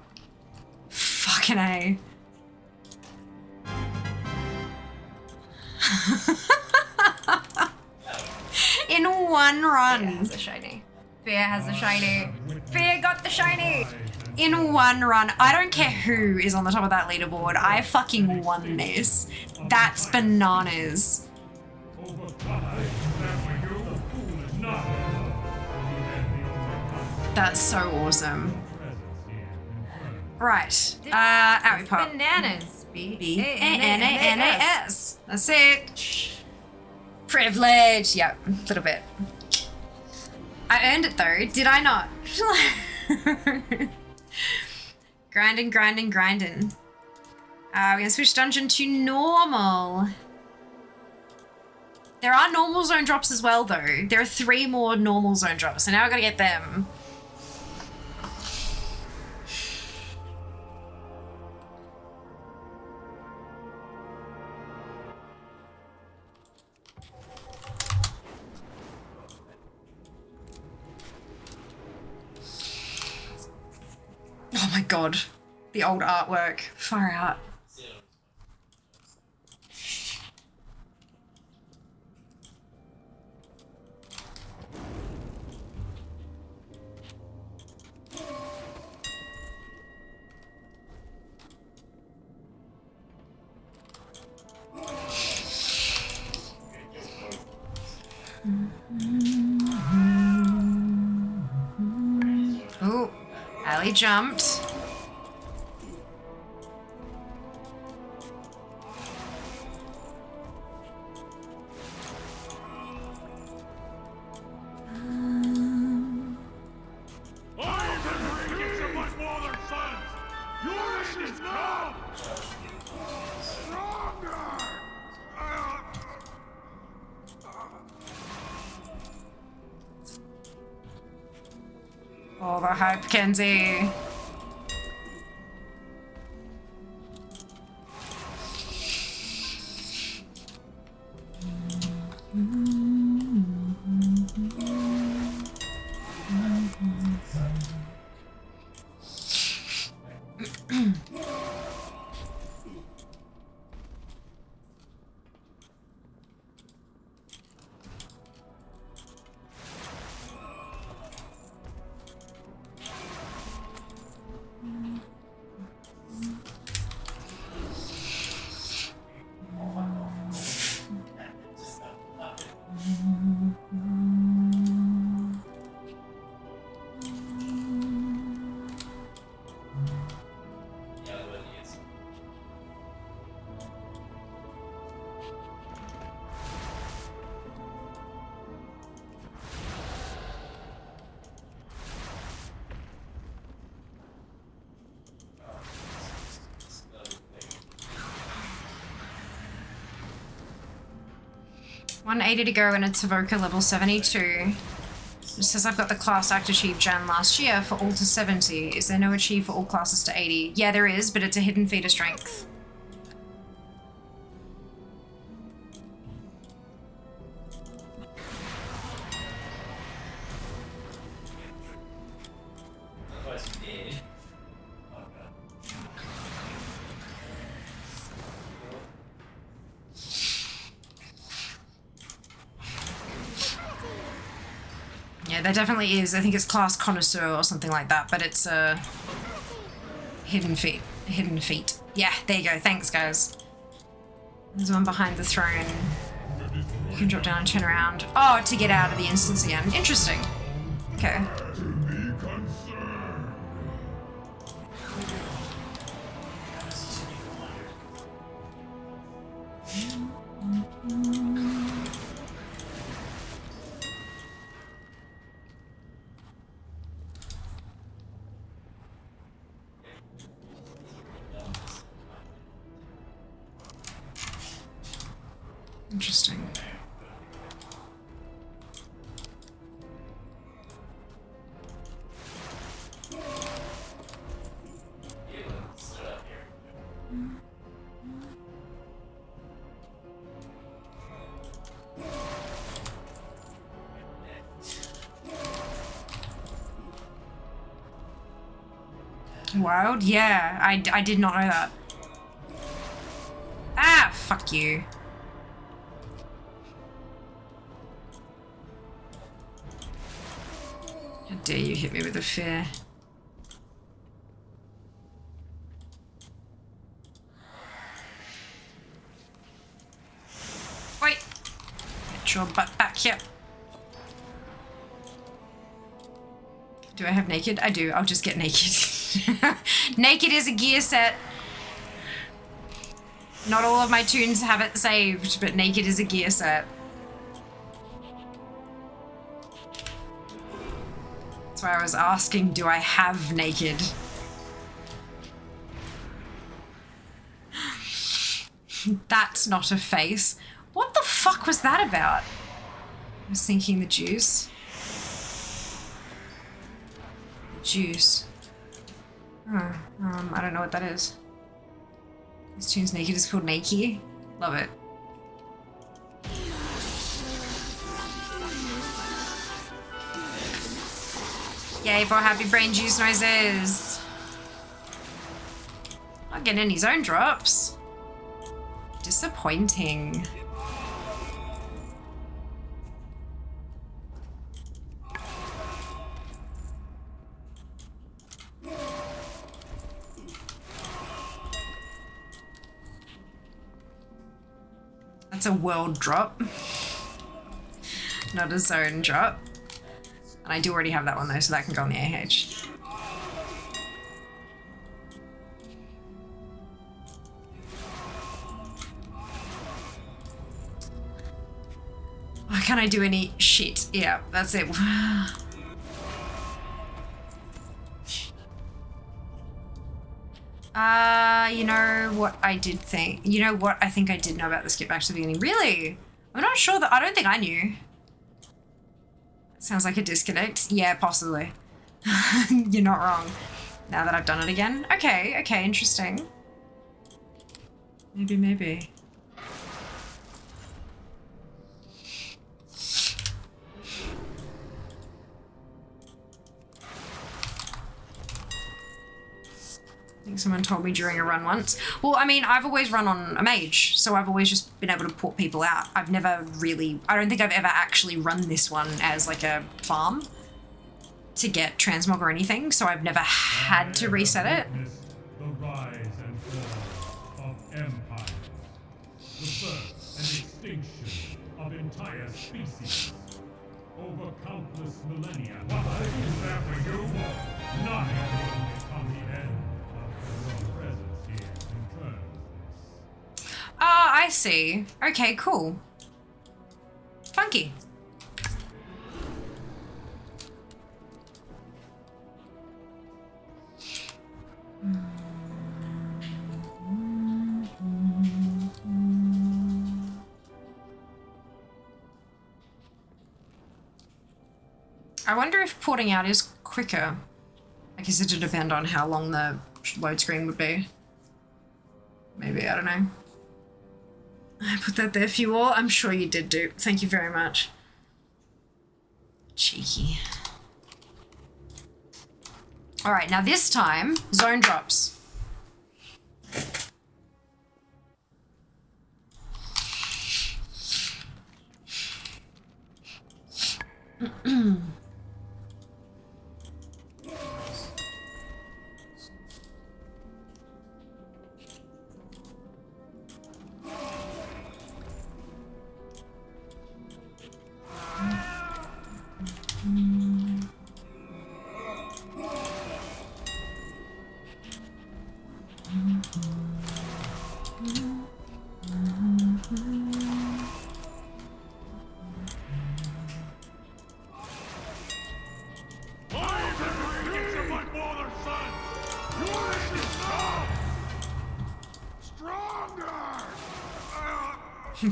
Fucking A. In one run. Fear has a shiny. Fear has a shiny. Fear got the shiny. In one run. I don't care who is on the top of that leaderboard. I fucking won this. That's bananas. That's so awesome. Right. Out we pop. Bananas. B-A-N-A-N-A-S. That's it. Privilege. Yep, a little bit. I earned it though, did I not? Grinding, grinding, grinding. We're gonna switch dungeon to normal. There are normal zone drops as well though. There are 3 more normal zone drops, so now I gotta get them. Oh my god, the old artwork, far out. Oh, barely jumped. Oh, the hype, Kenzie. $180 to go and it's Evoker level 72. It says I've got the class act achieved Jan last year for all to 70. Is there no achieve for all classes to 80? Yeah, there is, but it's a hidden feat of strength. Yeah, there definitely is. I think it's class connoisseur or something like that, but it's a hidden feat. Hidden feat. Yeah, there you go. Thanks, guys. There's one behind the throne. You can drop down and turn around. Oh, to get out of the instance again. Interesting. Okay. Interesting. Wild? Yeah, I did not know that. Ah, fuck you. How dare you hit me with a fear? Wait! Get your butt back here. Do I have naked? I do. I'll just get naked. Naked is a gear set. Not all of my tunes have it saved, but naked is a gear set. That's why I was asking, do I have naked? That's not a face. What the fuck was that about? I was thinking the juice. Juice. Oh, I don't know what that is. This tune's naked is called Nakey. Love it. Yay for happy brain juice noises. Not getting any zone drops. Disappointing. That's a world drop, not a zone drop. And I do already have that one though, so that can go on the AH. can't I do any shit? Yeah, that's it. You know what I did think? You know what I think I did know about the skip back to the beginning? Really? I'm not sure that, I don't think I knew. Sounds like a disconnect. Yeah, possibly. You're not wrong. Now that I've done it again. Okay, okay, interesting. Maybe. I think someone told me during a run once. Well, I mean, I've always run on a mage, so I've always just been able to port people out. I've never really, I don't think I've ever actually run this one as like a farm to get transmog or anything, so I've never had to reset it. The rise and fall of empires, the birth and extinction of entire species, over countless millennia. What is that for you? Not everyone may come the end of your presence here confirms this. Ah, I see. Okay, cool. Funky. I wonder if porting out is quicker. I guess it'd depend on how long the load screen would be. Maybe, I don't know. I put that there for you all. I'm sure you did do. Thank you very much. Cheeky. All right, now this time, zone drops.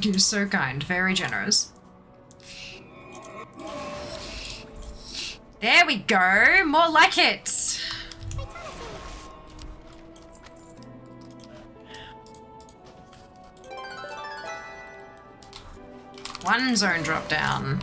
You're so kind, very generous. There we go, more like it. One zone drop down.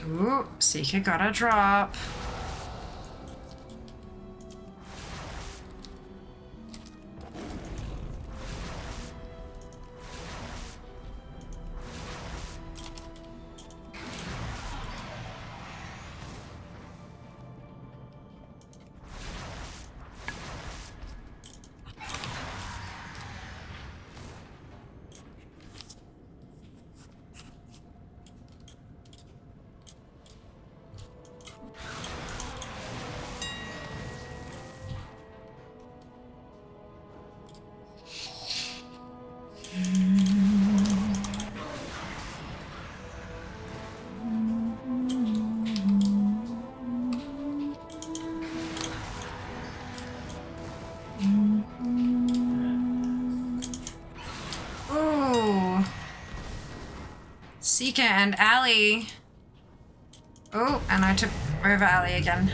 Ooh, Seeker got a drop. Seeker and Ali. Oh, and I took over Ali again.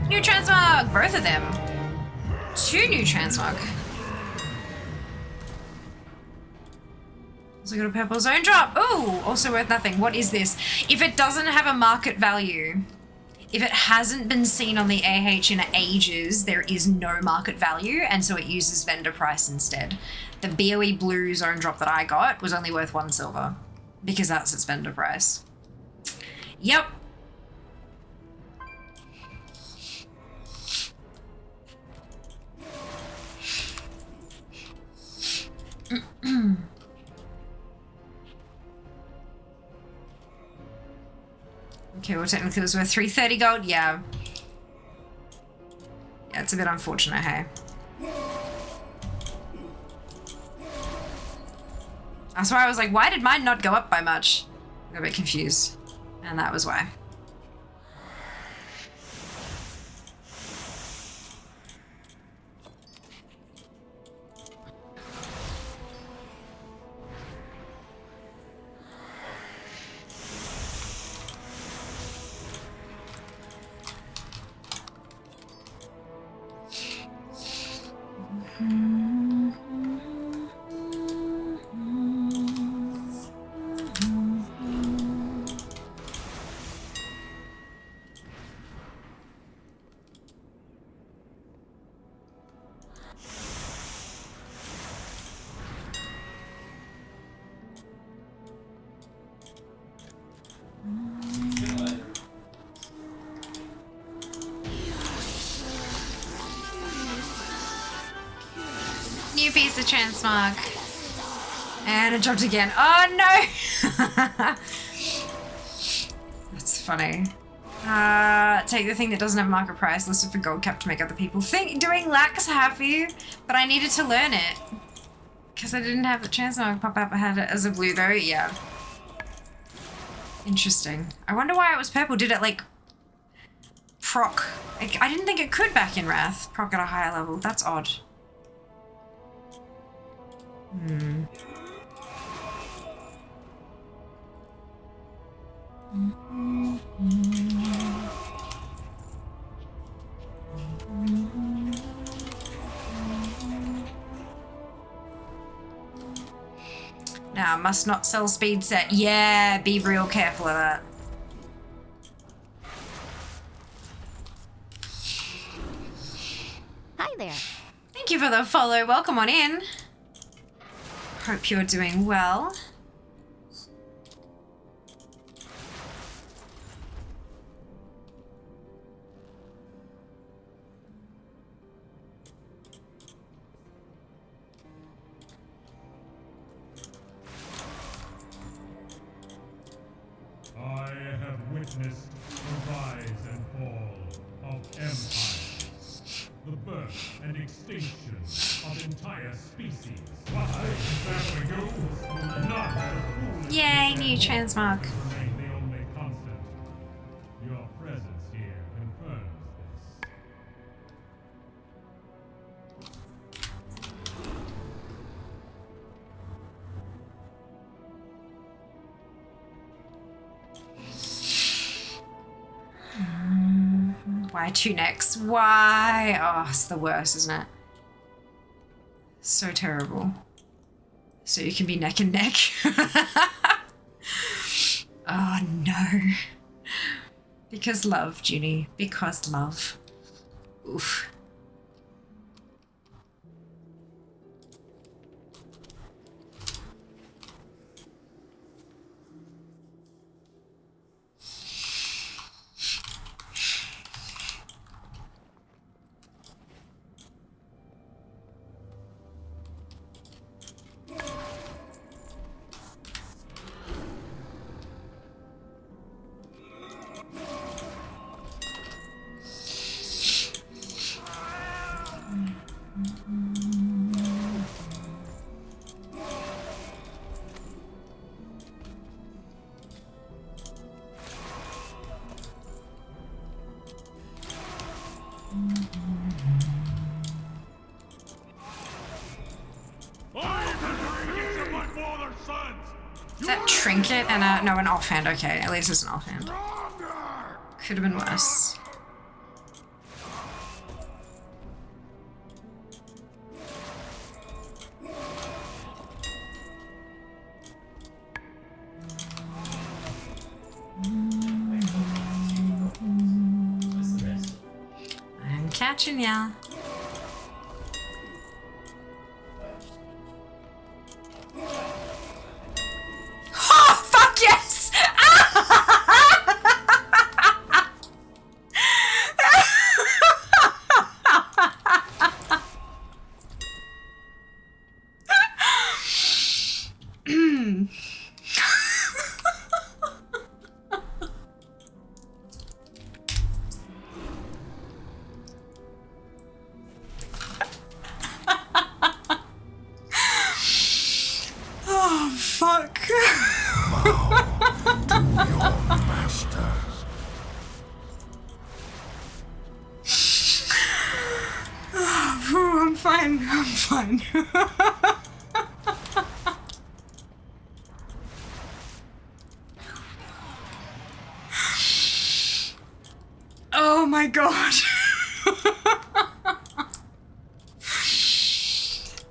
New transmog! Both of them. 2 new transmog. Also got a purple zone drop. Ooh, also worth nothing. What is this? If it doesn't have a market value, if it hasn't been seen on the AH in ages, there is no market value, and so it uses vendor price instead. The BOE blue zone drop that I got was only worth 1 silver. Because that's its vendor price. Yep. Okay, well technically it was worth 330 gold, yeah. Yeah, it's a bit unfortunate, hey. That's why I was like, why did mine not go up by much? I got a bit confused. And that was why. New piece of transmog. And it dropped again. Oh no! That's funny. Take the thing that doesn't have market price, listed for gold cap to make other people think doing lax happy, but I needed to learn it. Because I didn't have the transmog pop up. I had it as a blue though, yeah. Interesting. I wonder why it was purple. Did it like proc? Like, I didn't think it could back in Wrath. Proc at a higher level. That's odd. Now, must not sell speed set. Yeah, be real careful of that. Hi there. Thank you for the follow. Welcome on in. Hope you're doing well. I have witnessed the rise and fall of empires, the birth and extinction of entire species. What I exactly do will not have Yay, new transmog. remain the only constant. Your presence here confirms this. Why two necks? Why? Oh, it's the worst, isn't it? So terrible. So you can be neck and neck. Oh no. Because love, Junie. Because love. Oof. Is that trinket and no, an offhand? Okay, at least it's an offhand. Could have been worse. I'm catching ya. fine. I'm fine. Oh my god.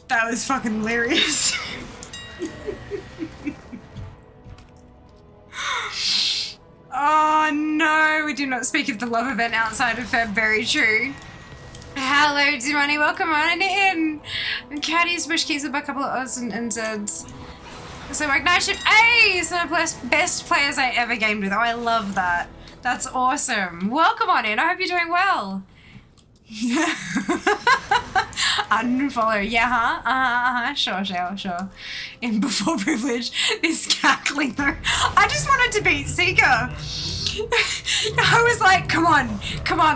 That was fucking hilarious. Oh no, we do not speak of the love event outside of Feb, very true. Hello, Dumani, welcome on in. Caddies, wish keys up a couple of O's and Zs. So like night shift, hey, some of the best players I ever gamed with. Oh, I love that. That's awesome. Welcome on in, I hope you're doing well. Unfollow, yeah, huh? Sure. In before privilege, this cackling though. I just wanted to beat Seeker. I was like, come on,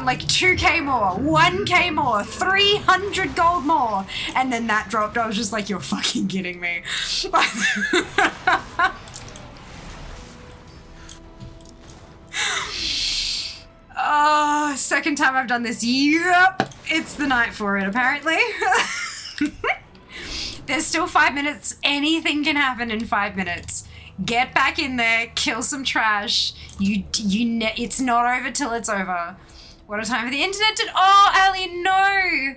like 2k more, 1k more, 300 gold more. And then that dropped. I was just like, you're fucking kidding me. Oh, second time I've done this. Yep, it's the night for it, apparently. There's still 5 minutes. Anything can happen in 5 minutes. Get back in there, kill some trash. It's not over till it's over. What a time for the internet to— oh, Ali, no.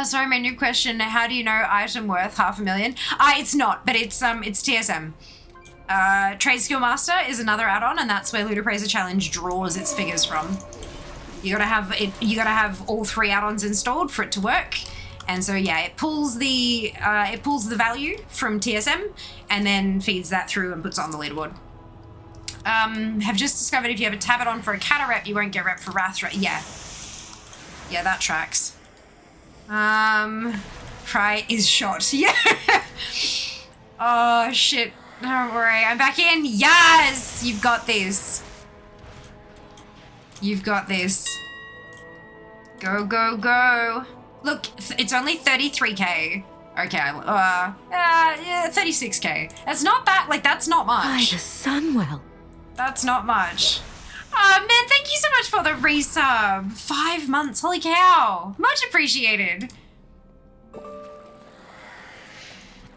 Sorry, my new question. How do you know item worth $500,000? It's not, but it's TSM. Trade Skill Master is another add-on, and that's where LootAppraiser Challenge draws its figures from. You gotta have all 3 add-ons installed for it to work. And so yeah, it pulls the value from TSM and then feeds that through and puts it on the leaderboard. Have just discovered if you have a tab on for a Kata rep, you won't get rep for Wrath. Yeah, that tracks. Pry is shot. Yeah. Oh shit. Don't worry, I'm back in. Yes, you've got this. You've got this. Go, go, go. Look, it's only 33k. Okay, yeah, 36k. That's not that, like, that's not much. By the Sunwell. That's not much. Oh, man, thank you so much for the resub. 5 months, holy cow. Much appreciated.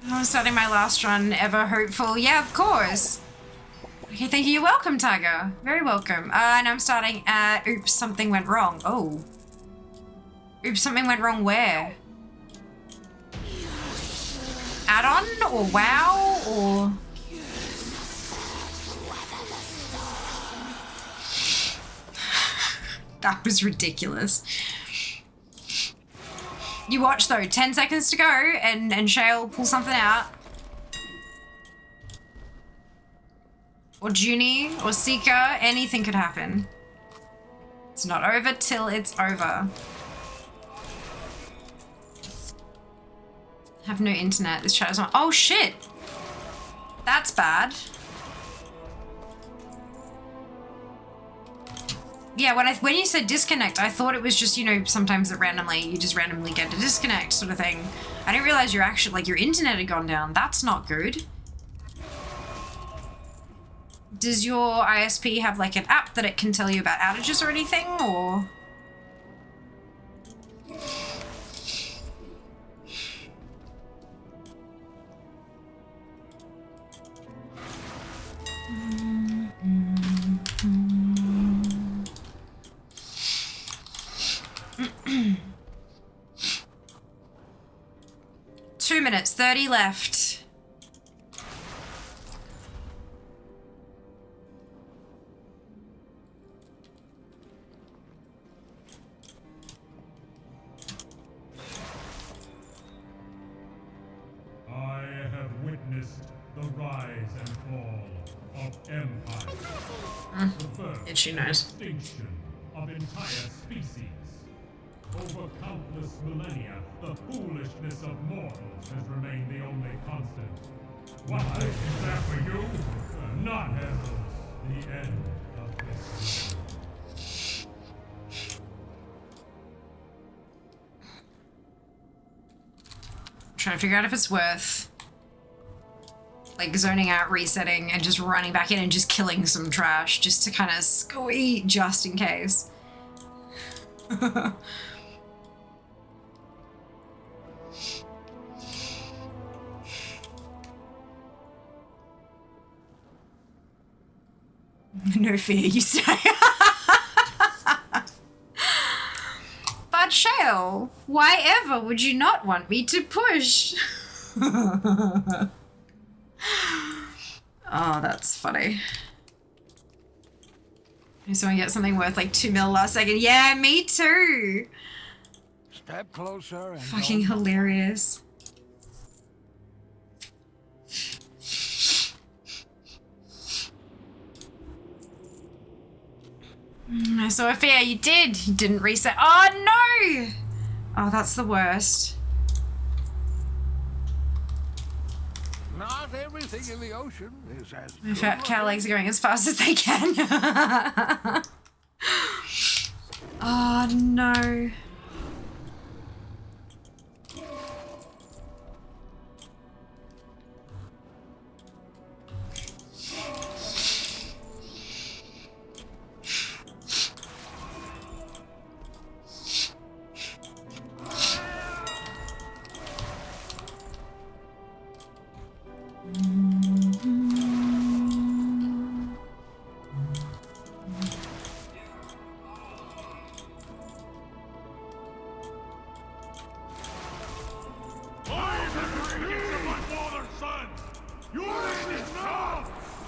I'm starting my last run ever, hopeful. Yeah, of course. Okay, thank you. You're welcome, Tiger. Very welcome. And I'm starting at... oops, something went wrong. Oh. Oops, something went wrong where? Add-on or WoW or... That was ridiculous. You watch though, 10 seconds to go and Shale pull something out. Or Junie or Seeker, anything could happen. It's not over till it's over. Have no internet, this chat is on. Oh shit! That's bad. Yeah, when you said disconnect, I thought it was just, you know, sometimes you just randomly get a disconnect sort of thing. I didn't realize your internet had gone down. That's not good. Does your ISP have like an app that it can tell you about outages or anything, or? Two minutes, 30 left. I have witnessed the rise and fall of empires. The birth Itchy nose. and extinction of entire species. Over countless millennia, the foolishness of mortals has remained the only constant. Why is that for you? Not heralds, the end of this world. Trying to figure out if it's worth like zoning out, resetting, and just running back in and just killing some trash just to kind of squeak just in case. No fear, you say. But Shale, why ever would you not want me to push? Oh, that's funny. So I get something worth like 2 mil last second. Yeah, me too. Step closer and Fucking hilarious. So Sophia, you did. You didn't reset. Oh no! Oh, that's the worst. Not everything in the ocean is as My fat cow legs are going as fast as they can. Oh no.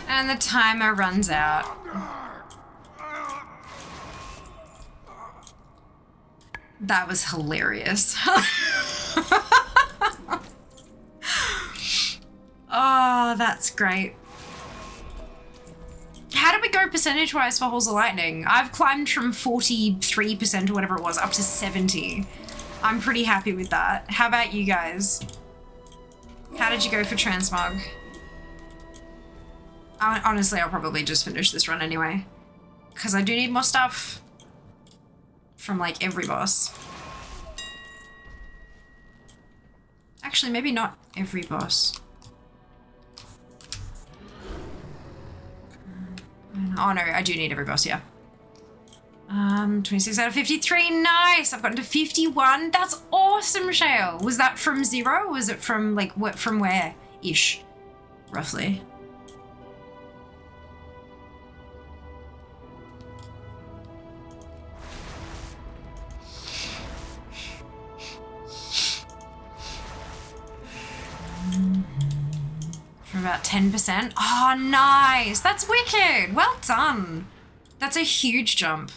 And the timer runs out. That was hilarious. Oh, that's great. How did we go percentage-wise for Halls of Lightning? I've climbed from 43% or whatever it was up to 70. I'm pretty happy with that. How about you guys? How did you go for Transmog? Honestly, I'll probably just finish this run anyway. Because I do need more stuff from, like, every boss. Actually, maybe not every boss. Oh, no, I do need every boss, yeah. 26 out of 53, nice! I've gotten to 51. That's awesome, Shale. Was that from 0? Was it from, like, what, from where-ish, roughly? For about 10%. Oh, nice. That's wicked. Well done. That's a huge jump.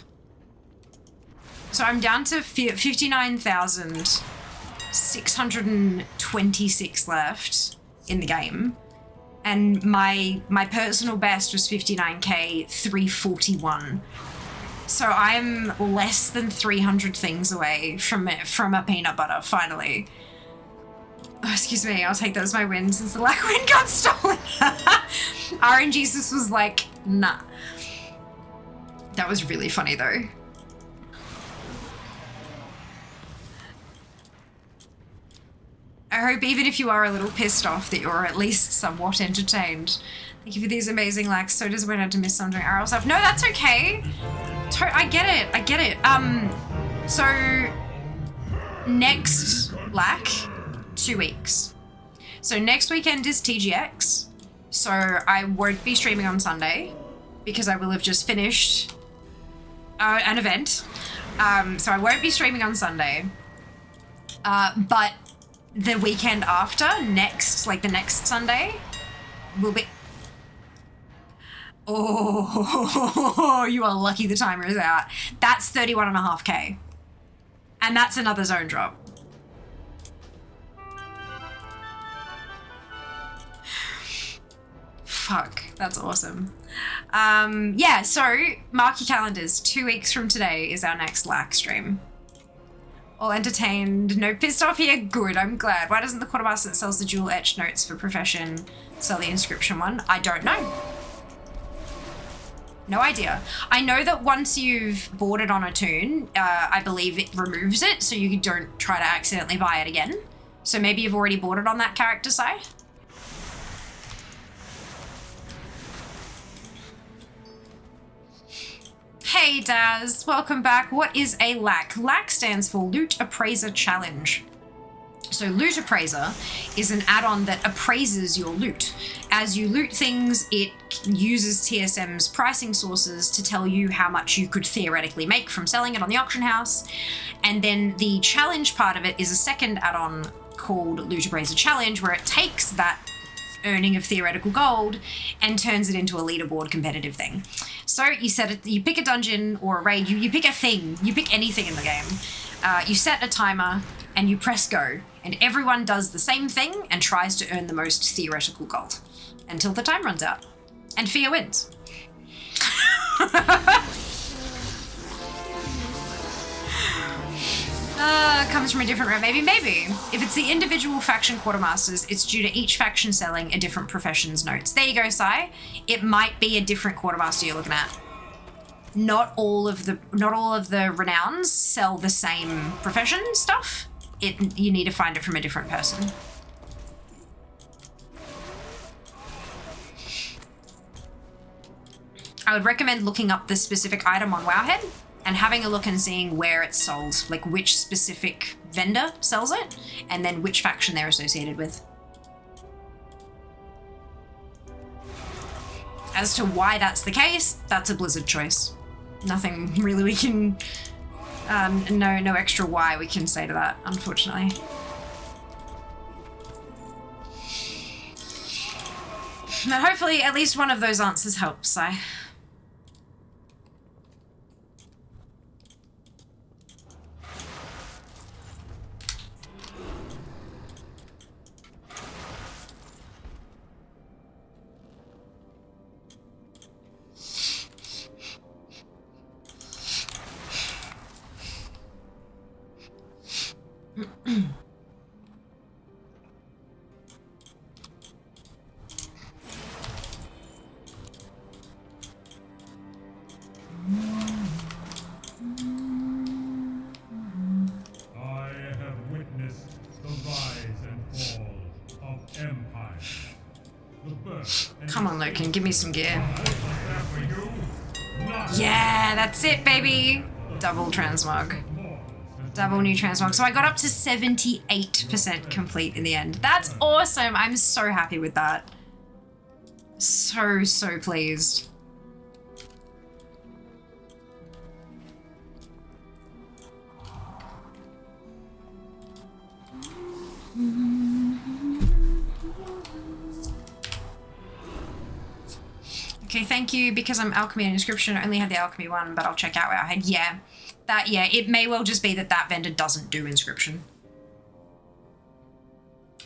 So I'm down to 59,626 left in the game. And my personal best was 59,341. So I'm less than 300 things away from a peanut butter, finally. Oh, excuse me, I'll take that as my win since the Black Wind got stolen. RNGesus was like, nah. That was really funny though. I hope even if you are a little pissed off that you're at least somewhat entertained. Thank you for these amazing likes. So does when I had to miss some doing RL stuff. No, that's okay. I get it, I get it. So next lack, 2 weeks. So next weekend is TGX. So I won't be streaming on Sunday because I will have just finished an event. So I won't be streaming on Sunday. But the weekend after, like the next Sunday, will be... Oh, you are lucky the timer is out. That's 31.5k. And that's another zone drop. Fuck, that's awesome. Yeah, so mark your calendars. 2 weeks from today is our next LAC stream. All entertained, no pissed off here. Good, I'm glad. Why doesn't the quartermaster that sells the dual etched notes for profession sell the inscription one? I don't know. No idea. I know that once you've bought it on a toon, I believe it removes it, so you don't try to accidentally buy it again. So maybe you've already bought it on that character side. Hey Daz, welcome back. What is a LAC? LAC stands for Loot Appraiser Challenge. So LootAppraiser is an add-on that appraises your loot. As you loot things, it uses TSM's pricing sources to tell you how much you could theoretically make from selling it on the auction house. And then the challenge part of it is a second add-on called LootAppraiser Challenge, where it takes that earning of theoretical gold and turns it into a leaderboard competitive thing. So you pick a dungeon or a raid, you pick a thing, you pick anything in the game. You set a timer and you press go, and everyone does the same thing and tries to earn the most theoretical gold until the time runs out. And Fia wins. Comes from a different route. Maybe. If it's the individual faction quartermasters, it's due to each faction selling a different profession's notes. There you go, Sai. It might be a different quartermaster you're looking at. Not all of the renowns sell the same profession stuff. You need to find it from a different person. I would recommend looking up the specific item on Wowhead and having a look and seeing where it's sold, like which specific vendor sells it, and then which faction they're associated with. As to why that's the case, that's a Blizzard choice. Nothing really we can, no extra why we can say to that, unfortunately. But hopefully at least one of those answers helps, so. Come on, Loken, give me some gear. Yeah, that's it, baby. Double transmog. Double new transmog. So I got up to 78% complete in the end. That's awesome. I'm so happy with that. So pleased. Okay, thank you. Because I'm alchemy and inscription, I only have the alchemy one, but I'll check out Wowhead. Yeah, it may well just be that vendor doesn't do inscription.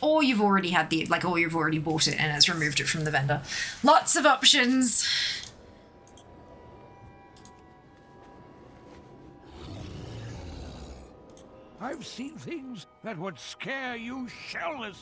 Or you've already had or you've already bought it and it's removed it from the vendor. Lots of options. I've seen things that would scare you shellless.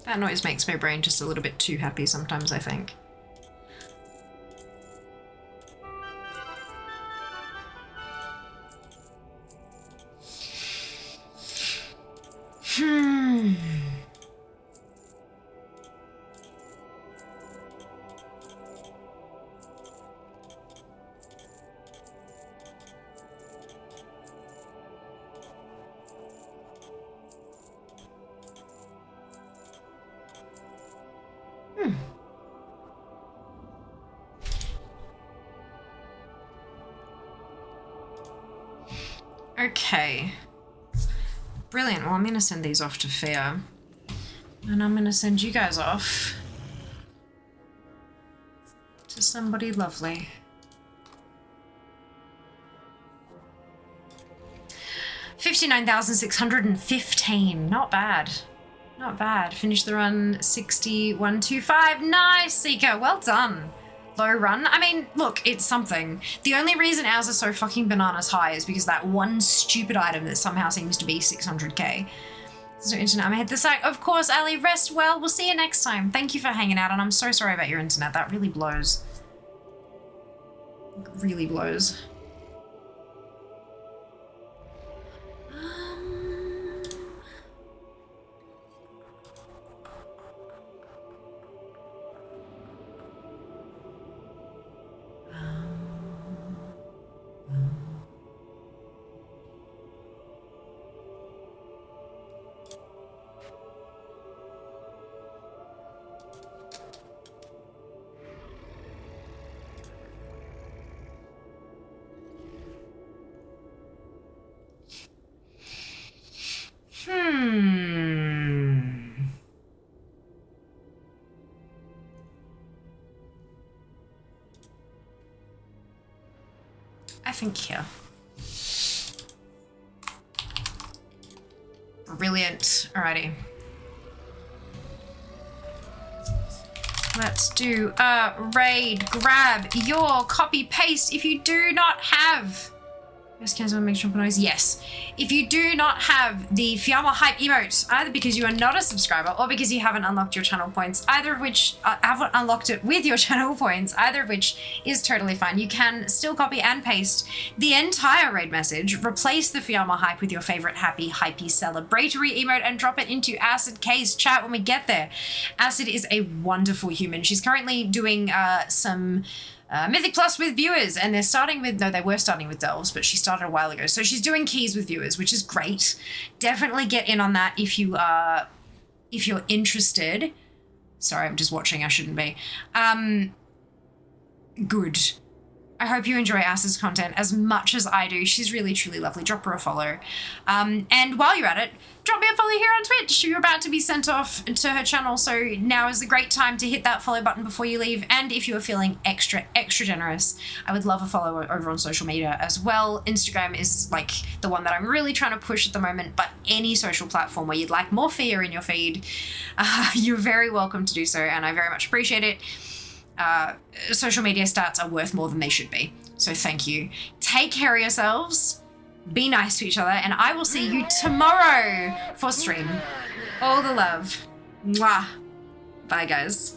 That noise makes my brain just a little bit too happy sometimes, I think. Okay. Brilliant. Well, I'm going to send these off to Fia. And I'm going to send you guys off to somebody lovely. $59,615. Not bad. Not bad. Finish the run 6125. Nice, Seeker. Well done. Low run. I mean, look, it's something. The only reason ours are so fucking bananas high is because that one stupid item that somehow seems to be 600k. There's no internet. I'm gonna hit the site. Of course, Ali, rest well. We'll see you next time. Thank you for hanging out, and I'm so sorry about your internet. That really blows. Really blows. I think here. Brilliant. Alrighty. Let's do a raid. Grab your copy paste if you do not have. Yes, cancel make sure noise. Yes. If you do not have the Fiamma hype emote, either because you are not a subscriber or because you haven't unlocked your channel points, either of which haven't unlocked it with your channel points, either of which is totally fine. You can still copy and paste the entire raid message, replace the Fiamma hype with your favorite happy, hypey, celebratory emote, and drop it into Acid K's chat when we get there. Acid is a wonderful human. She's currently doing some Mythic Plus with viewers, and they're starting with, no, they were starting with Delves, but she started a while ago. So she's doing keys with viewers, which is great. Definitely get in on that if you're interested. Sorry, I'm just watching, I shouldn't be. Good. I hope you enjoy Asa's content as much as I do. She's really, truly lovely. Drop her a follow. And while you're at it, drop me a follow here on Twitch. You're about to be sent off to her channel, so now is the great time to hit that follow button before you leave. And if you are feeling extra generous, I would love a follow over on social media as well. Instagram is like the one that I'm really trying to push at the moment, but any social platform where you'd like more fear in your feed, you're very welcome to do so, and I very much appreciate it. Social media stats are worth more than they should be. So thank you. Take care of yourselves. Be nice to each other. And I will see you tomorrow for stream. All the love. Mwah. Bye, guys.